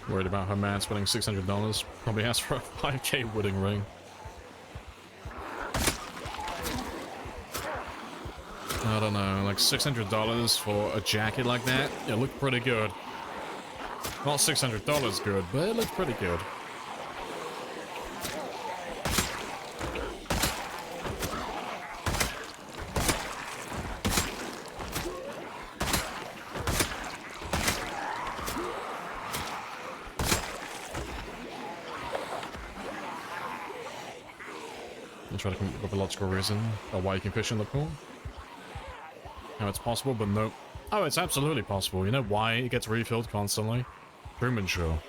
Worried about her man spending $600. Probably asked for a 5K wedding ring. I don't know, like $600 for a jacket like that? It looked pretty good. Not $600 good, but it looked pretty good. I'll try to come up with a logical reason of why you can fish in the pool. How it's possible, but no. Oh, it's absolutely possible. You know why it gets refilled constantly? Truman Show.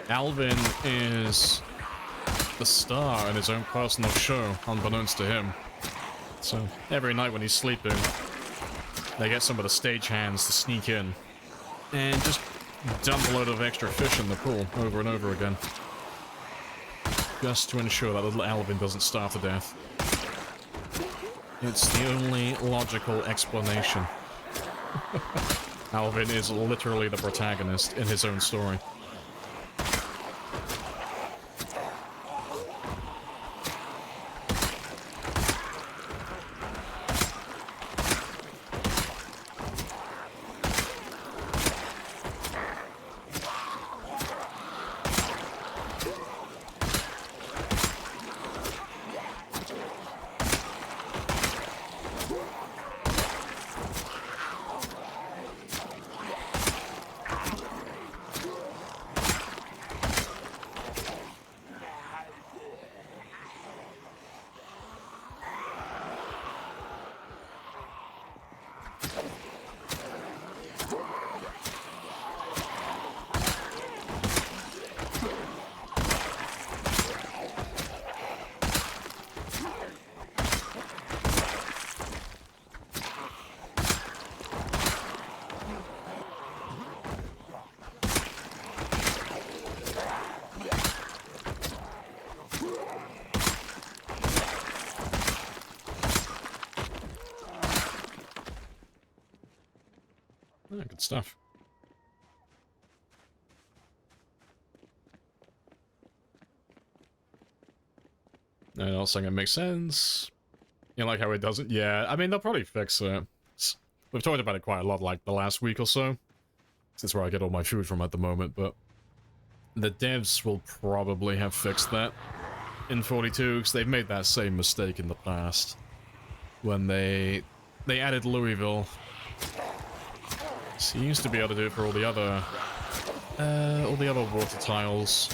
Alvin is the star in his own personal show, unbeknownst to him. So every night when he's sleeping, they get some of the stagehands to sneak in and just dump a load of extra fish in the pool over and over again. just to ensure that little Alvin doesn't starve to death. It's the only logical explanation. Alvin is literally the protagonist in his own story. Yeah, good stuff. And also saying it makes sense. You like how it doesn't? Yeah, I mean, they'll probably fix it. We've talked about it quite a lot, like, the last week or so. Since where I get all my food from at the moment, but... the devs will probably have fixed that in 42, because they've made that same mistake in the past. When they added Louisville. So you used to be able to do it for all the other water tiles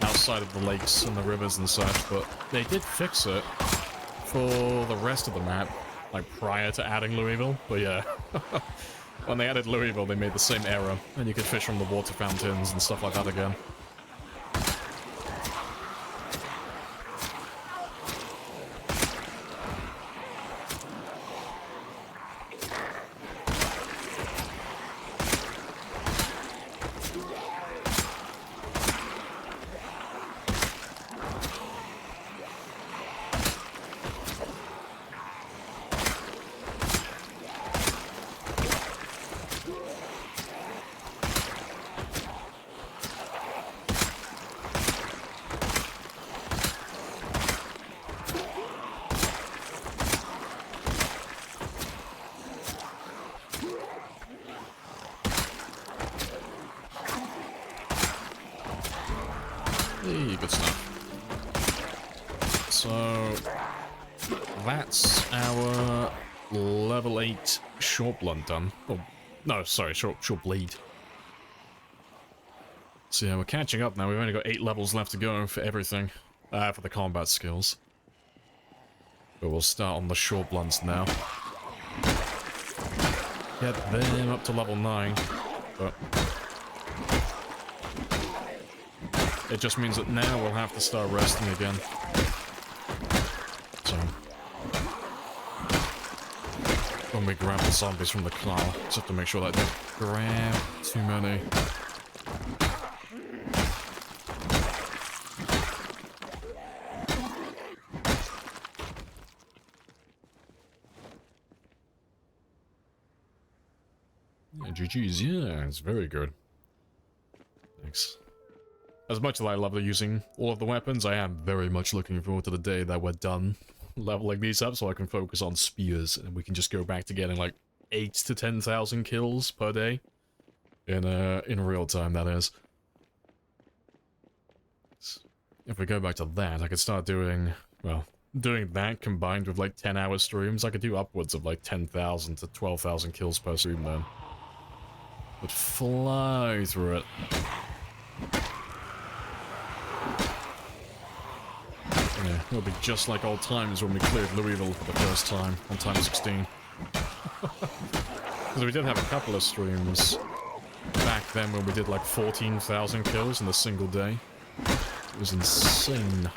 outside of the lakes and the rivers and such, but they did fix it for the rest of the map, like prior to adding Louisville. But yeah, when they added Louisville, they made the same error, and you could fish from the water fountains and stuff like that again. Hey, good stuff. So, that's our level 8 short blunt done. Oh, no, sorry, short blade. So yeah, we're catching up now. We've only got 8 levels left to go for everything. For the combat skills. But we'll start on the short blunts now. Get them up to level 9. But... it just means that now we'll have to start resting again. So... when we grab the zombies from the car, just have to make sure that I don't grab too many. Yeah, GG's, yeah, it's very good. Thanks. As much as I love using all of the weapons, I am very much looking forward to the day that we're done leveling these up so I can focus on spears and we can just go back to getting like 8 to 10,000 kills per day. In real time, that is. If we go back to that, I could start doing, well, doing that combined with like 10-hour streams. I could do upwards of like 10,000 to 12,000 kills per stream then. Would fly through it. Yeah, it'll be just like old times when we cleared Louisville for the first time on time 16. Because we did have a couple of streams back then when we did like 14,000 kills in a single day. It was insane.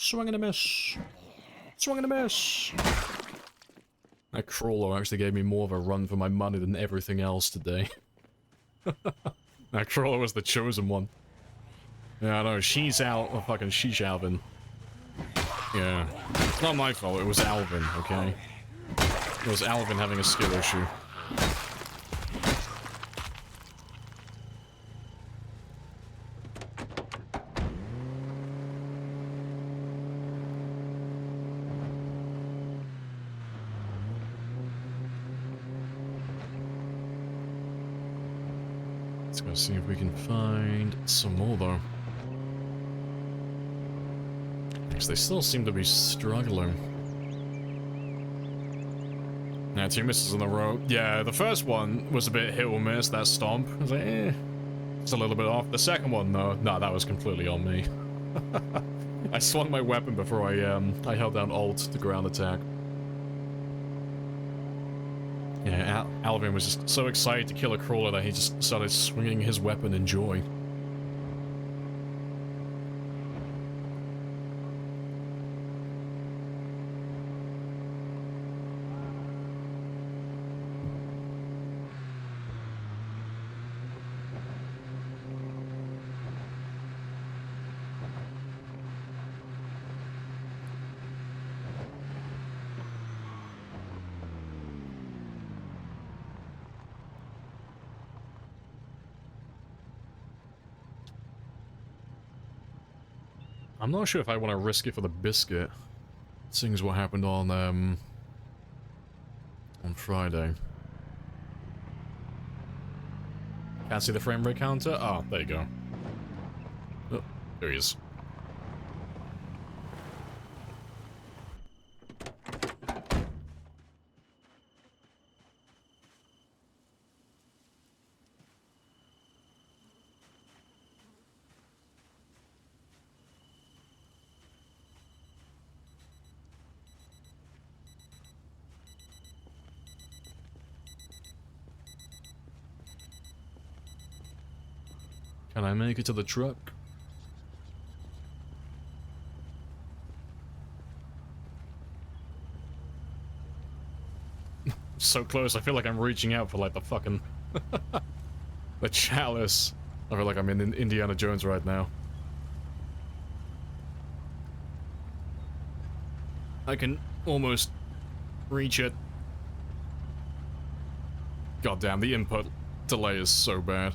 Swing and a miss. Swing and a miss. That crawler actually gave me more of a run for my money than everything else today. That crawler was the chosen one. Yeah, I know, she's out, oh, fucking sheesh Alvin. Yeah. It's not my fault, it was Alvin, okay? It was Alvin having a skill issue. Let's go see if we can find some more, though. Because they still seem to be struggling. Now, 2 misses in a row. Yeah, the first one was a bit hit or miss, that stomp. I was like, eh. It's a little bit off. The second one, though, no, that was completely on me. I swung my weapon before I held down Alt to ground attack. Yeah, Alvin was just so excited to kill a crawler that he just started swinging his weapon in joy. I'm not sure if I want to risk it for the biscuit, seeing as what happened on Friday. Can't see the frame rate counter? Oh, there you go. Oh, there he is. Can I make it to the truck? So close, I feel like I'm reaching out for like the fucking... the chalice. I feel like I'm in Indiana Jones right now. I can almost reach it. God damn, the input delay is so bad.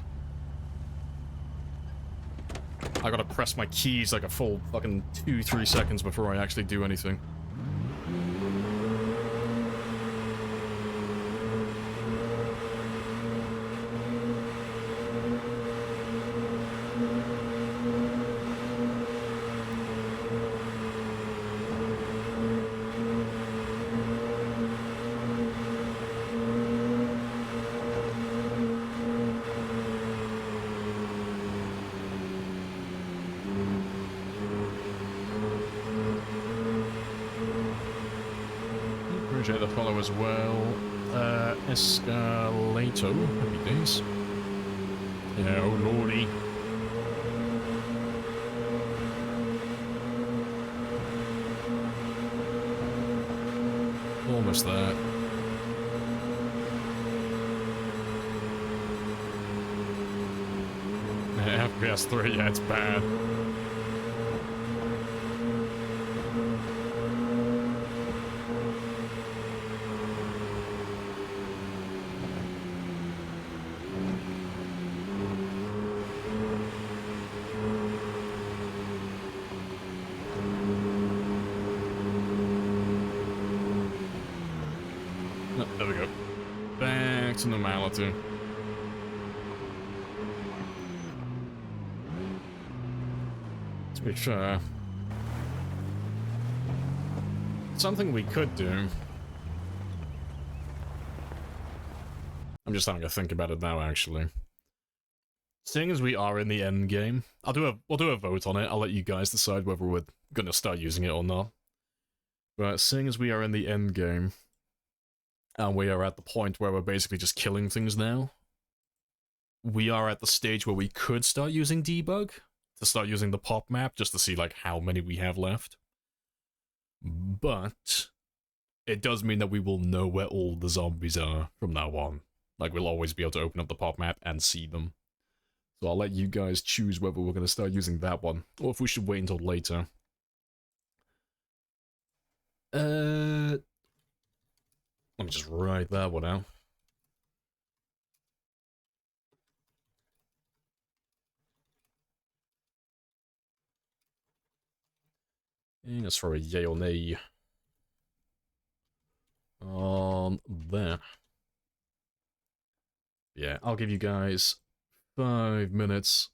I gotta press my keys like a full fucking 2-3 seconds before I actually do anything. Appreciate the follow as well. Escalato. Happy days. Yeah, oh lordy. Almost there. Yeah, FPS 3, yeah, it's bad. There we go. Back to normality. To be fair, something we could do. I'm just having to think about it now, actually. Seeing as we are in the end game, we'll do a vote on it. I'll let you guys decide whether we're gonna start using it or not. But seeing as we are in the end game, and we are at the point where we're basically just killing things now, we are at the stage where we could start using debug, to start using the pop map, just to see like how many we have left. But it does mean that we will know where all the zombies are from now on. Like, we'll always be able to open up the pop map and see them. So I'll let you guys choose whether we're going to start using that one, or if we should wait until later. Let me just write that one out. And let's throw a yay or nay on there. Yeah, I'll give you guys 5 minutes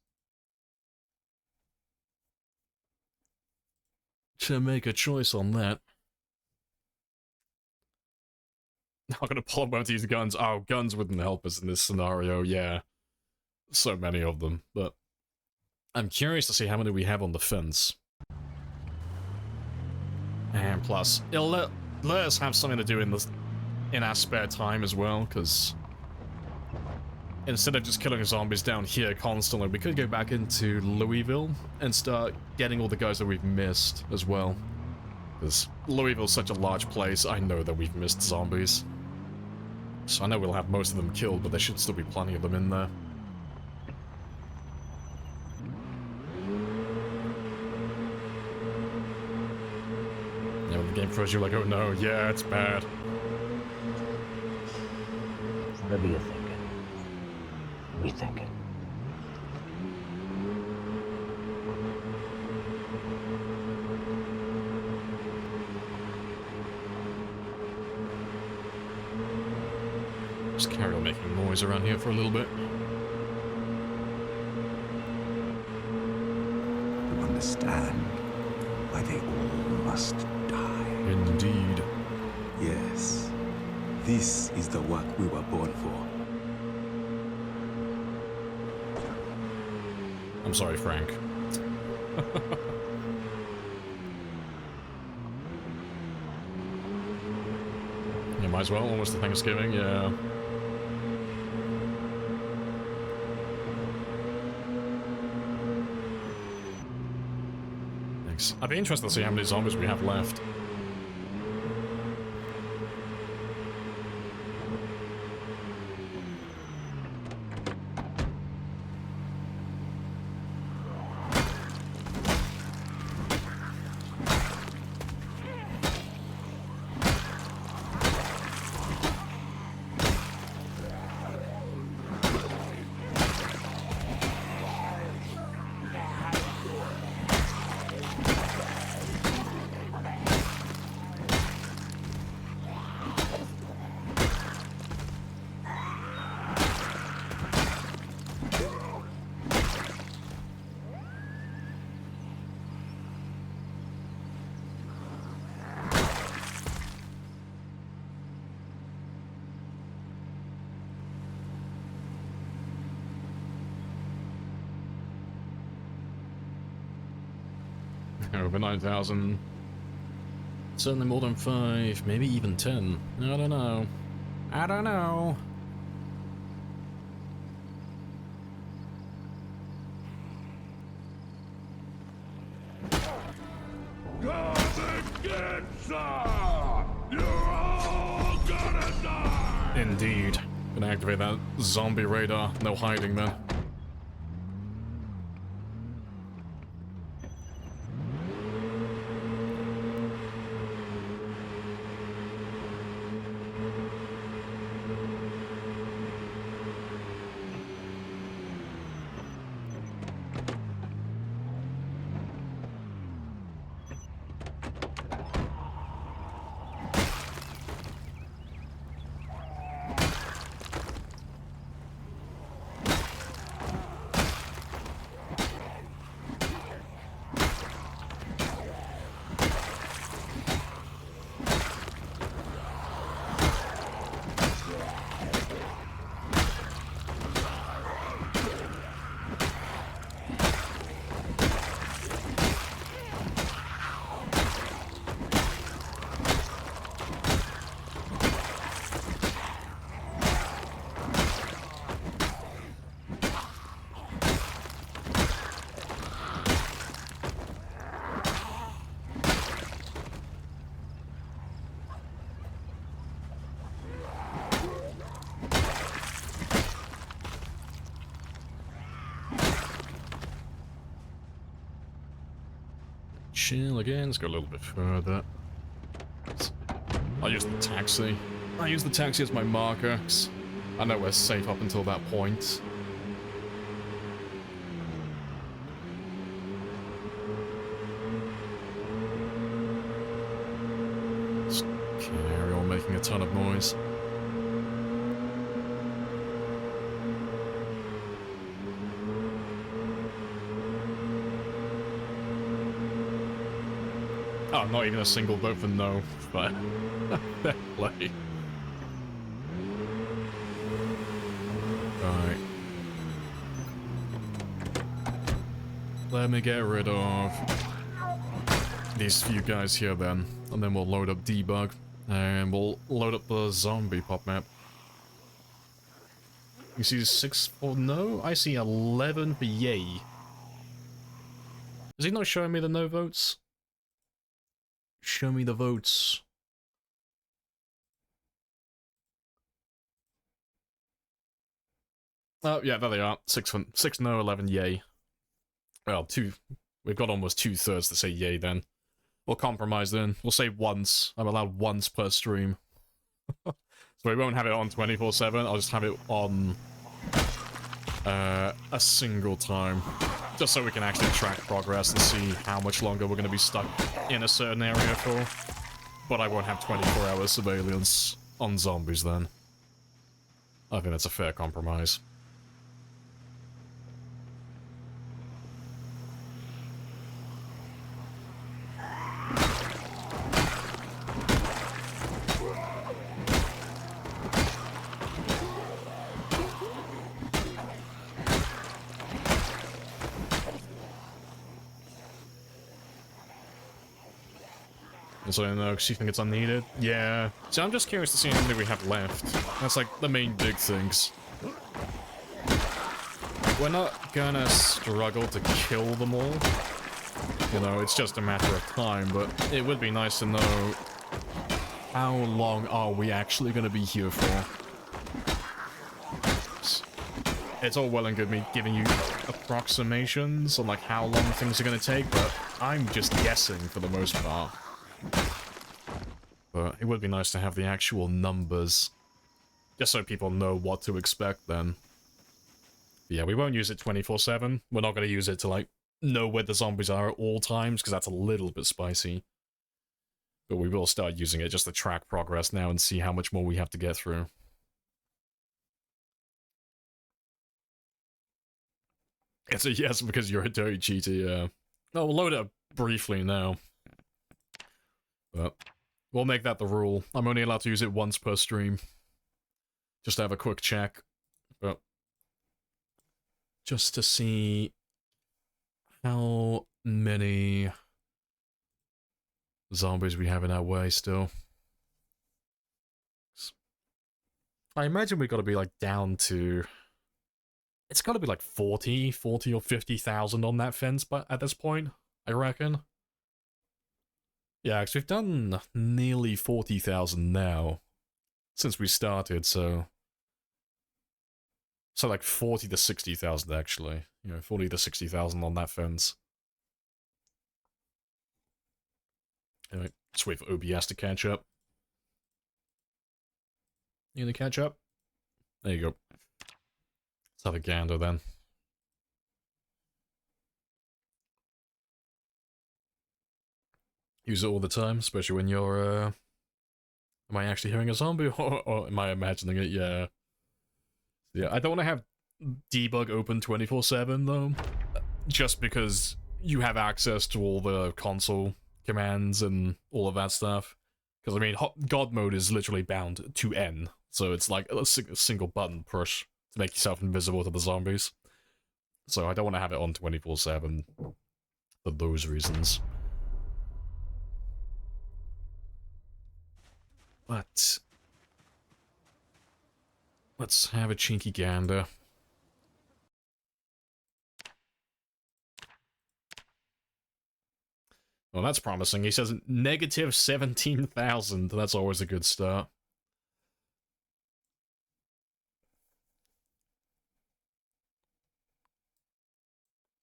to make a choice on that. Not gonna pull about to use guns. Oh, guns wouldn't help us in this scenario, yeah. So many of them, but I'm curious to see how many we have on the fence. And plus, it'll let us have something to do in our spare time as well, because instead of just killing zombies down here constantly, we could go back into Louisville and start getting all the guys that we've missed as well. Because Louisville's such a large place, I know that we've missed zombies. So I know we'll have most of them killed, but there should still be plenty of them in there. Yeah, when the game throws you like, oh no, yeah, it's bad. Whatever you're thinking, rethink it. Just carry on making noise around here for a little bit. To understand why they all must die. Indeed. Yes, this is the work we were born for. I'm sorry, Frank. You might as well, almost to Thanksgiving, yeah. Thanks. I'd be interested to see how many zombies we have left. Over 9,000. Certainly more than 5, maybe even 10. I don't know. I don't know. Indeed. Gonna activate that zombie radar. No hiding then. chill again. Let's go a little bit further. I'll use the taxi. I use the taxi as my marker, 'cause I know we're safe up until that point. Just carry on making a ton of noise. Oh, not even a single vote for no, but fair play. Right. Let me get rid of these few guys here then, and then we'll load up debug, and we'll load up the zombie pop map. You see 6 for no? I see 11 for yay. Is he not showing me the no votes? Show me the votes. Oh, yeah, there they are. 6 no, 11 yay. Well, we've got almost 2/3 to say yay then. We'll compromise then. We'll say once. I'm allowed once per stream. So we won't have it on 24/7. I'll just have it on a single time. Just so we can actually track progress and see how much longer we're going to be stuck in a certain area for. But I won't have 24-hour surveillance on zombies then. I think that's a fair compromise. So I know, because you think it's unneeded? Yeah. So I'm just curious to see how many we have left. That's like the main big things. We're not gonna struggle to kill them all. You know, it's just a matter of time, but it would be nice to know how long are we actually gonna be here for. It's all well and good me giving you approximations on like how long things are gonna take, but I'm just guessing for the most part. But it would be nice to have the actual numbers, just so people know what to expect then. But yeah, we won't use it 24/7. We're not going to use it to, like, know where the zombies are at all times, because that's a little bit spicy. But we will start using it just to track progress now and see how much more we have to get through. It's a yes because you're a dirty cheater, yeah. Oh, we'll load it up briefly now. But we'll make that the rule. I'm only allowed to use it once per stream. Just to have a quick check. But just to see how many zombies we have in our way still. I imagine we got to be like down to... It's got to be like 40 or 50,000 on that fence but at this point, I reckon. Yeah, because we've done nearly 40,000 now since we started, so like 40 to 60,000 actually. You know, 40 to 60,000 on that fence. Anyway, let's wait for OBS to catch up. You gonna catch up? There you go. Let's have a gander then. Use it all the time, especially when you're, am I actually hearing a zombie, or am I imagining it? Yeah. Yeah, I don't want to have debug open 24/7, though. Just because you have access to all the console commands and all of that stuff. Because, I mean, God mode is literally bound to N. So it's like a single button push to make yourself invisible to the zombies. So I don't want to have it on 24/7 for those reasons. But let's have a chinky gander. Well, that's promising. He says negative 17,000. That's always a good start.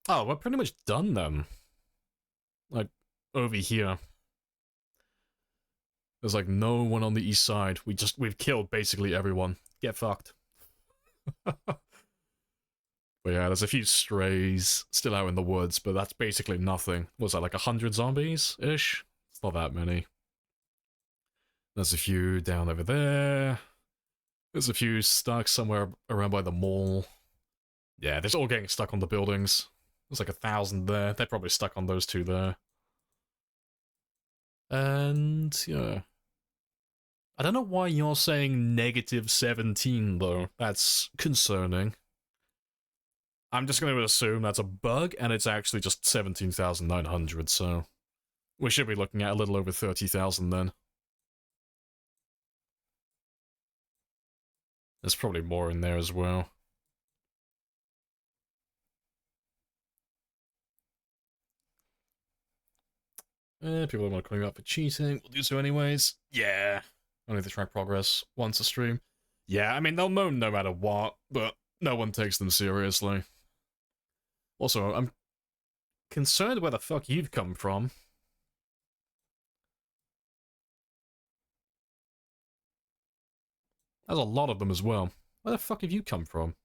Oh, we're pretty much done then. Like, over here. There's like no one on the east side. We've killed basically everyone. Get fucked. But yeah, there's a few strays still out in the woods, but that's basically nothing. Was that like 100 zombies-ish? It's not that many. There's a few down over there. There's a few stuck somewhere around by the mall. Yeah, they're all getting stuck on the buildings. There's like 1,000 there. They're probably stuck on those two there. And, yeah. I don't know why you're saying -17, though. That's concerning. I'm just going to assume that's a bug, and it's actually just 17,900, so... we should be looking at a little over 30,000 then. There's probably more in there as well. People don't want to call me out for cheating. We'll do so anyways. Yeah. Only the track progress once a stream. Yeah, I mean, they'll moan no matter what, but no one takes them seriously. Also, I'm concerned where the fuck you've come from. There's a lot of them as well. Where the fuck have you come from?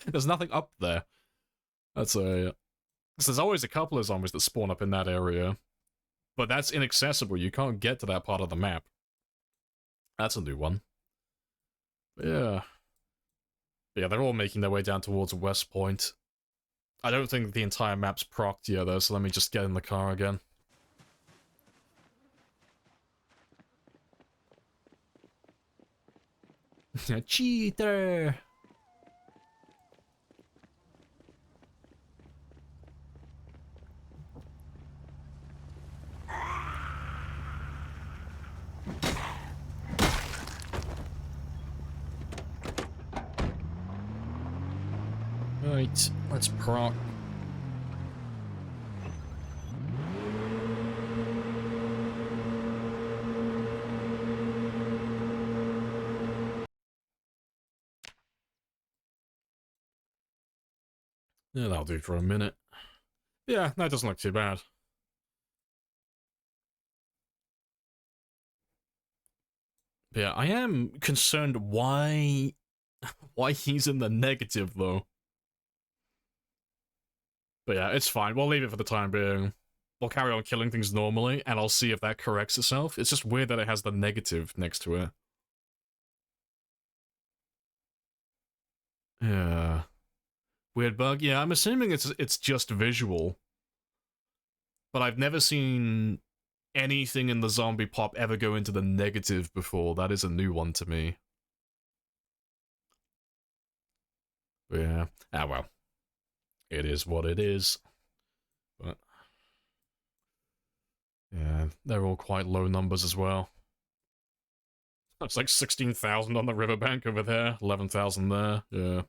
There's nothing up there. That's a... because there's always a couple of zombies that spawn up in that area. But that's inaccessible. You can't get to that part of the map. That's a new one. But yeah. But yeah, they're all making their way down towards West Point. I don't think the entire map's procced yet, though, so let me just get in the car again. Cheater! Right, let's proc. Yeah, that'll do for a minute. Yeah, that doesn't look too bad. But yeah, I am concerned why he's in the negative, though. But yeah, it's fine. We'll leave it for the time being. We'll carry on killing things normally, and I'll see if that corrects itself. It's just weird that it has the negative next to it. Yeah. Weird bug? Yeah, I'm assuming it's just visual. But I've never seen anything in the zombie pop ever go into the negative before. That is a new one to me. But yeah. Ah, well. It is what it is. But yeah, they're all quite low numbers as well. It's like 16,000 on the riverbank over there, 11,000 there, yeah.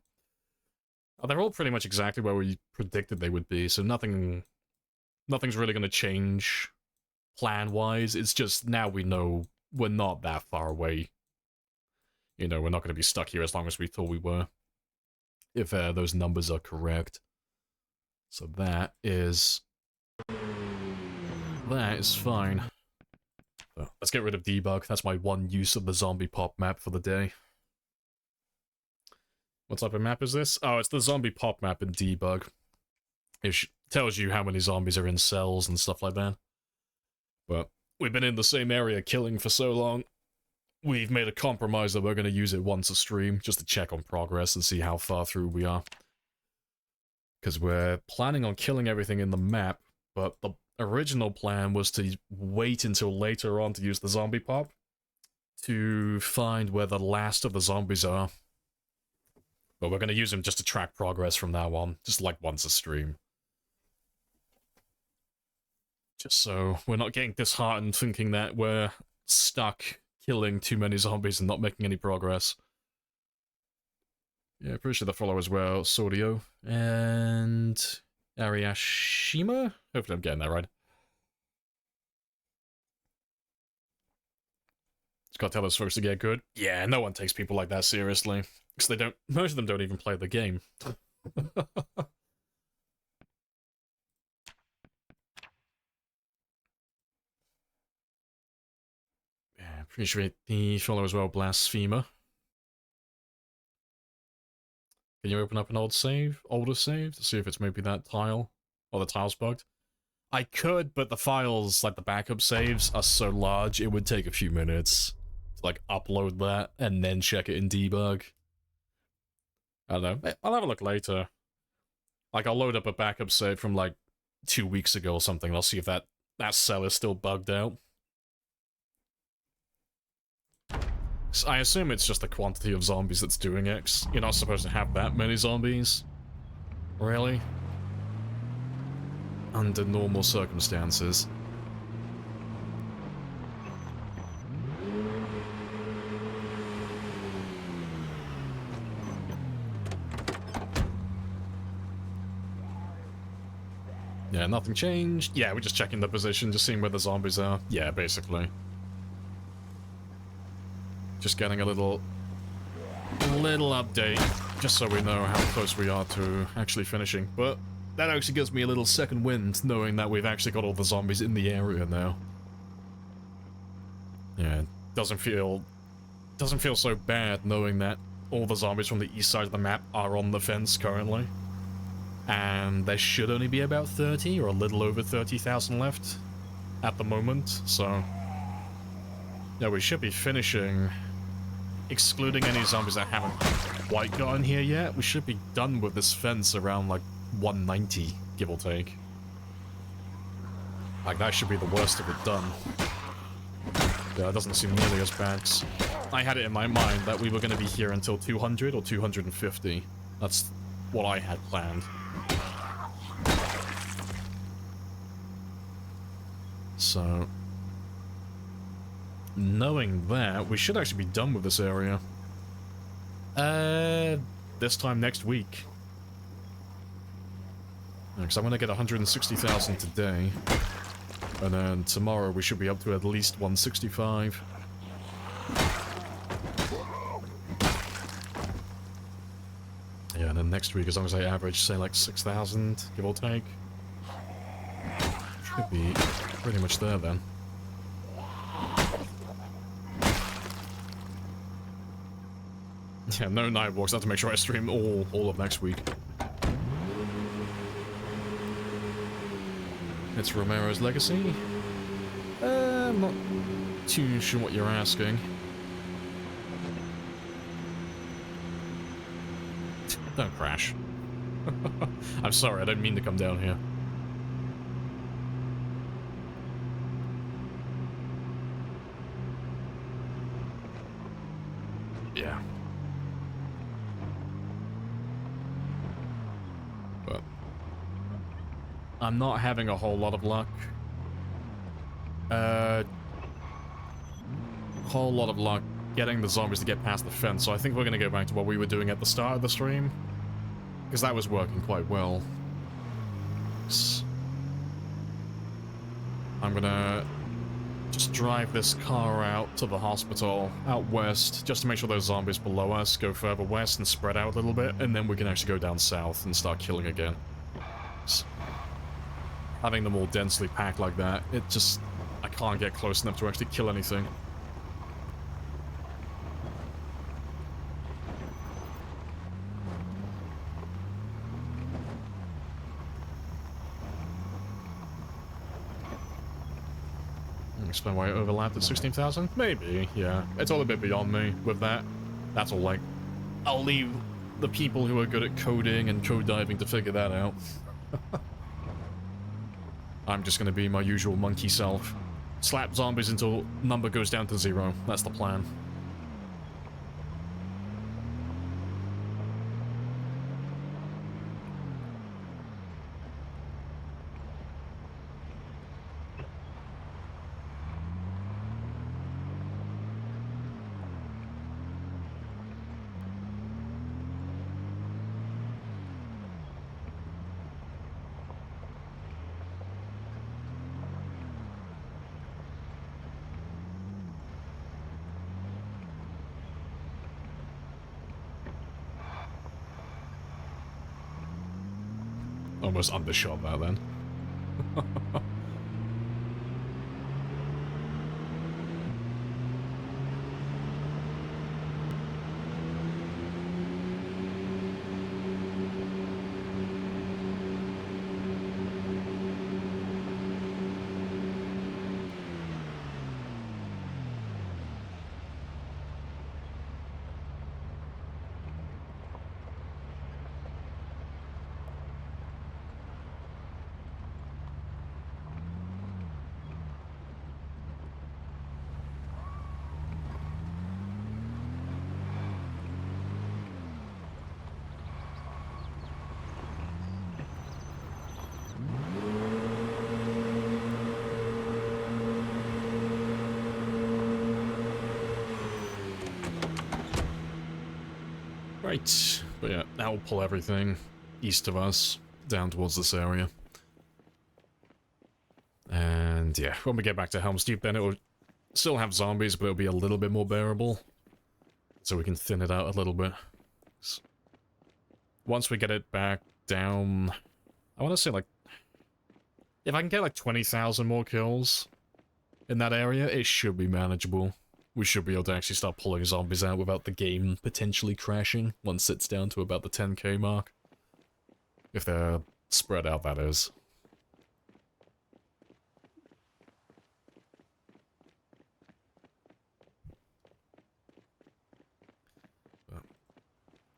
Oh, they're all pretty much exactly where we predicted they would be, so nothing's really going to change plan-wise. It's just now we know we're not that far away. You know, we're not going to be stuck here as long as we thought we were. If those numbers are correct. So that is fine. So let's get rid of debug. That's my one use of the zombie pop map for the day. What type of map is this? Oh, it's the zombie pop map in debug. It tells you how many zombies are in cells and stuff like that. But we've been in the same area killing for so long, we've made a compromise that we're going to use it once a stream, just to check on progress and see how far through we are. Because we're planning on killing everything in the map, but the original plan was to wait until later on to use the zombie pop to find where the last of the zombies are. But we're going to use them just to track progress from now on, just like once a stream. Just so we're not getting disheartened thinking that we're stuck killing too many zombies and not making any progress. Yeah, pretty sure the follow as well. Sordio and Ariashima? Hopefully I'm getting that right. Just gotta tell those folks to get good. Yeah, no one takes people like that seriously. Because most of them don't even play the game. appreciate the follow as well, Blasphemer. Can you open up an older save to see if it's maybe that tile? Or the tile's bugged? I could, but the files, like the backup saves, are so large, it would take a few minutes to, like, upload that and then check it in debug. I don't know. I'll have a look later. Like, I'll load up a backup save from, like, 2 weeks ago or something, and I'll see if that cell is still bugged out. So I assume it's just the quantity of zombies that's doing it, 'cause you're not supposed to have that many zombies. Really? Under normal circumstances. Yeah, nothing changed. Yeah, we're just checking the position, just seeing where the zombies are. Yeah, basically. Just getting a little update, just so we know how close we are to actually finishing. But that actually gives me a little second wind, knowing that we've actually got all the zombies in the area now. Yeah, doesn't feel so bad knowing that all the zombies from the east side of the map are on the fence currently. And there should only be about 30 or a little over 30,000 left at the moment, so yeah, we should be finishing, excluding any zombies that haven't quite gotten here yet. We should be done with this fence around like 190, give or take. Like, that should be the worst of it done. Yeah, it doesn't seem nearly as bad. I had it in my mind that we were going to be here until 200 or 250. That's what I had planned. So, knowing that, we should actually be done with this area. This time next week. Because I'm going to get 160,000 today. And then tomorrow we should be up to at least 165. Yeah, and then next week, as long as I average, say, like 6,000, give or take. Should be pretty much there then. Yeah, no night walks. I have to make sure I stream all of next week. It's Romero's legacy. I'm not too sure what you're asking. Don't crash. I'm sorry, I don't mean to come down here. Yeah. But I'm not having a whole lot of luck. Whole lot of luck getting the zombies to get past the fence, so I think we're gonna go back to what we were doing at the start of the stream. Because that was working quite well. I'm gonna just drive this car out to the hospital, out west, just to make sure those zombies below us go further west and spread out a little bit, and then we can actually go down south and start killing again. Having them all densely packed like that, it just... I can't get close enough to actually kill anything. Explain why I overlapped at 16,000? Maybe, yeah. It's all a bit beyond me with that. That's all, like... I'll leave the people who are good at coding and code diving to figure that out. I'm just gonna be my usual monkey self. Slap zombies until number goes down to 0. That's the plan. Almost undershot that then. Right, but yeah, that will pull everything east of us, down towards this area. And yeah, when we get back to Helm's Deep, then it will still have zombies, but it'll be a little bit more bearable. So we can thin it out a little bit. Once we get it back down, I want to say like, if I can get like 20,000 more kills in that area, it should be manageable. We should be able to actually start pulling zombies out without the game potentially crashing once it's down to about the 10k mark. If they're spread out, that is. But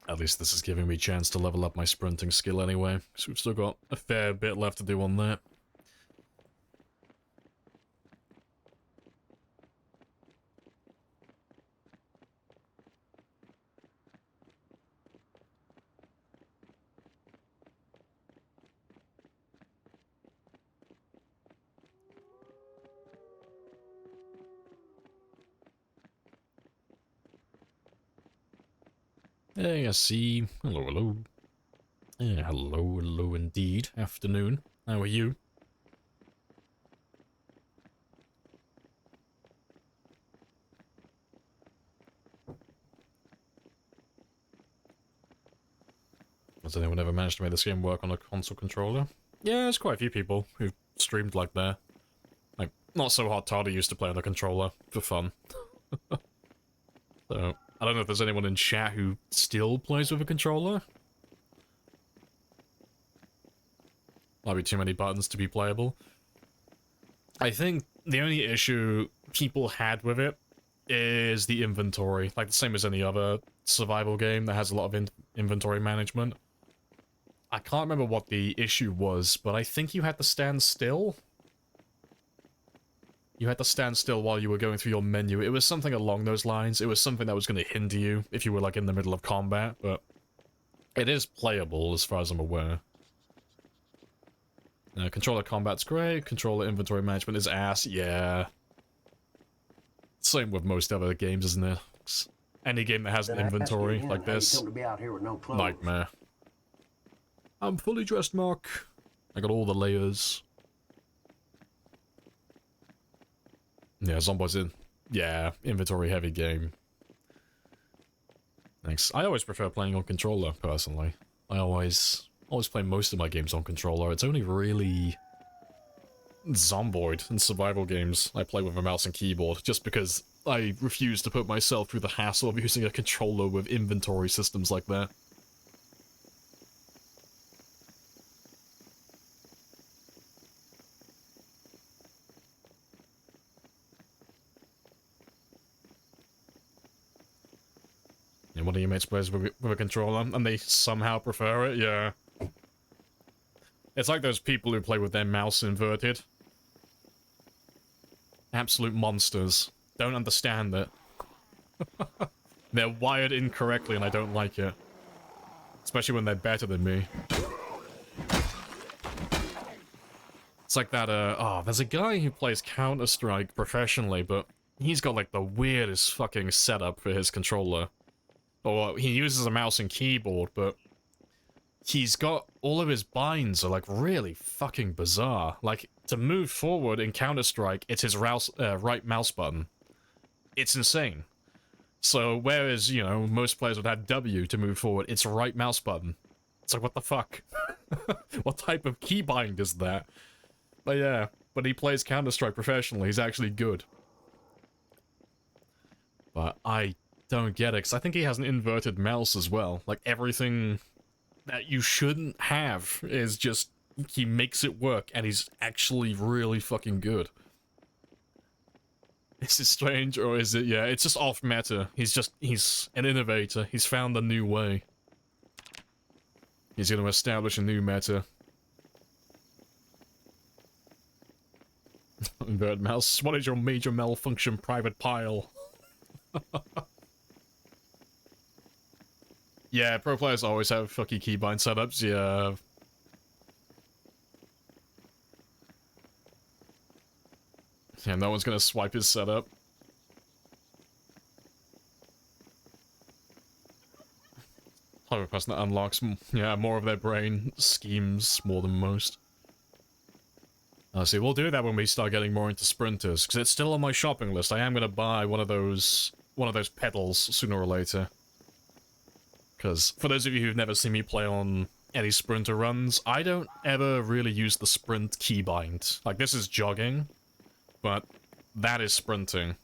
at least this is giving me a chance to level up my sprinting skill anyway, because we've still got a fair bit left to do on that. Hey, I see. Hello, hello. Yeah, hello, hello indeed. Afternoon. How are you? Has anyone ever managed to make this game work on a console controller? Yeah, there's quite a few people who streamed like that. Like, not so hot Todd used to play on a controller for fun. So, I don't know if there's anyone in chat who still plays with a controller. Might be too many buttons to be playable. I think the only issue people had with it is the inventory. Like the same as any other survival game that has a lot of inventory management. I can't remember what the issue was, but I think you had to stand still. You had to stand still while you were going through your menu. It was something along those lines. It was something that was going to hinder you if you were like in the middle of combat, but it is playable as far as I'm aware. Controller combat's great. Controller inventory management is ass. Yeah. Same with most other games, isn't it? Any game that has an inventory like this, nightmare. I'm fully dressed, Mark. I got all the layers. Yeah, Zombo's in. Yeah, inventory heavy game. Thanks. I always prefer playing on controller, personally. I always play most of my games on controller. It's only really Zomboid and survival games I play with a mouse and keyboard, just because I refuse to put myself through the hassle of using a controller with inventory systems like that. And one of your mates plays with a controller, and they somehow prefer it, yeah. It's like those people who play with their mouse inverted. Absolute monsters. Don't understand it. They're wired incorrectly and I don't like it. Especially when they're better than me. It's like that, there's a guy who plays Counter-Strike professionally, but he's got like the weirdest fucking setup for his controller. Or he uses a mouse and keyboard, but he's got all of his binds are like really fucking bizarre. Like to move forward in Counter-Strike, it's his right mouse button. It's insane. So whereas, you know, most players would have W to move forward, it's right mouse button. It's like, what the fuck? What type of keybind is that? But yeah, but he plays Counter-Strike professionally. He's actually good. But I don't get it, because I think he has an inverted mouse as well. Like, everything that you shouldn't have is just, he makes it work, and he's actually really fucking good. Is it strange, or is it, yeah, it's just off meta. He's an innovator. He's found a new way. He's going to establish a new meta. Inverted mouse. What is your major malfunction, Private Pile? Yeah, pro players always have fucky keybind setups, yeah. Yeah, no one's gonna swipe his setup. type of person that unlocks, yeah, more of their brain schemes more than most. See, we'll do that when we start getting more into sprinters, because it's still on my shopping list. I am going to buy one of those pedals sooner or later. Because, for those of you who've never seen me play on any sprinter runs, I don't ever really use the sprint keybind. Like, this is jogging, but that is sprinting.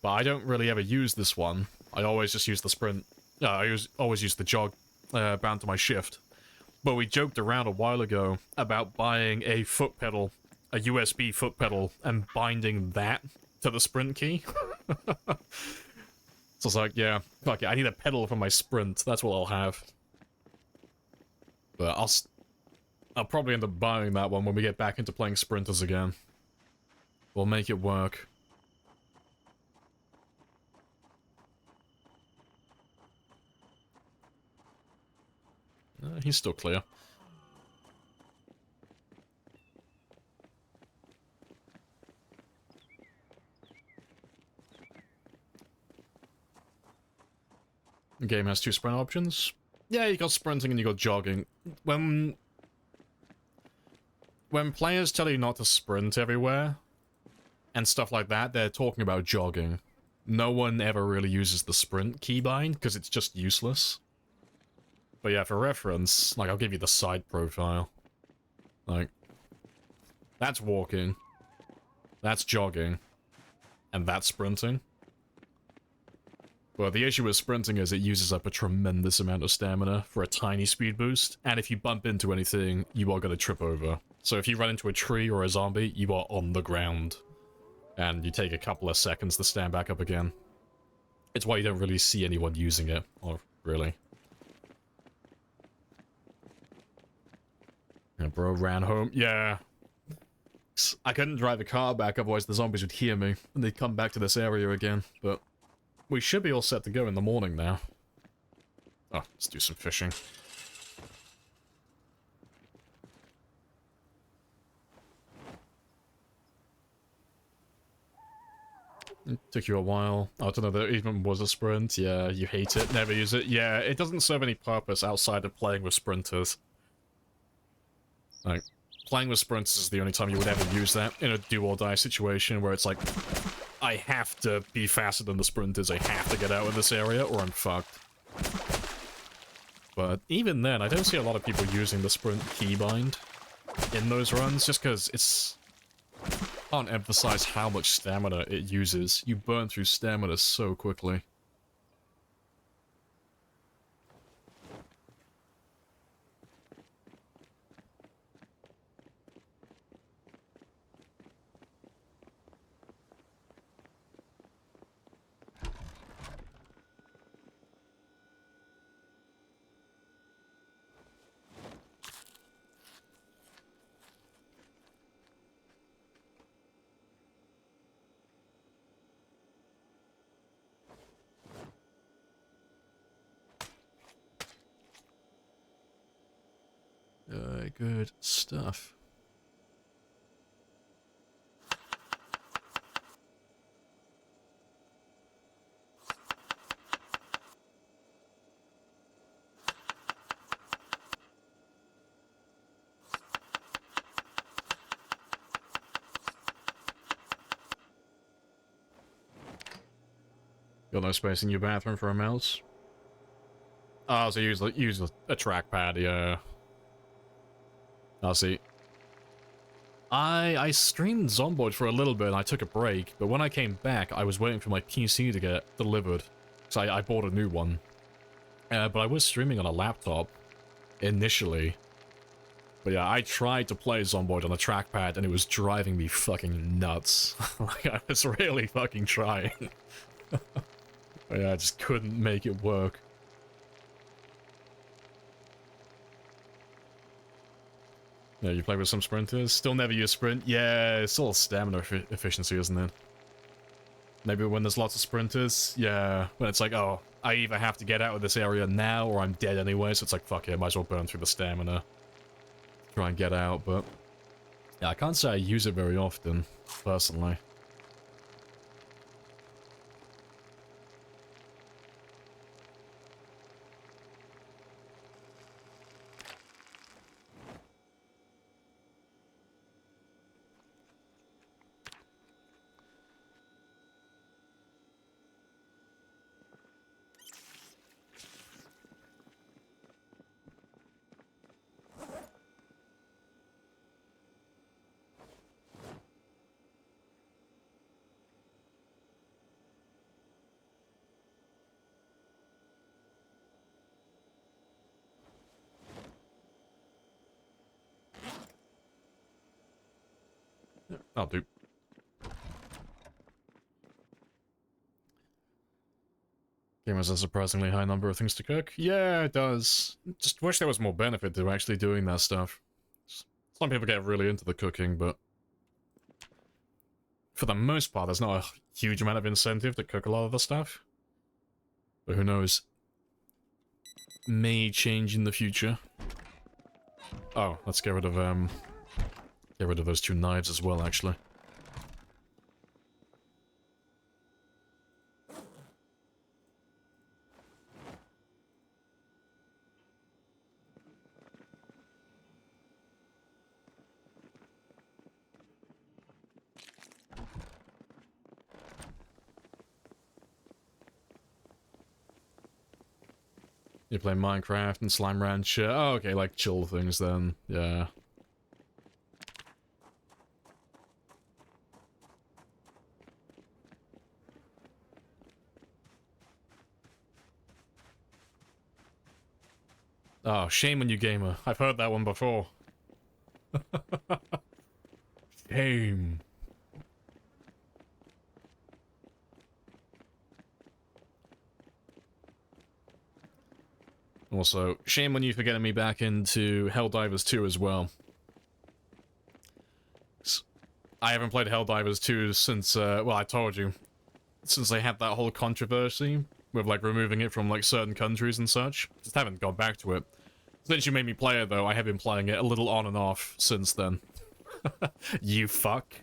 But I don't really ever use this one. I always just use the sprint. Always use the jog bound to my shift. But we joked around a while ago about buying a foot pedal, a USB foot pedal, and binding that to the sprint key. So it's like, yeah, fuck it, I need a pedal for my sprint. That's what I'll have. But I'll probably end up buying that one when we get back into playing sprinters again. We'll make it work. He's still clear. The game has 2 sprint options. Yeah, you got sprinting and you got jogging. When players tell you not to sprint everywhere and stuff like that, they're talking about jogging. No one ever really uses the sprint keybind because it's just useless. But yeah, for reference, like, I'll give you the side profile. Like, that's walking, that's jogging, and that's sprinting. Well, the issue with sprinting is it uses up a tremendous amount of stamina for a tiny speed boost, and if you bump into anything, you are going to trip over. So if you run into a tree or a zombie, you are on the ground, and you take a couple of seconds to stand back up again. It's why you don't really see anyone using it, or really. Yeah, bro ran home. Yeah. I couldn't drive the car back, otherwise the zombies would hear me, and they'd come back to this area again, but we should be all set to go in the morning now. Oh, let's do some fishing. It took you a while. I don't know, there even was a sprint. Yeah, you hate it, never use it. Yeah, it doesn't serve any purpose outside of playing with sprinters. Like, playing with sprinters is the only time you would ever use that in a do-or-die situation where it's like, I have to be faster than the sprinters, I have to get out of this area, or I'm fucked. But even then, I don't see a lot of people using the sprint keybind in those runs, just because it's... I can't emphasize how much stamina it uses. You burn through stamina so quickly. Good stuff. Got no space in your bathroom for a mouse? Oh, so use a trackpad, yeah. I'll see. I streamed Zomboid for a little bit and I took a break, but when I came back, I was waiting for my PC to get delivered. So I bought a new one. But I was streaming on a laptop initially. But yeah, I tried to play Zomboid on a trackpad and it was driving me fucking nuts. Like, I was really fucking trying. But yeah, I just couldn't make it work. Yeah, you play with some sprinters? Still never use sprint? Yeah, it's all stamina efficiency, isn't it? Maybe when there's lots of sprinters? Yeah, when it's like, oh, I either have to get out of this area now or I'm dead anyway, so it's like, fuck it, I might as well burn through the stamina. Try and get out, but... yeah, I can't say I use it very often, personally. I'll do. Game has a surprisingly high number of things to cook. Yeah, it does. Just wish there was more benefit to actually doing that stuff. Some people get really into the cooking, but for the most part, there's not a huge amount of incentive to cook a lot of the stuff. But who knows? May change in the future. Oh, let's get rid of those 2 knives as well, actually. You play Minecraft and Slime Ranch. Oh, okay, like chill things then. Yeah. Oh, shame on you, gamer. I've heard that one before. Shame. Also, shame on you for getting me back into Helldivers 2 as well. I haven't played Helldivers 2 since, well, I told you, since they had that whole controversy with, like, removing it from, like, certain countries and such. Just haven't gone back to it. Since you made me play it, though, I have been playing it a little on and off since then. You fuck.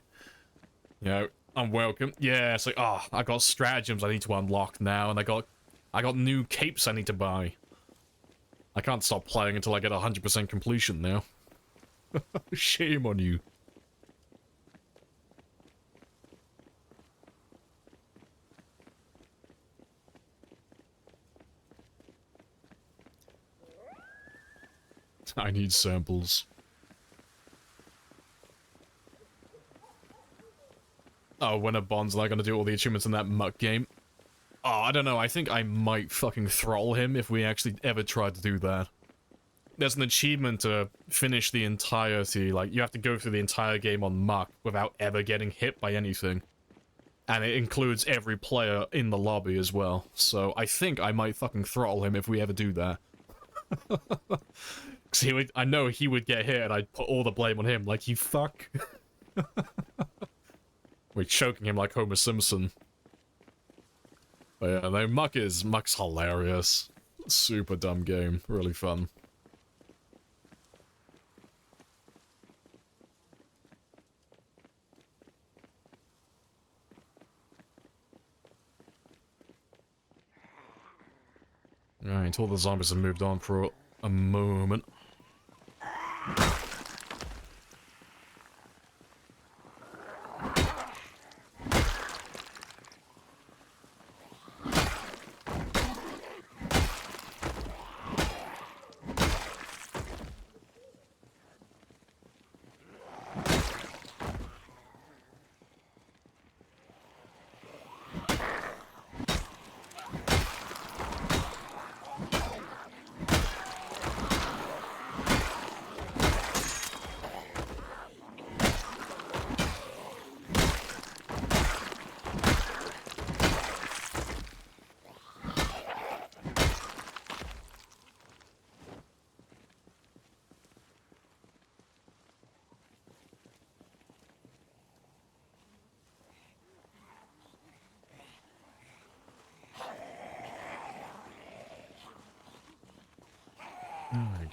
You know, I'm welcome. Yeah, it's like, oh, I got stratagems I need to unlock now, and I got new capes I need to buy. I can't stop playing until I get 100% completion now. Shame on you. I need samples. Oh, when a Bond's like gonna do all the achievements in that muck game. Oh, I don't know, I think I might fucking throttle him if we actually ever tried to do that. There's an achievement to finish the entirety, like, you have to go through the entire game on muck without ever getting hit by anything. And it includes every player in the lobby as well, so I think I might fucking throttle him if we ever do that. Cause I know he would get hit and I'd put all the blame on him, like, you fuck. We're choking him like Homer Simpson. But yeah, no, Muck's hilarious. Super dumb game, really fun. Right, until the zombies have moved on for a moment.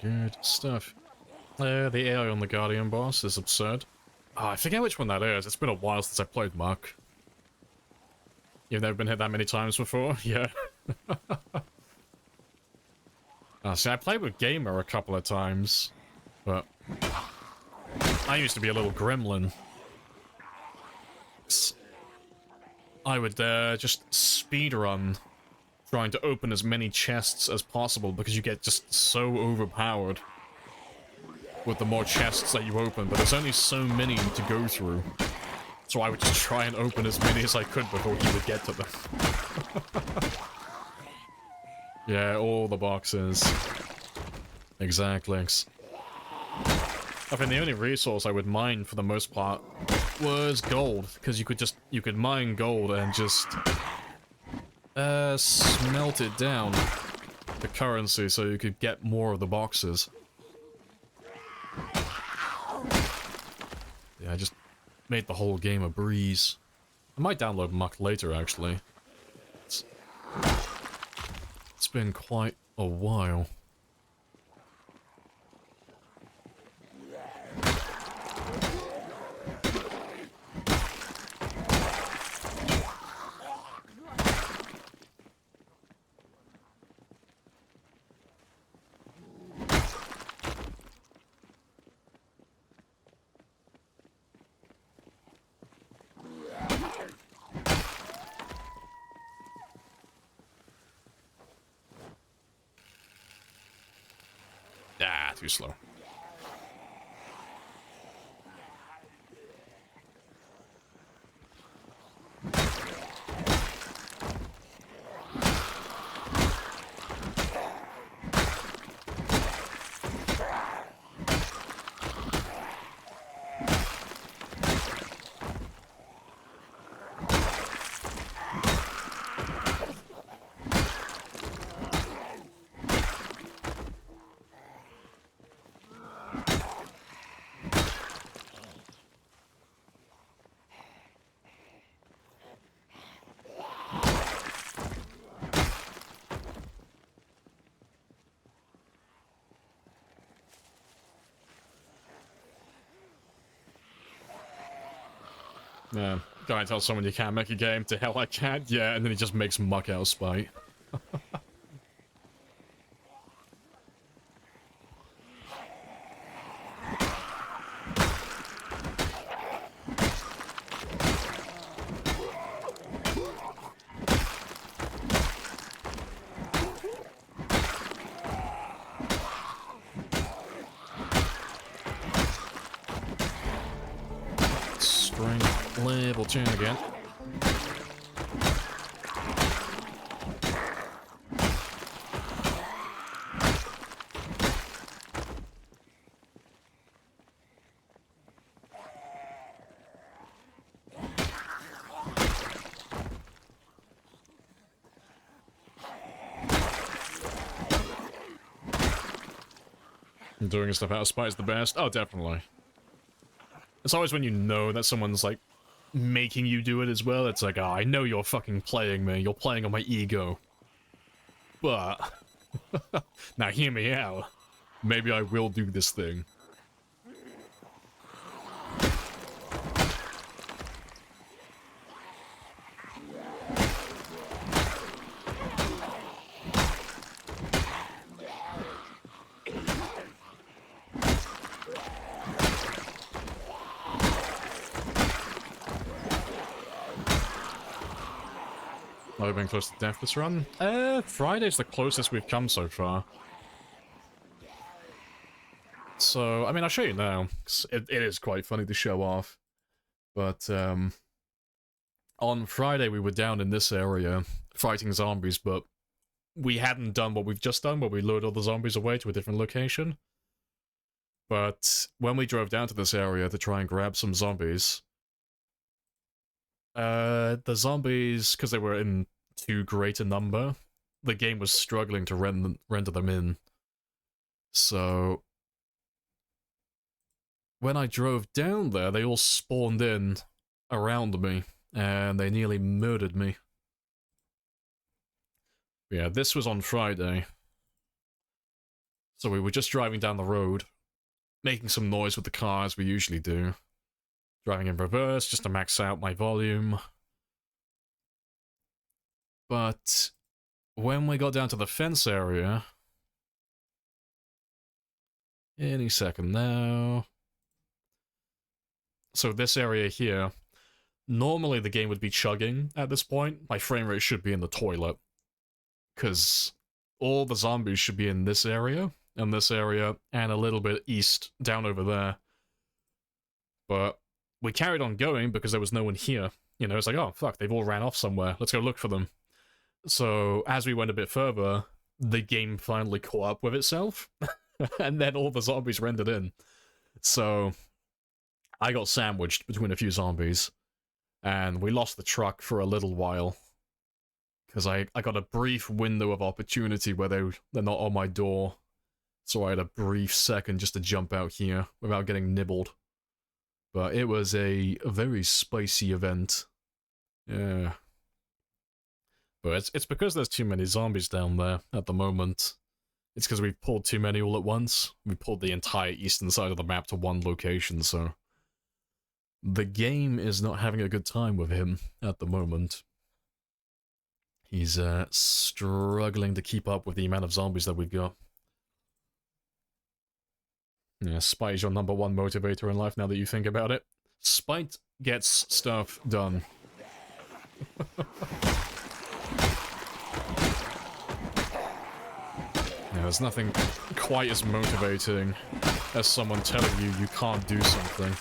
Good stuff. The AI on the Guardian boss is absurd. Oh, I forget which one that is. It's been a while since I played Muck. You've never been hit that many times before? Yeah. See, I played with Gamer a couple of times, but I used to be a little gremlin. I would just speedrun trying to open as many chests as possible because you get just so overpowered with the more chests that you open, but there's only so many to go through. So I would just try and open as many as I could before he would get to them. Yeah, all the boxes. Exactly. I think the only resource I would mine for the most part was gold, because you could mine gold and just smelt it down the currency so you could get more of the boxes. Yeah, I just made the whole game a breeze. I might download Muck later, actually. It's been quite a while. Ah, too slow. Yeah, guy tells someone you can't make a game, to hell I can't, yeah, and then he just makes Muck out of spite. Strength level 10 again. Doing stuff out of spite is the best. Oh, definitely. It's always when you know that someone's, like, making you do it as well. It's like, oh, I know you're fucking playing me. You're playing on my ego. But... now hear me out. Maybe I will do this thing. I've been close to death this run. Friday's the closest we've come so far. So, I mean, I'll show you now, 'cause it is quite funny to show off. But, on Friday we were down in this area, fighting zombies, but we hadn't done what we've just done, where we lured all the zombies away to a different location. But when we drove down to this area to try and grab some zombies, the zombies, because they were in too great a number, the game was struggling to render them in. So, when I drove down there, they all spawned in around me, and they nearly murdered me. Yeah, this was on Friday. So we were just driving down the road, making some noise with the car as we usually do. Driving in reverse just to max out my volume. But when we got down to the fence area... Any second now... So this area here, normally the game would be chugging at this point. My frame rate should be in the toilet. Because all the zombies should be in this area, and a little bit east, down over there. But we carried on going because there was no one here. You know, it's like, oh, fuck, they've all ran off somewhere. Let's go look for them. So, as we went a bit further, the game finally caught up with itself. And then all the zombies rendered in. So, I got sandwiched between a few zombies, and we lost the truck for a little while. Because I got a brief window of opportunity where they're not on my door. So I had a brief second just to jump out here without getting nibbled. But it was a very spicy event. Yeah. But it's because there's too many zombies down there at the moment. It's because we've pulled too many all at once. We pulled the entire eastern side of the map to one location, so... The game is not having a good time with him at the moment. He's struggling to keep up with the amount of zombies that we've got. Yeah, spite is your number one motivator in life now that you think about it. Spite gets stuff done. Yeah, there's nothing quite as motivating as someone telling you you can't do something.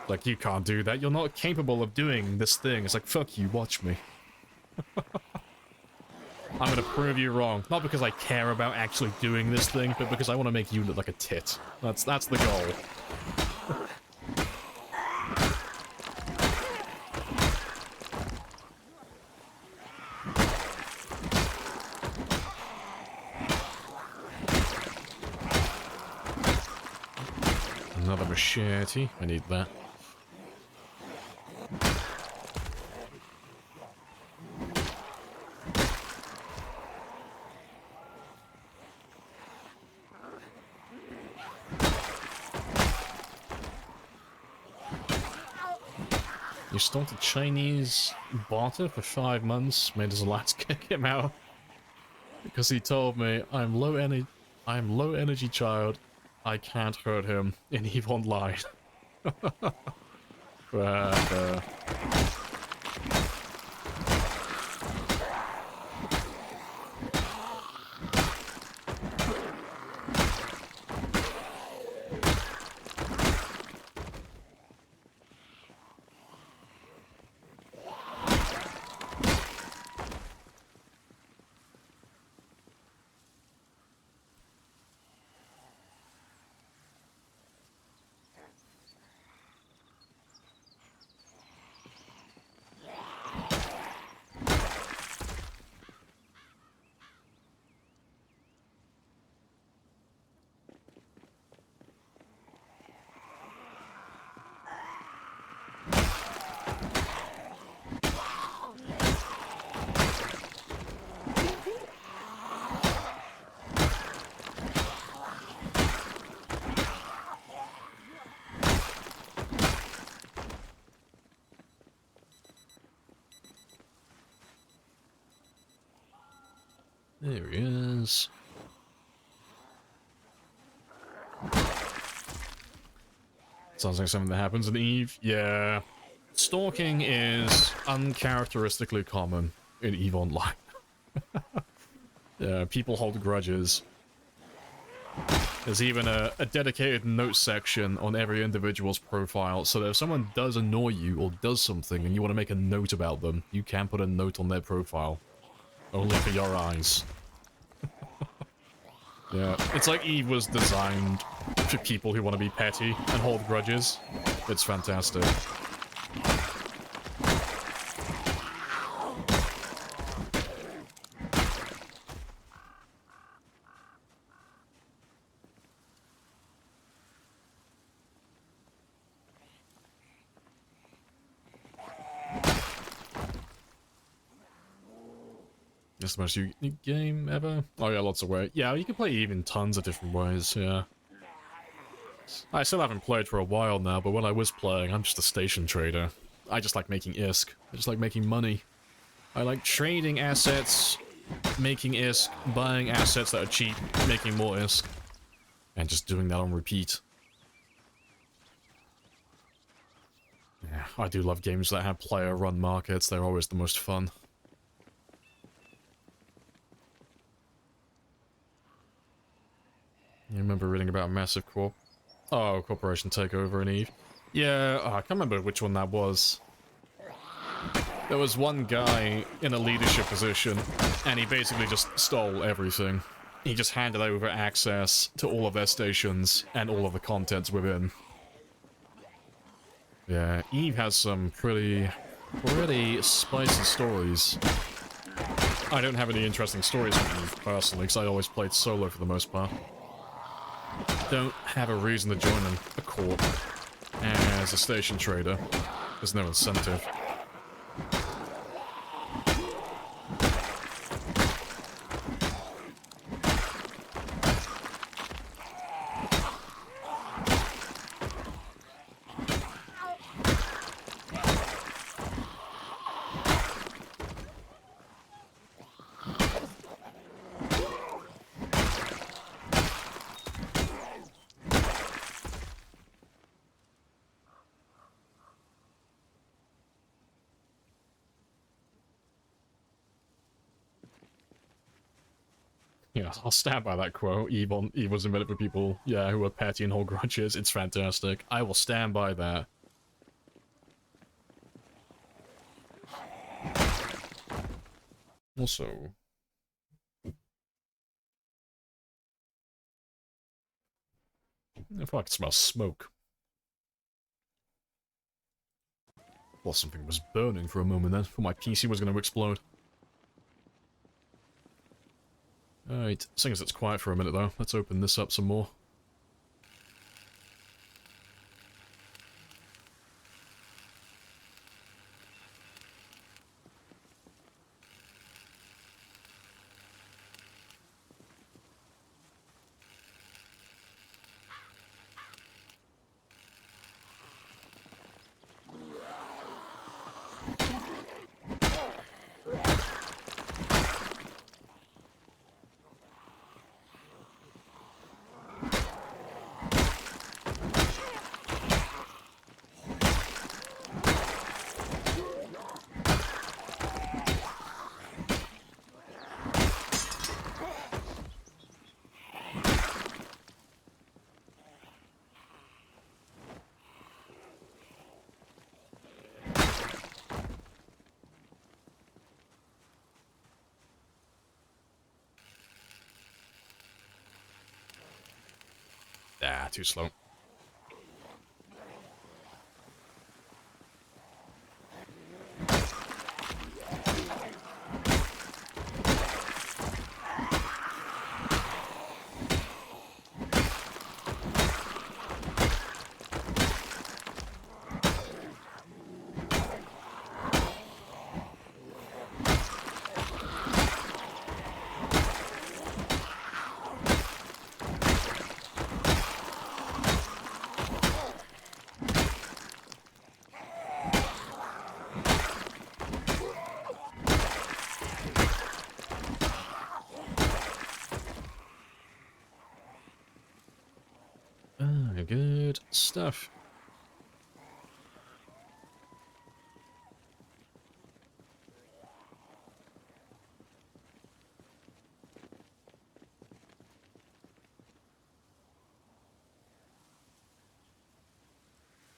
Like, you can't do that, you're not capable of doing this thing. It's like, fuck you, watch me. I'm gonna prove you wrong. Not because I care about actually doing this thing, but because I want to make you look like a tit. That's the goal. Another machete. I need that. You started Chinese barter for 5 months, made his lads kick him out. Because he told me, I'm low energy child, I can't hurt him in EVE Online. But, there he is. Sounds like something that happens in EVE. Yeah. Stalking is uncharacteristically common in EVE Online. Yeah, people hold grudges. There's even a dedicated note section on every individual's profile, so that if someone does annoy you or does something and you want to make a note about them, you can put a note on their profile. Only for your eyes. Yeah, it's like EVE was designed for people who want to be petty and hold grudges. It's fantastic. It's the most unique game ever. Oh yeah, lots of ways. Yeah, you can play EVE in tons of different ways, yeah. I still haven't played for a while now, but when I was playing, I'm just a station trader. I just like making ISK. I just like making money. I like trading assets, making ISK, buying assets that are cheap, making more ISK, and just doing that on repeat. Yeah, I do love games that have player-run markets. They're always the most fun. You remember reading about a massive corporation takeover in EVE? Yeah, I can't remember which one that was. There was one guy in a leadership position, and he basically just stole everything. He just handed over access to all of their stations and all of the contents within. Yeah, Eve has some pretty spicy stories. I don't have any interesting stories from Eve, personally, because I always played solo for the most part. Don't have a reason to join a corp as a station trader. There's no incentive. Yeah, I'll stand by that quote. Eve was invented for people, yeah, who are petty and hold grudges. It's fantastic. I will stand by that. Also, if I can smell smoke. Well, something was burning for a moment then, before my PC was going to explode. Alright, seeing as it's quiet for a minute though, let's open this up some more. Ah, too slow. Ah, good stuff.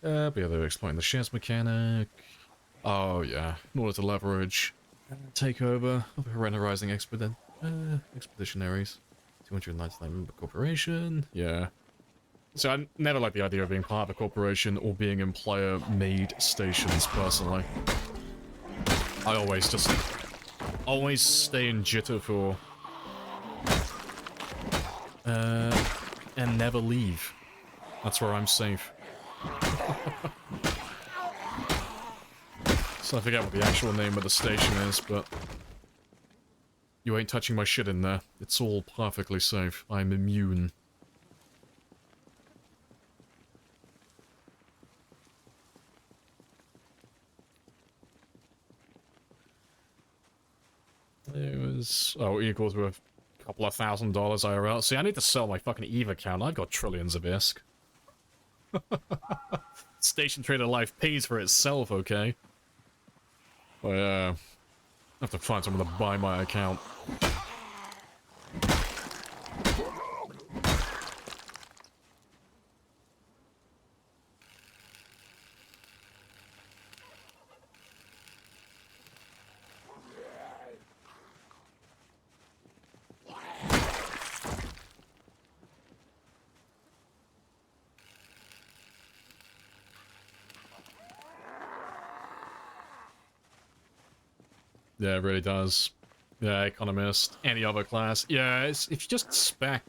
But yeah, they're exploiting the shares mechanic. Oh yeah, in order to leverage takeover of a Renderizing expeditionaries. 299 member corporation. Yeah. So I never like the idea of being part of a corporation or being in player-made stations, personally. I always stay in jitter for, and never leave. That's where I'm safe. So I forget what the actual name of the station is, but you ain't touching my shit in there. It's all perfectly safe. I'm immune. It was, oh, equal to a couple of $1,000 IRL. See, I need to sell my fucking EVE account. I've got trillions of ISK. Station Trader Life pays for itself, okay? But, I have to find someone to buy my account. Yeah, it really does. Yeah, economist, any other class. Yeah, if you just spec...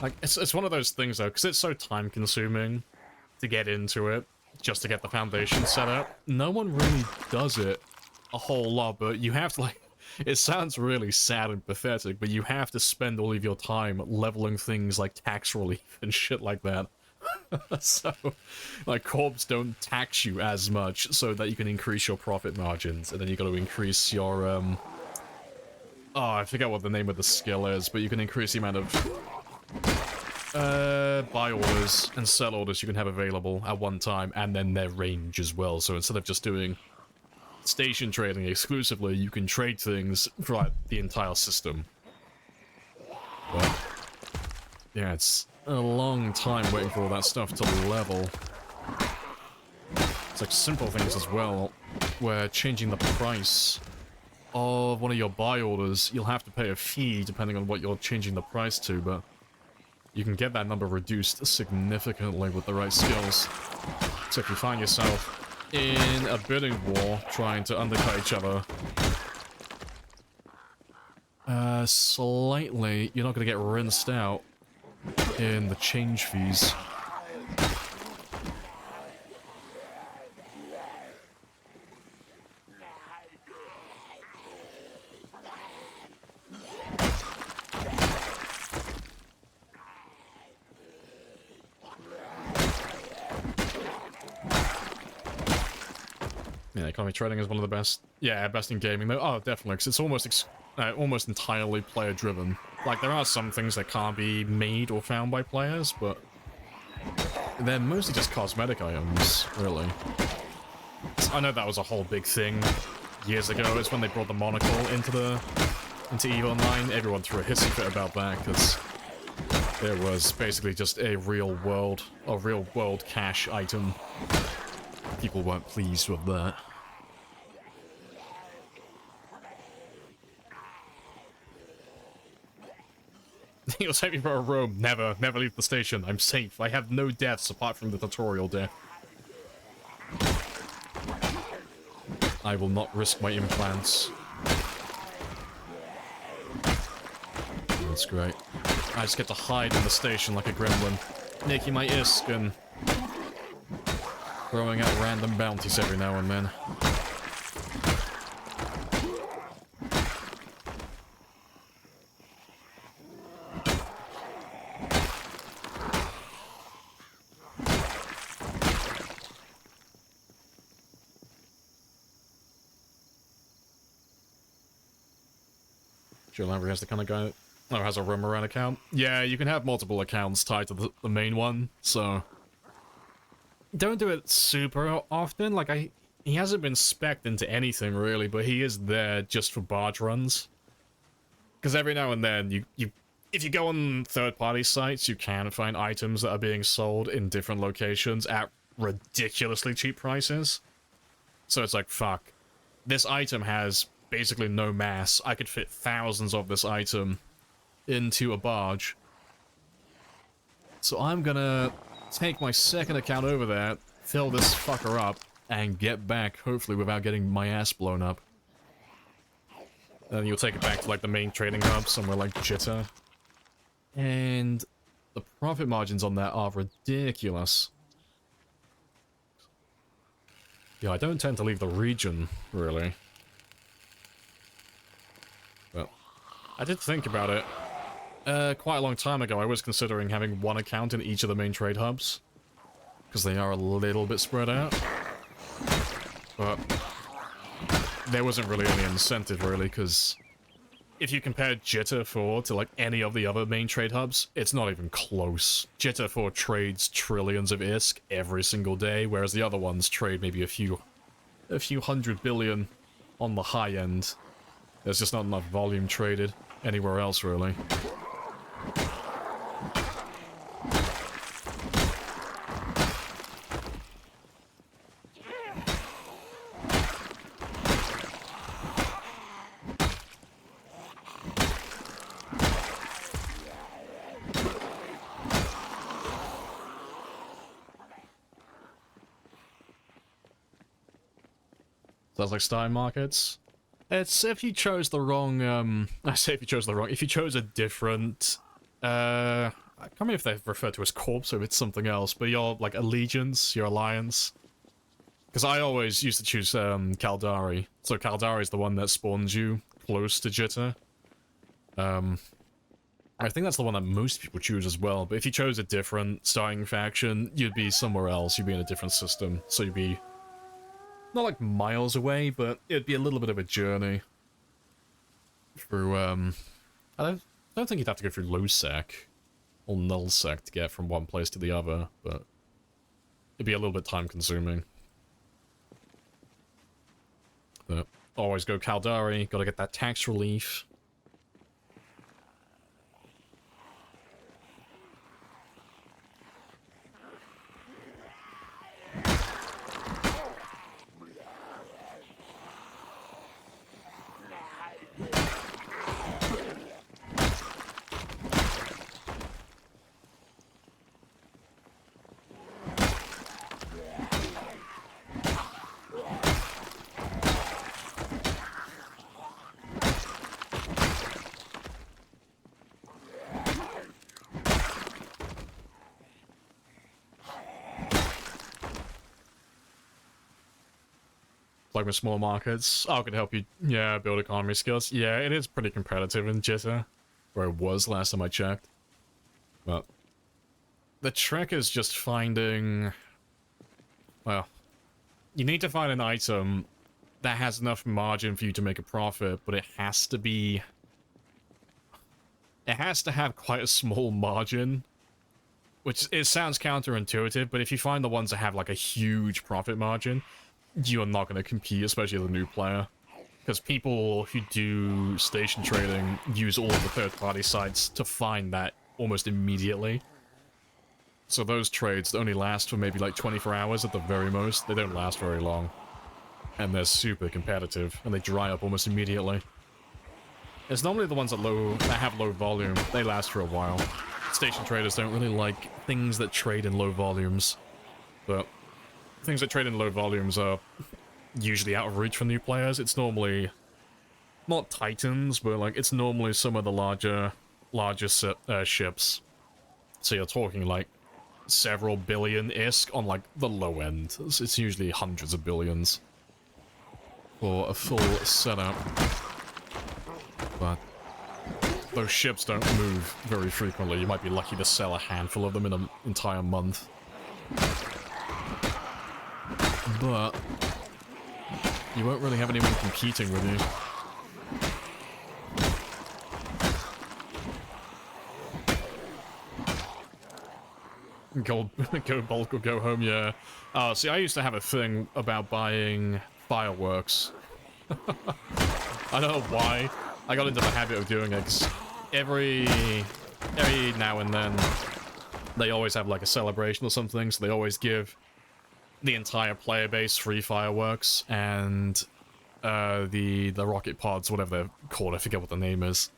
Like, it's one of those things, though, because it's so time-consuming to get into it, just to get the foundation set up. No one really does it a whole lot, but you have to, like... It sounds really sad and pathetic, but you have to spend all of your time leveling things like tax relief and shit like that. So, like, corps don't tax you as much so that you can increase your profit margins, and then you got to increase your, oh, I forget what the name of the skill is, but you can increase the amount of, buy orders and sell orders you can have available at one time, and then their range as well. So instead of just doing station trading exclusively, you can trade things throughout the entire system. But, yeah, it's a long time waiting for all that stuff to level. It's like simple things as well, where changing the price of one of your buy orders, you'll have to pay a fee depending on what you're changing the price to, but you can get that number reduced significantly with the right skills. So if you find yourself in a bidding war trying to undercut each other, slightly, you're not going to get rinsed out in the change fees. Yeah, economic trading is one of the best. Yeah, best in gaming though. Oh, definitely, because it's almost entirely player-driven. Like, there are some things that can't be made or found by players, but they're mostly just cosmetic items, really. I know that was a whole big thing years ago. It's when they brought the monocle into EVE Online. Everyone threw a hissy fit about that, because it was basically just a real-world cash item. People weren't pleased with that. You'll take me for a roam. Never leave the station. I'm safe. I have no deaths apart from the tutorial death. I will not risk my implants. That's great. I just get to hide in the station like a gremlin, making my isk and throwing out random bounties every now and then. Sure, Lamprey has the kind of guy that has a roam around account. Yeah, you can have multiple accounts tied to the main one, so don't do it super often. Like, he hasn't been spec'd into anything really, but he is there just for barge runs. Because every now and then, if you go on third-party sites, you can find items that are being sold in different locations at ridiculously cheap prices. So it's like, fuck, this item has basically no mass. I could fit thousands of this item into a barge. So I'm gonna take my second account over there, fill this fucker up, and get back, hopefully without getting my ass blown up. Then you'll take it back to, like, the main trading hub, somewhere like Jitter. And the profit margins on that are ridiculous. Yeah, I don't tend to leave the region, really. But I did think about it. Quite a long time ago, I was considering having one account in each of the main trade hubs, because they are a little bit spread out. But there wasn't really any incentive, really, because if you compare Jitter 4 to, like, any of the other main trade hubs, it's not even close. Jitter 4 trades trillions of ISK every single day, whereas the other ones trade maybe a few 100 billion on the high end. There's just not enough volume traded anywhere else, really. Sounds like Stein markets. It's if you chose the wrong, I say if you chose the wrong, if you chose a different, I can't remember if they refer to as corpse or if it's something else, but your, like, allegiance, your alliance. Because I always used to choose, Caldari. So Caldari is the one that spawns you close to Jitter. I think that's the one that most people choose as well, but if you chose a different starting faction, you'd be somewhere else, you'd be in a different system, so you'd be not like miles away, but it'd be a little bit of a journey through, I don't think you'd have to go through low sec or null sec to get from one place to the other, but it'd be a little bit time consuming. But always go Caldari, gotta get that tax relief. Like with small markets, I could help you, yeah, build economy skills. Yeah, it is pretty competitive in Jitter, where it was last time I checked. But the trick is just finding, well, you need to find an item that has enough margin for you to make a profit, but it has to be, it has to have quite a small margin, which it sounds counterintuitive, but if you find the ones that have like a huge profit margin, you are not going to compete, especially as a new player. Because people who do station trading use all of the third-party sites to find that almost immediately. So those trades only last for maybe like 24 hours at the very most. They don't last very long. And they're super competitive, and they dry up almost immediately. It's normally the ones that have low volume. They last for a while. Station traders don't really like things that trade in low volumes. But things that trade in low volumes are usually out of reach for new players. It's normally not Titans, but like it's normally some of the larger ships. So you're talking like several billion ISK on like the low end. It's usually hundreds of billions for a full setup. But those ships don't move very frequently. You might be lucky to sell a handful of them in an entire month. But you won't really have anyone competing with you. Go bulk or go home, yeah. See, I used to have a thing about buying fireworks. I don't know why. I got into the habit of doing it, 'cause every now and then, they always have like a celebration or something, so they always give the entire player base free fireworks, and the rocket pods, whatever they're called, I forget what the name is.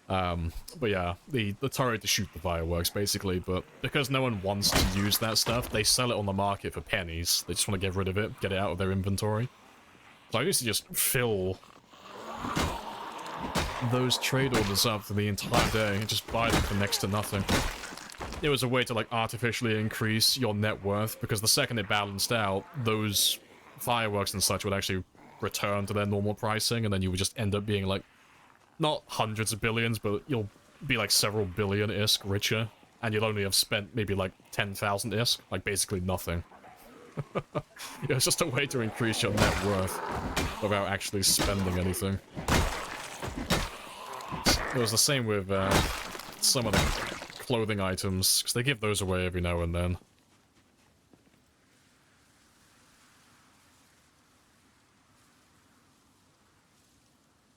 But yeah, the turret to shoot the fireworks, basically, but because no one wants to use that stuff, they sell it on the market for pennies. They just want to get rid of it, get it out of their inventory. So I used to just fill those trade orders up for the entire day and just buy them for next to nothing. It was a way to like artificially increase your net worth, because the second it balanced out, those fireworks and such would actually return to their normal pricing, and then you would just end up being like, not hundreds of billions, but you'll be like several billion ISK richer, and you'll only have spent maybe like 10,000 ISK, like basically nothing. Yeah, it's just a way to increase your net worth without actually spending anything. It was the same with some of the clothing items, because they give those away every now and then.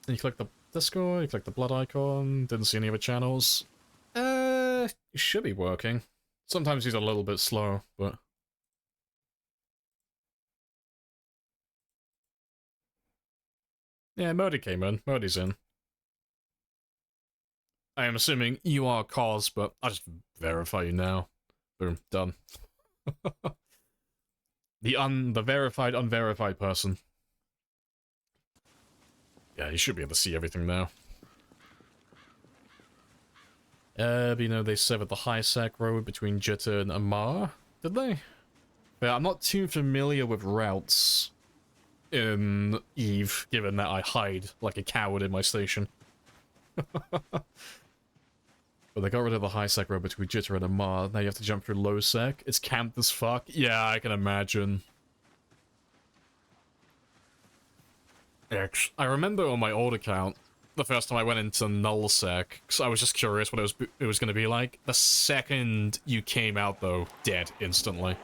And you click the Discord, you click the blood icon, didn't see any other channels. It should be working. Sometimes he's a little bit slow, but... Yeah, Modi came in. Modi's in. I am assuming you are Cos, but I'll just verify you now. Boom, done. The verified, unverified person. Yeah, you should be able to see everything now. But you know, they severed the high-sec road between Jitta and Amara, did they? Yeah, I'm not too familiar with routes in Eve, given that I hide like a coward in my station. But they got rid of the high-sec road between Jitter and Amar. Now you have to jump through low-sec. It's camped as fuck. Yeah, I can imagine. I remember on my old account, the first time I went into null-sec, because I was just curious what it was going to be like. The second you came out, though, dead instantly.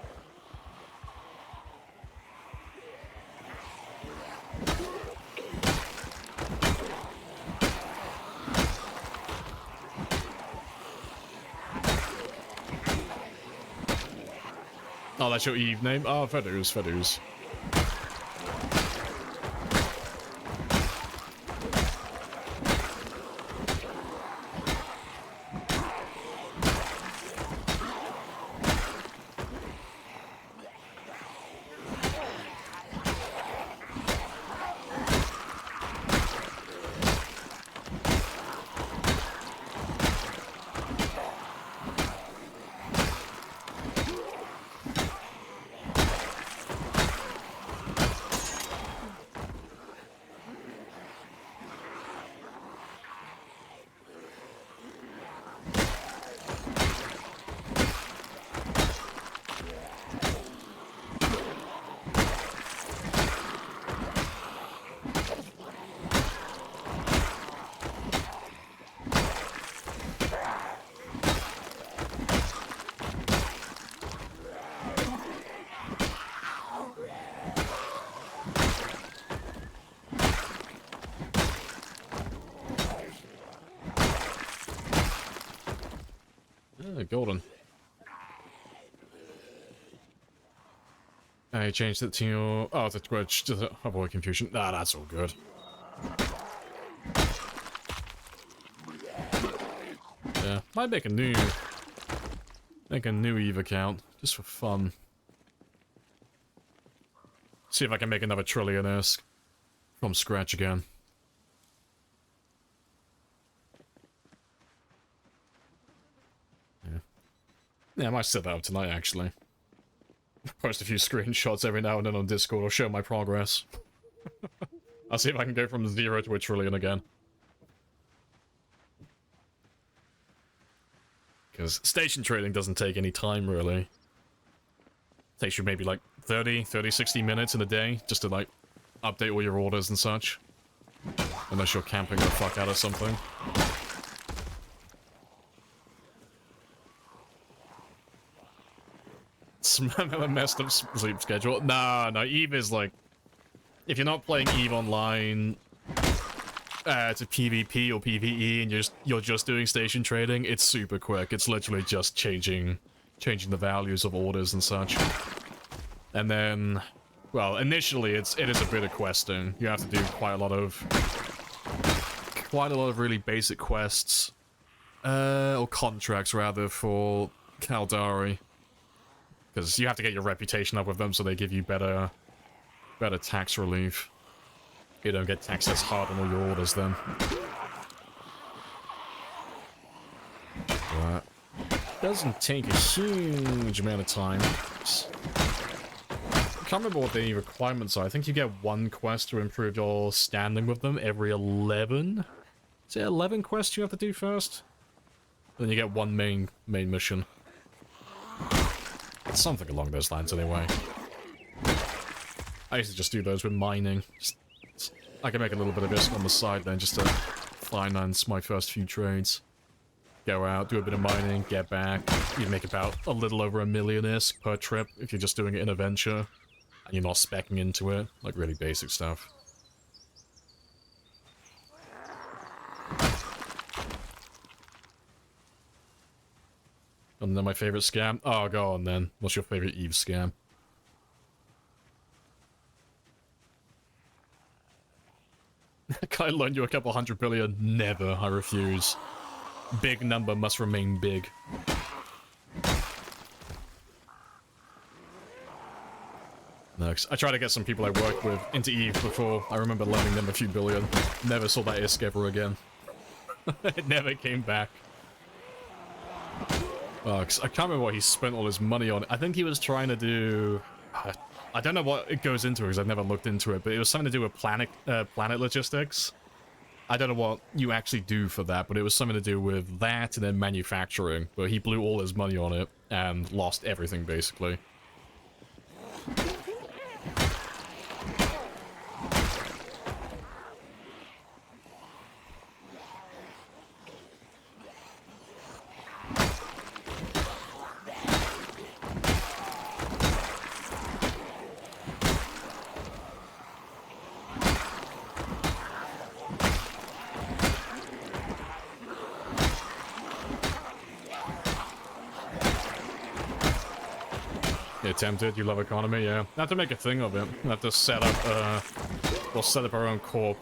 Oh, that's your Eve name? Oh, Fedus, Fedus. Golden. I changed it to your... Oh, to Twitch to avoid confusion. Ah, that's all good. Yeah, might make a new Eve account just for fun. See if I can make another Trillion-esque from scratch again. Yeah, I might set that up tonight, actually. Post a few screenshots every now and then on Discord or show my progress. I'll see if I can go from 0 to a trillion again. Because station trading doesn't take any time, really. It takes you maybe like 30, 60 minutes in a day just to, like, update all your orders and such. Unless you're camping the fuck out of something. A messed up sleep schedule. Nah, no, Eve is like... If you're not playing Eve online to PvP or PvE and you're just doing station trading, it's super quick. It's literally just changing the values of orders and such. And then... Well, initially it is a bit of questing. You have to do quite a lot of really basic quests. Or contracts, rather, for Caldari. Because you have to get your reputation up with them so they give you better tax relief. You don't get taxed as hard on all your orders then. But doesn't take a huge amount of time. I can't remember what the requirements are. I think you get one quest to improve your standing with them every 11? Is it 11 quests you have to do first? Then you get one main mission. Something along those lines, anyway. I used to just do those with mining. I can make a little bit of this on the side then, just to finance my first few trades. Go out, do a bit of mining, get back. You make about a little over $1 million-ish per trip if you're just doing it in a venture. And you're not speccing into it. Like, really basic stuff. And then my favorite scam? Oh, go on then. What's your favorite Eve scam? Can I loan you a couple $100 billion? Never, I refuse. Big number must remain big. No, 'cause I tried to get some people I worked with into Eve before. I remember loaning them a few billion. Never saw that ISK ever again. It never came back. 'Cause I can't remember what he spent all his money on. I think he was trying to do... I don't know what it goes into because I've never looked into it, but it was something to do with planet logistics. I don't know what you actually do for that, but it was something to do with that and then manufacturing. But he blew all his money on it and lost everything, basically. Tempted, you love economy, yeah. Have to make a thing of it. Have to set up, we'll set up our own corp.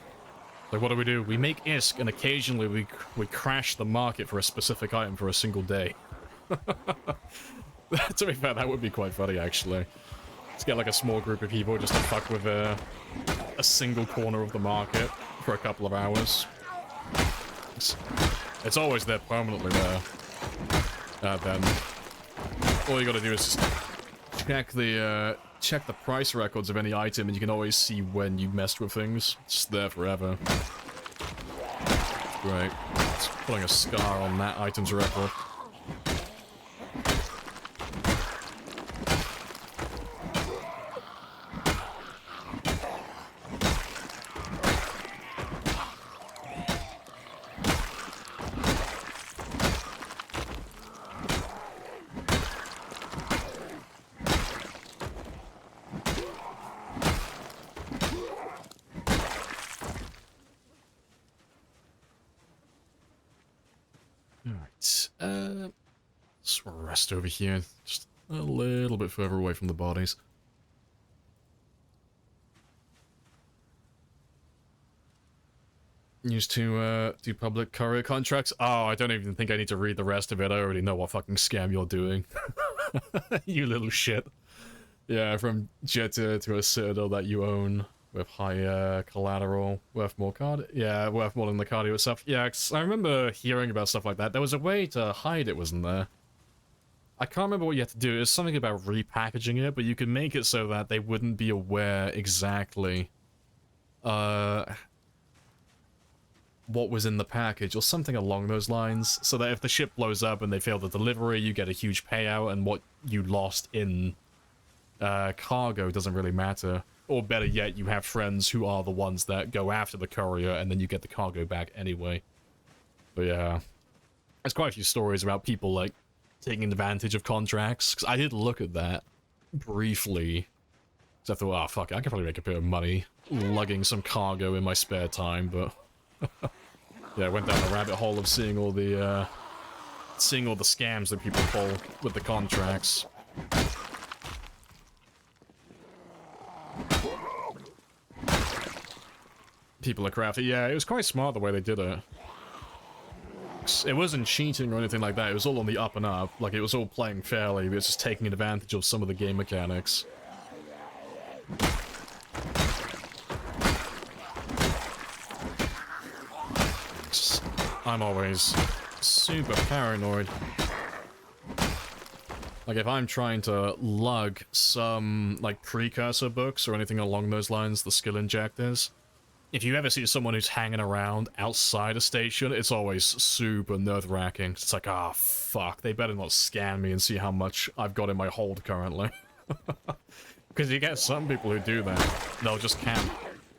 Like, what do? We make ISK, and occasionally we crash the market for a specific item for a single day. To be fair, that would be quite funny, actually. Let's get, like, a small group of people just to fuck with a single corner of the market for a couple of hours. It's always there permanently there. Then all you gotta do is just check the price records of any item, and you can always see when you messed with things. It's there forever. Great. It's putting a scar on that item's record. Over here, just a little bit further away from the bodies. Used to do public courier contracts. Oh, I don't even think I need to read the rest of it. I already know what fucking scam you're doing. You little shit. Yeah, from Jetta to a citadel that you own with high collateral, worth more card. Yeah, worth more than the cardio itself. Yeah, 'cause I remember hearing about stuff like that. There was a way to hide it, wasn't there? I can't remember what you had to do. It was something about repackaging it, but you could make it so that they wouldn't be aware exactly what was in the package, or something along those lines, so that if the ship blows up and they fail the delivery, you get a huge payout, and what you lost in cargo doesn't really matter. Or better yet, you have friends who are the ones that go after the courier, and then you get the cargo back anyway. But yeah, there's quite a few stories about people, like, taking advantage of contracts, because I did look at that briefly. So I thought, oh fuck it, I could probably make a bit of money lugging some cargo in my spare time, but yeah, I went down the rabbit hole of seeing all the scams that people pull with the contracts. People are crafty. Yeah, it was quite smart the way they did it. It wasn't cheating or anything like that, it was all on the up and up. Like, it was all playing fairly, it was just taking advantage of some of the game mechanics. I'm always super paranoid. Like, if I'm trying to lug some, like, precursor books or anything along those lines, the skill injectors, if you ever see someone who's hanging around outside a station, it's always super nerve-wracking. It's like, ah, oh, fuck, they better not scan me and see how much I've got in my hold currently. Because you get some people who do that. They'll just camp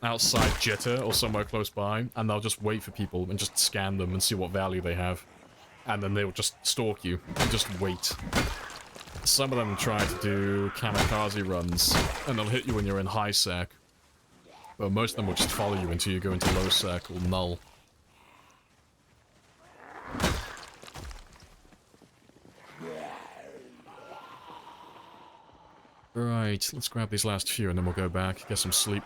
outside Jitter or somewhere close by, and they'll just wait for people and just scan them and see what value they have. And then they'll just stalk you and just wait. Some of them try to do kamikaze runs, and they'll hit you when you're in high sec. But most of them will just follow you until you go into low sec or null. Right, let's grab these last few and then we'll go back, get some sleep.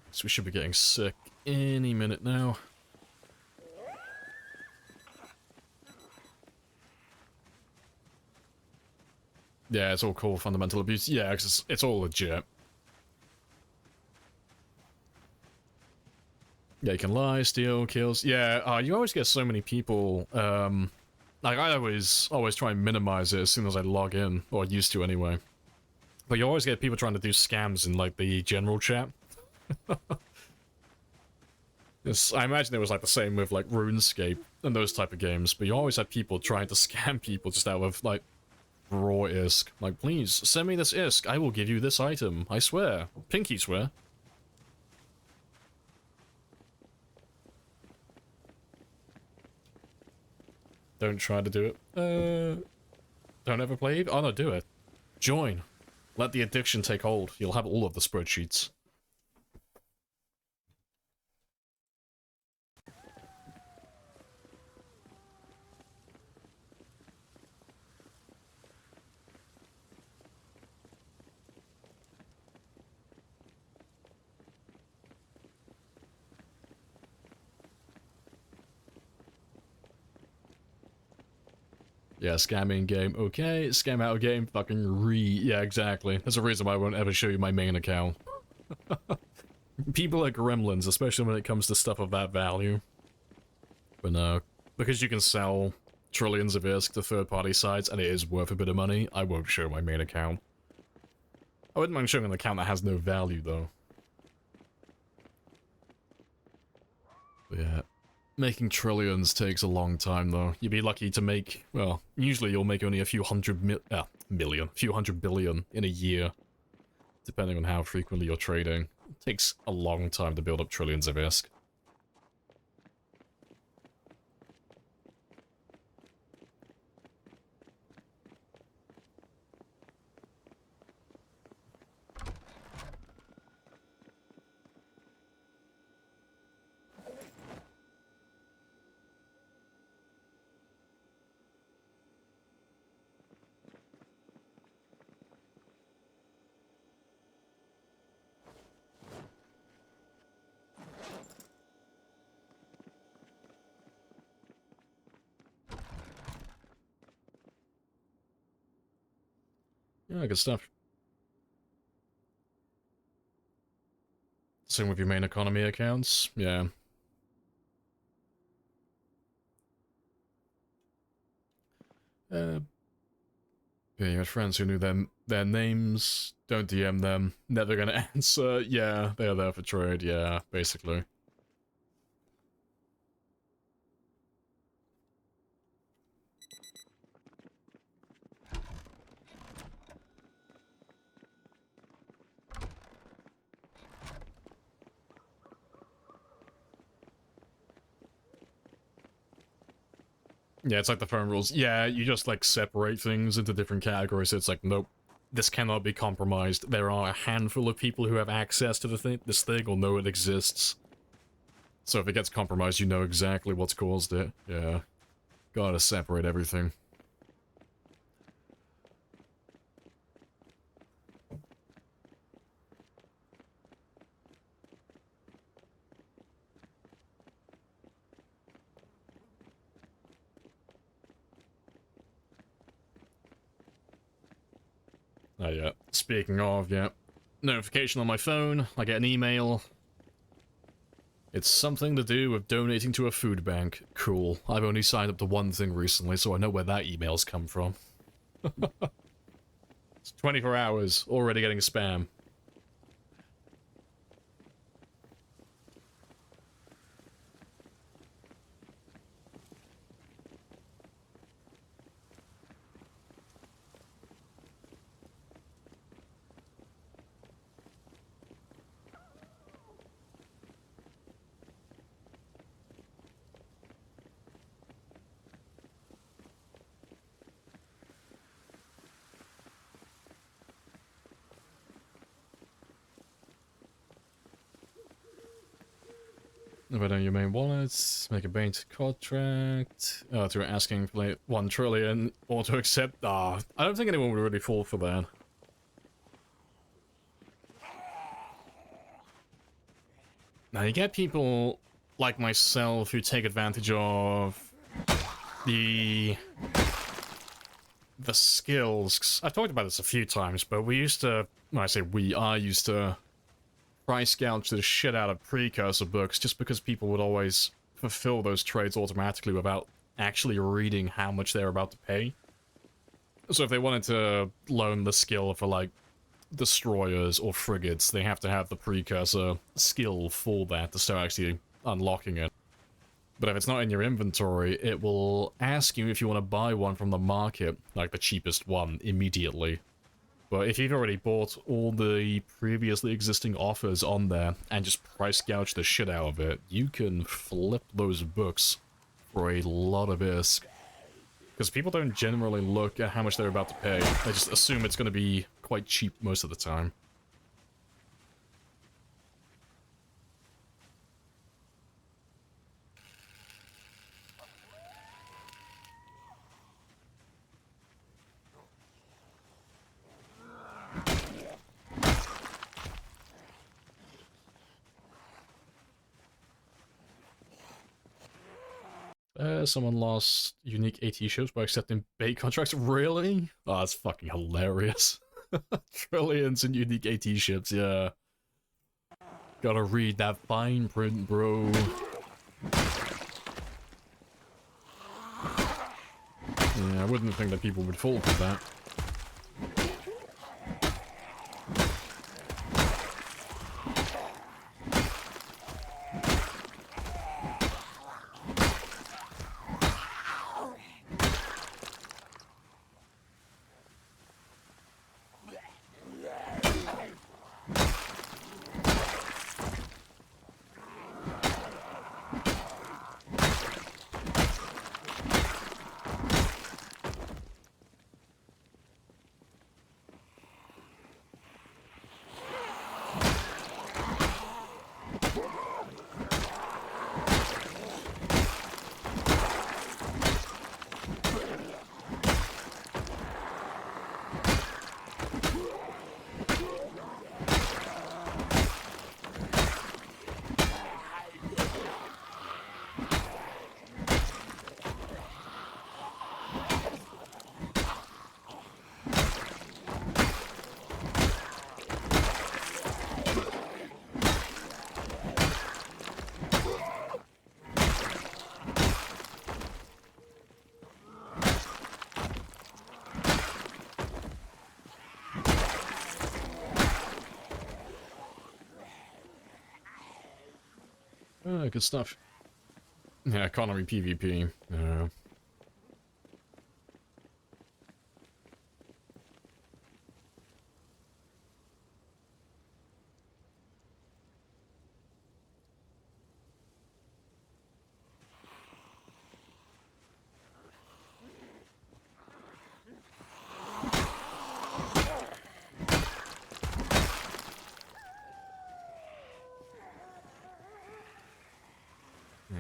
So we should be getting sick any minute now. Yeah, it's all called fundamental abuse. Yeah, 'cause it's all legit. Yeah, you can lie, steal, kills. Yeah, you always get so many people, like, I always try and minimize it as soon as I log in, or used to anyway. But you always get people trying to do scams in, like, the general chat. Yes, I imagine it was, like, the same with, like, RuneScape and those type of games, but you always had people trying to scam people just out of, like, raw ISK. Like, please, send me this ISK, I will give you this item, I swear. Pinky swear. Don't try to do it. Don't ever play? Oh no, do it. Join. Let the addiction take hold. You'll have all of the spreadsheets. Yeah, scamming game, okay. Scam out of game, fucking yeah, exactly. There's a reason why I won't ever show you my main account. People are gremlins, especially when it comes to stuff of that value. But no, because you can sell trillions of ISK to third-party sites, and it is worth a bit of money, I won't show my main account. I wouldn't mind showing an account that has no value, though. But yeah. Making trillions takes a long time, though. You'd be lucky to make, well, usually you'll make only a few hundred few hundred billion in a year, depending on how frequently you're trading. It takes a long time to build up trillions of ISK. Yeah, good stuff. Same with your main economy accounts, yeah. Yeah, you had friends who knew their names, don't DM them, never gonna answer, yeah, they're there for trade, yeah, basically. Yeah, it's like the phone rules. Yeah, you just, like, separate things into different categories. It's like, nope, this cannot be compromised. There are a handful of people who have access to this thing or know it exists. So if it gets compromised, you know exactly what's caused it. Yeah. Gotta separate everything. Oh, yeah. Speaking of, yeah. Notification on my phone. I get an email. It's something to do with donating to a food bank. Cool. I've only signed up to one thing recently, so I know where that email's come from. It's 24 hours, already getting spam. Put on your main wallets, make a bank contract, to asking for like 1 trillion, or to accept, I don't think anyone would really fall for that. Now, you get people like myself who take advantage of the skills. 'Cause I've talked about this a few times, but we used to, when I say we, I used to price gouge the shit out of precursor books just because people would always fulfill those trades automatically without actually reading how much they're about to pay. So if they wanted to loan the skill for, like, destroyers or frigates, they have to have the precursor skill for that to start actually unlocking it. But if it's not in your inventory, it will ask you if you want to buy one from the market, like the cheapest one, immediately. But if you've already bought all the previously existing offers on there and just price gouge the shit out of it, you can flip those books for a lot of ISK. Because people don't generally look at how much they're about to pay. They just assume it's going to be quite cheap most of the time. Someone lost unique AT ships by accepting bait contracts. Really? Oh, that's fucking hilarious. Trillions in unique AT ships, yeah. Gotta read that fine print, bro. Yeah, I wouldn't think that people would fall for that. Oh, good stuff. Yeah, economy PvP.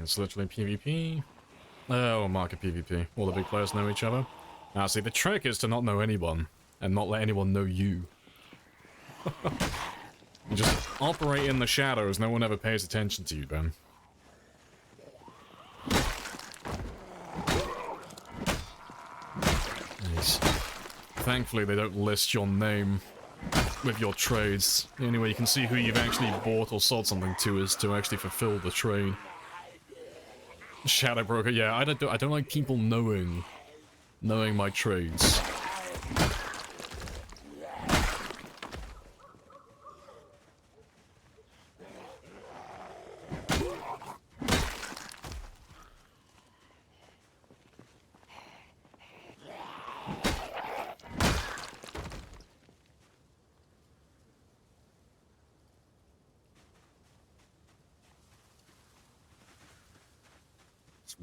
It's literally PvP. Oh, market PvP. All the big players know each other. Now, see, the trick is to not know anyone, and not let anyone know you. You just operate in the shadows, no one ever pays attention to you, Ben. Nice. Thankfully, they don't list your name with your trades. The only way you can see who you've actually bought or sold something to is to actually fulfill the trade. Shadow broker, yeah, I don't like people knowing my trades.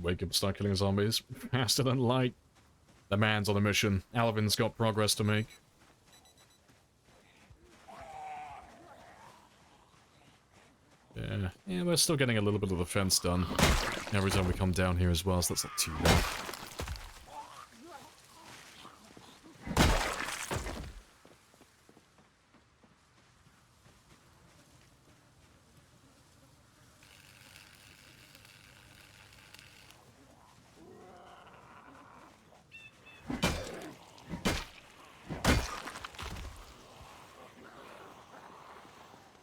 Wake up, start killing zombies faster than light. The man's on a mission. Alvin's got progress to make. Yeah, we're still getting a little bit of the fence done every time we come down here as well, so that's not too bad.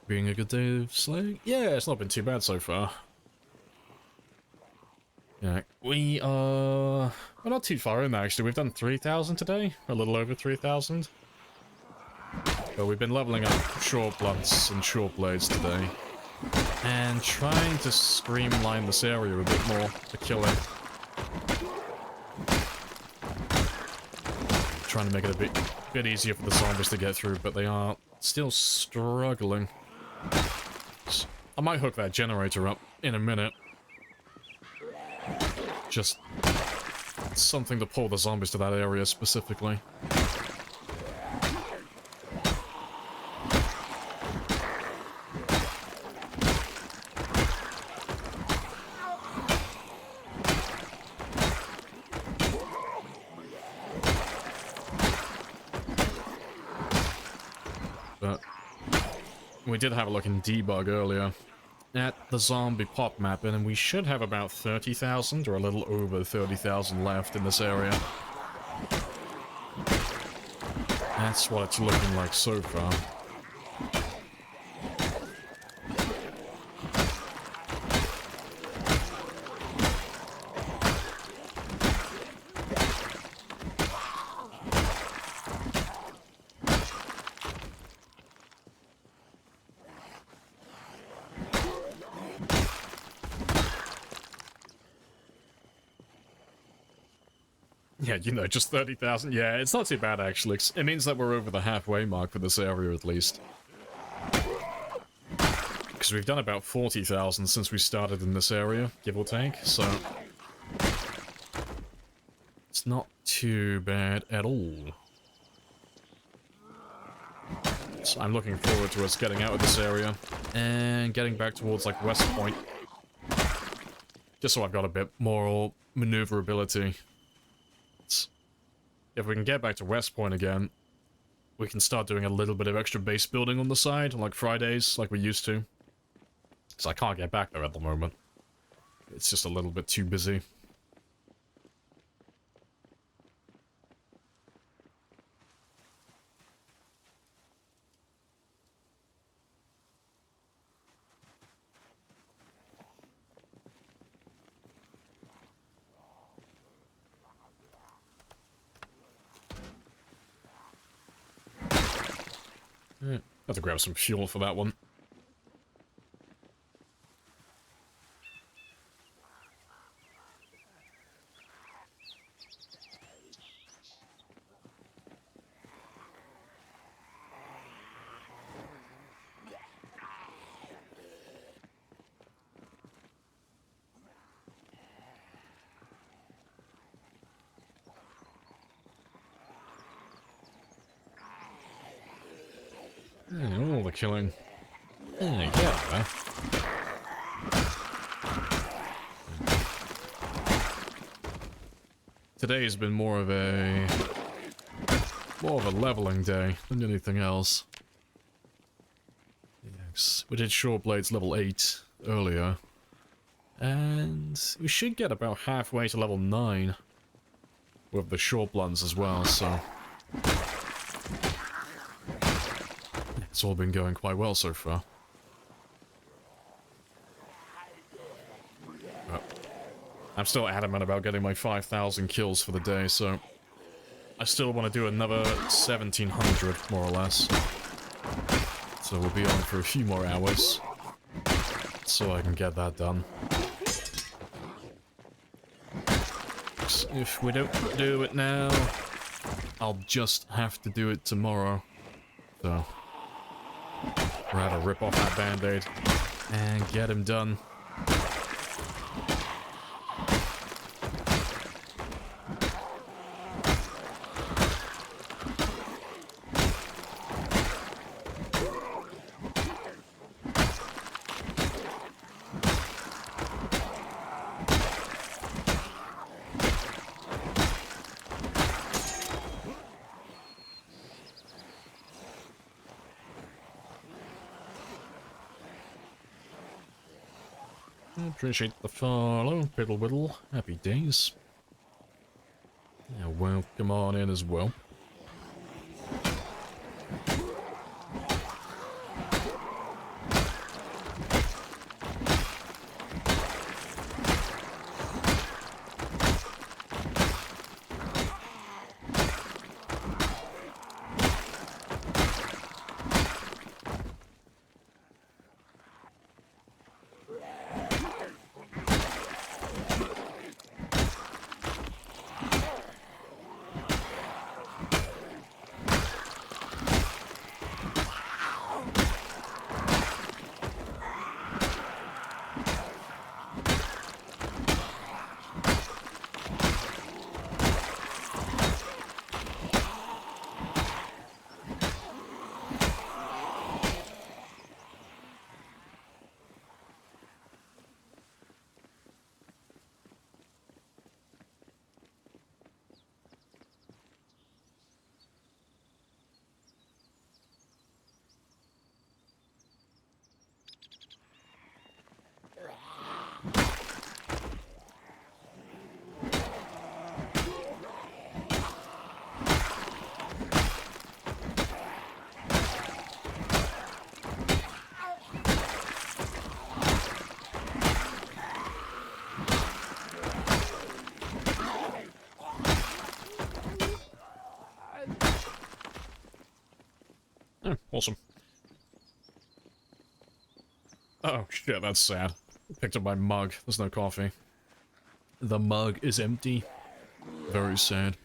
Being a good day of slaying? Yeah, it's not been too bad so far. Yeah, we're not too far in actually. We've done 3,000 today, a little over 3,000. But we've been leveling up short blunts and short blades today. And trying to streamline this area a bit more for killing. Trying to make it a bit easier for the zombies to get through, but they are still struggling. So I might hook that generator up in a minute. Just something to pull the zombies to that area specifically. But we did have a look in debug earlier at the zombie pop map, and we should have about 30,000 or a little over 30,000 left in this area. That's what it's looking like so far. Yeah, you know, just 30,000. Yeah, it's not too bad, actually. It means that we're over the halfway mark for this area, at least. Because we've done about 40,000 since we started in this area, give or take, so... it's not too bad at all. So I'm looking forward to us getting out of this area and getting back towards, like, West Point. Just so I've got a bit more maneuverability. If we can get back to West Point again, we can start doing a little bit of extra base building on the side, like Fridays, like we used to. Because I can't get back there at the moment. It's just a little bit too busy. Yeah, have to grab some fuel for that one. All the killing. Yeah. Today has been more of a leveling day than anything else. Yes, we did short blades level 8 earlier, and we should get about halfway to level 9 with the short blunts as well. So. It's all been going quite well so far. But I'm still adamant about getting my 5,000 kills for the day, so I still want to do another 1,700, more or less. So we'll be on for a few more hours, so I can get that done. If we don't do it now, I'll just have to do it tomorrow. So... rather rip off that band-aid and get him done. Appreciate the follow, Piddle Whittle. Happy days. Yeah, welcome on in as well. Oh, awesome. Oh shit, that's sad. Picked up my mug. There's no coffee. The mug is empty. Very sad.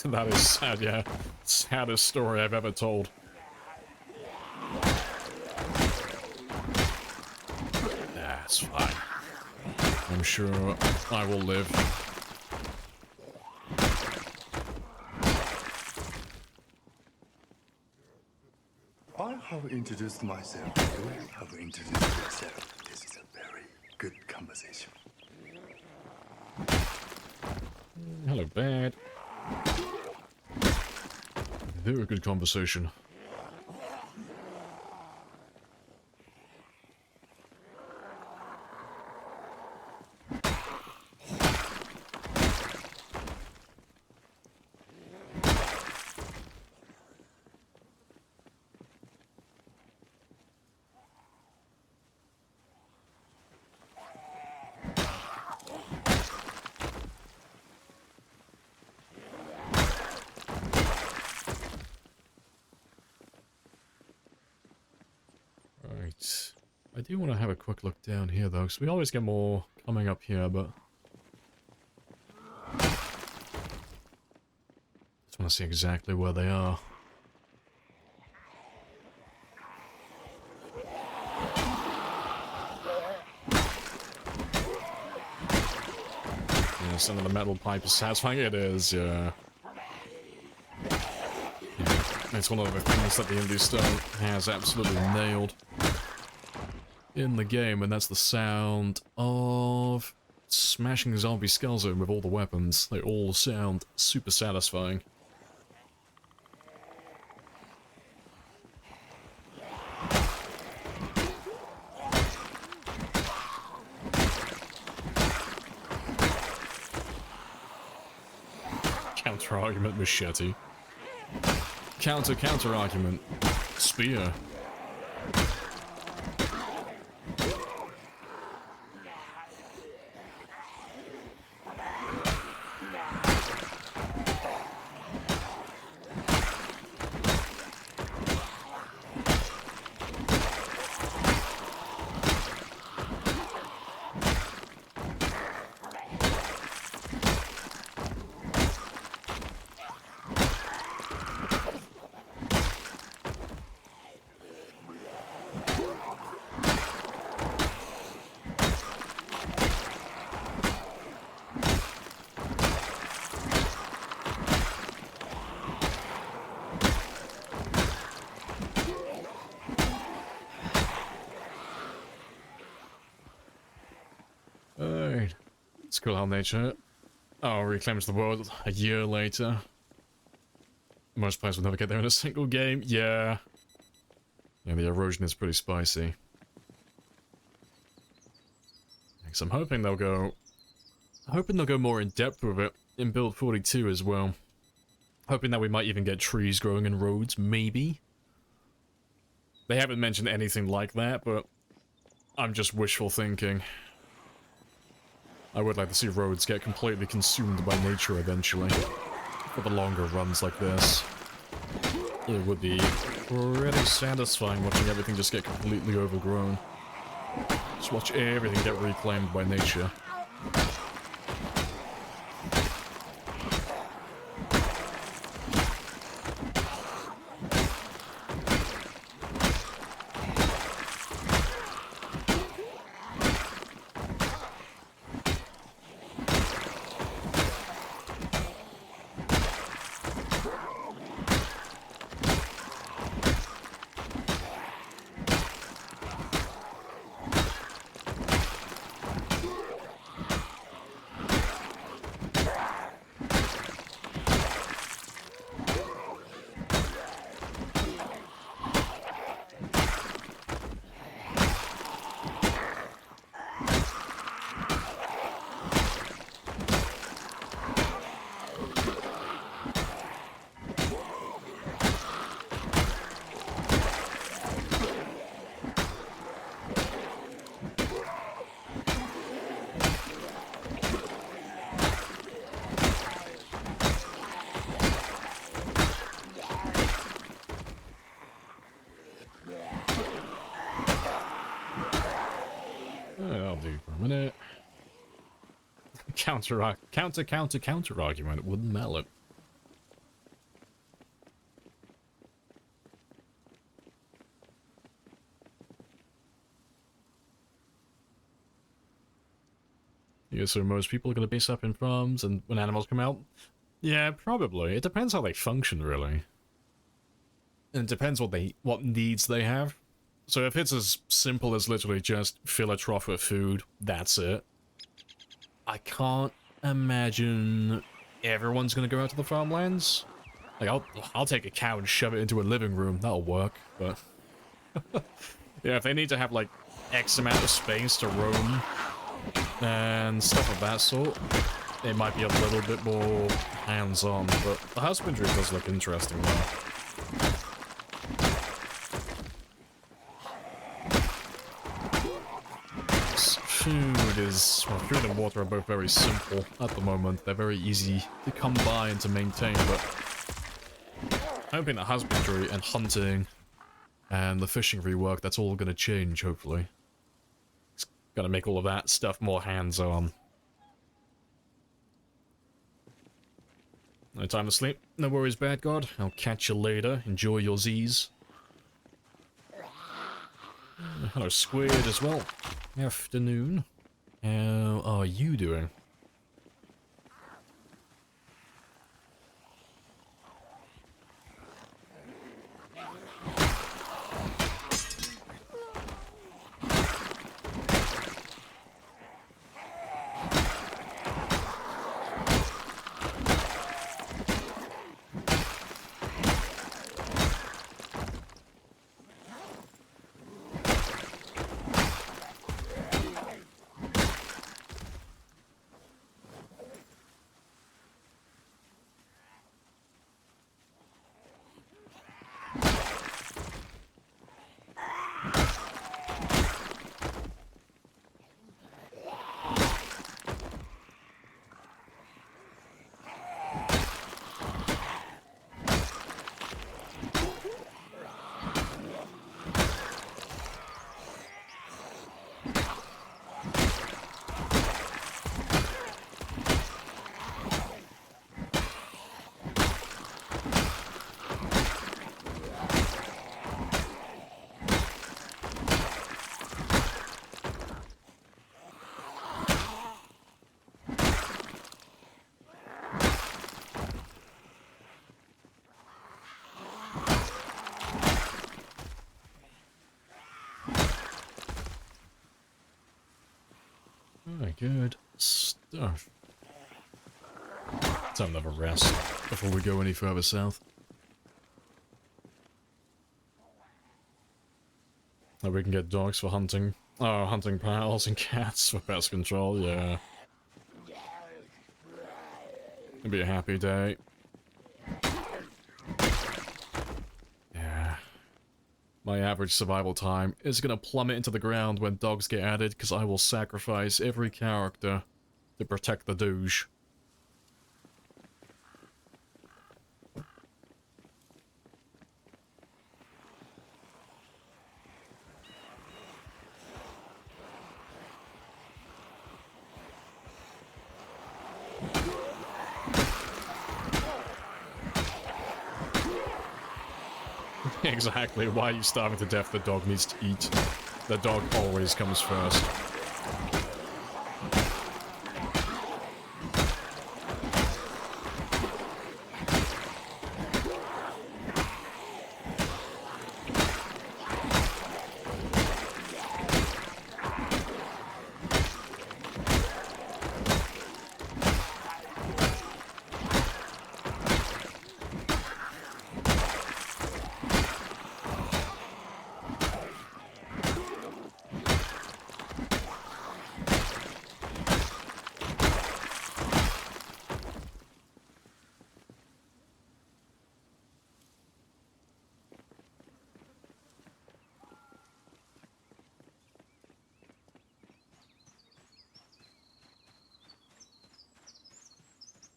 That is sad, yeah. Saddest story I've ever told. That's fine. I'm sure I will live. I have introduced myself. You have introduced yourself. This is a very good conversation. Hello, Bad. Very good conversation. Right. I do want to have a quick look down here, though, because we always get more coming up here, but... just want to see exactly where they are. Yeah, some of the metal pipe is satisfying. It is, yeah. It's one of the things that the Indie Stone has absolutely nailed in the game, and that's the sound of smashing zombie skulls in with all the weapons. They all sound super satisfying. Counter-argument machete. Counter-argument. Spear. Alright. It's cool how nature reclaims the world a year later. Most players will never get there in a single game. Yeah. Yeah, the erosion is pretty spicy. So I'm hoping they'll go... more in depth with it in build 42 as well. Hoping that we might even get trees growing in roads, maybe. They haven't mentioned anything like that, but I'm just wishful thinking. I would like to see roads get completely consumed by nature eventually. For the longer runs like this. It would be pretty satisfying watching everything just get completely overgrown. Just watch everything get reclaimed by nature. counter argument wouldn't matter. Yeah, so most people are going to base up in farms, and when animals come out, yeah, probably. It depends how they function, really. And it depends what needs they have. So if it's as simple as literally just fill a trough with food, that's it. I can't imagine everyone's gonna go out to the farmlands. Like, I'll take a cow and shove it into a living room. That'll work, but... yeah, if they need to have, like, X amount of space to roam and stuff of that sort, it might be a little bit more hands-on, but the husbandry does look interesting, though. Food and water are both very simple at the moment. They're very easy to come by and to maintain, but I'm hoping that husbandry and hunting and the fishing rework, that's all going to change, hopefully. It's going to make all of that stuff more hands-on. No time to sleep. No worries, bad god. I'll catch you later. Enjoy your Z's. Hello, Squid, as well. Afternoon. How are you doing? Good stuff. Time to have a rest before we go any further south. Oh, we can get dogs for hunting. Oh, hunting pals and cats for pest control, yeah. It'll be a happy day. Yeah. My average survival time is gonna plummet into the ground when dogs get added, because I will sacrifice every character to protect the douche. Exactly, why are you starving to death? The dog needs to eat. The dog always comes first.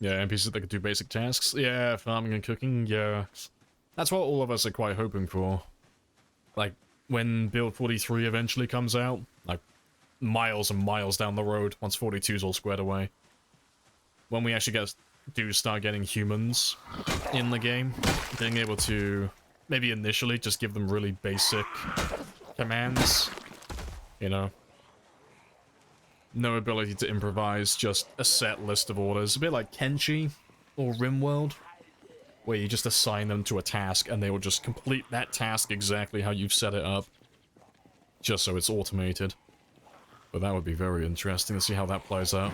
Yeah, NPCs that can do basic tasks. Yeah, farming and cooking, yeah. That's what all of us are quite hoping for. Like, when Build 43 eventually comes out, like, miles and miles down the road, once 42's all squared away. when we actually do start getting humans in the game, being able to maybe initially just give them really basic commands, you know. No ability to improvise, just a set list of orders. A bit like Kenshi or RimWorld, where you just assign them to a task and they will just complete that task exactly how you've set it up, just so it's automated. But that would be very interesting to see how that plays out.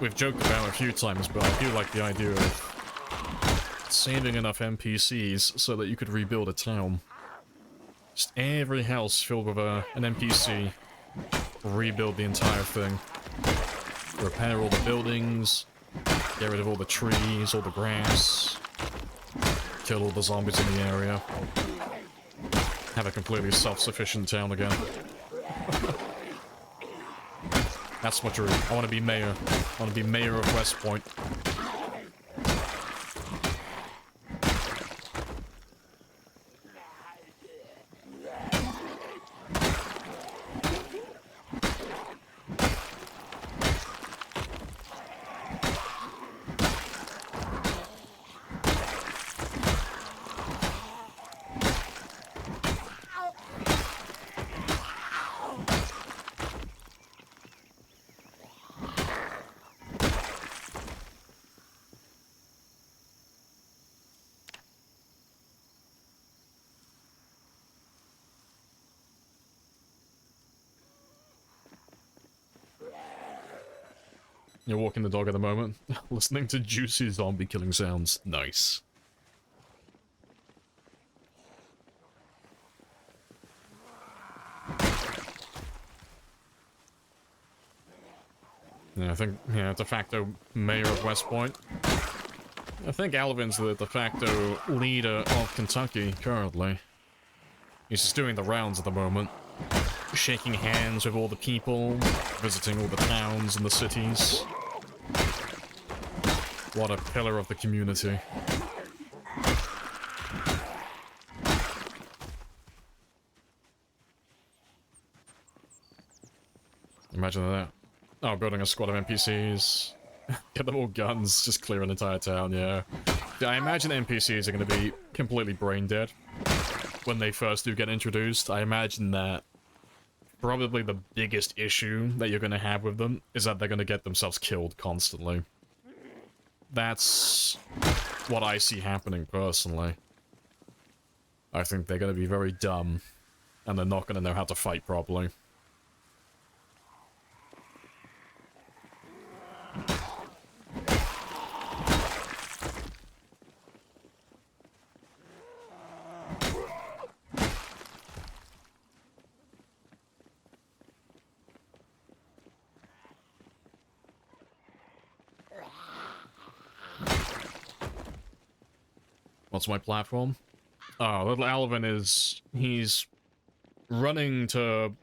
We've joked about it a few times, but I do like the idea of saving enough NPCs so that you could rebuild a town. Just every house filled with an NPC, rebuild the entire thing. Repair all the buildings, get rid of all the trees, all the grass, kill all the zombies in the area. Have a completely self-sufficient town again. That's my dream. I want to be mayor. I want to be mayor of West Point. You're walking the dog at the moment, listening to juicy zombie killing sounds. Nice. Yeah, I think, yeah, de facto mayor of West Point. I think Alvin's the de facto leader of Kentucky currently. He's just doing the rounds at the moment. Shaking hands with all the people, visiting all the towns and the cities. What a pillar of the community. Imagine that. Oh, building a squad of NPCs. Get them all guns, just clear an entire town, yeah. I imagine NPCs are going to be completely brain dead when they first do get introduced. I imagine that probably the biggest issue that you're going to have with them is that they're going to get themselves killed constantly. That's what I see happening personally. I think they're going to be very dumb, and they're not going to know how to fight properly. What's my platform? Oh, little Alvin he's running to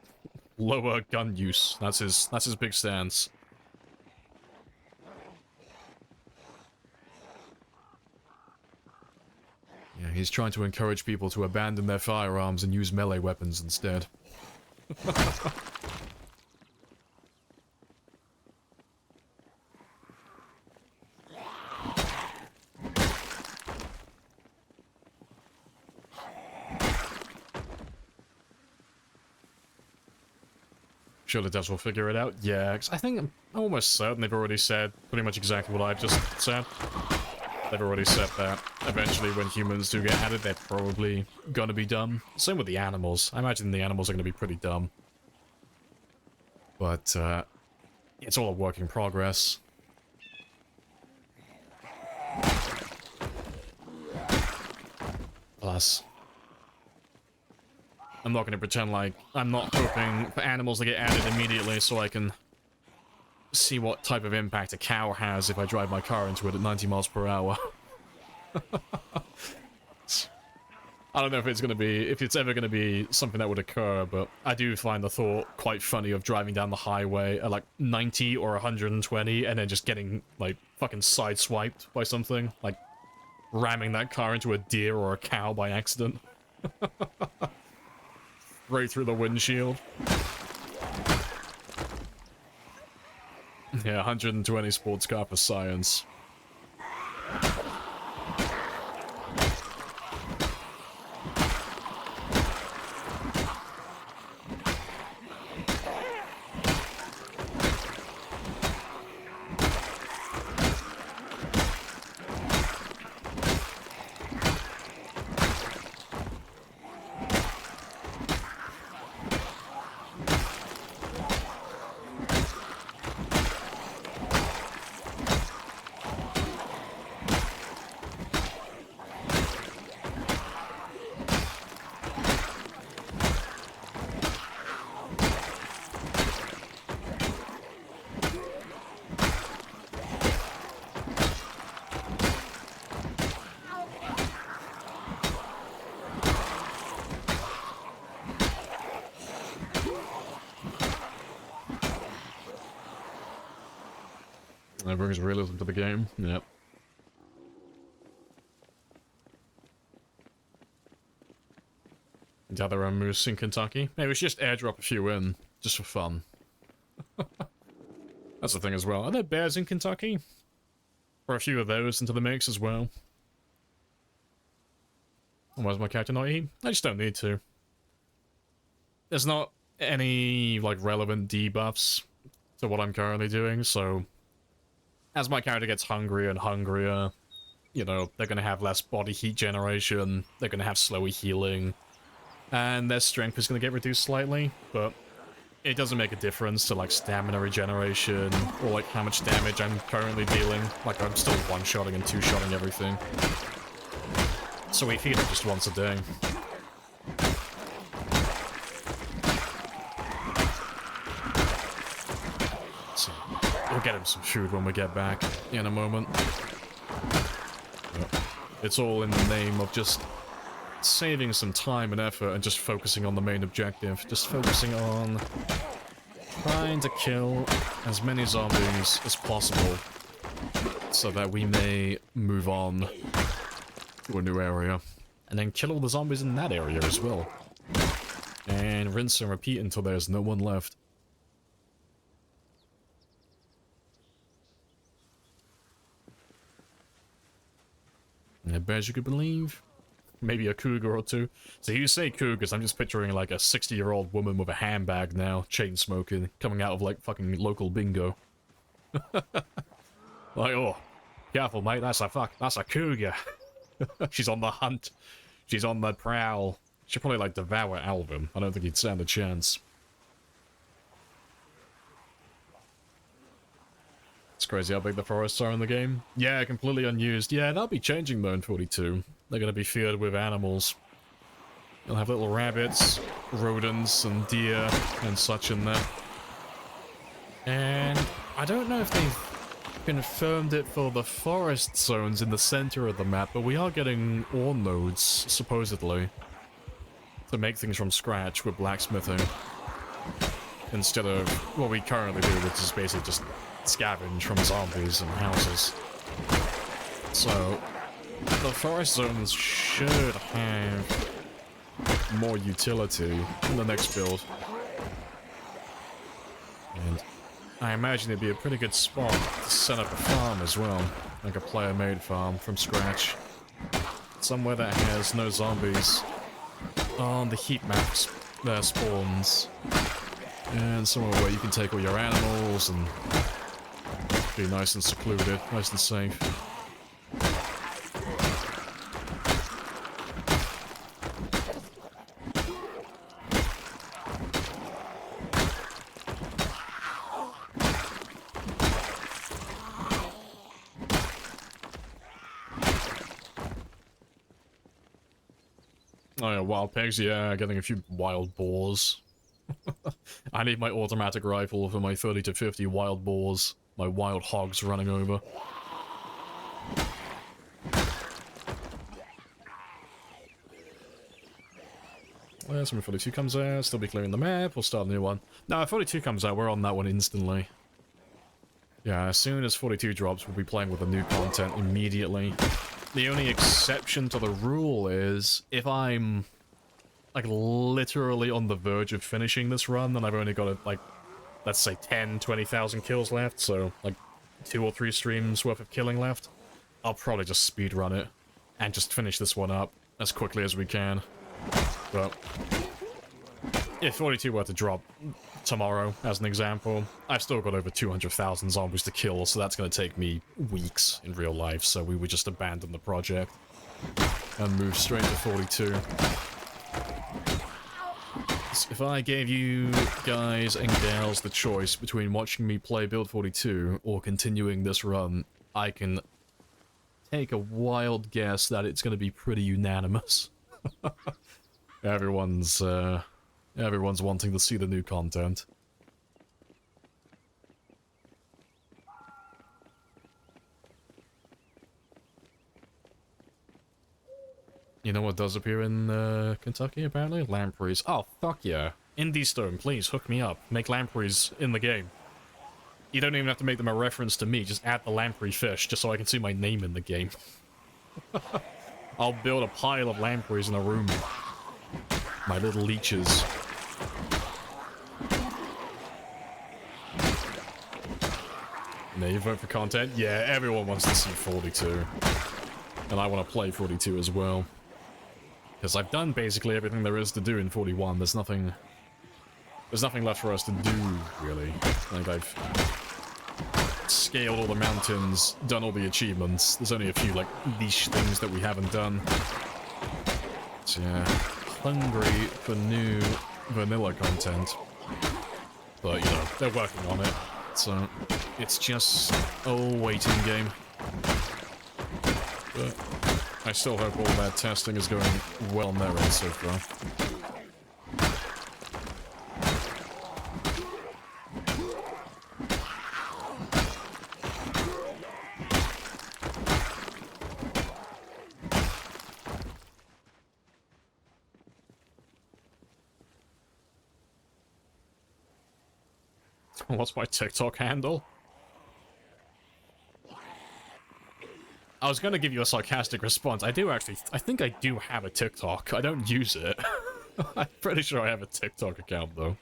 lower gun use. That's his big stance. Yeah, he's trying to encourage people to abandon their firearms and use melee weapons instead. Sure the devs will figure it out? Yeah, 'cause I think I'm almost certain they've already said pretty much exactly what I've just said. They've already said that eventually when humans do get added, they're probably gonna be dumb. Same with the animals. I imagine the animals are gonna be pretty dumb. But, it's all a work in progress. Plus, I'm not going to pretend like I'm not hoping for animals to get added immediately so I can see what type of impact a cow has if I drive my car into it at 90 miles per hour. I don't know if it's ever going to be something that would occur, but I do find the thought quite funny of driving down the highway at like 90 or 120 and then just getting like fucking sideswiped by something, like ramming that car into a deer or a cow by accident. Right through the windshield. Yeah, 120 sports car for science. That brings realism to the game. Yep. Gather a moose in Kentucky. Maybe we should just airdrop a few in, just for fun. That's the thing as well. Are there bears in Kentucky? Or a few of those into the mix as well? Why does my character not eat? I just don't need to. There's not any, like, relevant debuffs to what I'm currently doing, so as my character gets hungrier and hungrier, you know, they're gonna have less body heat generation, they're gonna have slower healing, and their strength is gonna get reduced slightly, but it doesn't make a difference to, like, stamina regeneration, or, like, how much damage I'm currently dealing. Like, I'm still one-shotting and two-shotting everything. So we feed it just once a day. So, we'll get him some food when we get back in a moment. Yep. It's all in the name of just saving some time and effort and just focusing on the main objective. Just focusing on trying to kill as many zombies as possible so that we may move on to a new area. And then kill all the zombies in that area as well. And rinse and repeat until there's no one left. I bet you could believe. Maybe a cougar or two. So you say cougars, I'm just picturing like a 60-year-old woman with a handbag now, chain smoking, coming out of like fucking local bingo. Like, oh, careful mate, that's a cougar. She's on the hunt. She's on the prowl. She'll probably like devour Alvin. I don't think he'd stand a chance. It's crazy how big the forests are in the game. Yeah, completely unused. Yeah, that'll be changing though in 42. They're gonna be filled with animals. You'll have little rabbits, rodents, and deer, and such in there. And I don't know if they've confirmed it for the forest zones in the center of the map, but we are getting ore nodes, supposedly, to make things from scratch with blacksmithing. Instead of what we currently do, which is basically just scavenge from zombies and houses. So, the forest zones should have more utility in the next build. And I imagine it'd be a pretty good spot to set up a farm as well. Like a player-made farm from scratch. Somewhere that has no zombies on the heat maps that spawns. And somewhere where you can take all your animals and be nice and secluded, nice and safe. Oh yeah, wild pigs, yeah, getting a few wild boars. I need my automatic rifle for my 30 to 50 wild boars. My wild hogs running over. Well, when 42 comes out, still be clearing the map, we'll start a new one. No, if 42 comes out, we're on that one instantly. Yeah, as soon as 42 drops, we'll be playing with the new content immediately. The only exception to the rule is, if I'm, like, literally on the verge of finishing this run, and I've only got, like, let's say 10, 20,000 kills left, so like 2 or 3 streams worth of killing left, I'll probably just speedrun it and just finish this one up as quickly as we can. But if 42 were to drop tomorrow, as an example, I've still got over 200,000 zombies to kill, so that's going to take me weeks in real life, so we would just abandon the project and move straight to 42. So if I gave you guys and gals the choice between watching me play Build 42 or continuing this run, I can take a wild guess that it's going to be pretty unanimous. Everyone's wanting to see the new content. You know what does appear in Kentucky, apparently? Lampreys. Oh, fuck yeah. Indie Stone, please, hook me up. Make lampreys in the game. You don't even have to make them a reference to me, just add the lamprey fish, just so I can see my name in the game. I'll build a pile of lampreys in a room. My little leeches. Now you vote for content? Yeah, everyone wants to see 42. And I want to play 42 as well. Because I've done basically everything there is to do in 41. There's nothing left for us to do, really. Like, I've scaled all the mountains, done all the achievements. There's only a few, like, niche things that we haven't done. So, yeah. Hungry for new vanilla content. But, you know, they're working on it. So, it's just a waiting game. But I still hope all that testing is going well on their end so far. What's my TikTok handle? I was gonna give you a sarcastic response. I think I do have a TikTok. I don't use it. I'm pretty sure I have a TikTok account, though.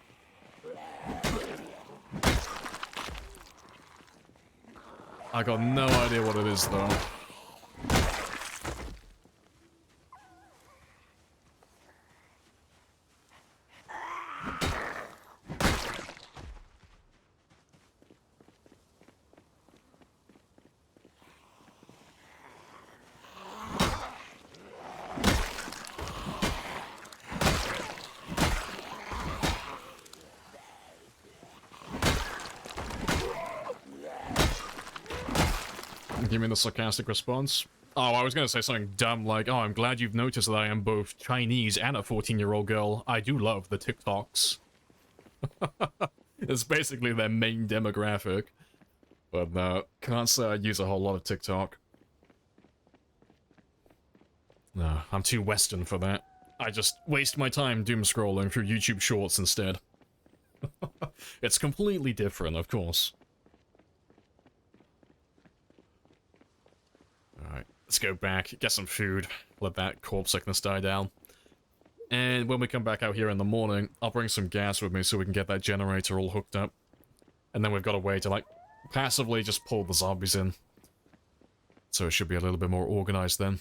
I got no idea what it is, though. Give me the sarcastic response. Oh, I was gonna say something dumb like, oh, I'm glad you've noticed that I am both Chinese and a 14-year-old girl. I do love the TikToks. It's basically their main demographic. But no, can't say I use a whole lot of TikTok. No, I'm too Western for that. I just waste my time doom scrolling through YouTube Shorts instead. It's completely different, of course. Alright, let's go back, get some food, let that corpse sickness die down. And when we come back out here in the morning, I'll bring some gas with me so we can get that generator all hooked up. And then we've got a way to, like, passively just pull the zombies in. So it should be a little bit more organized then.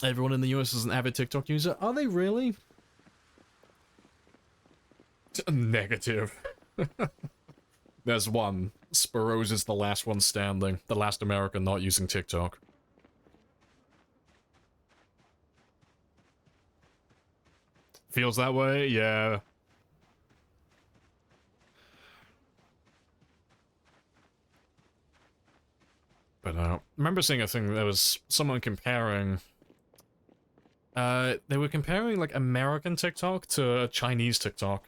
Everyone in the US is an avid TikTok user. Are they really? Negative. There's one. Spiroz is the last one standing. The last American not using TikTok. Feels that way? Yeah. But I remember seeing a thing, there was someone comparing... they were comparing, like, American TikTok to Chinese TikTok.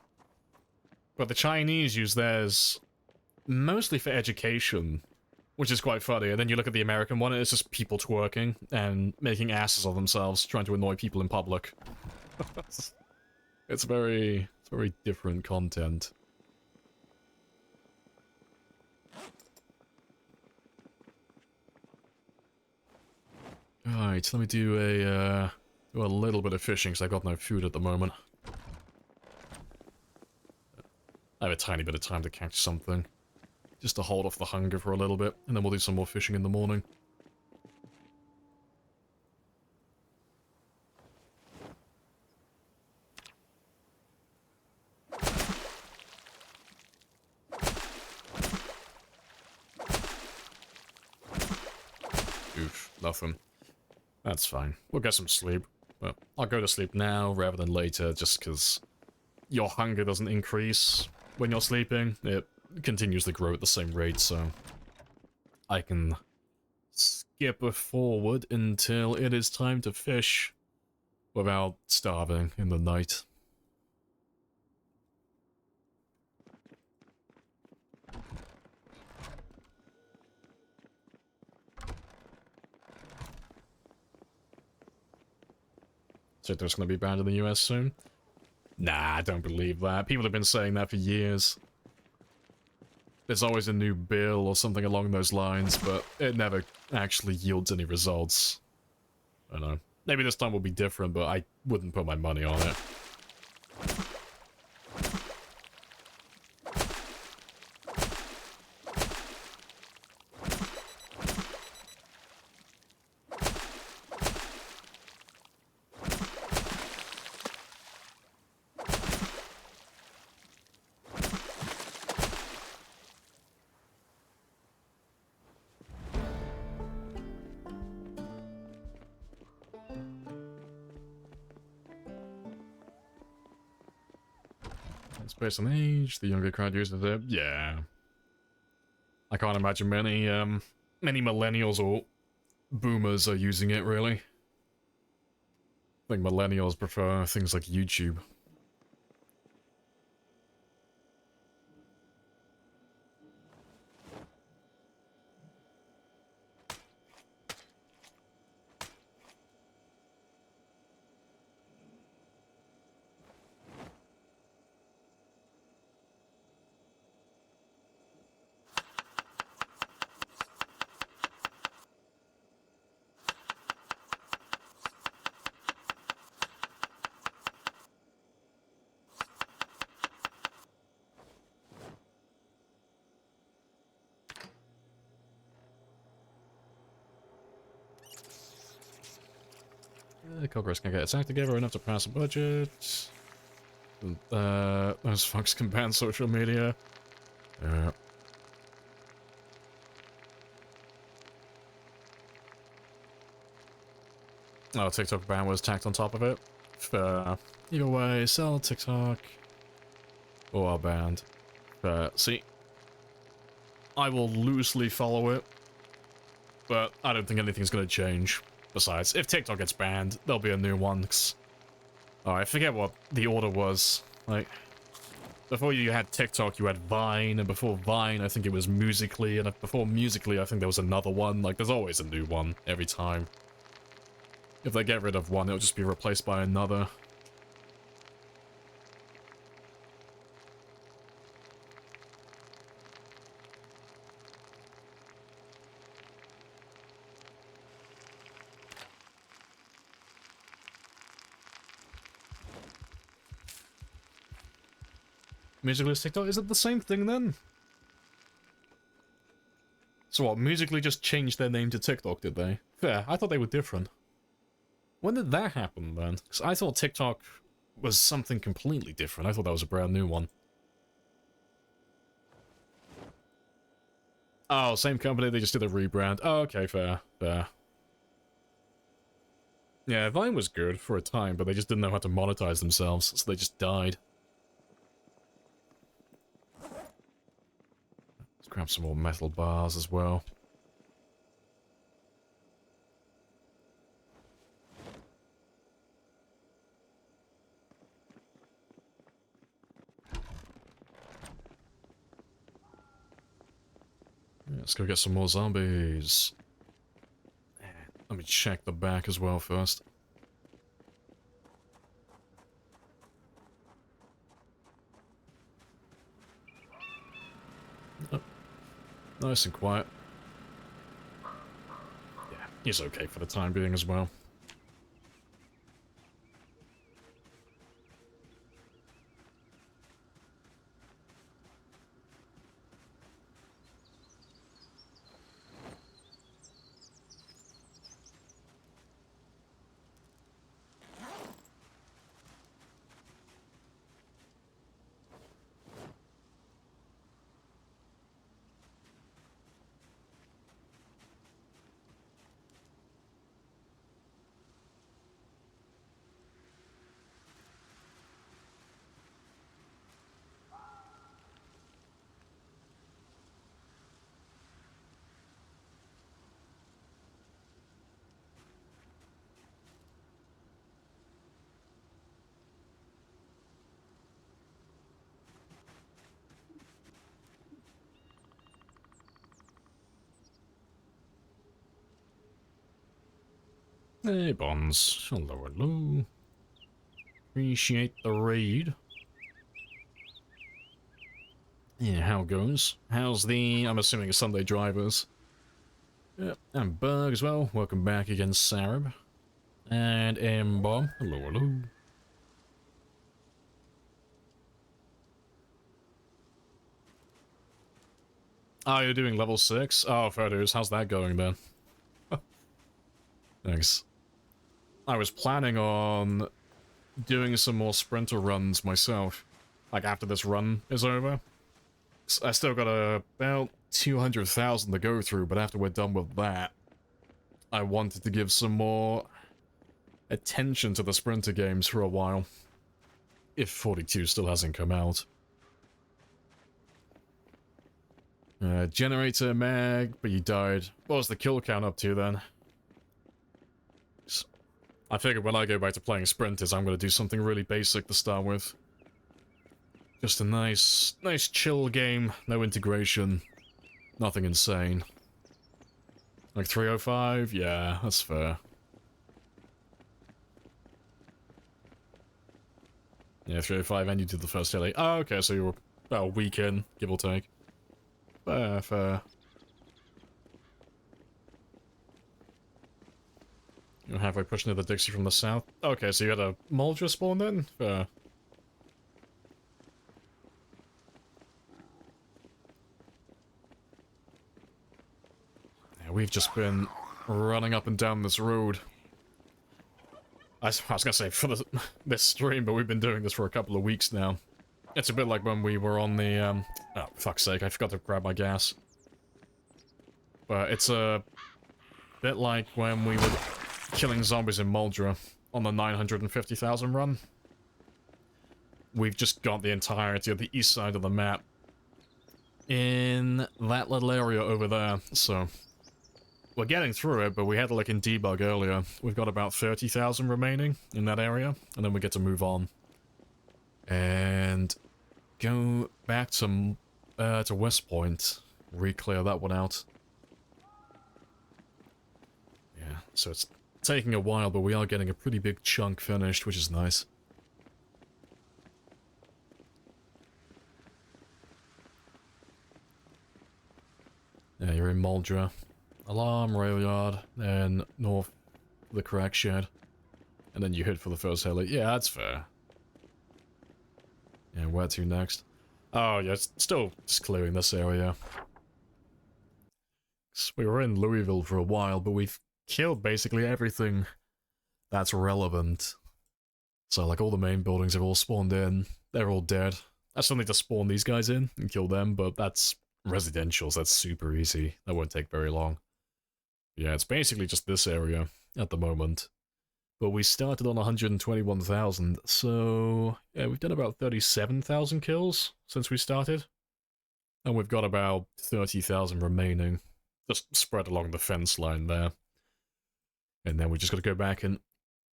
But the Chinese use theirs mostly for education, which is quite funny. And then you look at the American one, and it's just people twerking and making asses of themselves, trying to annoy people in public. It's very different content. Alright, let me do a little bit of fishing, because I've got no food at the moment. have a tiny bit of time to catch something. Just to hold off the hunger for a little bit, and then we'll do some more fishing in the morning. Oof, nothing. That's fine. We'll get some sleep. But I'll go to sleep now rather than later, just because your hunger doesn't increase when you're sleeping. It continues to grow at the same rate, so I can skip forward until it is time to fish without starving in the night. So there's going to be banned in the US soon? Nah, I don't believe that. People have been saying that for years. There's always a new bill or something along those lines, but it never actually yields any results. I don't know. Maybe this time will be different, but I wouldn't put my money on it. It's based on age, the younger crowd uses it. Yeah. I can't imagine many millennials or boomers are using it, really. I think millennials prefer things like YouTube. Congress can get its act together enough to pass a budget. Those fucks can ban social media. Oh, TikTok ban was tacked on top of it. Either way, sell TikTok or are banned. See, I will loosely follow it, but I don't think anything's going to change. Besides, if TikTok gets banned, there'll be a new one. Oh, I forget what the order was. Like, before you had TikTok, you had Vine, and before Vine, I think it was Musical.ly, and before Musical.ly, I think there was another one. Like, there's always a new one every time. If they get rid of one, it'll just be replaced by another. Musical.ly is TikTok? Is it the same thing then? So what, Musical.ly just changed their name to TikTok, did they? Fair, I thought they were different. When did that happen then? Because I thought TikTok was something completely different. I thought that was a brand new one. Oh, same company, they just did a rebrand. Oh, okay, fair, fair. Yeah, Vine was good for a time, but they just didn't know how to monetize themselves, so they just died. Let's grab some more metal bars as well. Let's go get some more zombies. Let me check the back as well first. Oh, nice and quiet. Yeah, he's okay for the time being as well. Hey, Bonds. Hello, hello. Appreciate the raid. Yeah, how goes? How's the... I'm assuming it's Sunday drivers. Yep, and Berg as well. Welcome back again, Sarab. And Bomb. Hello, hello. Oh, you're doing level 6? Oh, fair dues. How's that going then? Thanks. I was planning on doing some more sprinter runs myself. Like after this run is over. I still got about 200,000 to go through, but after we're done with that, I wanted to give some more attention to the sprinter games for a while. If 42 still hasn't come out. Generator mag, but you died. What was the kill count up to then? I figured when I go back to playing sprinters, I'm going to do something really basic to start with. Just a nice chill game, no integration, nothing insane. Like 305? Yeah, that's fair. Yeah, 305 and you did the first heli. Oh, okay, so you were about a week in, give or take. Fair, fair. You're halfway pushing to the Dixie from the south. Okay, so you had a Moldra spawn then? Fair. Yeah, we've just been running up and down this road. I was gonna say for this stream, but we've been doing this for a couple of weeks now. It's a bit like when we were on the, oh, fuck's sake, I forgot to grab my gas. But it's a bit like when we were killing zombies in Moldra on the 950,000 run. We've just got the entirety of the east side of the map in that little area over there, so... We're getting through it, but we had to look in debug earlier. We've got about 30,000 remaining in that area, and then we get to move on. And go back to West Point, re-clear that one out. Yeah, so it's taking a while, but we are getting a pretty big chunk finished, which is nice. Yeah, you're in Moldra. Alarm, rail yard, then north of the crack shed. And then you hit for the first heli. Yeah, that's fair. Yeah, where to next? Oh, yeah, it's still just clearing this area. We were in Louisville for a while, but we've killed basically everything that's relevant. So, like, all the main buildings have all spawned in. They're all dead. I still need to spawn these guys in and kill them, but that's residential, so that's super easy. That won't take very long. Yeah, it's basically just this area at the moment. But we started on 121,000, so... yeah, we've done about 37,000 kills since we started. And we've got about 30,000 remaining. Just spread along the fence line there. And then we just got to go back and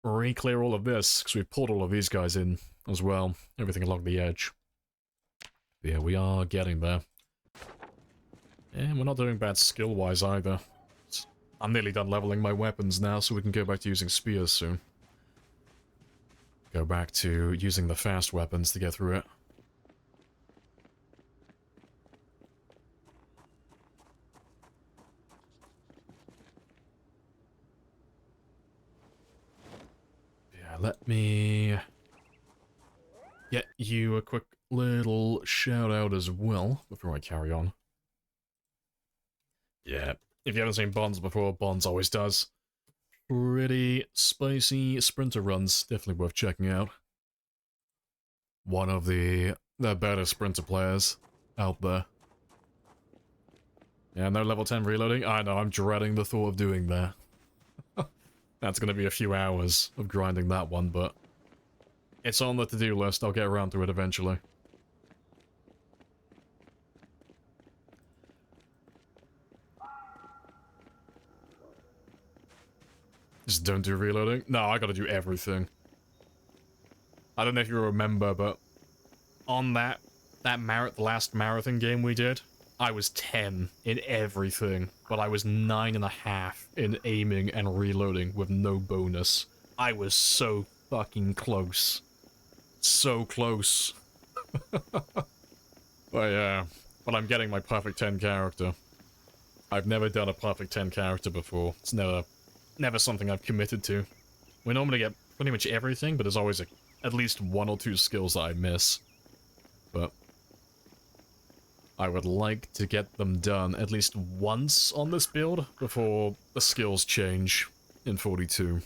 re-clear all of this, because we've pulled all of these guys in as well. Everything along the edge. But yeah, we are getting there. And we're not doing bad skill-wise either. I'm nearly done leveling my weapons now, so we can go back to using spears soon. Go back to using the fast weapons to get through it. Yeah, let me get you a quick little shout out as well before I carry on. Yeah. If you haven't seen Bonds before, Bonds always does. Pretty spicy sprinter runs. Definitely worth checking out. One of the better sprinter players out there. Yeah, no level 10 reloading. I know, I'm dreading the thought of doing that. That's going to be a few hours of grinding that one, but it's on the to-do list. I'll get around to it eventually. Just don't do reloading? No, I gotta do everything. I don't know if you remember, but on the last marathon game we did, I was 10 in everything, but I was 9.5 in aiming and reloading with no bonus. I was so fucking close. So close. But yeah, but I'm getting my perfect 10 character. I've never done a perfect 10 character before. It's never something I've committed to. We normally get pretty much everything, but there's always at least 1 or 2 skills that I miss. But I would like to get them done at least once on this build before the skills change in 42.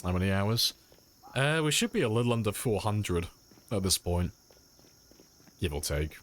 How many hours? We should be a little under 400 at this point. Give or take.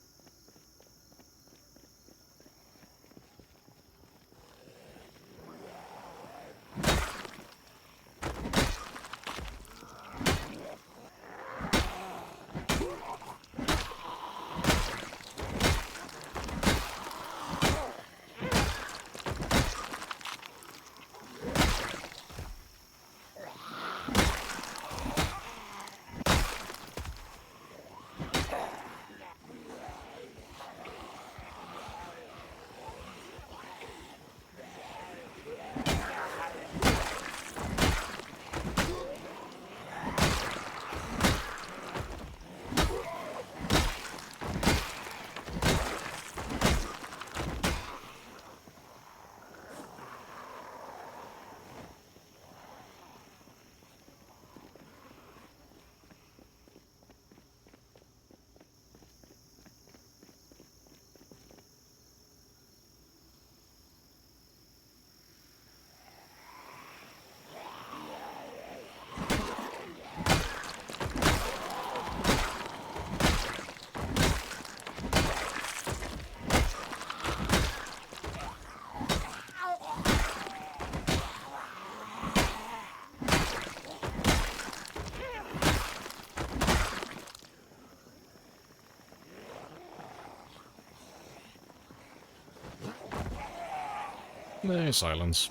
No silence.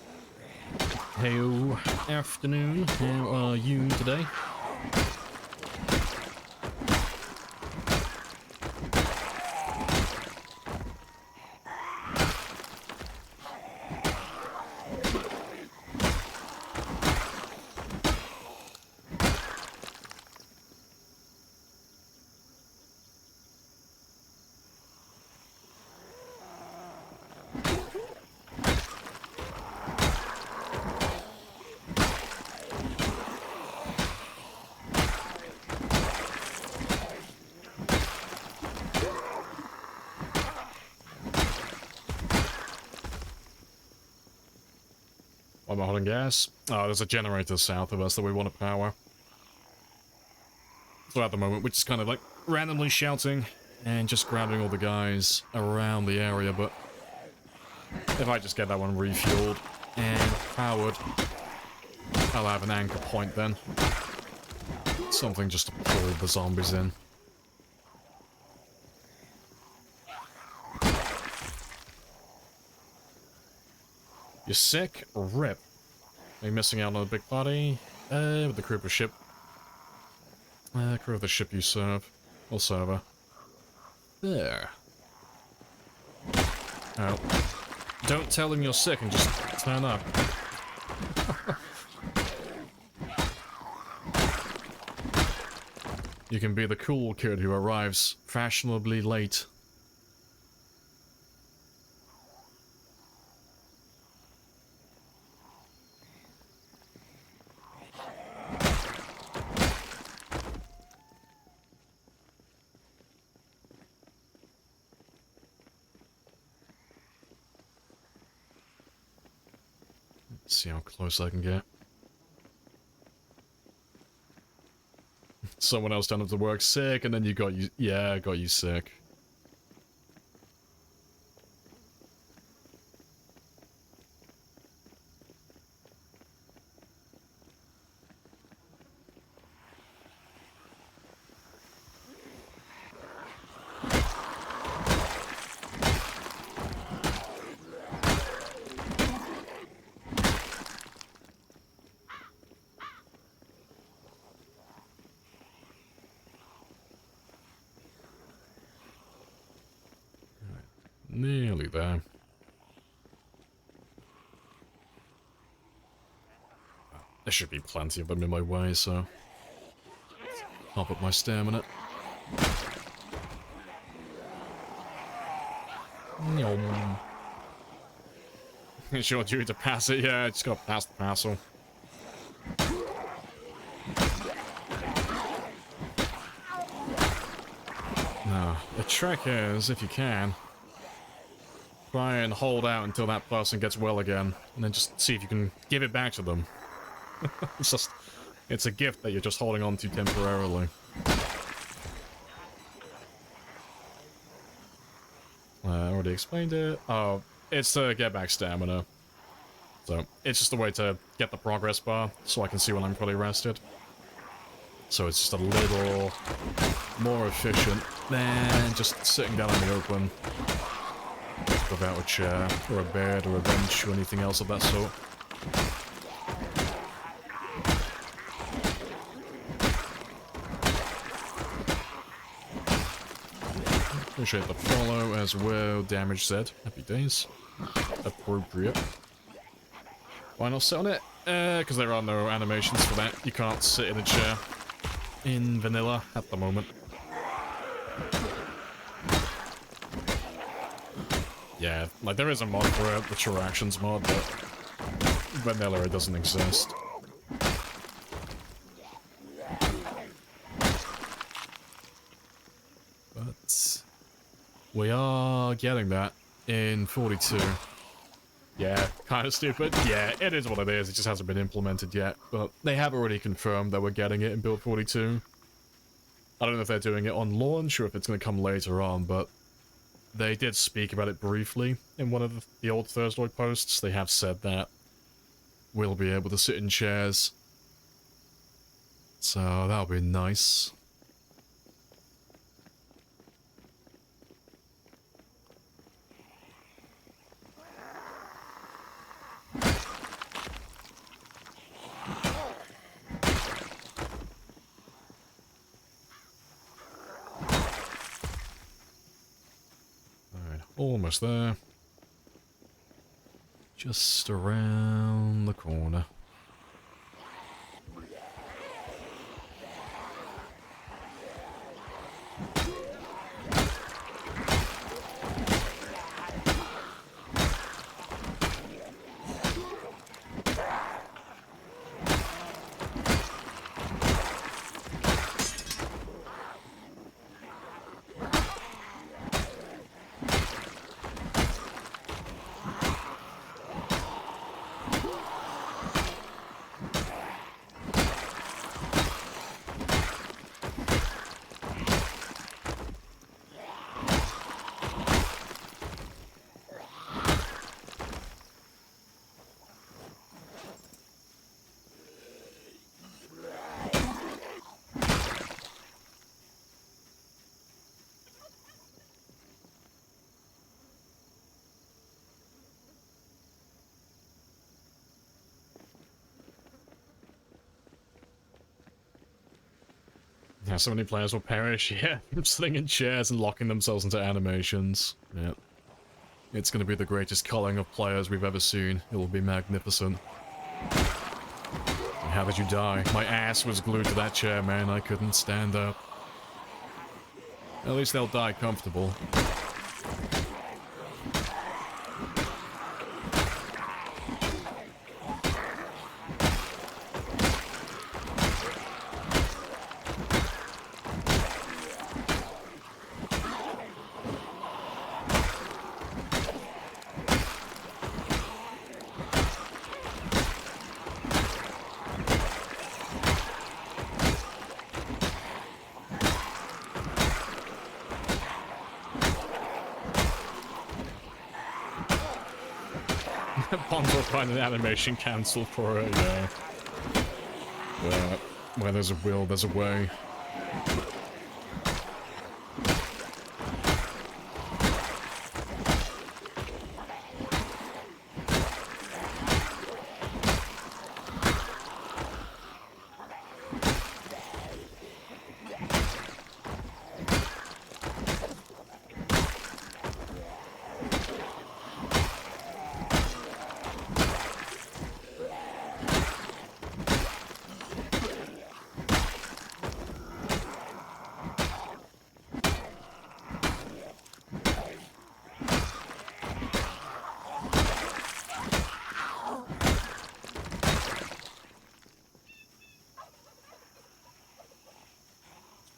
Heyo, afternoon. How are you today? Why am I holding gas? Oh, there's a generator south of us that we want to power. So at the moment, we're just kind of like randomly shouting and just grabbing all the guys around the area, but if I just get that one refueled and powered, I'll have an anchor point then. Something just to pull the zombies in. You're sick? Rip. Are you missing out on a big party? With the crew of the ship. Crew of the ship you serve. Or server. There. Oh. Don't tell them you're sick and just turn up. You can be the cool kid who arrives fashionably late. Let's see how close I can get. Someone else turned up to work sick, and then you got you. Yeah, got you sick. Nearly there. There should be plenty of them in my way, so... Pop up my stamina. Yum. It's your duty to pass it, yeah, I just gotta pass the parcel. No, the trick is, if you can, try and hold out until that person gets well again, and then just see if you can give it back to them. It's a gift that you're just holding on to temporarily. I already explained it. Oh, it's to get back stamina. So, it's just a way to get the progress bar, so I can see when I'm fully rested. So it's just a little more efficient than just sitting down in the open without a chair, or a bed, or a bench, or anything else of that sort. Appreciate the follow as well. Damage Z. Happy days. Appropriate. Why not sit on it? Because there are no animations for that. You can't sit in a chair in vanilla at the moment. Yeah, like there is a mod for it, the Interactions mod, but vanilla it doesn't exist. But we are getting that in 42. Yeah, kind of stupid. Yeah, it is what it is. It just hasn't been implemented yet. But they have already confirmed that we're getting it in build 42. I don't know if they're doing it on launch or if it's going to come later on, but they did speak about it briefly in one of the old Thursday posts. They have said that we'll be able to sit in chairs. So that'll be nice. Almost there. Just around the corner. Yeah, so many players will perish, yeah, from sitting in chairs and locking themselves into animations. Yeah. It's gonna be the greatest culling of players we've ever seen. It will be magnificent. And how did you die? My ass was glued to that chair, man. I couldn't stand up. At least they'll die comfortable. Bonzo find an animation cancelled for it, yeah. Yeah. Where there's a will, there's a way.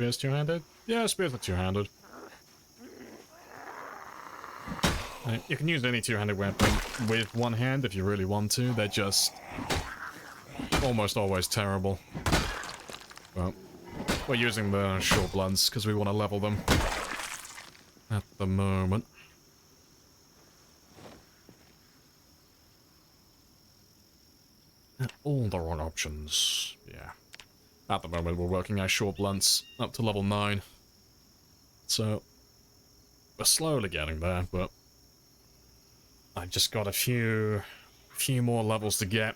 spears two-handed? Yeah, spears are two-handed. You can use any two-handed weapon with one hand if you really want to. They're just almost always terrible. Well, we're using the short blunts because we want to level them at the moment. All the wrong options. Yeah. At the moment, we're working our short blunts up to level 9. So, we're slowly getting there, but I've just got a few more levels to get,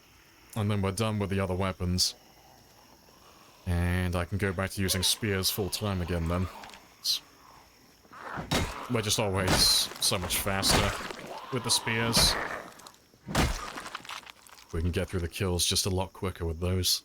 and then we're done with the other weapons. And I can go back to using spears full time again then. We're just always so much faster with the spears. We can get through the kills just a lot quicker with those.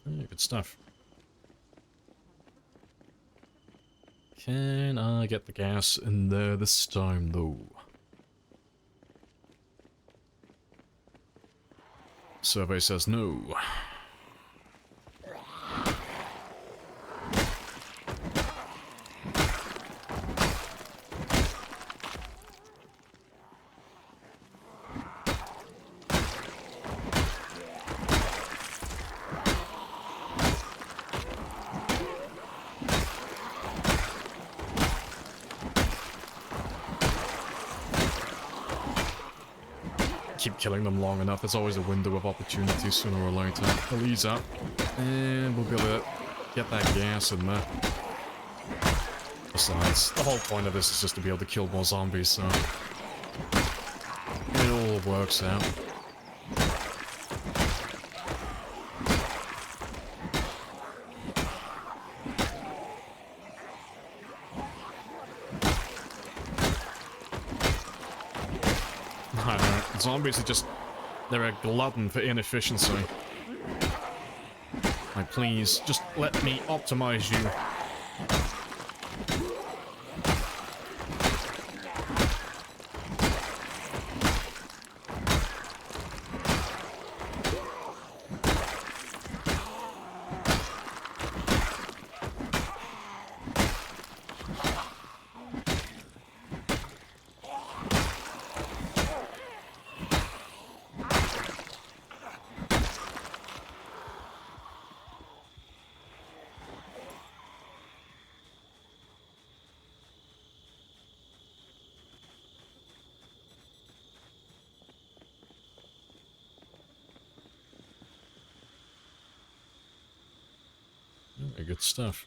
Yeah, good stuff. Can I get the gas in there this time, though? Survey says no. Keep killing them long enough, there's always a window of opportunity sooner or later. We'll ease up, and we'll be able to get that gas in there. Besides, the whole point of this is just to be able to kill more zombies, so it all works out. I don't know. Zombies are just... they're a glutton for inefficiency. Like, please, just let me optimize you. Very good stuff.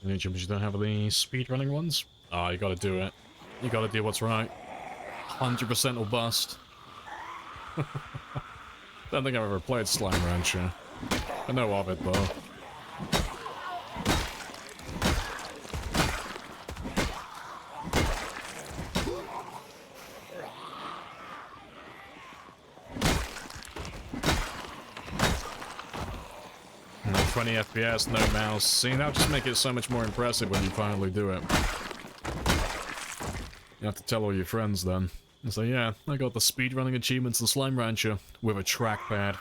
Any gyms you don't have the speedrunning ones? Oh, you gotta do it. You gotta do what's right. 100% will bust. Don't think I've ever played Slime Rancher. I know of it, though. No 20 FPS, no mouse. See, that'll just make it so much more impressive when you finally do it. You have to tell all your friends then. And say, yeah, I got the speedrunning achievements in Slime Rancher with a trackpad.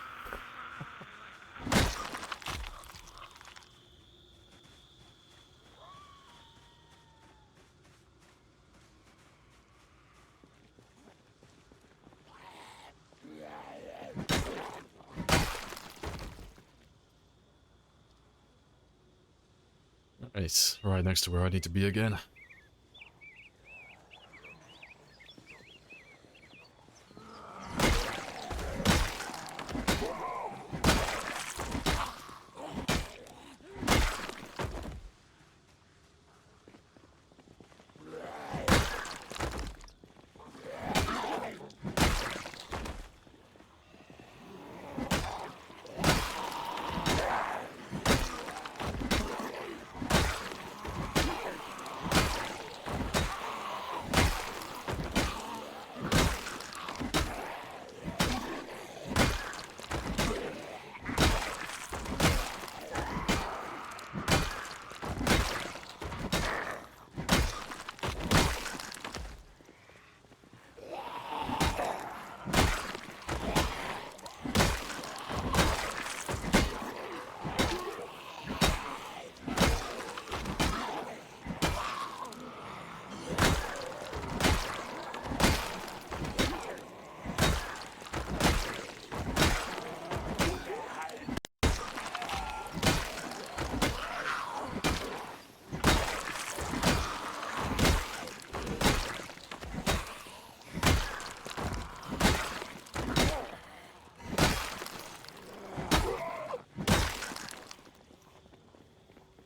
It's right next to where I need to be again.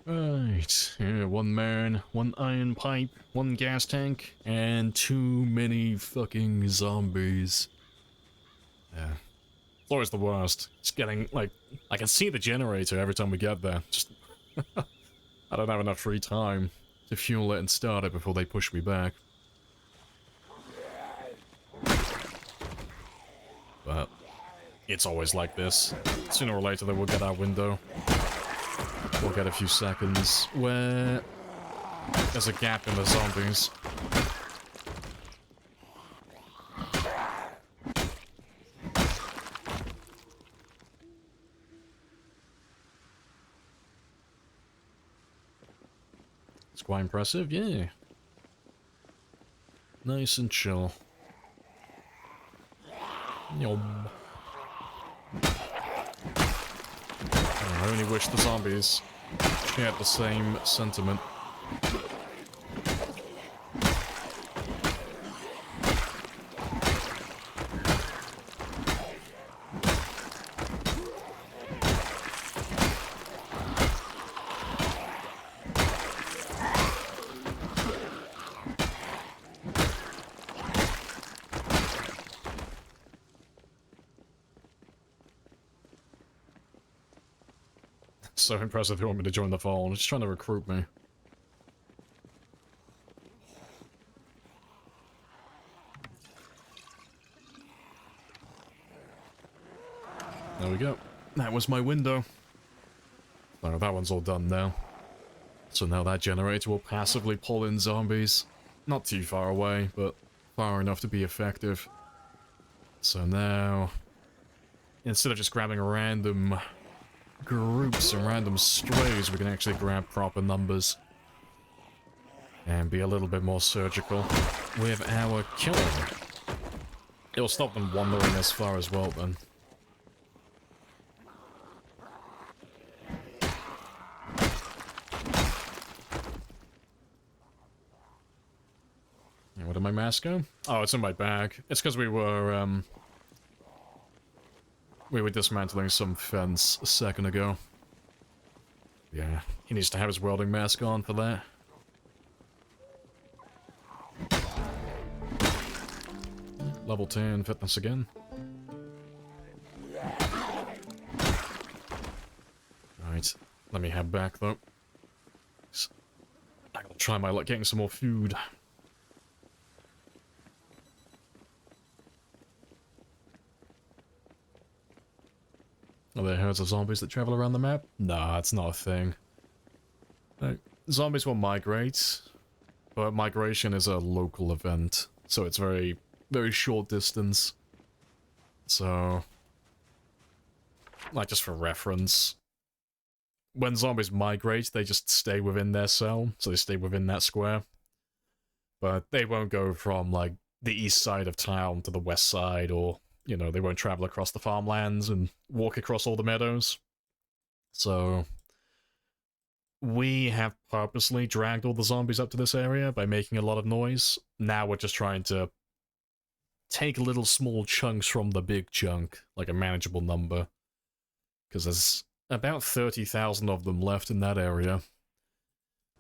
Right, yeah, one man, one iron pipe, one gas tank, and too many fucking zombies. Yeah. It's always the worst. It's getting, like, I can see the generator every time we get there. Just, I don't have enough free time to fuel it and start it before they push me back. But, it's always like this. Sooner or later they will get our window. We'll get a few seconds where there's a gap in the zombies. It's quite impressive, yeah. Nice and chill. Yum. I only wish the zombies shared the same sentiment. So impressive they want me to join the phone. Just trying to recruit me. There we go. That was my window. So that one's all done now. So now that generator will passively pull in zombies. Not too far away, but far enough to be effective. So now, instead of just grabbing random groups and random strays, we can actually grab proper numbers. And be a little bit more surgical with our killing. It'll stop them wandering as far as well then. Where did my mask go? Oh, it's in my bag. It's because we were dismantling some fence a second ago. Yeah, he needs to have his welding mask on for that. Level 10 fitness again. Let me head back, though. I gotta try my luck getting some more food. Are there herds of zombies that travel around the map? Nah, it's not a thing. No. Zombies will migrate, but migration is a local event, so it's very, very short distance. So, like just for reference, when zombies migrate, they just stay within their cell, so they stay within that square. But they won't go from, like, the east side of town to the west side, or, you know, they won't travel across the farmlands and walk across all the meadows. So, we have purposely dragged all the zombies up to this area by making a lot of noise. Now we're just trying to take little small chunks from the big chunk, like a manageable number. Because there's about 30,000 of them left in that area.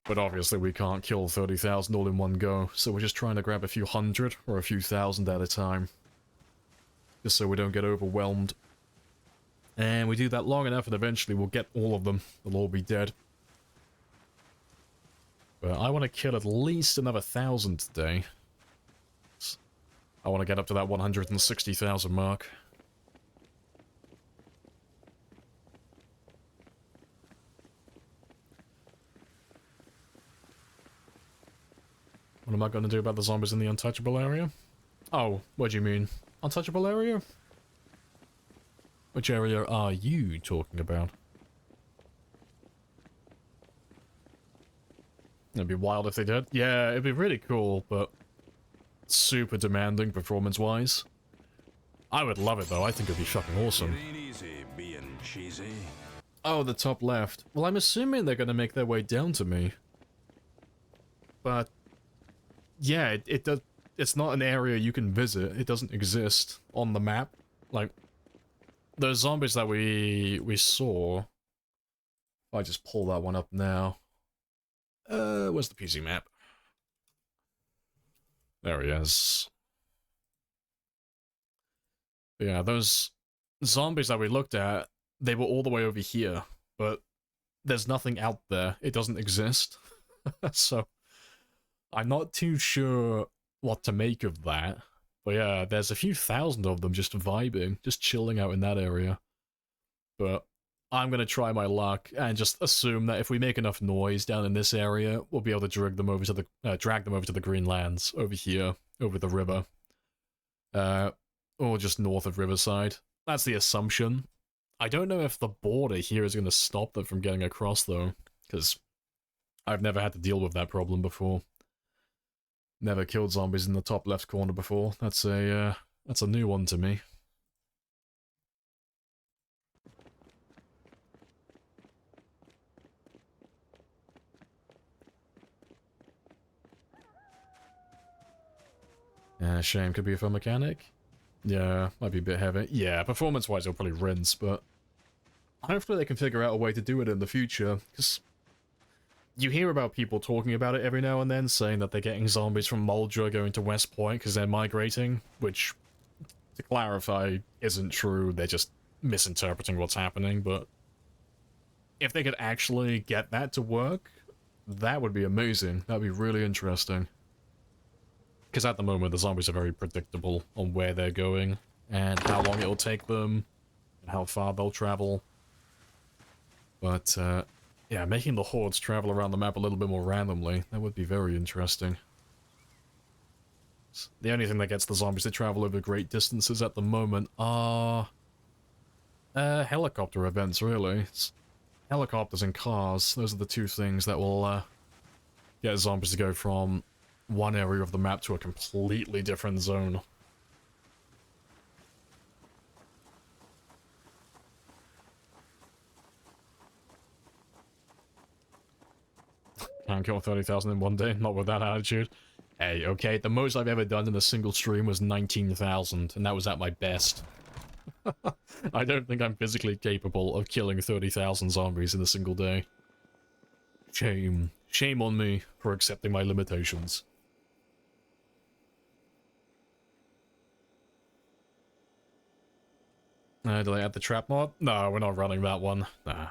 But obviously we can't kill 30,000 all in one go, so we're just trying to grab a few hundred or a few thousand at a time. Just so we don't get overwhelmed. And we do that long enough and eventually we'll get all of them. They'll all be dead. But I want to kill at least another 1,000 today. I want to get up to that 160,000 mark. What am I going to do about the zombies in the untouchable area? Oh, what do you mean? Untouchable area? Which area are you talking about? It'd be wild if they did. Yeah, it'd be really cool, but super demanding performance-wise. I would love it, though. I think it'd be fucking awesome. It ain't easy being cheesy. Oh, the top left. Well, I'm assuming they're gonna make their way down to me. But yeah, it does. It's not an area you can visit. It doesn't exist on the map. Like those zombies that we saw. If I just pull that one up now. Where's the PC map? There he is. Yeah, those zombies that we looked at, they were all the way over here, but there's nothing out there. It doesn't exist. So I'm not too sure what to make of that. But yeah, there's a few thousand of them just vibing, just chilling out in that area. But I'm gonna try my luck and just assume that if we make enough noise down in this area, we'll be able to drag them over to the Greenlands over here, over the river. Or just north of Riverside. That's the assumption. I don't know if the border here is going to stop them from getting across, though, because I've never had to deal with that problem before. Never killed zombies in the top left corner before. That's a new one to me. Shame could be a fun mechanic. Yeah, might be a bit heavy. Yeah, performance-wise it'll probably rinse, but hopefully they can figure out a way to do it in the future, because you hear about people talking about it every now and then, saying that they're getting zombies from Muldra going to West Point because they're migrating, which, to clarify, isn't true. They're just misinterpreting what's happening, but if they could actually get that to work, that would be amazing. That'd be really interesting. Because at the moment, the zombies are very predictable on where they're going, and how long it'll take them, and how far they'll travel. But, yeah, making the hordes travel around the map a little bit more randomly, that would be very interesting. The only thing that gets the zombies to travel over great distances at the moment are helicopter events, really. It's helicopters and cars, those are the two things that will get zombies to go from one area of the map to a completely different zone. Can't kill 30,000 in one day, not with that attitude. Hey, okay, the most I've ever done in a single stream was 19,000, and that was at my best. I don't think I'm physically capable of killing 30,000 zombies in a single day. Shame. Shame on me for accepting my limitations. Do they add the trap mod? No, we're not running that one. Nah.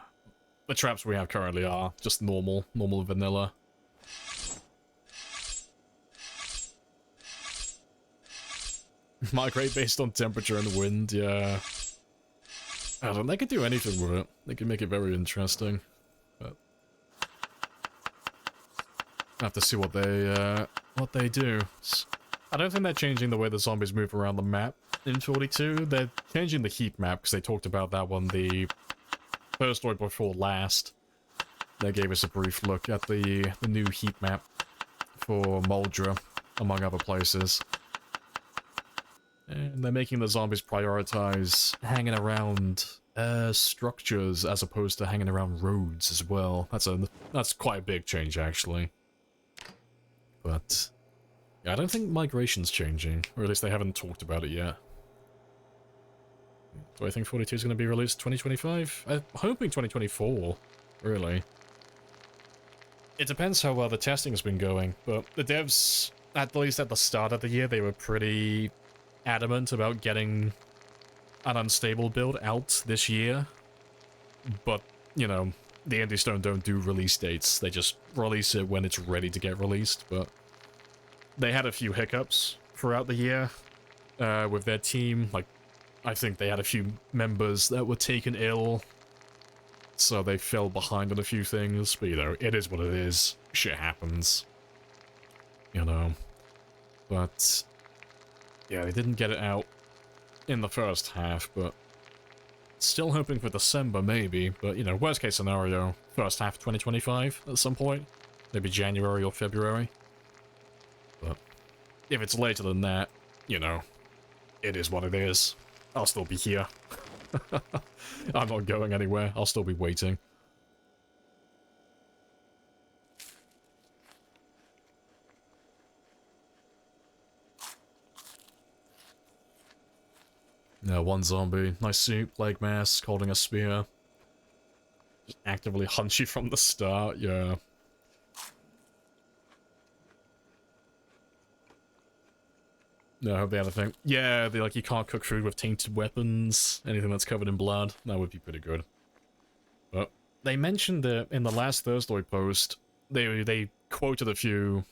the traps we have currently are just normal vanilla. Migrate based on temperature and wind, yeah. I don't know, they could do anything with it. They could make it very interesting. But I have to see what they do. I don't think they're changing the way the zombies move around the map in 42. They're changing the heat map, because they talked about that one the first story before last. They gave us a brief look at the new heat map for Muldra, among other places. And they're making the zombies prioritize hanging around structures as opposed to hanging around roads as well. That's quite a big change, actually. But yeah, I don't think migration's changing, or at least they haven't talked about it yet. Do I think 42 is going to be released 2025? I'm hoping 2024, really. It depends how well the testing has been going, but the devs, at least at the start of the year, they were pretty adamant about getting an unstable build out this year. But, you know, the Indie Stone don't do release dates. They just release it when it's ready to get released, but they had a few hiccups throughout the year with their team. Like, I think they had a few members that were taken ill, so they fell behind on a few things, but, you know, it is what it is. Shit happens. You know. But yeah, they didn't get it out in the first half, but still hoping for December, maybe. But, you know, worst case scenario, first half 2025 at some point. Maybe January or February. But if it's later than that, you know, it is what it is. I'll still be here. I'm not going anywhere. I'll still be waiting. Yeah, one zombie. Nice suit, leg mask, holding a spear. Just actively hunts you from the start, yeah. No, I hope the other thing. Yeah, like, you can't cook food with tainted weapons. Anything that's covered in blood. That would be pretty good. But they mentioned it in the last Thursday post. They quoted a few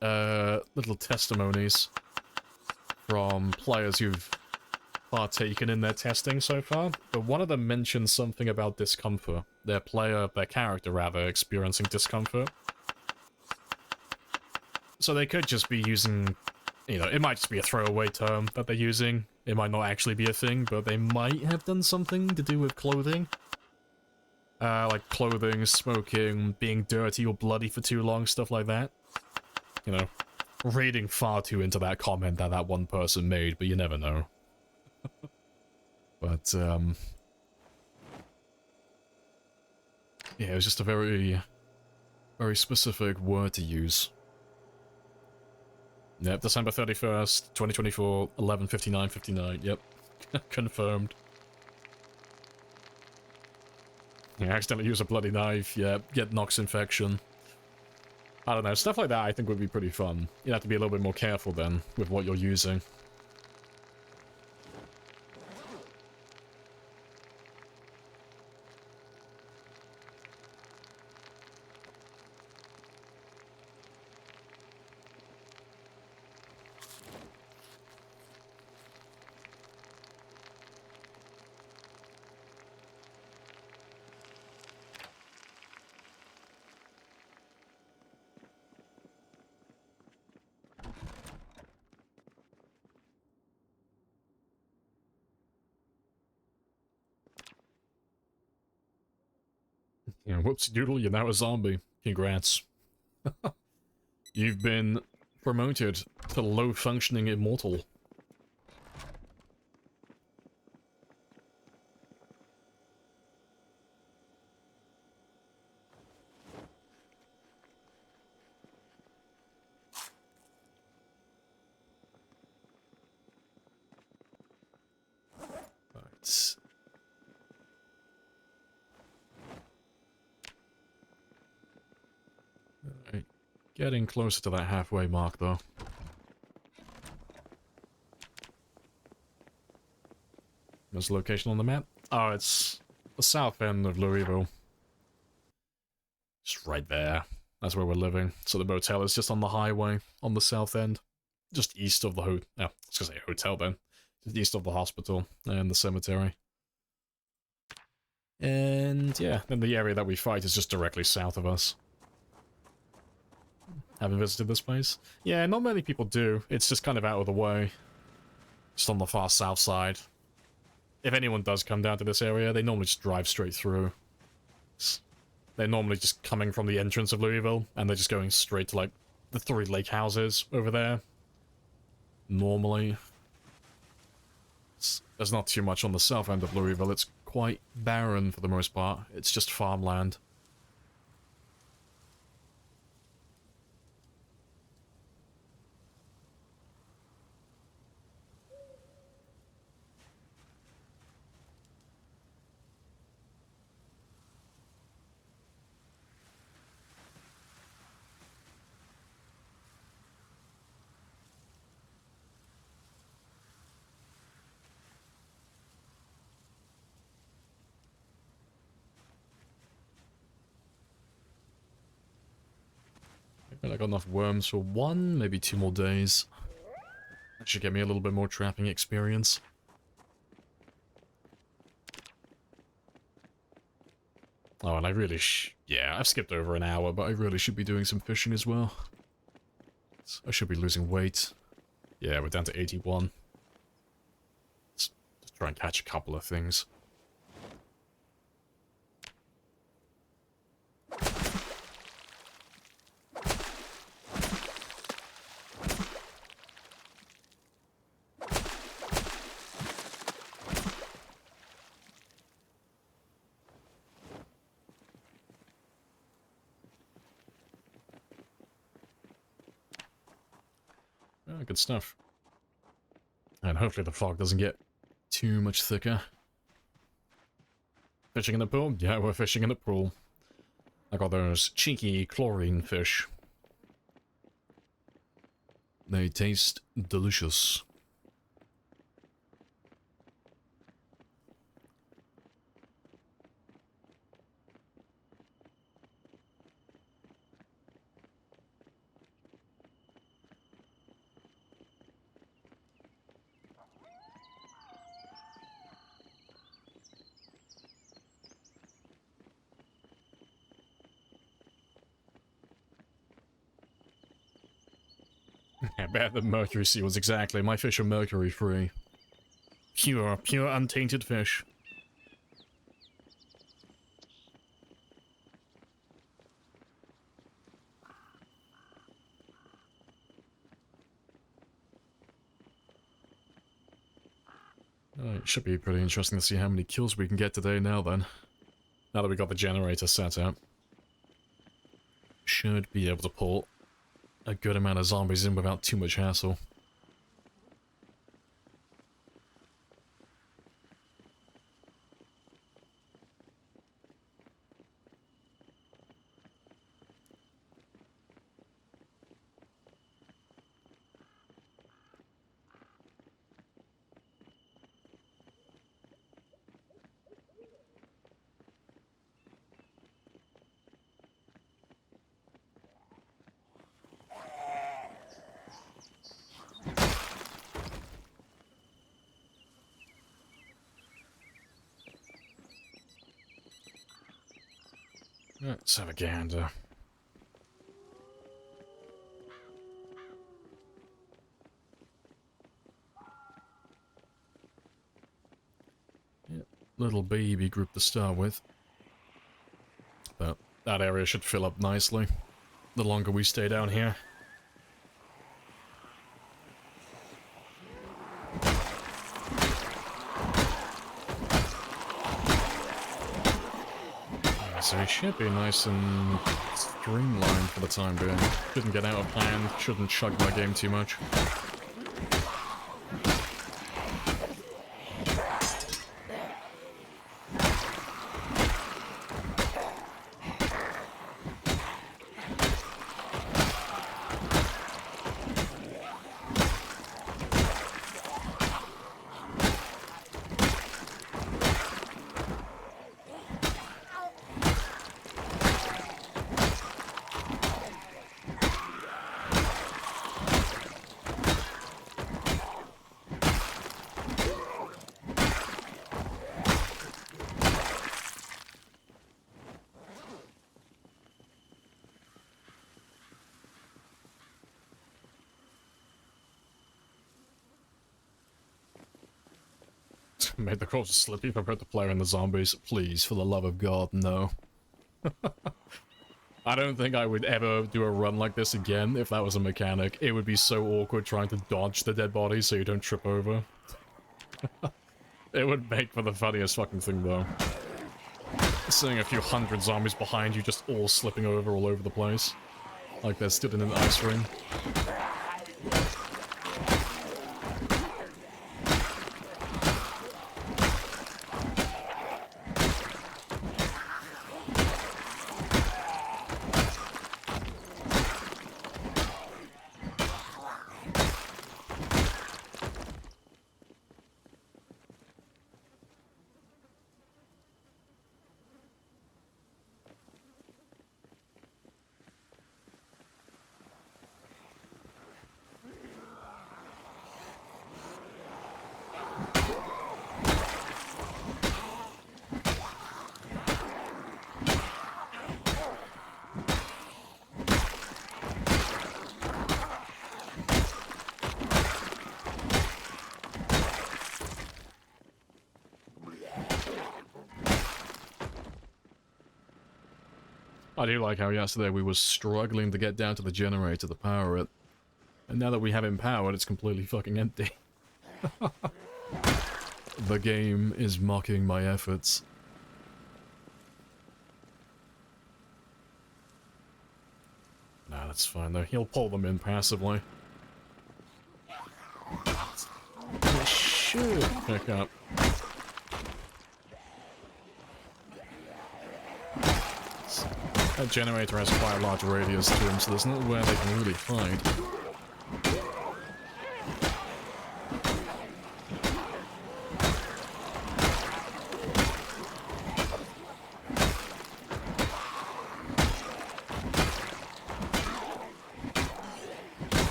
little testimonies from players who've partaken in their testing so far, but one of them mentioned something about discomfort. Their character rather, experiencing discomfort. So they could just be using, you know, it might just be a throwaway term that they're using. It might not actually be a thing, but they might have done something to do with clothing. Like clothing, smoking, being dirty or bloody for too long, stuff like that. You know, reading far too into that comment that one person made, but you never know. But, yeah, it was just a very specific word to use. Yep, December 31st, 2024, 11:59:59, yep. Confirmed. Yeah, accidentally use a bloody knife, yeah, get Nox infection. I don't know, stuff like that I think would be pretty fun. You'd have to be a little bit more careful then, with what you're using. Yeah, whoops doodle, you're now a zombie. Congrats. You've been promoted to low-functioning immortal. Right. Alright. Getting closer to that halfway mark, though. There's a location on the map. Oh, it's the south end of Louisville. just right there. That's where we're living. So the motel is just on the highway, on the south end. Just east of the I was gonna say hotel then. Just east of the hospital and the cemetery. And yeah, then the area that we fight is just directly south of us. Haven't visited this place? Yeah, not many people do. It's just kind of out of the way. Just on the far south side. If anyone does come down to this area, they normally just drive straight through. They're normally just coming from the entrance of Louisville, and they're just going straight to, like, the 3 lake houses over there. Normally. There's not too much on the south end of Louisville. It's quite barren for the most part. It's just farmland. I got enough worms for 1, maybe 2 more days. That should get me a little bit more trapping experience. Oh, and I really yeah, I've skipped over an hour, but I really should be doing some fishing as well. So I should be losing weight. Yeah, we're down to 81. Let's try and catch a couple of things. Oh, good stuff. And hopefully the fog doesn't get too much thicker. Fishing in the pool? Yeah, we're fishing in the pool. I got those cheeky chlorine fish. They taste delicious. I bet the mercury seals, exactly. My fish are mercury free. Pure untainted fish. It should be pretty interesting to see how many kills we can get today now then. Now that we got the generator set up. Should be able to pull a good amount of zombies in without too much hassle. Let's have a gander. Yep, little baby group to start with. But that area should fill up nicely the longer we stay down here. So it should be nice and streamlined for the time being. Shouldn't get out of hand, shouldn't chug my game too much. Made the corpses slippy for both the player and the zombies. Please, for the love of God, no. I don't think I would ever do a run like this again if that was a mechanic. It would be so awkward trying to dodge the dead body so you don't trip over. It would make for the funniest fucking thing, though. Seeing a few hundred zombies behind you just all slipping over all over the place. Like they're stood in an ice ring. I do like how yesterday we were struggling to get down to the generator to power it. And now that we have him powered, it's completely fucking empty. The game is mocking my efforts. Nah, that's fine though. He'll pull them in passively. It should pick up. That generator has quite a large radius to him, so there's nowhere they can really hide.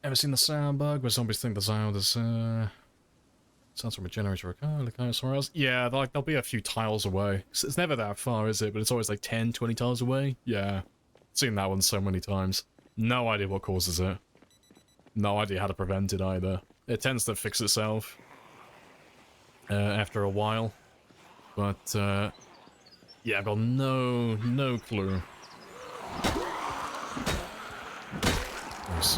Ever seen the sound bug where zombies think the sound is, sounds from a generator or a car, like somewhere else? Yeah, like, there'll be a few tiles away. It's never that far, is it? But it's always like 10, 20 tiles away? Yeah. Seen that one so many times. No idea what causes it. No idea how to prevent it either. It tends to fix itself after a while. But, yeah, I've got no clue.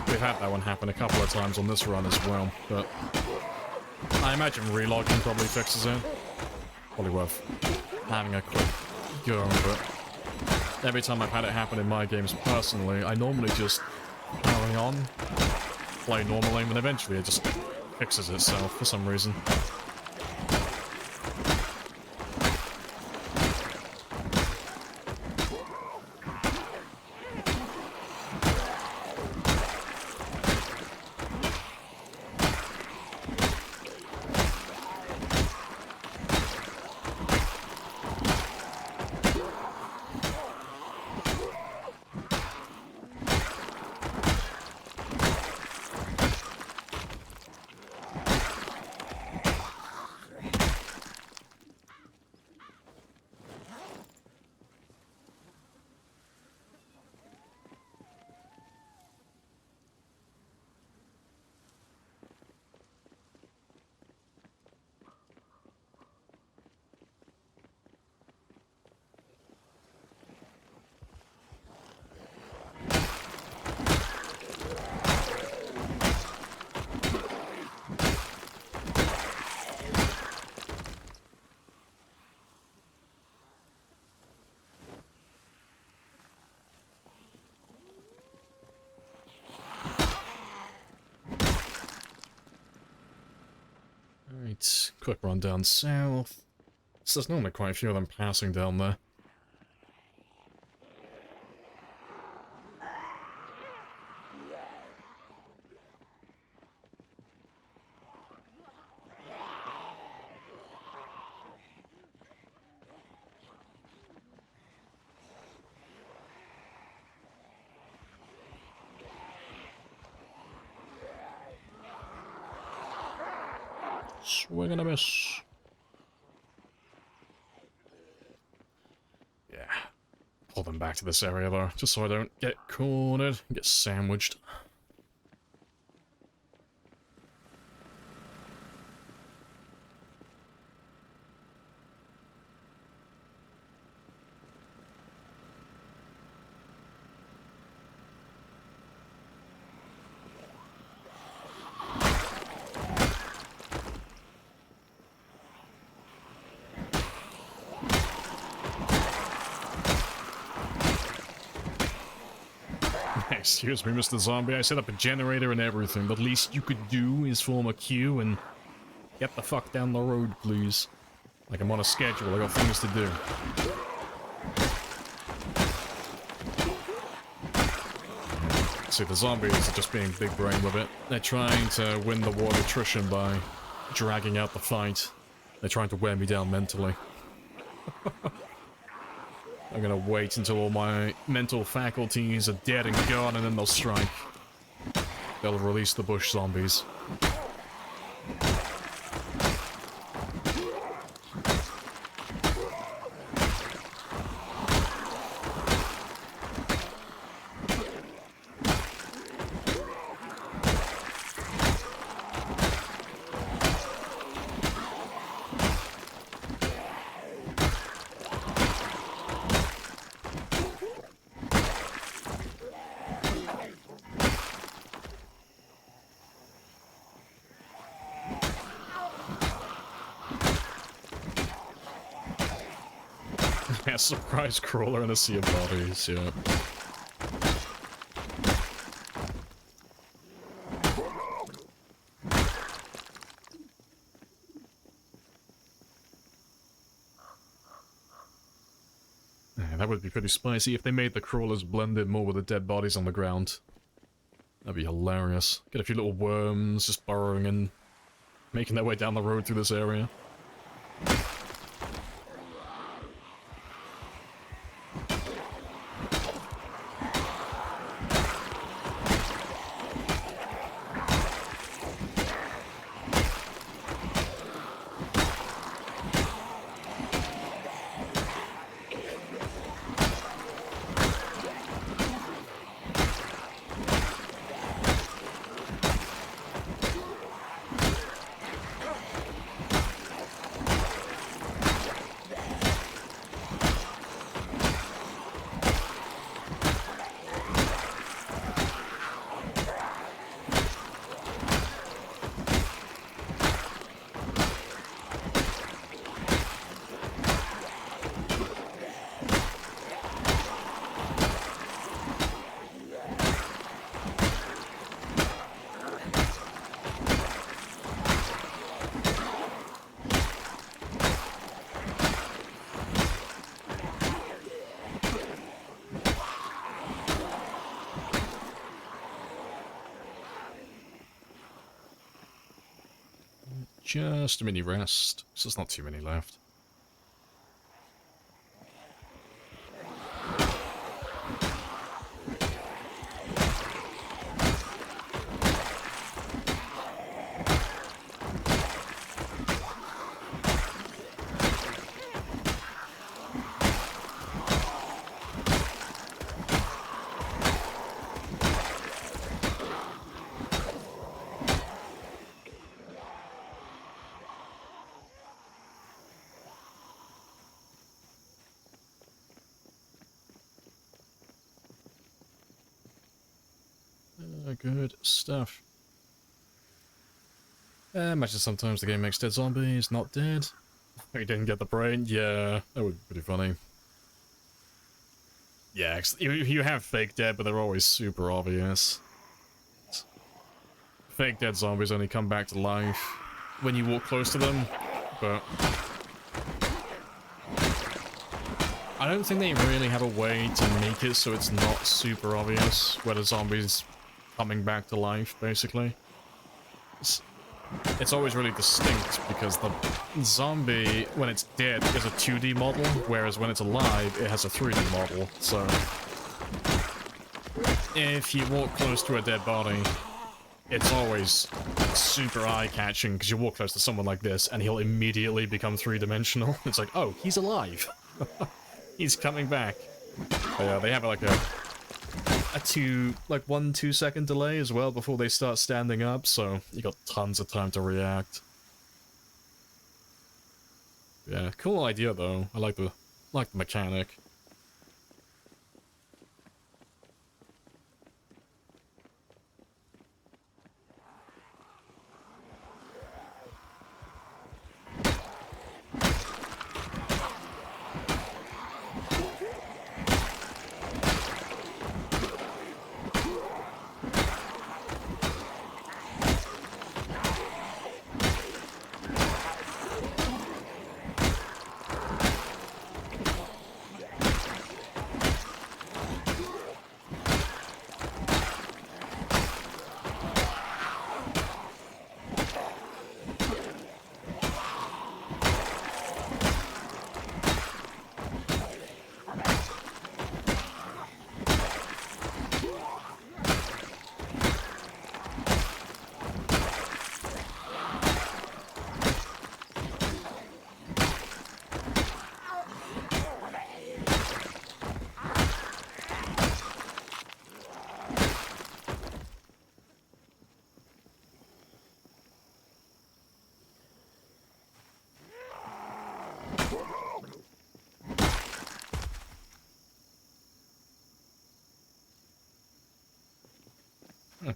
We've had that one happen a couple of times on this run as well, but I imagine relogging probably fixes it. Probably worth having a quick go, but every time I've had it happen in my games personally, I normally just carry on, play normally, and eventually it just fixes itself for some reason. quick run down south. So there's normally quite a few of them passing down there. Swing and a miss. Yeah. Pull them back to this area though, just so I don't get cornered and get sandwiched. Excuse me, Mr. Zombie, I set up a generator and everything. The least you could do is form a queue and get the fuck down the road, please. Like, I'm on a schedule, I got things to do. See, the zombies are just being big brain with it. They're trying to win the war of attrition by dragging out the fight. They're trying to wear me down mentally. I'm gonna wait until all my mental faculties are dead and gone, and then they'll strike. They'll release the bush zombies. Yeah, surprise crawler in a sea of bodies, yeah. Yeah, that would be pretty spicy if they made the crawlers blended more with the dead bodies on the ground. That'd be hilarious. Get a few little worms just burrowing and making their way down the road through this area. Just a mini rest, so there's not too many left. Good stuff. Imagine sometimes the game makes dead zombies, not dead. You didn't get the brain? Yeah, that would be pretty funny. Yeah, you have fake dead, but they're always super obvious. Fake dead zombies only come back to life when you walk close to them. but I don't think they really have a way to make it so it's not super obvious where the zombie's coming back to life, basically. It's always really distinct because the zombie, when it's dead, is a 2D model, whereas when it's alive, it has a 3D model, so if you walk close to a dead body, it's always super eye-catching because you walk close to someone like this and he'll immediately become three-dimensional. It's like, oh, he's alive. He's coming back. But yeah, they have like a 1-2 second delay as well before they start standing up, so you got tons of time to react. Yeah, cool idea though. I like the mechanic.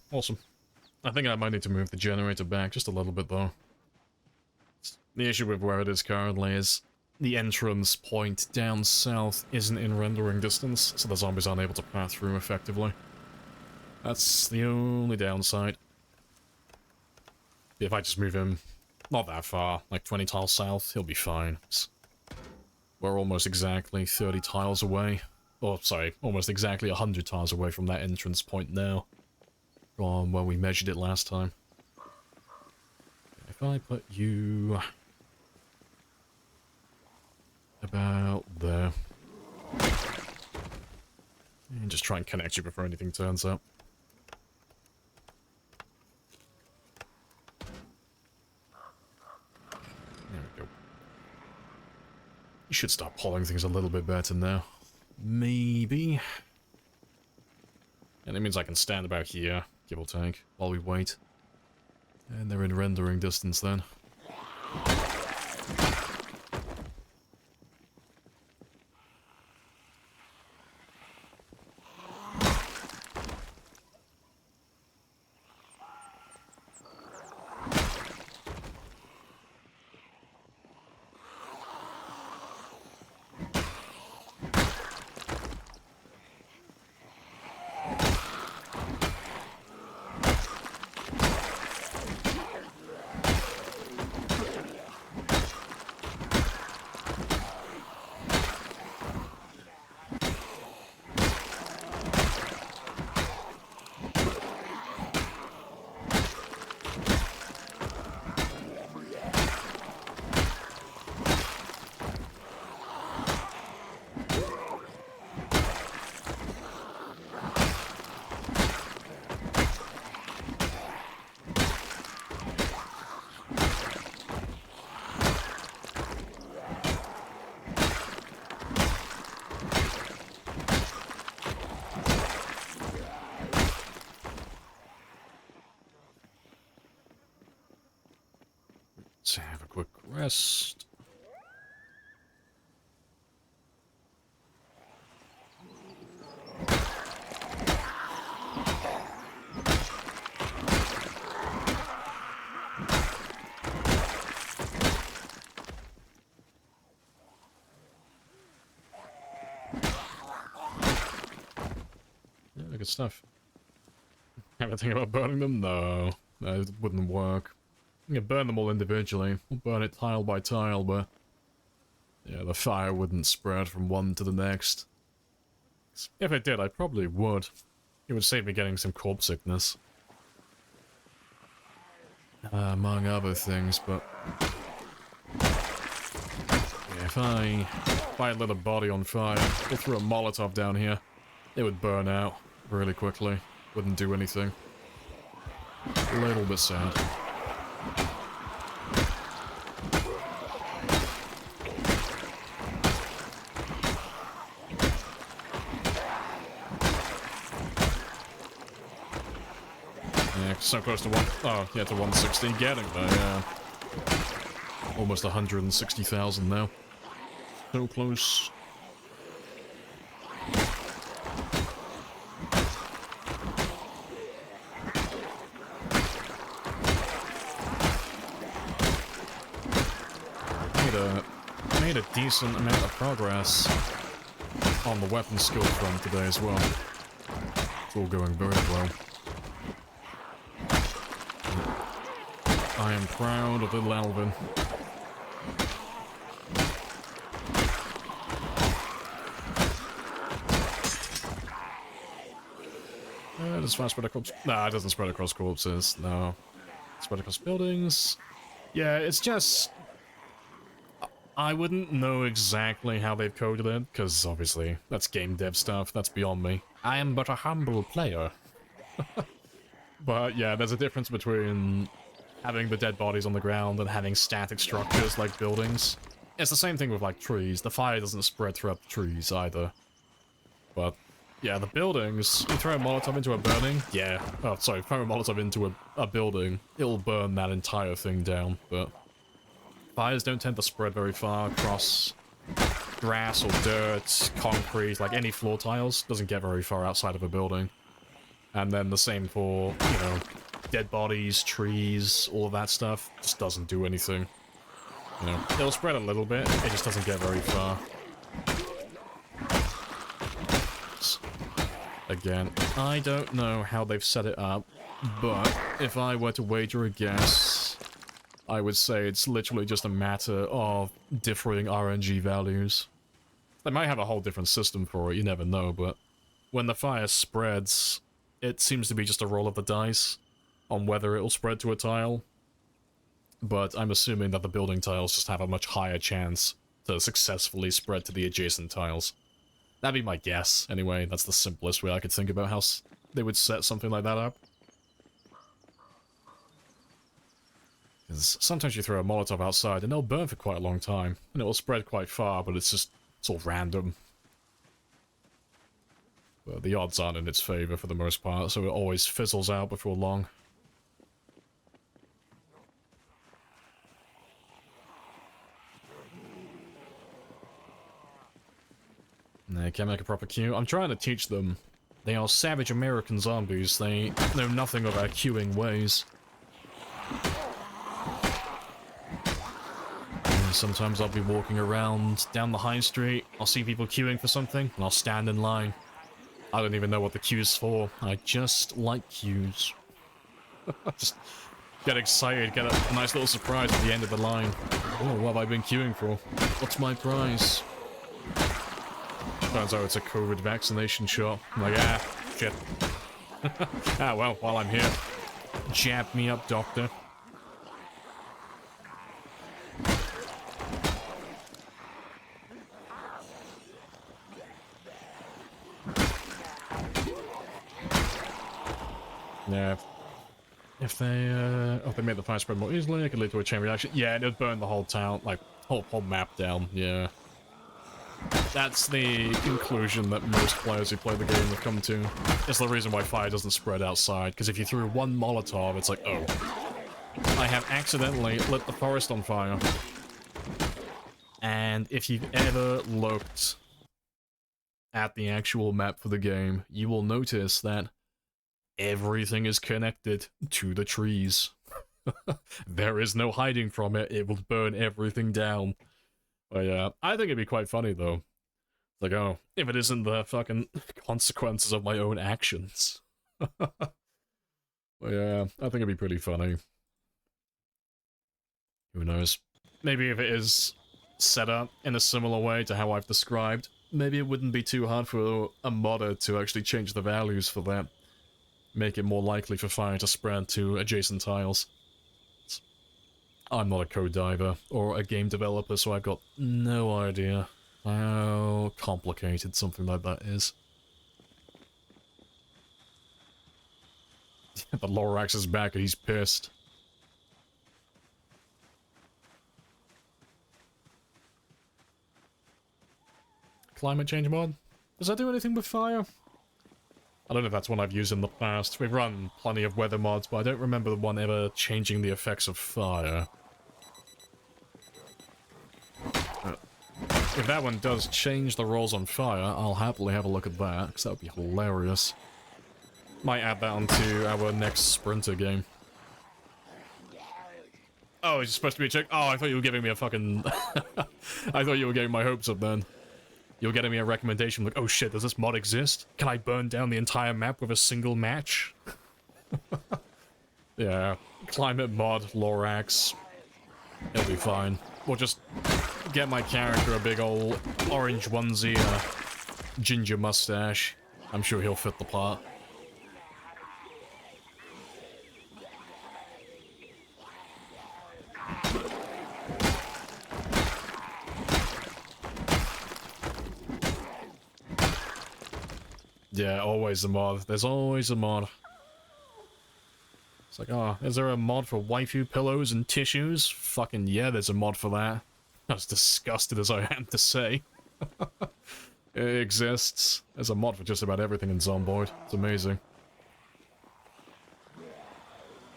Awesome. I think I might need to move the generator back just a little bit, though. The issue with where it is currently is the entrance point down south isn't in rendering distance, so the zombies aren't able to pass through effectively. That's the only downside. If I just move him not that far, like 20 tiles south, he'll be fine. We're almost exactly 30 tiles away. Or, sorry, almost exactly 100 tiles away from that entrance point now. From where we measured it last time. If I put you about there. And just try and connect you before anything turns up. There we go. You should start pulling things a little bit better now. Maybe. And it means I can stand about here, give or take, while we wait. And they're in rendering distance then. Let's have a quick rest. Yeah, good stuff. Have a think about burning them? No, that wouldn't work. You can burn them all individually. We'll burn it tile by tile, but yeah, the fire wouldn't spread from one to the next. If it did, I probably would. It would save me getting some corpse sickness. Among other things, but yeah, if I lit a body on fire, or threw a Molotov down here, it would burn out really quickly. Wouldn't do anything. A little bit sad. Yeah, so close to to 160, getting there, yeah. Almost 160,000 now. So close. Made a decent amount of progress on the weapon skill front today as well. It's all going very well. I am proud of little Alvin. Does fire spread across? Nah, it doesn't spread across corpses. No. Spread across buildings. Yeah, it's just... I wouldn't know exactly how they've coded it, because obviously that's game dev stuff, that's beyond me. I am but a humble player. But yeah, there's a difference between having the dead bodies on the ground and having static structures like buildings. It's the same thing with like trees. The fire doesn't spread throughout the trees either. But yeah, the buildings, you throw a Molotov into a building, yeah. Oh, sorry, throw a Molotov into a building, it'll burn that entire thing down, but fires don't tend to spread very far across grass or dirt, concrete, like any floor tiles, doesn't get very far outside of a building. And then the same for, you know, dead bodies, trees, all of that stuff, just doesn't do anything. You know, it'll spread a little bit, it just doesn't get very far. Again, I don't know how they've set it up, but if I were to wager a guess, I would say it's literally just a matter of differing RNG values. They might have a whole different system for it, you never know, but when the fire spreads, it seems to be just a roll of the dice on whether it'll spread to a tile. But I'm assuming that the building tiles just have a much higher chance to successfully spread to the adjacent tiles. That'd be my guess, anyway. That's the simplest way I could think about how they would set something like that up. Because sometimes you throw a Molotov outside and they'll burn for quite a long time, and it will spread quite far, but it's all random. But the odds aren't in its favor for the most part, so it always fizzles out before long. They can't make a proper queue. I'm trying to teach them. They are savage American zombies. They know nothing of our queuing ways. And sometimes I'll be walking around down the high street, I'll see people queuing for something, and I'll stand in line. I don't even know what the queue's for. I just like queues. Just get excited, get a nice little surprise at the end of the line. Oh, what have I been queuing for? What's my prize? Turns out it's a COVID vaccination shot. I'm like, ah, shit. Ah, well, while I'm here. Jab me up, doctor. Yeah. If they, oh, they made the fire spread more easily, it could lead to a chain reaction. Yeah, it would burn the whole town, like, whole map down, yeah. That's the conclusion that most players who play the game have come to. It's the reason why fire doesn't spread outside, because if you threw one Molotov, it's like, oh, I have accidentally lit the forest on fire. And if you've ever looked at the actual map for the game, you will notice that everything is connected to the trees. There is no hiding from it, it will burn everything down. But yeah, I think it'd be quite funny though. Like, oh, if it isn't the fucking consequences of my own actions. But yeah, I think it'd be pretty funny. Who knows? Maybe if it is set up in a similar way to how I've described, maybe it wouldn't be too hard for a modder to actually change the values for that. Make it more likely for fire to spread to adjacent tiles. I'm not a code diver or a game developer, so I've got no idea how complicated something like that is. The Lorax is back and he's pissed. Climate change mod? Does that do anything with fire? I don't know if that's one I've used in the past. We've run plenty of weather mods, but I don't remember the one ever changing the effects of fire. If that one does change the rolls on fire, I'll happily have a look at that, because that would be hilarious. Might add that onto our next Sprinter game. Oh, it's supposed to be a chick? Oh, I thought you were giving me a fucking... I thought you were getting my hopes up then. You were getting me a recommendation like, oh shit, does this mod exist? Can I burn down the entire map with a single match? Yeah, climate mod, Lorax. It'll be fine. We'll just get my character a big old orange onesie and a ginger mustache. I'm sure he'll fit the part. Yeah, always a mod. There's always a mod. It's like, oh, is there a mod for waifu pillows and tissues? Fucking yeah, there's a mod for that. As disgusted as I am to say. It exists. There's a mod for just about everything in Zomboid. It's amazing.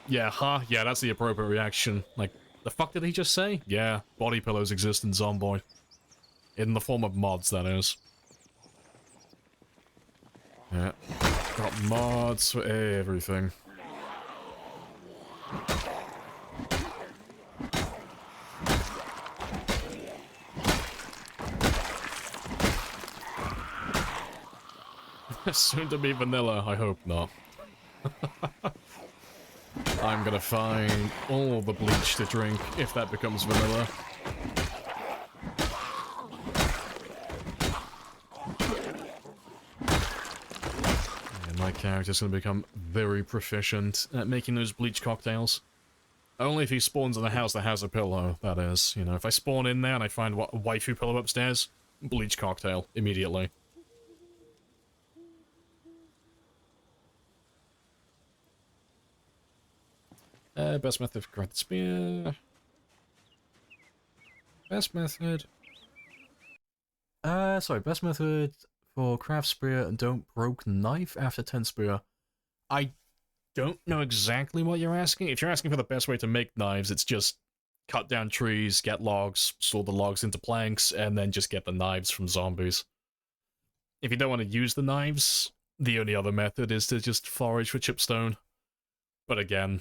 Yeah, huh? Yeah, that's the appropriate reaction. Like, the fuck did he just say? Yeah, body pillows exist in Zomboid. In the form of mods, that is. Yeah. Got mods for everything. Soon to be vanilla, I hope not. I'm gonna find all the bleach to drink if that becomes vanilla. And my character's gonna become very proficient at making those bleach cocktails. Only if he spawns in a house that has a pillow, that is. You know, if I spawn in there and I find a waifu pillow upstairs, bleach cocktail, immediately. Best method for craft spear. Best method. Sorry, best method for craft spear and don't broke knife after 10 spear. I don't know exactly what you're asking. If you're asking for the best way to make knives, it's just cut down trees, get logs, store the logs into planks, and then just get the knives from zombies. If you don't want to use the knives, the only other method is to just forage for chipstone. But again,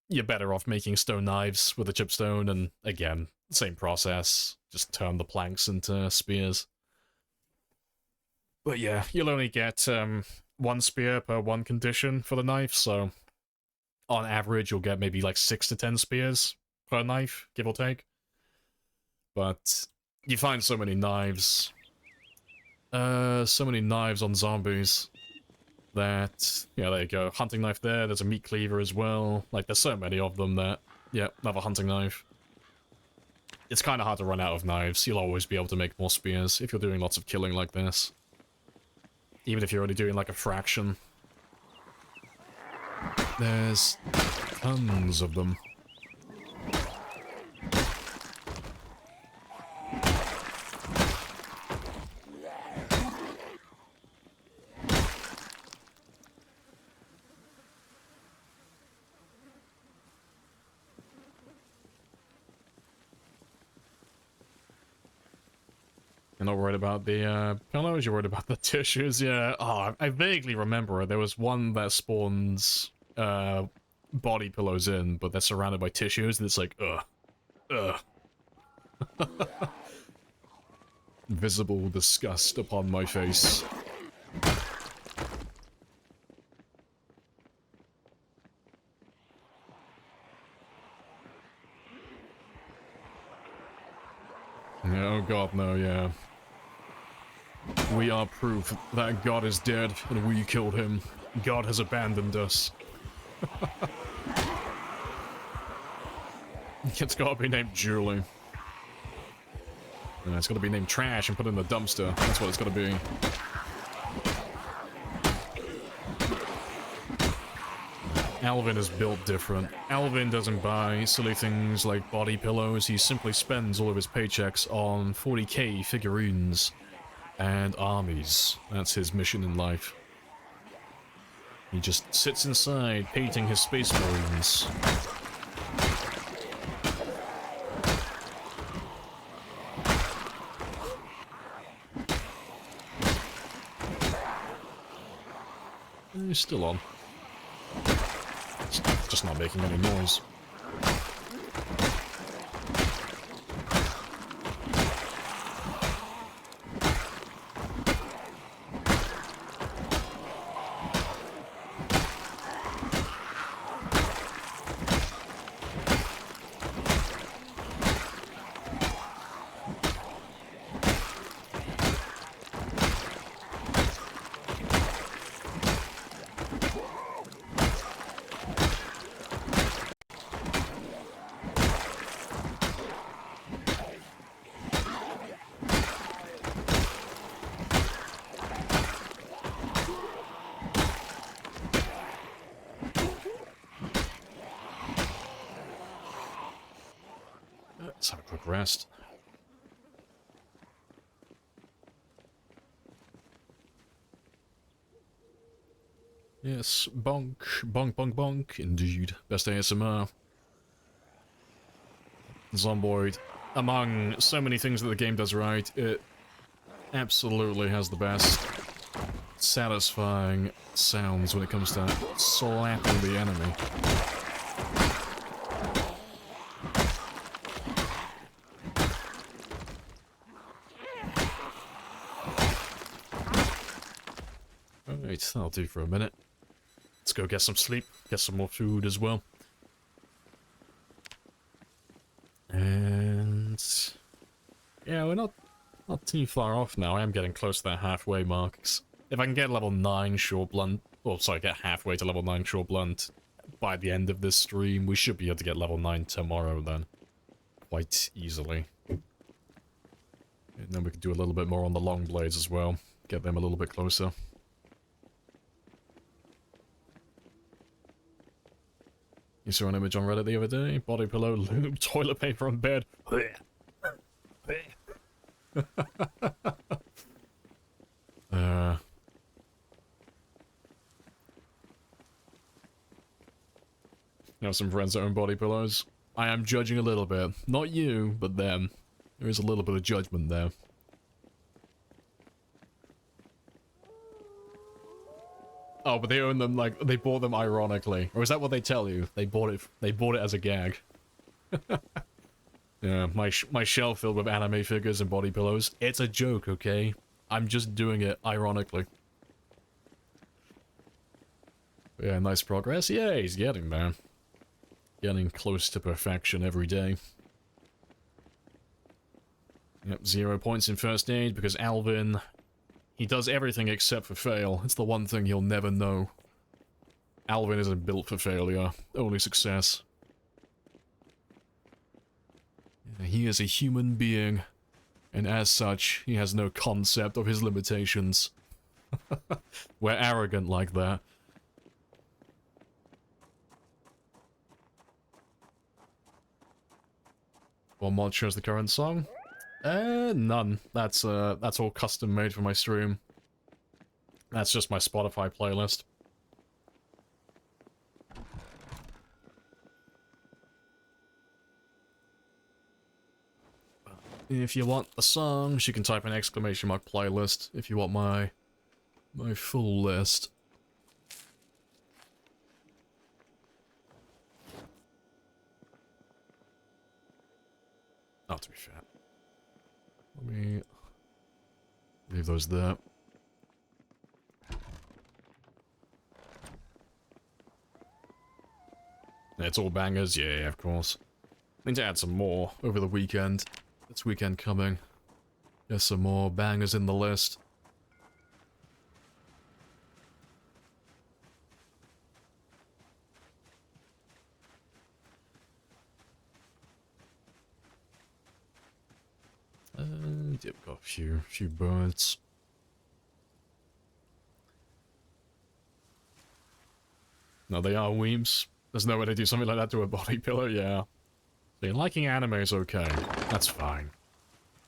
you're better off making stone knives with a chipstone, and again, same process. Just turn the planks into spears. But yeah, you'll only get one spear per one condition for the knife, so on average you'll get maybe like 6 to 10 spears per knife, give or take. But you find so many knives. So many knives on zombies. That, yeah, there you go. Hunting knife there, there's a meat cleaver as well. Like, there's so many of them that, yeah, another hunting knife. It's kind of hard to run out of knives. You'll always be able to make more spears if you're doing lots of killing like this. Even if you're only doing, like, a fraction. There's tons of them. You're not worried about the pillows, you're worried about the tissues, yeah. Oh, I vaguely remember it. There was one that spawns body pillows in, but they're surrounded by tissues, and it's like, ugh. Visible disgust upon my face. Oh god, no, yeah. We are proof that God is dead and we killed him. God has abandoned us. It's gotta be named Julie. And it's gotta be named Trash and put in the dumpster. That's what it's gotta be. Alvin is built different. Alvin doesn't buy silly things like body pillows. He simply spends all of his paychecks on 40k figurines and armies. That's his mission in life. He just sits inside painting his space marines. He's still on. Just not making any noise. Let's have a quick rest. Yes, bonk, bonk, bonk, bonk, indeed. Best ASMR. Zomboid. Among so many things that the game does right, it absolutely has the best satisfying sounds when it comes to slapping the enemy. Alright, that'll do for a minute. Let's go get some sleep, get some more food as well. And yeah, we're not too far off now. I am getting close to that halfway mark. If I can get level 9 Short Blunt, or sorry, get halfway to level 9 Short Blunt by the end of this stream, we should be able to get level 9 tomorrow then. Quite easily. And then we can do a little bit more on the long blades as well. Get them a little bit closer. You saw an image on Reddit the other day? Body pillow, lube, toilet paper on bed. You have some friends that own body pillows. I am judging a little bit. Not you, but them. There is a little bit of judgment there. Oh, but they own them like they bought them ironically, or is that what they tell you? They bought it as a gag. Yeah, my shelf filled with anime figures and body pillows. It's a joke, okay? I'm just doing it ironically. Yeah, nice progress. Yeah, he's getting there. Getting close to perfection every day. Yep, 0 points in first aid because Alvin, he does everything except for fail. It's the one thing he'll never know. Alvin isn't built for failure, only success. He is a human being, and as such, he has no concept of his limitations. We're arrogant like that. What mod shows the current song? None. That's all custom made for my stream. That's just my Spotify playlist. If you want the songs, you can type in !playlist if you want my full list. Oh, to be fair. Let me leave those there. It's all bangers, yeah, of course. Need to add some more over the weekend. This weekend coming. Get some more bangers in the list. Yeah, we've got a few birds. No, they are weebs. There's no way to do something like that to a body pillow, yeah. See, liking anime is okay. That's fine.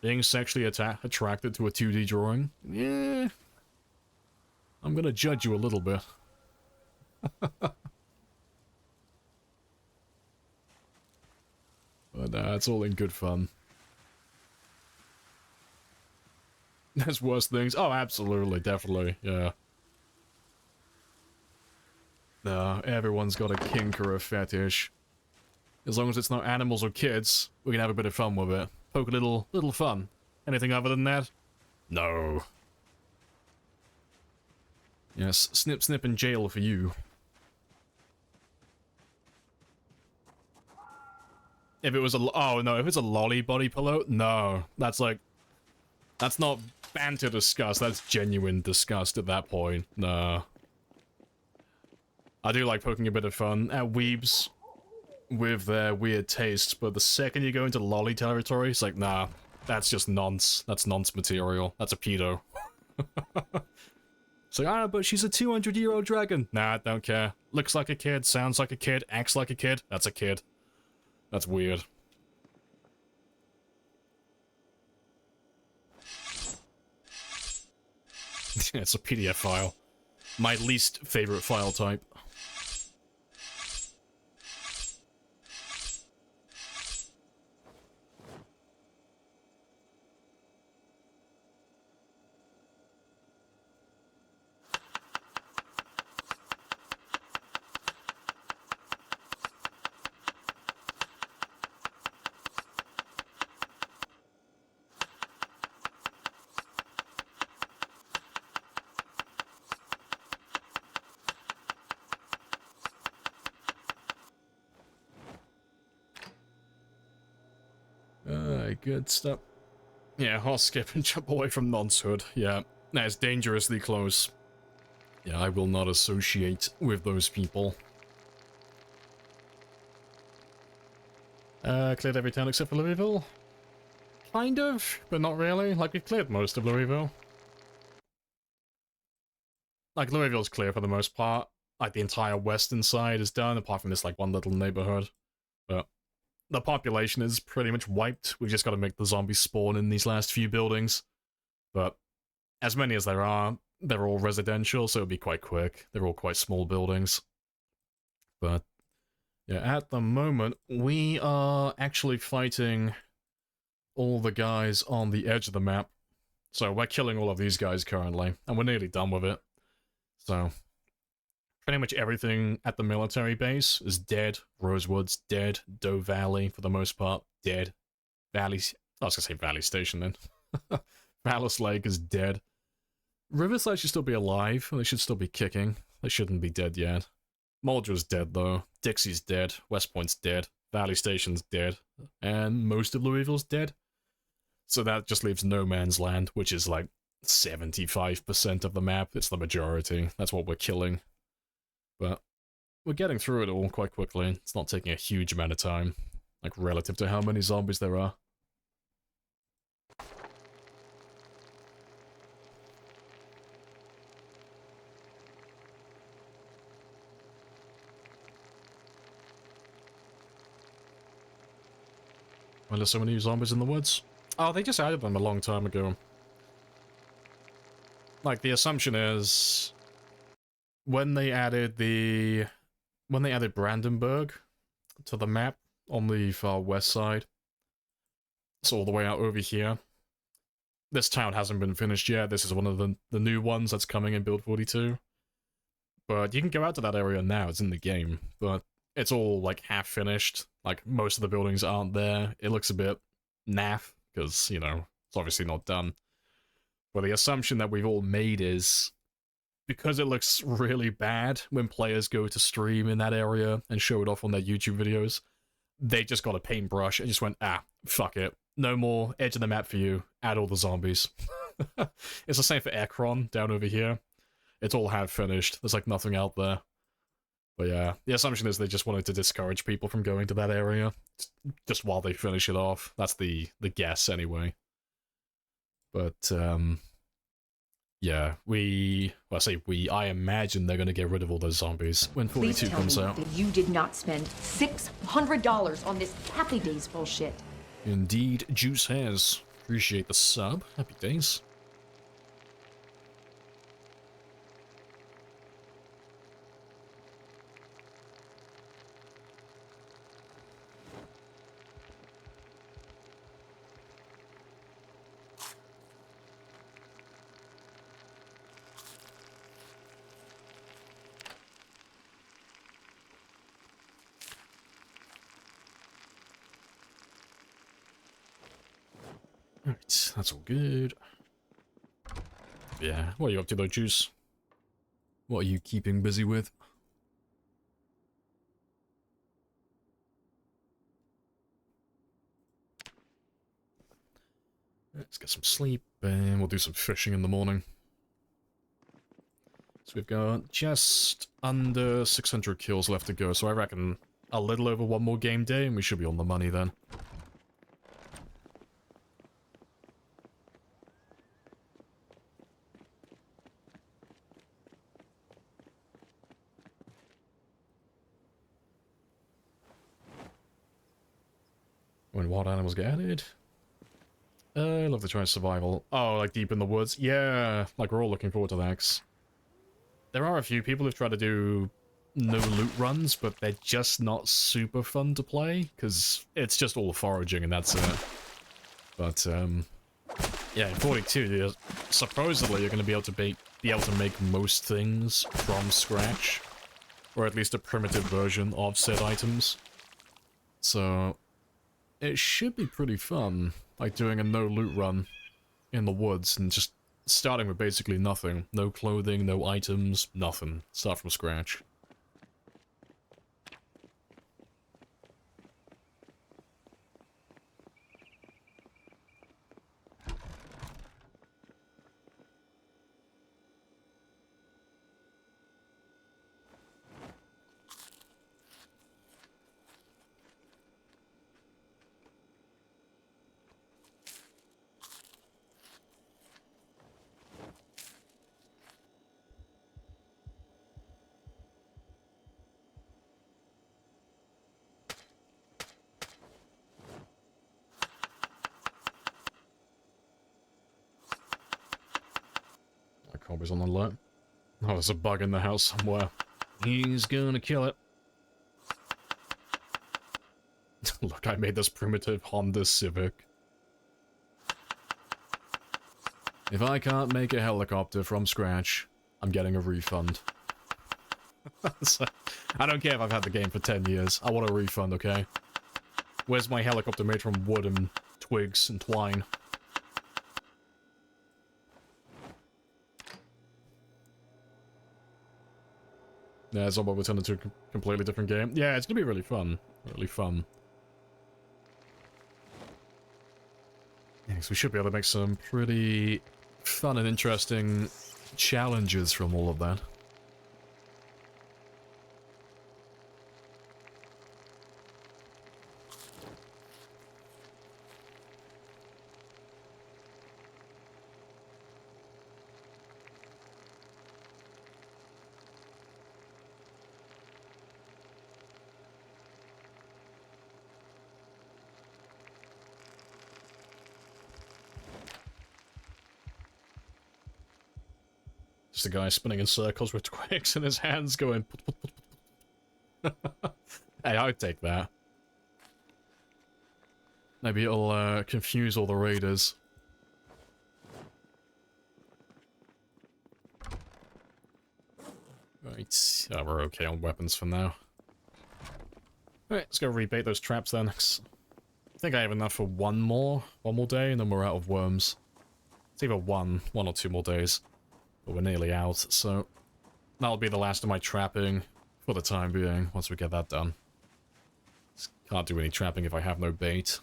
Being sexually attracted to a 2D drawing? Yeah. I'm gonna judge you a little bit. But it's all in good fun. There's worse things. Oh, absolutely, definitely, yeah. No, everyone's got a kink or a fetish. As long as it's not animals or kids, we can have a bit of fun with it. Poke a little fun. Anything other than that? No. Yes, snip snip in jail for you. If it was a... Oh, no, if it's a lolly body pillow, no. That's like... That's not banter disgust, that's genuine disgust at that point. No. I do like poking a bit of fun at weebs with their weird tastes, but the second you go into lolly territory, it's like, nah, that's just nonce. That's nonce material. That's a pedo. It's like, ah, but she's a 200-year-old dragon. Nah, don't care. Looks like a kid, sounds like a kid, acts like a kid. That's a kid. That's weird. It's a PDF file. My least favorite file type. Good stuff. Yeah, I'll skip and jump away from noncehood. Yeah, that's dangerously close. Yeah, I will not associate with those people. Cleared every town except for Louisville? Kind of, but not really. Like, we've cleared most of Louisville. Like, Louisville's clear for the most part. Like, the entire western side is done, apart from this, like, one little neighborhood. But the population is pretty much wiped. We've just got to make the zombies spawn in these last few buildings. But as many as there are, they're all residential, so it'll be quite quick. They're all quite small buildings. But yeah, at the moment, we are actually fighting all the guys on the edge of the map. So we're killing all of these guys currently, and we're nearly done with it. So pretty much everything at the military base is dead. Rosewood's dead. Doe Valley, for the most part, dead. Valley... I was gonna say Valley Station, then. Palace Lake is dead. Riverside should still be alive. They should still be kicking. They shouldn't be dead yet. Muldra's dead, though. Dixie's dead. West Point's dead. Valley Station's dead. And most of Louisville's dead. So that just leaves no man's land, which is like 75% of the map. It's the majority. That's what we're killing. But we're getting through it all quite quickly. It's not taking a huge amount of time, like relative to how many zombies there are. Well, there's so many zombies in the woods. Oh, they just added them a long time ago. Like, the assumption is... when they added Brandenburg to the map on the far west side, it's all the way out over here. This town hasn't been finished yet. This is one of the new ones that's coming in Build 42. But you can go out to that area now. It's in the game. But it's all, like, half-finished. Like, most of the buildings aren't there. It looks a bit naff, because, you know, it's obviously not done. But the assumption that we've all made is, because it looks really bad when players go to stream in that area and show it off on their YouTube videos, they just got a paintbrush and just went, ah, fuck it. No more edge of the map for you. Add all the zombies. It's the same for Ekron down over here. It's all half finished. There's like nothing out there. But yeah, the assumption is they just wanted to discourage people from going to that area just while they finish it off. That's the guess anyway. But yeah, I imagine they're gonna get rid of all those zombies when Please 42 tell comes me out. that you did not spend $600 on this Happy Days bullshit. Indeed, Juice has. Appreciate the sub. Happy days. Alright, that's all good. Yeah, what are you up to though, Juice? What are you keeping busy with? Let's get some sleep, and we'll do some fishing in the morning. So we've got just under 600 kills left to go, so I reckon a little over one more game day, and we should be on the money then. When wild animals get added. I love to try survival. Oh, like deep in the woods? Yeah, like we're all looking forward to that. 'Cause there are a few people who've tried to do no loot runs, but they're just not super fun to play, because it's just all foraging and that's it. But, yeah, in 42, supposedly you're going to be able to make most things from scratch, or at least a primitive version of said items. So it should be pretty fun, like doing a no loot run in the woods and just starting with basically nothing. No clothing, no items, nothing. Start from scratch. Always on alert. Oh, there's a bug in the house somewhere. He's gonna kill it. Look, I made this primitive Honda Civic. If I can't make a helicopter from scratch, I'm getting a refund. So, I don't care if I've had the game for 10 years. I want a refund, okay? Where's my helicopter made from wood and twigs and twine? Yeah, Zombie will turn into a completely different game. Yeah, it's gonna be really fun. Really fun. Yeah, so we should be able to make some pretty fun and interesting challenges from all of that. Just a guy spinning in circles with twigs in his hands going... Hey, I'd take that. Maybe it'll confuse all the raiders. Right, we're okay on weapons for now. Alright, let's go rebait those traps then. I think I have enough for one more day, and then we're out of worms. It's either one or 2 more days. But we're nearly out, so that'll be the last of my trapping for the time being, once we get that done. Just can't do any trapping if I have no bait.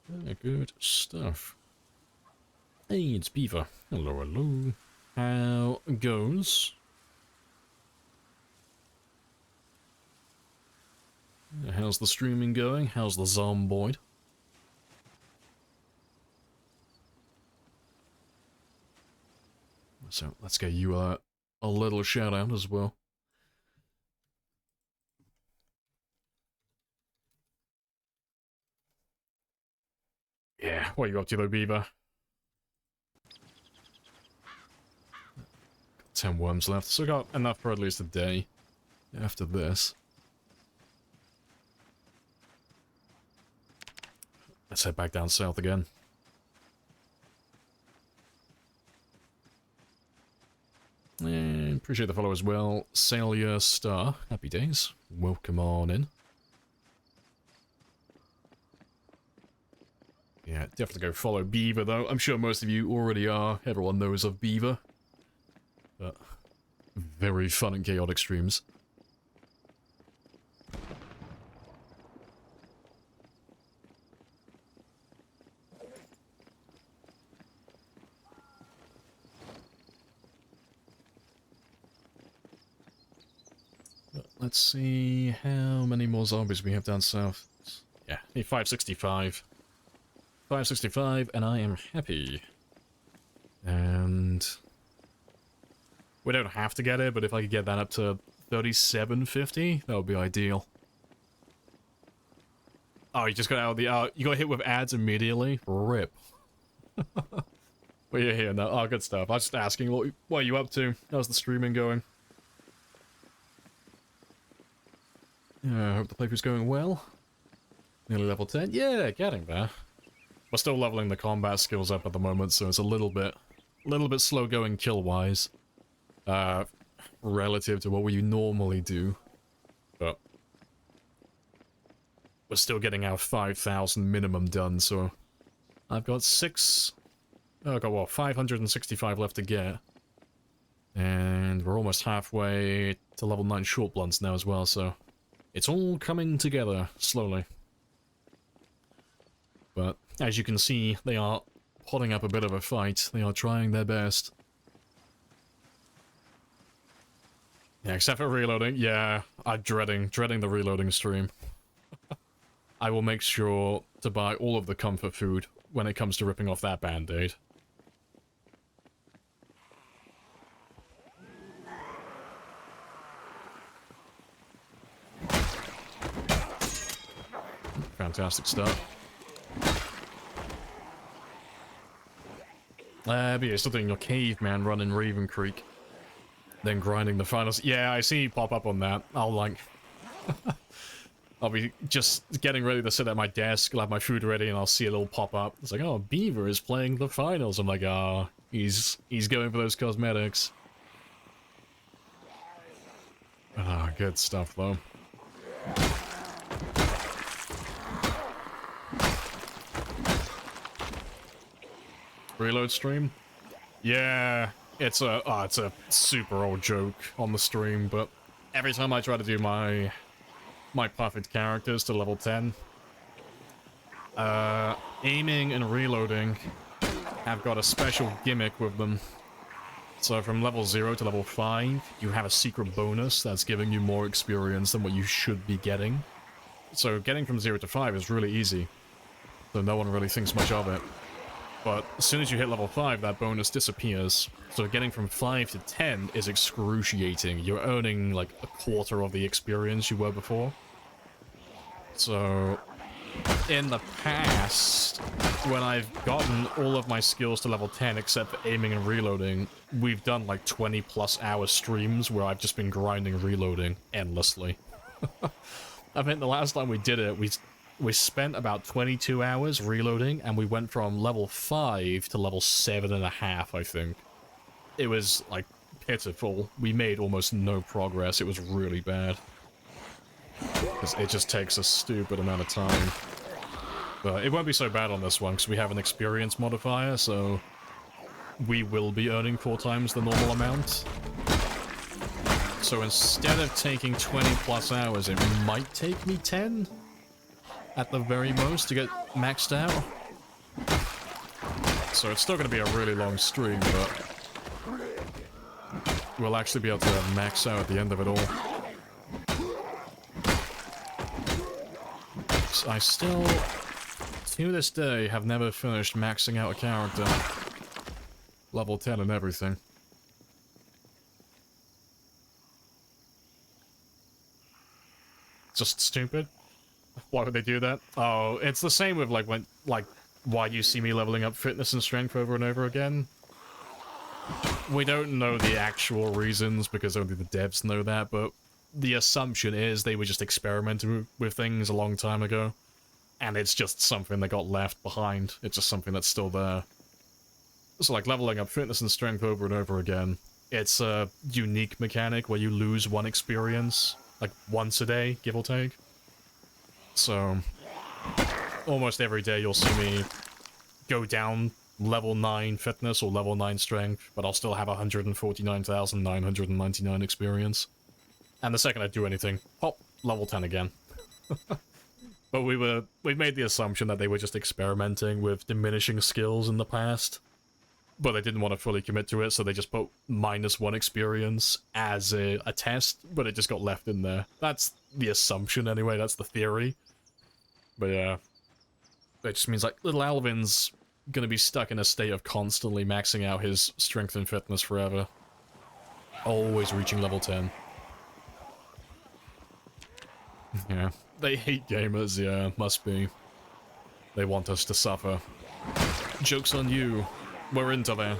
Yeah, good stuff. Hey, it's Beaver. Hello, hello. How goes? How's the streaming going? How's the zomboid? So let's get you a little shout out as well. Yeah, what are you up to though, Beaver? 10 worms left, so got enough for at least a day after this. Let's head back down south again. And appreciate the follow as well. Sailor Star, happy days. Welcome on in. Yeah, definitely go follow Beaver though. I'm sure most of you already are. Everyone knows of Beaver. But very fun and chaotic streams. Let's see how many more zombies we have down south. Yeah, 565. 565, and I am happy. And we don't have to get it, but if I could get that up to 3750, that would be ideal. Oh, you just got out of the... you got hit with ads immediately? RIP. Well, you're here now. Oh, good stuff. I was just asking, what are you up to? How's the streaming going? Yeah, I hope the playthrough's going well. Nearly level 10? Yeah, getting there. We're still leveling the combat skills up at the moment, so it's a little bit slow going kill-wise. Relative to what we normally do. But we're still getting our 5,000 minimum done, so I've got 565 left to get. And we're almost halfway to level 9 short blunts now as well, so it's all coming together slowly. But as you can see, they are putting up a bit of a fight. They are trying their best. Yeah, except for reloading. Yeah, I'm dreading the reloading stream. I will make sure to buy all of the comfort food when it comes to ripping off that band-aid. Fantastic start. But you're still doing your caveman run in Raven Creek. Then grinding the finals. Yeah, I see you pop up on that. I'll like... I'll be just getting ready to sit at my desk, I'll have my food ready, and I'll see a little pop up. It's like, oh, Beaver is playing the finals. I'm like, ah, he's going for those cosmetics. Ah, good stuff, though. Reload stream? Yeah, it's a super old joke on the stream, but every time I try to do my perfect characters to level 10, aiming and reloading have got a special gimmick with them. So from level 0 to level 5, you have a secret bonus that's giving you more experience than what you should be getting. So getting from 0 to 5 is really easy, so no one really thinks much of it. But as soon as you hit level 5, that bonus disappears. So getting from 5 to 10 is excruciating. You're earning like a quarter of the experience you were before. So in the past, when I've gotten all of my skills to level 10 except for aiming and reloading, we've done like 20 plus hour streams where I've just been grinding reloading endlessly. I think the last time we did it, we spent about 22 hours reloading, and we went from level 5 to level 7.5, I think. It was, like, pitiful. We made almost no progress. It was really bad. Because it just takes a stupid amount of time. But it won't be so bad on this one, because we have an experience modifier, so we will be earning 4 times the normal amount. So instead of taking 20 plus hours, it might take me 10? At the very most to get maxed out. So it's still going to be a really long stream, but we'll actually be able to max out at the end of it all. So I still, to this day, have never finished maxing out a character. Level 10 and everything. Just stupid. Why would they do that? Oh, it's the same with, like, when, like, why you see me leveling up fitness and strength over and over again. We don't know the actual reasons, because only the devs know that, but the assumption is they were just experimenting with things a long time ago, and it's just something that got left behind. It's just something that's still there. So, like, leveling up fitness and strength over and over again, it's a unique mechanic where you lose one experience, like, once a day, give or take. So, almost every day you'll see me go down level 9 fitness or level 9 strength, but I'll still have 149,999 experience. And the second I do anything, pop, level 10 again. But we've made the assumption that they were just experimenting with diminishing skills in the past, but they didn't want to fully commit to it, so they just put -1 experience as a test, but it just got left in there. That's the assumption anyway, that's the theory. But yeah, it just means, like, little Alvin's gonna be stuck in a state of constantly maxing out his strength and fitness forever. Always reaching level 10. Yeah, they hate gamers, yeah, must be. They want us to suffer. Joke's on you. We're into that.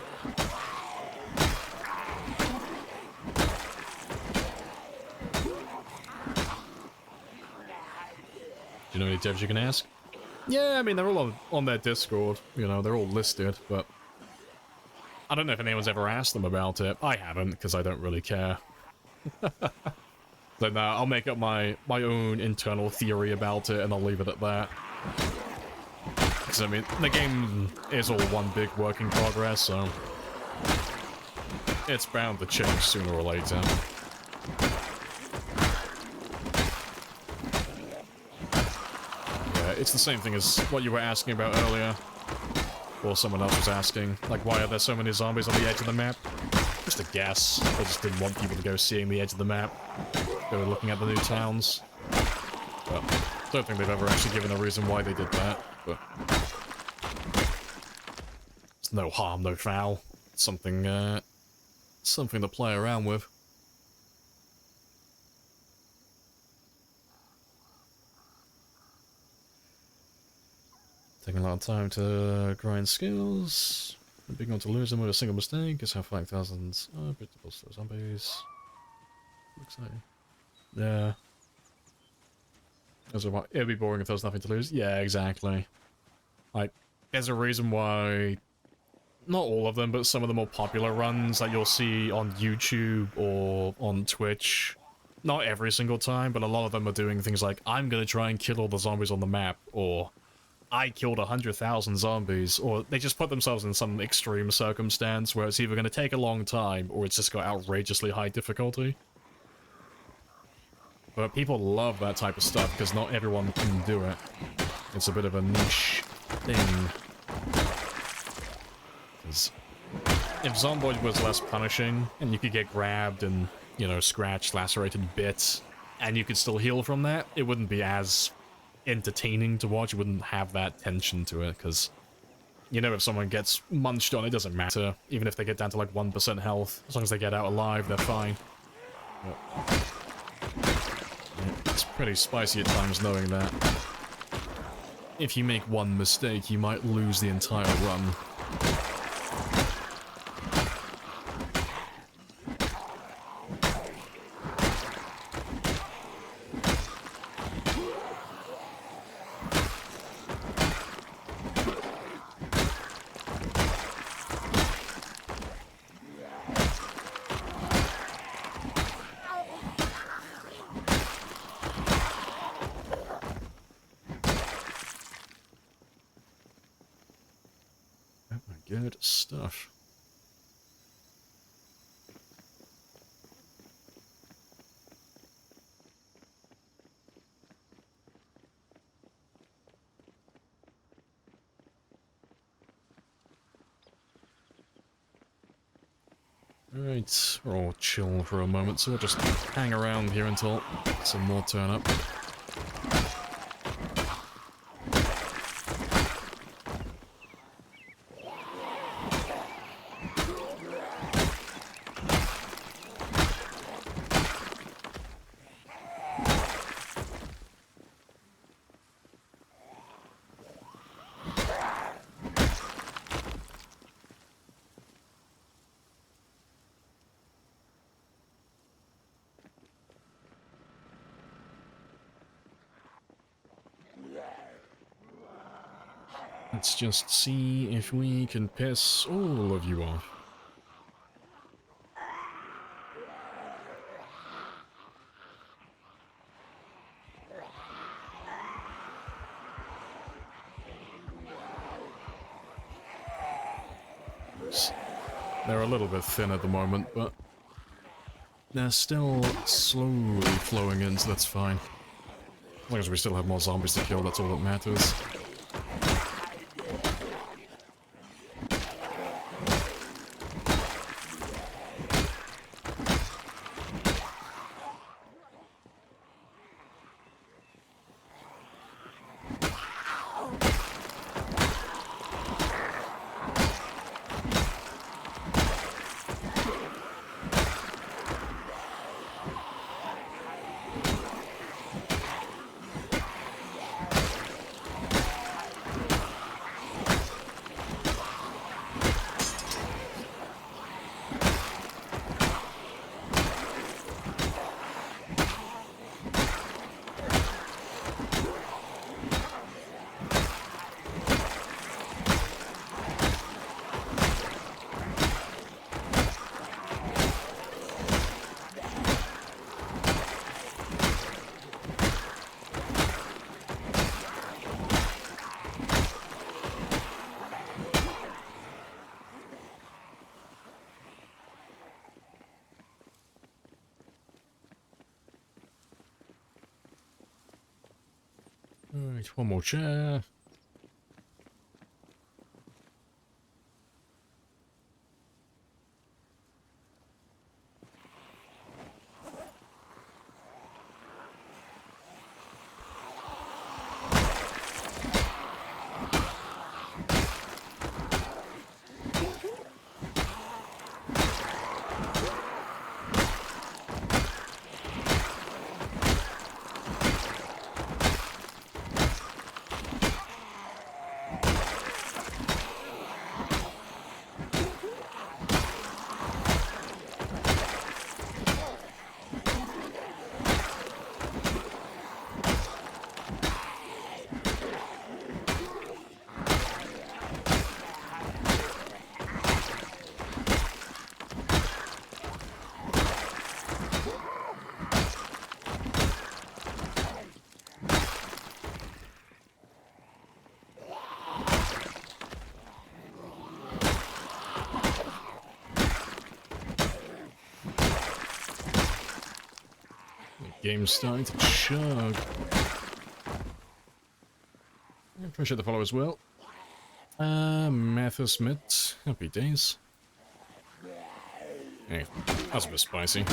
Do you know any devs you can ask? Yeah, I mean, they're all on their Discord. You know, they're all listed, but I don't know if anyone's ever asked them about it. I haven't, because I don't really care. Then I'll make up my own internal theory about it, and I'll leave it at that. Because, I mean, the game is all one big work in progress, so it's bound to change sooner or later. Yeah, it's the same thing as what you were asking about earlier. Or someone else was asking, like, why are there so many zombies on the edge of the map? Just a guess. They just didn't want people to go seeing the edge of the map. They were looking at the new towns. But I don't think they've ever actually given a reason why they did that, but it's no harm, no foul. Something, something to play around with. Taking a lot of time to grind skills. Big one to lose them with a single mistake. Guess how 5,000 predictable zombies. Exciting. Yeah. It'd be boring if there was nothing to lose. Yeah, exactly. Like, there's a reason why, not all of them, but some of the more popular runs that you'll see on YouTube or on Twitch, not every single time, but a lot of them are doing things like, I'm gonna try and kill all the zombies on the map, or I killed 100,000 zombies, or they just put themselves in some extreme circumstance where it's either gonna take a long time, or it's just got outrageously high difficulty. But people love that type of stuff, because not everyone can do it. It's a bit of a niche thing. Because if Zomboid was less punishing, and you could get grabbed and, you know, scratched, lacerated, bit, and you could still heal from that, it wouldn't be as entertaining to watch. It wouldn't have that tension to it, because, you know, if someone gets munched on, it doesn't matter. Even if they get down to, like, 1% health, as long as they get out alive, they're fine. But it's pretty spicy at times knowing that if you make one mistake, you might lose the entire run. Good stuff. Alright, we're all chill for a moment, so we'll just hang around here until some more turn up. Let's just see if we can piss all of you off. They're a little bit thin at the moment, but they're still slowly flowing in, so that's fine. As long as we still have more zombies to kill, that's all that matters. Alright, one more chair. Game's starting to chug. Appreciate the follow as well. Mathis Mitt. Happy days. Hey, that's a bit spicy.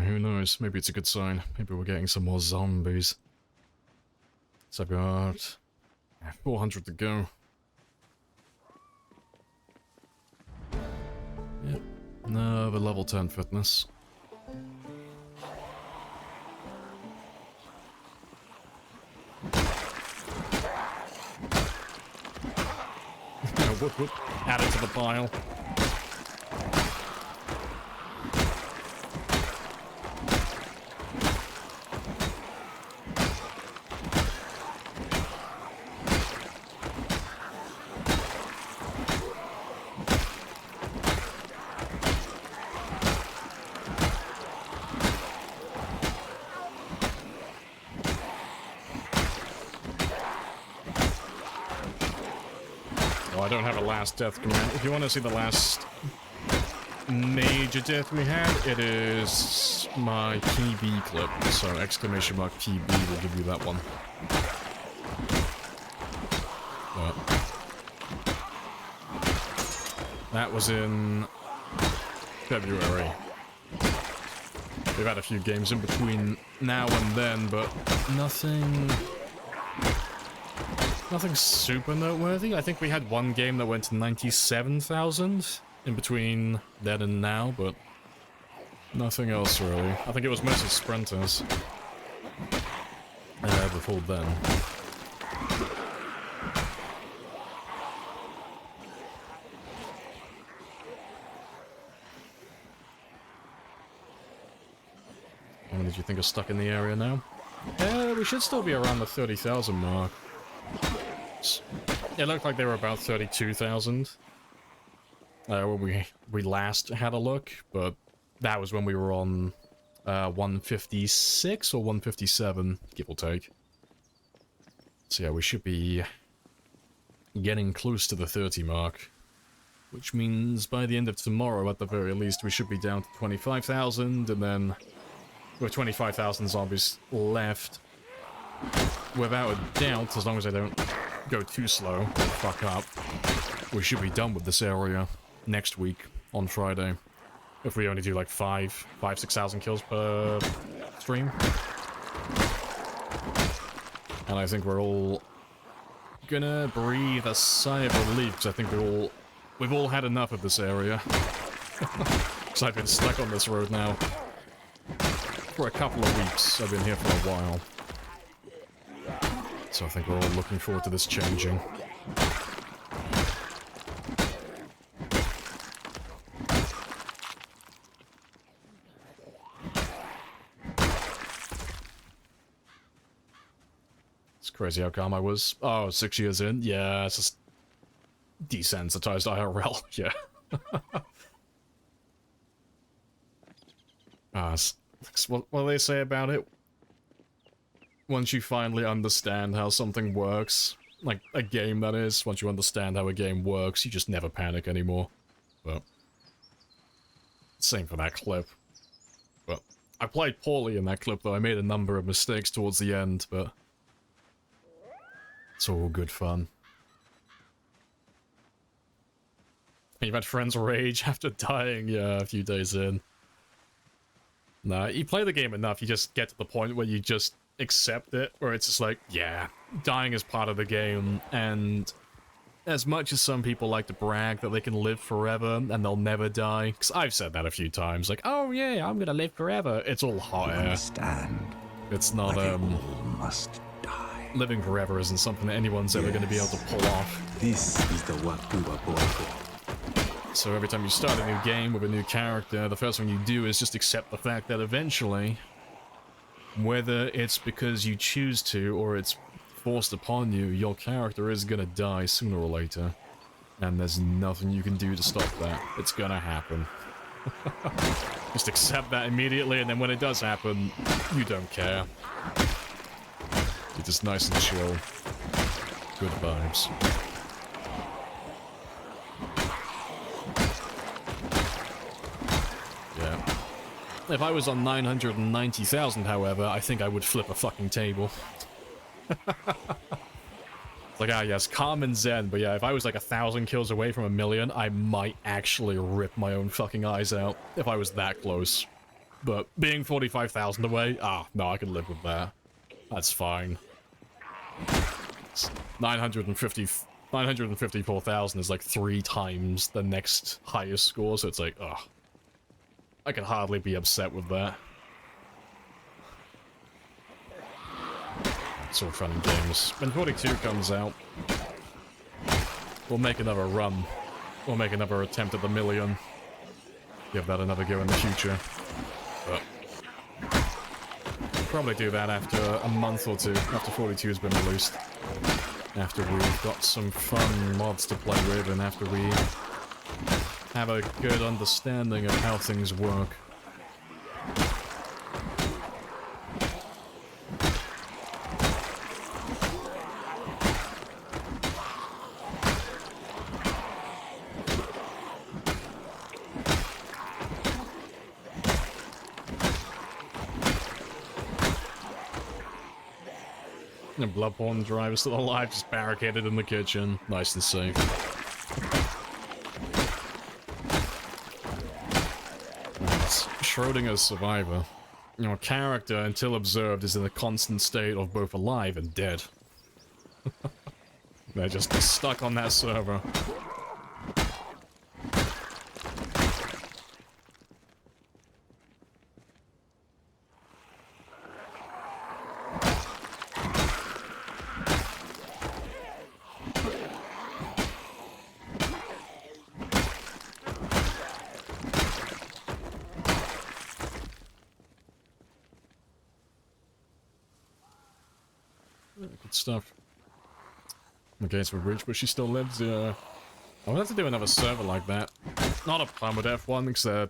Who knows? Maybe it's a good sign. Maybe we're getting some more zombies. So I've got 400 to go. Yep. Another level 10 fitness. Whoop, whoop. Add it to the pile. I don't have a last death command. If you want to see the last major death we had, it is my PB clip. So exclamation mark PB will give you that one. But that was in February. We've had a few games in between now and then, but nothing super noteworthy. I think we had one game that went to 97,000 in between then and now, but nothing else really. I think it was mostly sprinters before then. How many did you think are stuck in the area now? We should still be around the 30,000 mark. It looked like they were about 32,000 when we last had a look, but that was when we were on 156 or 157, give or take. So yeah, we should be getting close to the 30 mark, which means by the end of tomorrow, at the very least, we should be down to 25,000, and then with 25,000 zombies left, without a doubt, as long as I don't go too slow or fuck up, we should be done with this area next week on Friday. If we only do like 6,000 kills per stream. And I think we're all gonna breathe a sigh of relief, because I think we've all had enough of this area. Because I've been stuck on this road now for a couple of weeks. I've been here for a while. So I think we're all looking forward to this changing. It's crazy how calm I was. Oh, 6 years in? Yeah, it's just desensitized IRL, yeah. What do they say about it? Once you finally understand how something works, like a game that is, once you understand how a game works, you just never panic anymore. But same for that clip. But I played poorly in that clip, though. I made a number of mistakes towards the end, but it's all good fun. You've had friends rage after dying, yeah, a few days in. Nah, you play the game enough, you just get to the point where you just accept it, where it's just like, yeah, dying is part of the game, and as much as some people like to brag that they can live forever and they'll never die, because I've said that a few times, like, oh yeah, I'm gonna live forever, it's all hot air. Understand. It's not, Must die. living forever isn't something that anyone's ever gonna be able to pull off. This is the work we were born for. So every time you start a new game with a new character, the first thing you do is just accept the fact that eventually, whether it's because you choose to or it's forced upon you, your character is gonna die sooner or later. And there's nothing you can do to stop that. It's gonna happen. Just accept that immediately, and then when it does happen, you don't care. You're just nice and chill. Good vibes. Yeah. If I was on 990,000, however, I think I would flip a fucking table. It's like, ah yes, calm and zen, but yeah, if I was like 1,000 kills away from 1,000,000, I might actually rip my own fucking eyes out if I was that close. But being 45,000 away, no, I can live with that. That's fine. 954,000 is like 3 times the next highest score, so it's like, ugh. I can hardly be upset with that. It's all fun and games. When 42 comes out, we'll make another run. We'll make another attempt at the 1,000,000. Give that another go in the future. But probably do that after a month or two, after 42 has been released. After we've got some fun mods to play with, and after we have a good understanding of how things work. The Bloodborne driver still alive, just barricaded in the kitchen. Nice and safe. It's Schrodinger's survivor. Your character, until observed, is in a constant state of both alive and dead. They're just stuck on that server. Good stuff. Okay, so we're rich, but she still lives. I would have to do another server like that. Not a permadeath one, because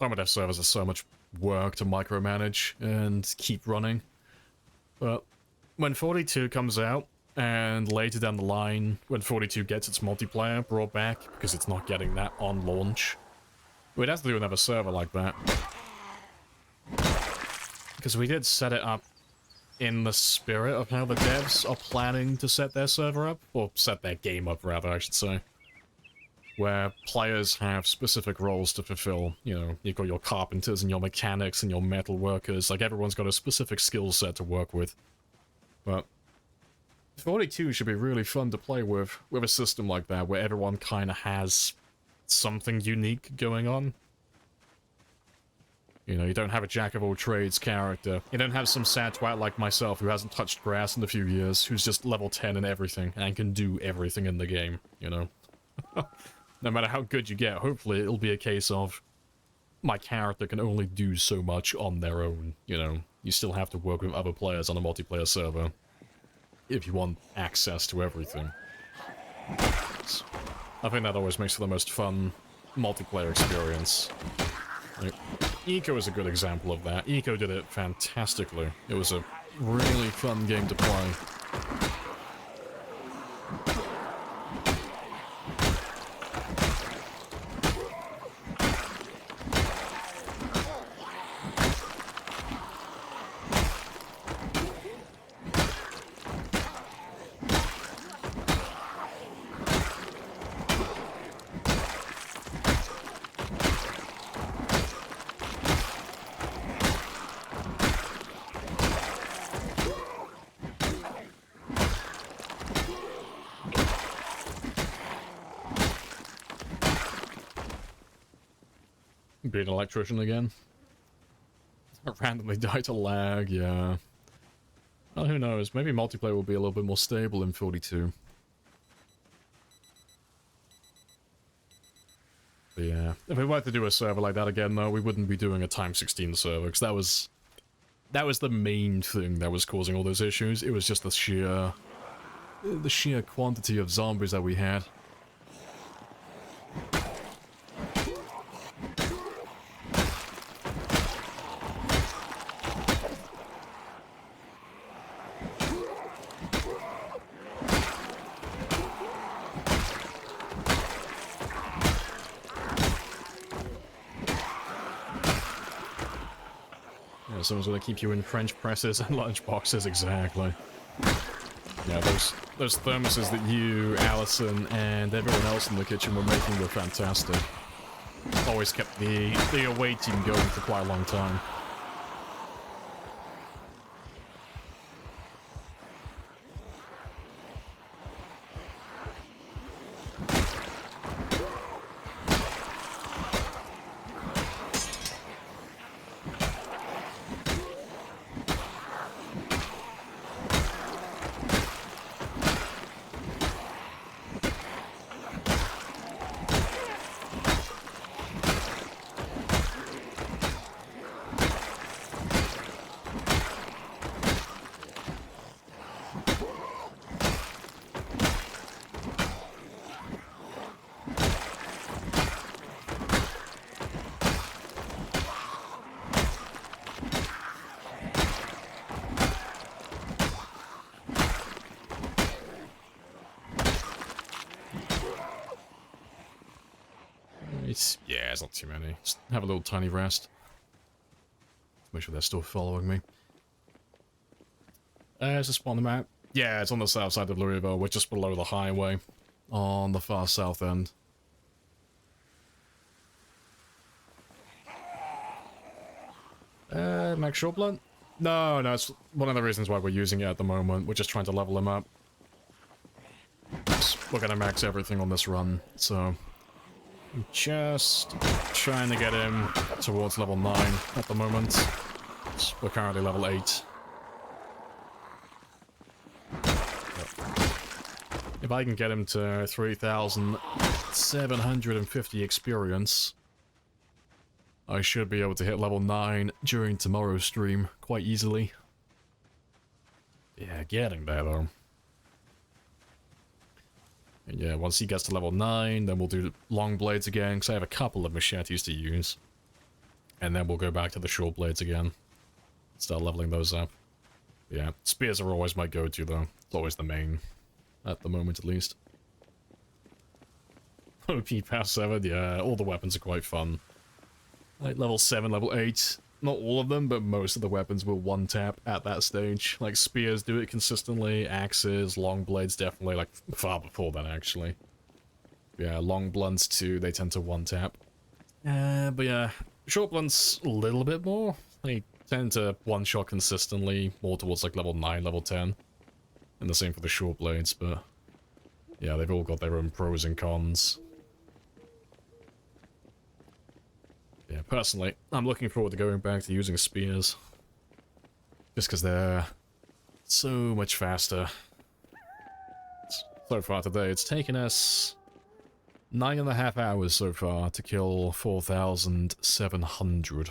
permadeath servers are so much work to micromanage and keep running. But when 42 comes out, and later down the line, when 42 gets its multiplayer brought back, because it's not getting that on launch, we'd have to do another server like that. Because we did set it up in the spirit of how the devs are planning to set their server up, or set their game up rather, I should say. Where players have specific roles to fulfill. You know, you've got your carpenters and your mechanics and your metal workers, like everyone's got a specific skill set to work with. But 42 should be really fun to play with a system like that, where everyone kind of has something unique going on. You know, you don't have a jack-of-all-trades character. You don't have some sad twat like myself who hasn't touched grass in a few years, who's just level 10 in everything, and can do everything in the game, you know? No matter how good you get, hopefully it'll be a case of my character can only do so much on their own, you know? You still have to work with other players on a multiplayer server if you want access to everything. So, I think that always makes for the most fun multiplayer experience. Like, Eco is a good example of that. Eco did it fantastically. It was a really fun game to play. Be an electrician again. Randomly die to lag, yeah. Well, who knows? Maybe multiplayer will be a little bit more stable in 42. But yeah, if we were to do a server like that again, though, we wouldn't be doing a times 16 server, because that was the main thing that was causing all those issues. It was just the sheer quantity of zombies that we had. Someone's gonna keep you in French presses and lunch boxes, exactly. Yeah, those thermoses that you, Allison, and everyone else in the kitchen were making were fantastic. Always kept the away team going for quite a long time. Yeah, it's not too many. Just have a little tiny rest. Make sure they're still following me. There's a spawn on the map. Yeah, it's on the south side of Louisville. We're just below the highway. On the far south end. Max Shortblunt? No, it's one of the reasons why we're using it at the moment. We're just trying to level him up. We're gonna max everything on this run, so... just trying to get him towards level 9 at the moment. We're currently level 8. If I can get him to 3,750 experience, I should be able to hit level 9 during tomorrow's stream quite easily. Yeah, getting there though. And yeah, once he gets to level 9, then we'll do long blades again, because I have a couple of machetes to use. And then we'll go back to the short blades again. Start leveling those up. Yeah, spears are always my go-to though. It's always the main. At the moment, at least. OP past 7, yeah, all the weapons are quite fun. Like, level 7, level 8, not all of them, but most of the weapons will one-tap at that stage. Like, spears do it consistently, axes, long blades definitely, like, far before that, actually. Yeah, long blunts too, they tend to one-tap. But yeah, short blunts a little bit more. They tend to one-shot consistently, more towards, like, level 9, level 10. And the same for the short blades, but... yeah, they've all got their own pros and cons. Yeah, personally, I'm looking forward to going back to using spears. Just because they're so much faster. So far today, it's taken us 9.5 hours so far to kill 4,700.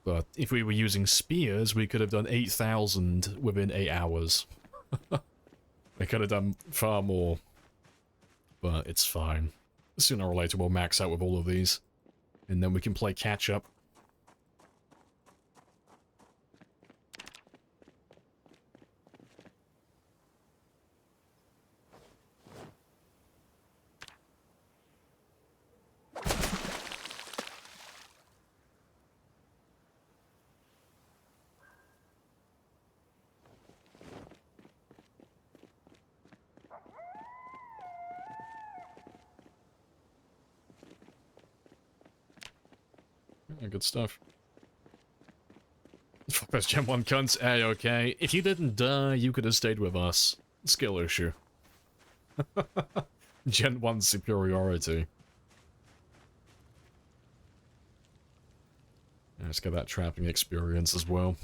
But if we were using spears, we could have done 8,000 within 8 hours. I could have done far more. But it's fine. Sooner or later we'll max out with all of these. And then we can play catch up. Yeah, good stuff. Fuck those Gen 1 cunts. Hey, okay. If you didn't die, you could have stayed with us. Skill issue. Gen 1 superiority. Yeah, let's get that trapping experience as well.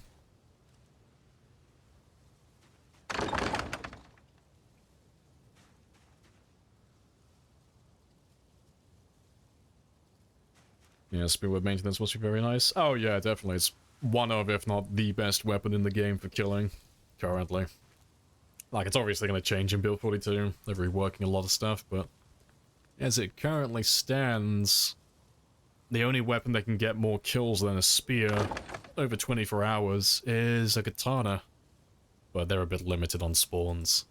Yeah, spearwood maintenance must be very nice. Oh yeah, definitely. It's one of, if not the best weapon in the game for killing, currently. Like, it's obviously going to change in Build 42. They're reworking a lot of stuff, but as it currently stands, the only weapon that can get more kills than a spear over 24 hours is a katana. But they're a bit limited on spawns.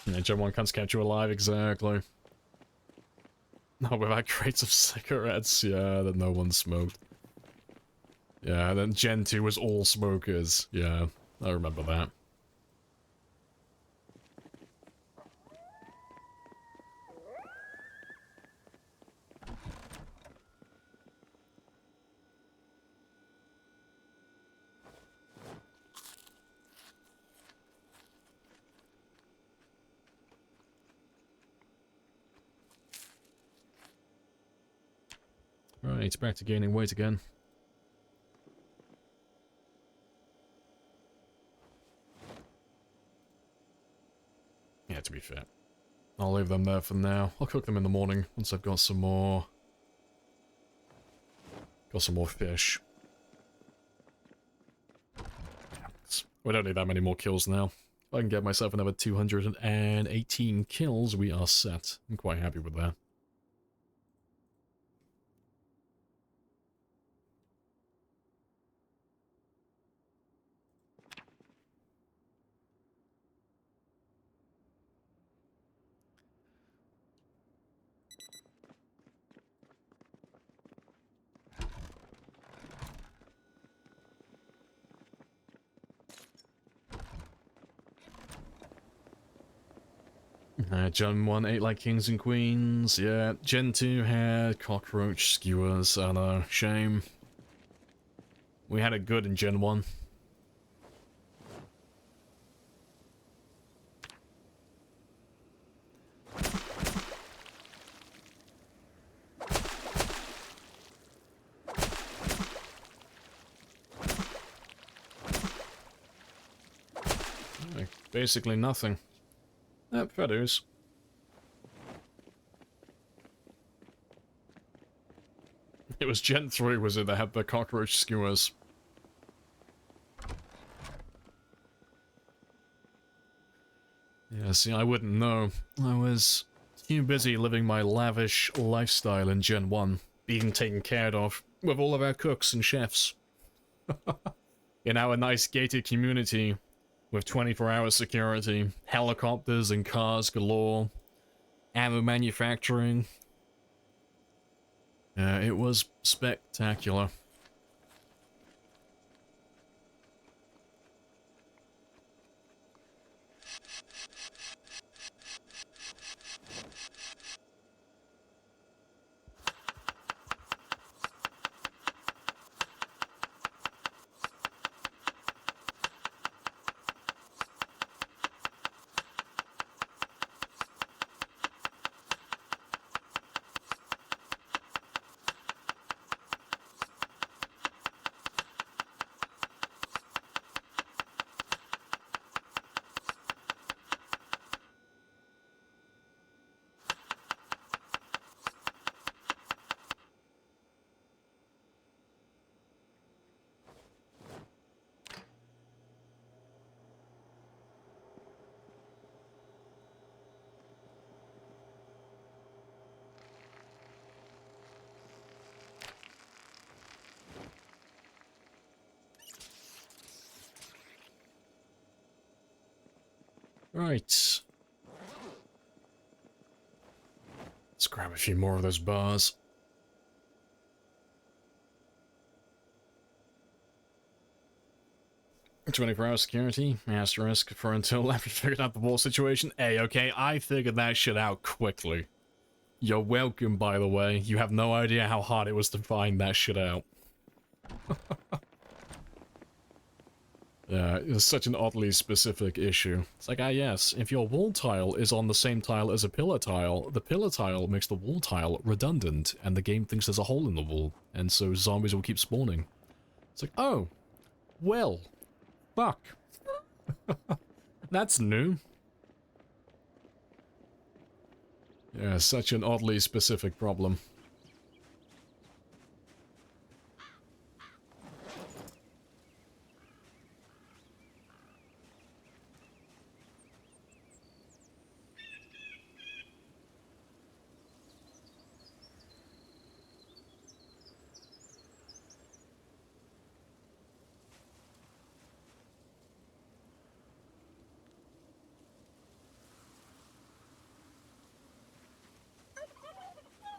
Yeah, Gen 1 can't catch you alive, exactly. Not without crates of cigarettes, yeah, that no one smoked. Yeah, then Gen 2 was all smokers, yeah, I remember that. Right, back to gaining weight again. Yeah, to be fair. I'll leave them there for now. I'll cook them in the morning once I've got some more... fish. We don't need that many more kills now. If I can get myself another 218 kills, we are set. I'm quite happy with that. Gen 1 ate like kings and queens. Yeah, Gen 2 had cockroach skewers. I know, shame. We had it good in Gen 1. Basically nothing. Feathers. It was Gen 3, was it, that had the cockroach skewers? Yeah, see, I wouldn't know. I was too busy living my lavish lifestyle in Gen 1, being taken care of, with all of our cooks and chefs. In our nice gated community, with 24-hour security, helicopters and cars galore, ammo manufacturing. It was spectacular. Right. Let's grab a few more of those bars. "24-hour security, asterisk, for until after figured out the wall situation." Hey, okay, I figured that shit out quickly. You're welcome, by the way. You have no idea how hard it was to find that shit out. Yeah, it's such an oddly specific issue. It's like, yes, if your wall tile is on the same tile as a pillar tile, the pillar tile makes the wall tile redundant, and the game thinks there's a hole in the wall, and so zombies will keep spawning. It's like, oh, well, fuck. That's new. Yeah, such an oddly specific problem.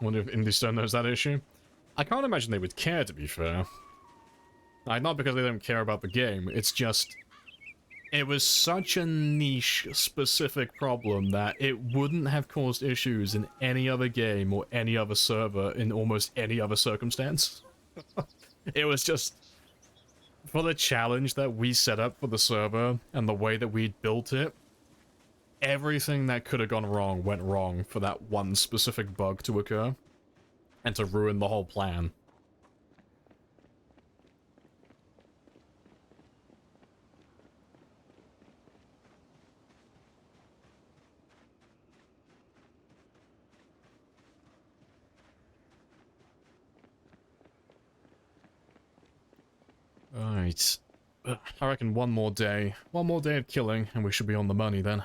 Wonder if IndieStone knows that issue. I can't imagine they would care, to be fair. Like, not because they don't care about the game, it's just... it was such a niche, specific problem that it wouldn't have caused issues in any other game or any other server in almost any other circumstance. It was just... for the challenge that we set up for the server and the way that we built it, everything that could have gone wrong went wrong for that one specific bug to occur and to ruin the whole plan. Right. I reckon one more day of killing, and we should be on the money then.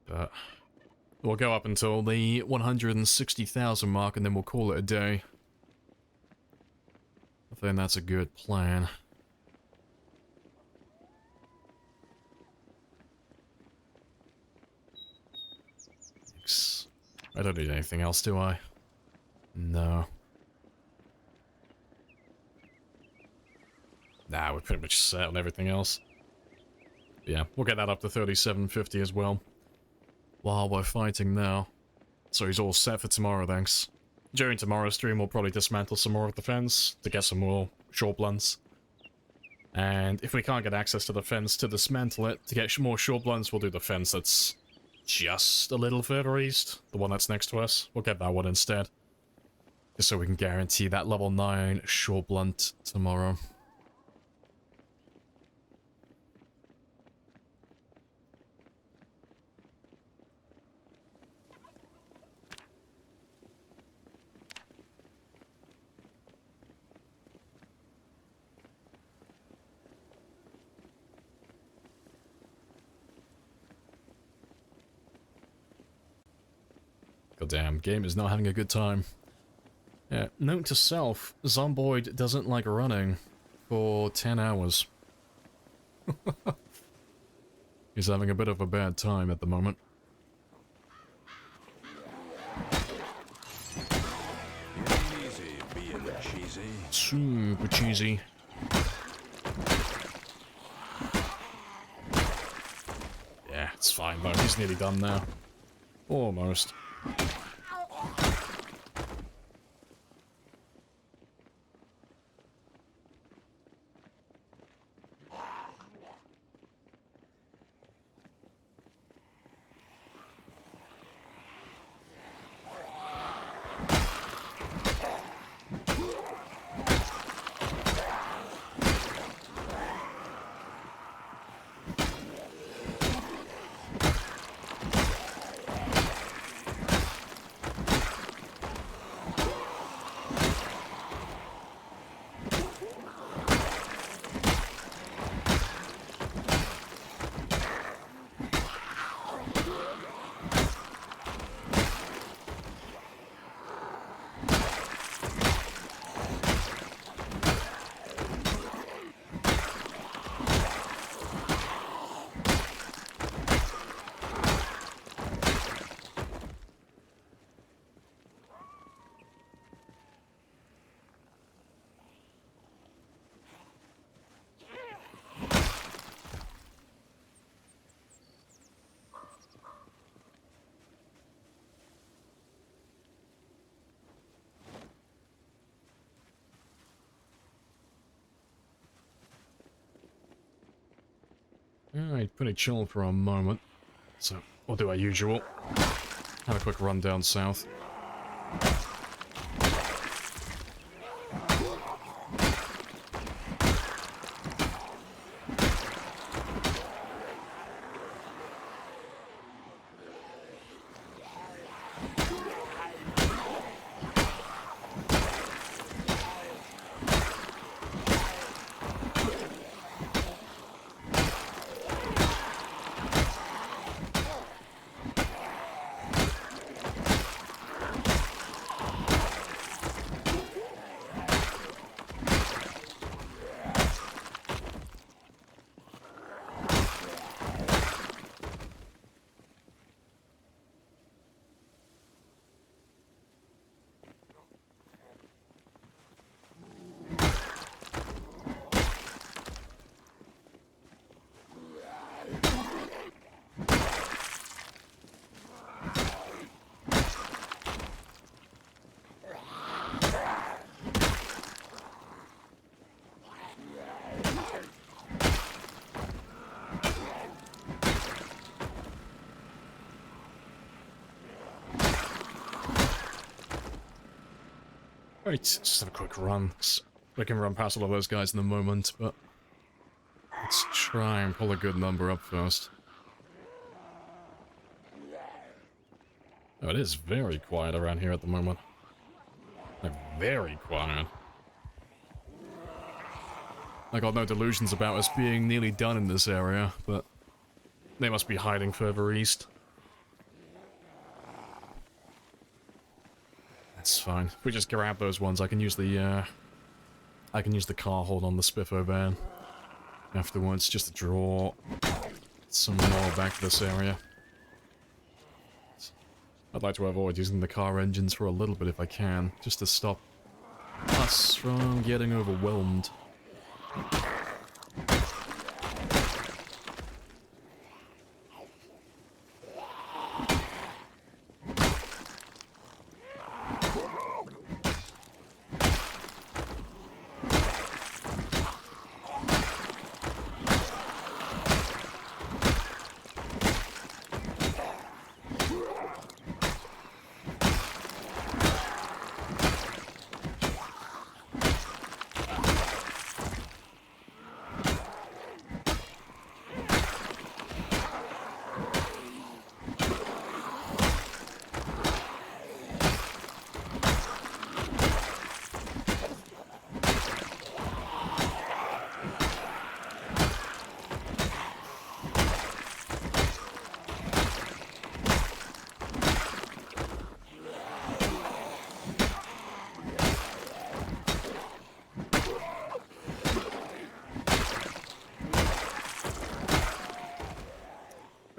But we'll go up until the 160,000 mark, and then we'll call it a day. I think that's a good plan. Thanks. I don't need anything else, do I? No. Nah, we're pretty much set on everything else. Yeah, we'll get that up to 3750 as well. While we're fighting now. So he's all set for tomorrow, thanks. During tomorrow's stream, we'll probably dismantle some more of the fence to get some more short blunts. And if we can't get access to the fence to dismantle it, to get more short blunts, we'll do the fence that's just a little further east. The one that's next to us. We'll get that one instead. Just so we can guarantee that level 9 short blunt tomorrow. Goddamn, game is not having a good time. Yeah, note to self, Zomboid doesn't like running for 10 hours. He's having a bit of a bad time at the moment. Easy being cheesy. Super cheesy. Yeah, it's fine though, he's nearly done now. Almost. Alright, pretty chill for a moment. So, we'll do our usual. Have a quick run down south. Right, just have a quick run. We can run past all of those guys in a moment, but let's try and pull a good number up first. Oh, it is very quiet around here at the moment. Like, very quiet. I got no delusions about us being nearly done in this area, but they must be hiding further east. That's fine. If we just grab those ones, I can use the car hold on the Spiffo van afterwards, just to draw some more back to this area. I'd like to avoid using the car engines for a little bit if I can, just to stop us from getting overwhelmed.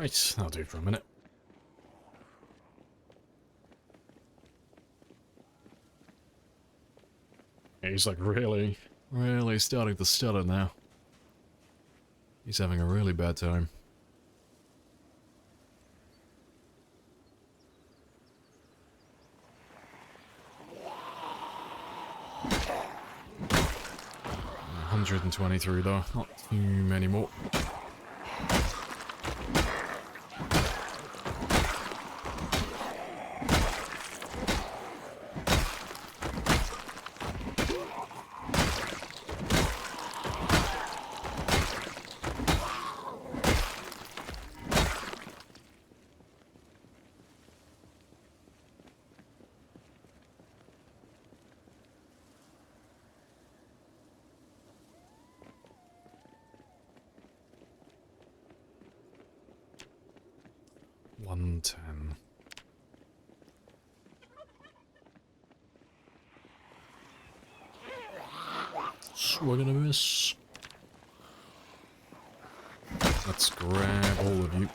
Right, that'll do for a minute. Yeah, he's like really starting to stutter now. He's having a really bad time. $123 though, not too many more. $110. Swing and a miss. Let's grab all of you.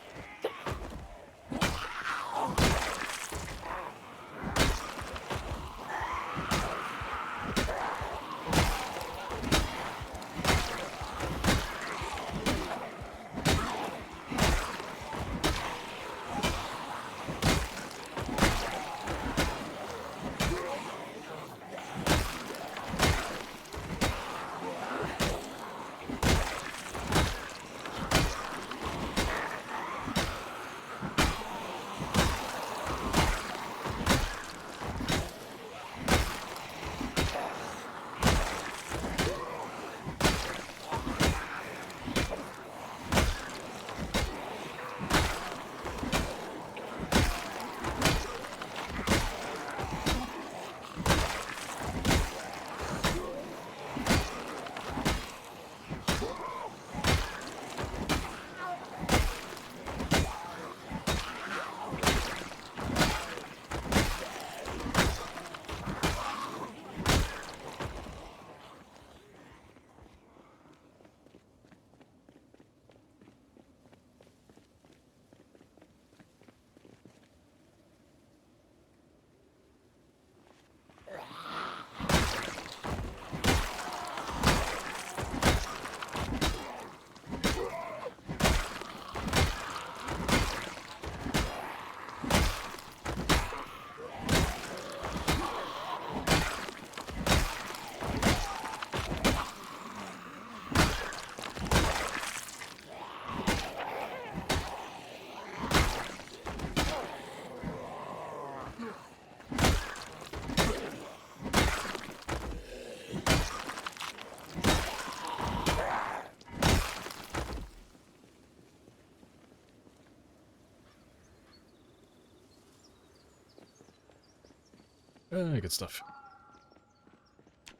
Good stuff.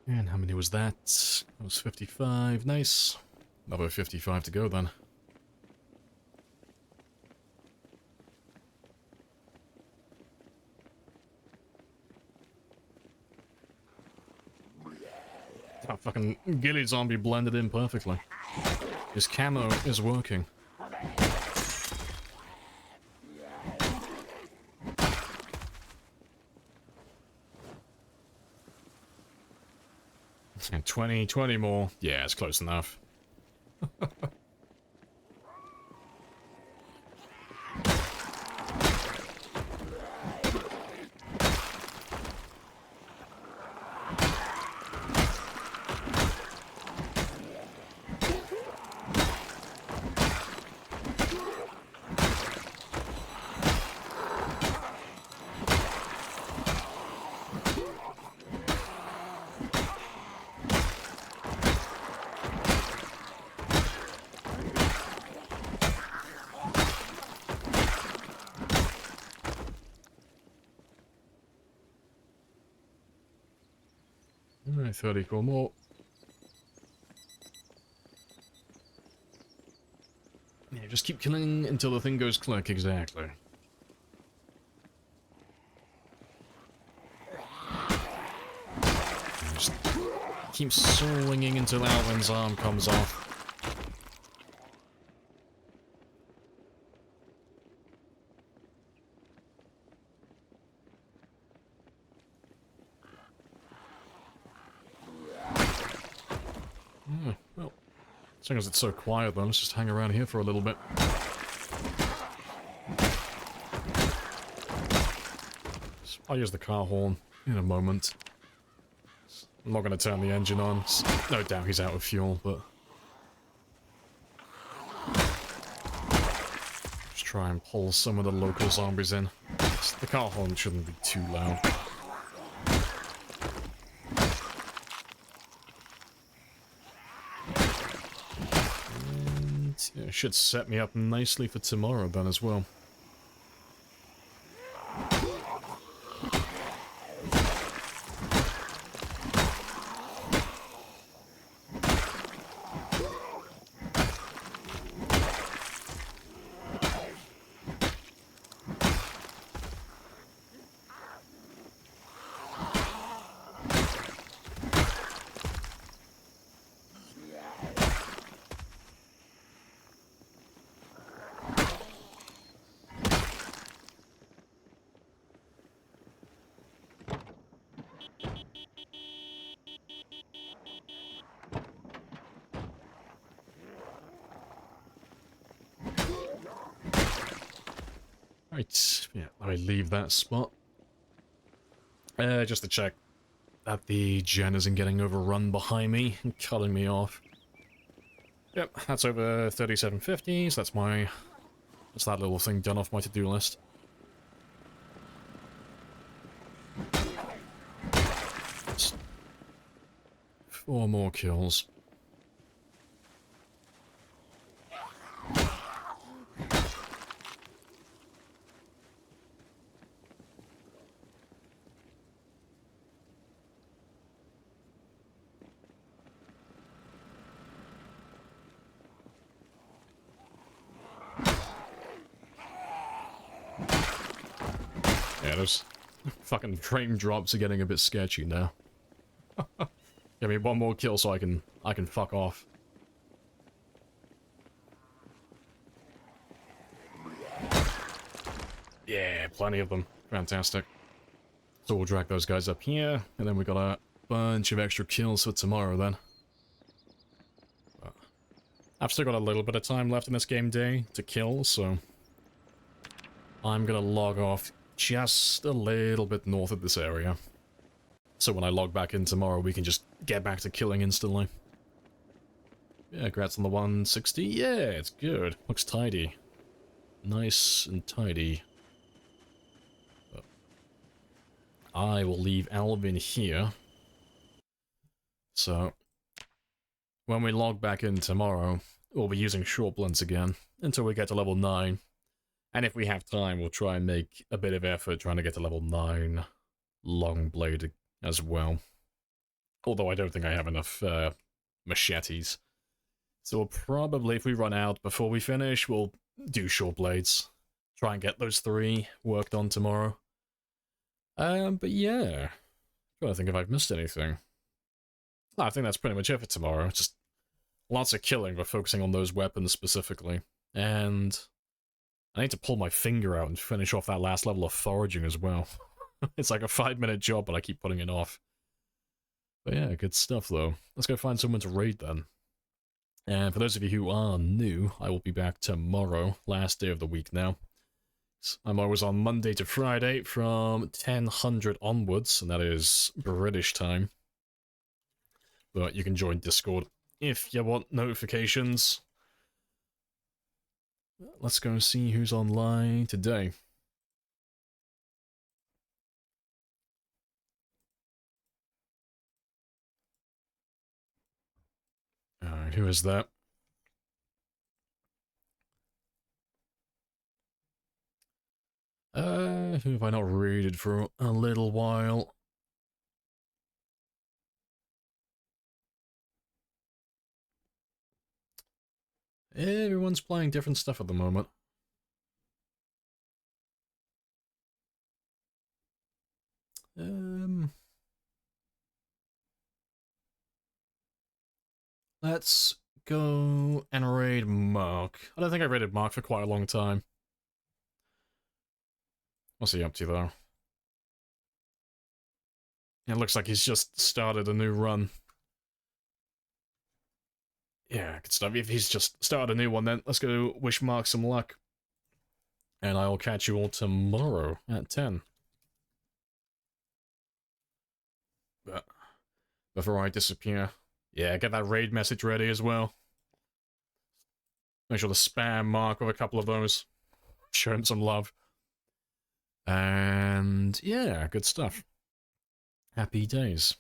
And how many was that? That was 55. Nice. Another 55 to go then. That fucking ghillie zombie blended in perfectly. His camo is working. And 20 more. Yeah, it's close enough. Alright, 34 more. Yeah, just keep killing until the thing goes click, exactly. Just keep swinging until Alvin's arm comes off. Well, seeing as it's so quiet though, let's just hang around here for a little bit. I'll use the car horn in a moment. I'm not going to turn the engine on. No doubt he's out of fuel, but... just try and pull some of the local zombies in. The car horn shouldn't be too loud. And yeah, it should set me up nicely for tomorrow then as well. Right, yeah, let me leave that spot. Just to check that the gen isn't getting overrun behind me and cutting me off. Yep, that's over 3750, so that's that little thing done off my to-do list. Just 4 more kills. Yeah, those fucking frame drops are getting a bit sketchy now. Give me 1 more kill so I can fuck off. Yeah, plenty of them. Fantastic. So we'll drag those guys up here, and then we got a bunch of extra kills for tomorrow then. But I've still got a little bit of time left in this game day to kill, so I'm gonna log off just a little bit north of this area. So when I log back in tomorrow, we can just get back to killing instantly. Yeah, congrats on the 160. Yeah, it's good. Looks tidy. Nice and tidy. But I will leave Alvin here. So when we log back in tomorrow, we'll be using short blunts again until we get to level 9. And if we have time, we'll try and make a bit of effort trying to get to level 9 long blade as well. Although I don't think I have enough machetes. So we'll probably, if we run out before we finish, we'll do short blades. Try and get those 3 worked on tomorrow. But yeah. I'm trying to think if I've missed anything. No, I think that's pretty much it for tomorrow. Just lots of killing, but focusing on those weapons specifically. And I need to pull my finger out and finish off that last level of foraging as well. It's like a 5-minute job, but I keep putting it off. But yeah, good stuff though. Let's go find someone to raid then. And for those of you who are new, I will be back tomorrow, last day of the week now. I'm always on Monday to Friday from 10:00 onwards, and that is British time. But you can join Discord if you want notifications. Let's go see who's online today. Alright, who is that? Who have I not raided for a little while? Everyone's playing different stuff at the moment. Let's go and raid Mark. I don't think I raided Mark for quite a long time. What's he up to, though? It looks like he's just started a new run. yeah, good stuff. If he's just started a new one, then let's go wish Mark some luck. And I will catch you all tomorrow at 10. But before I disappear, yeah, get that raid message ready as well. Make sure to spam Mark with a couple of those. Show him some love. And yeah, good stuff. Happy days.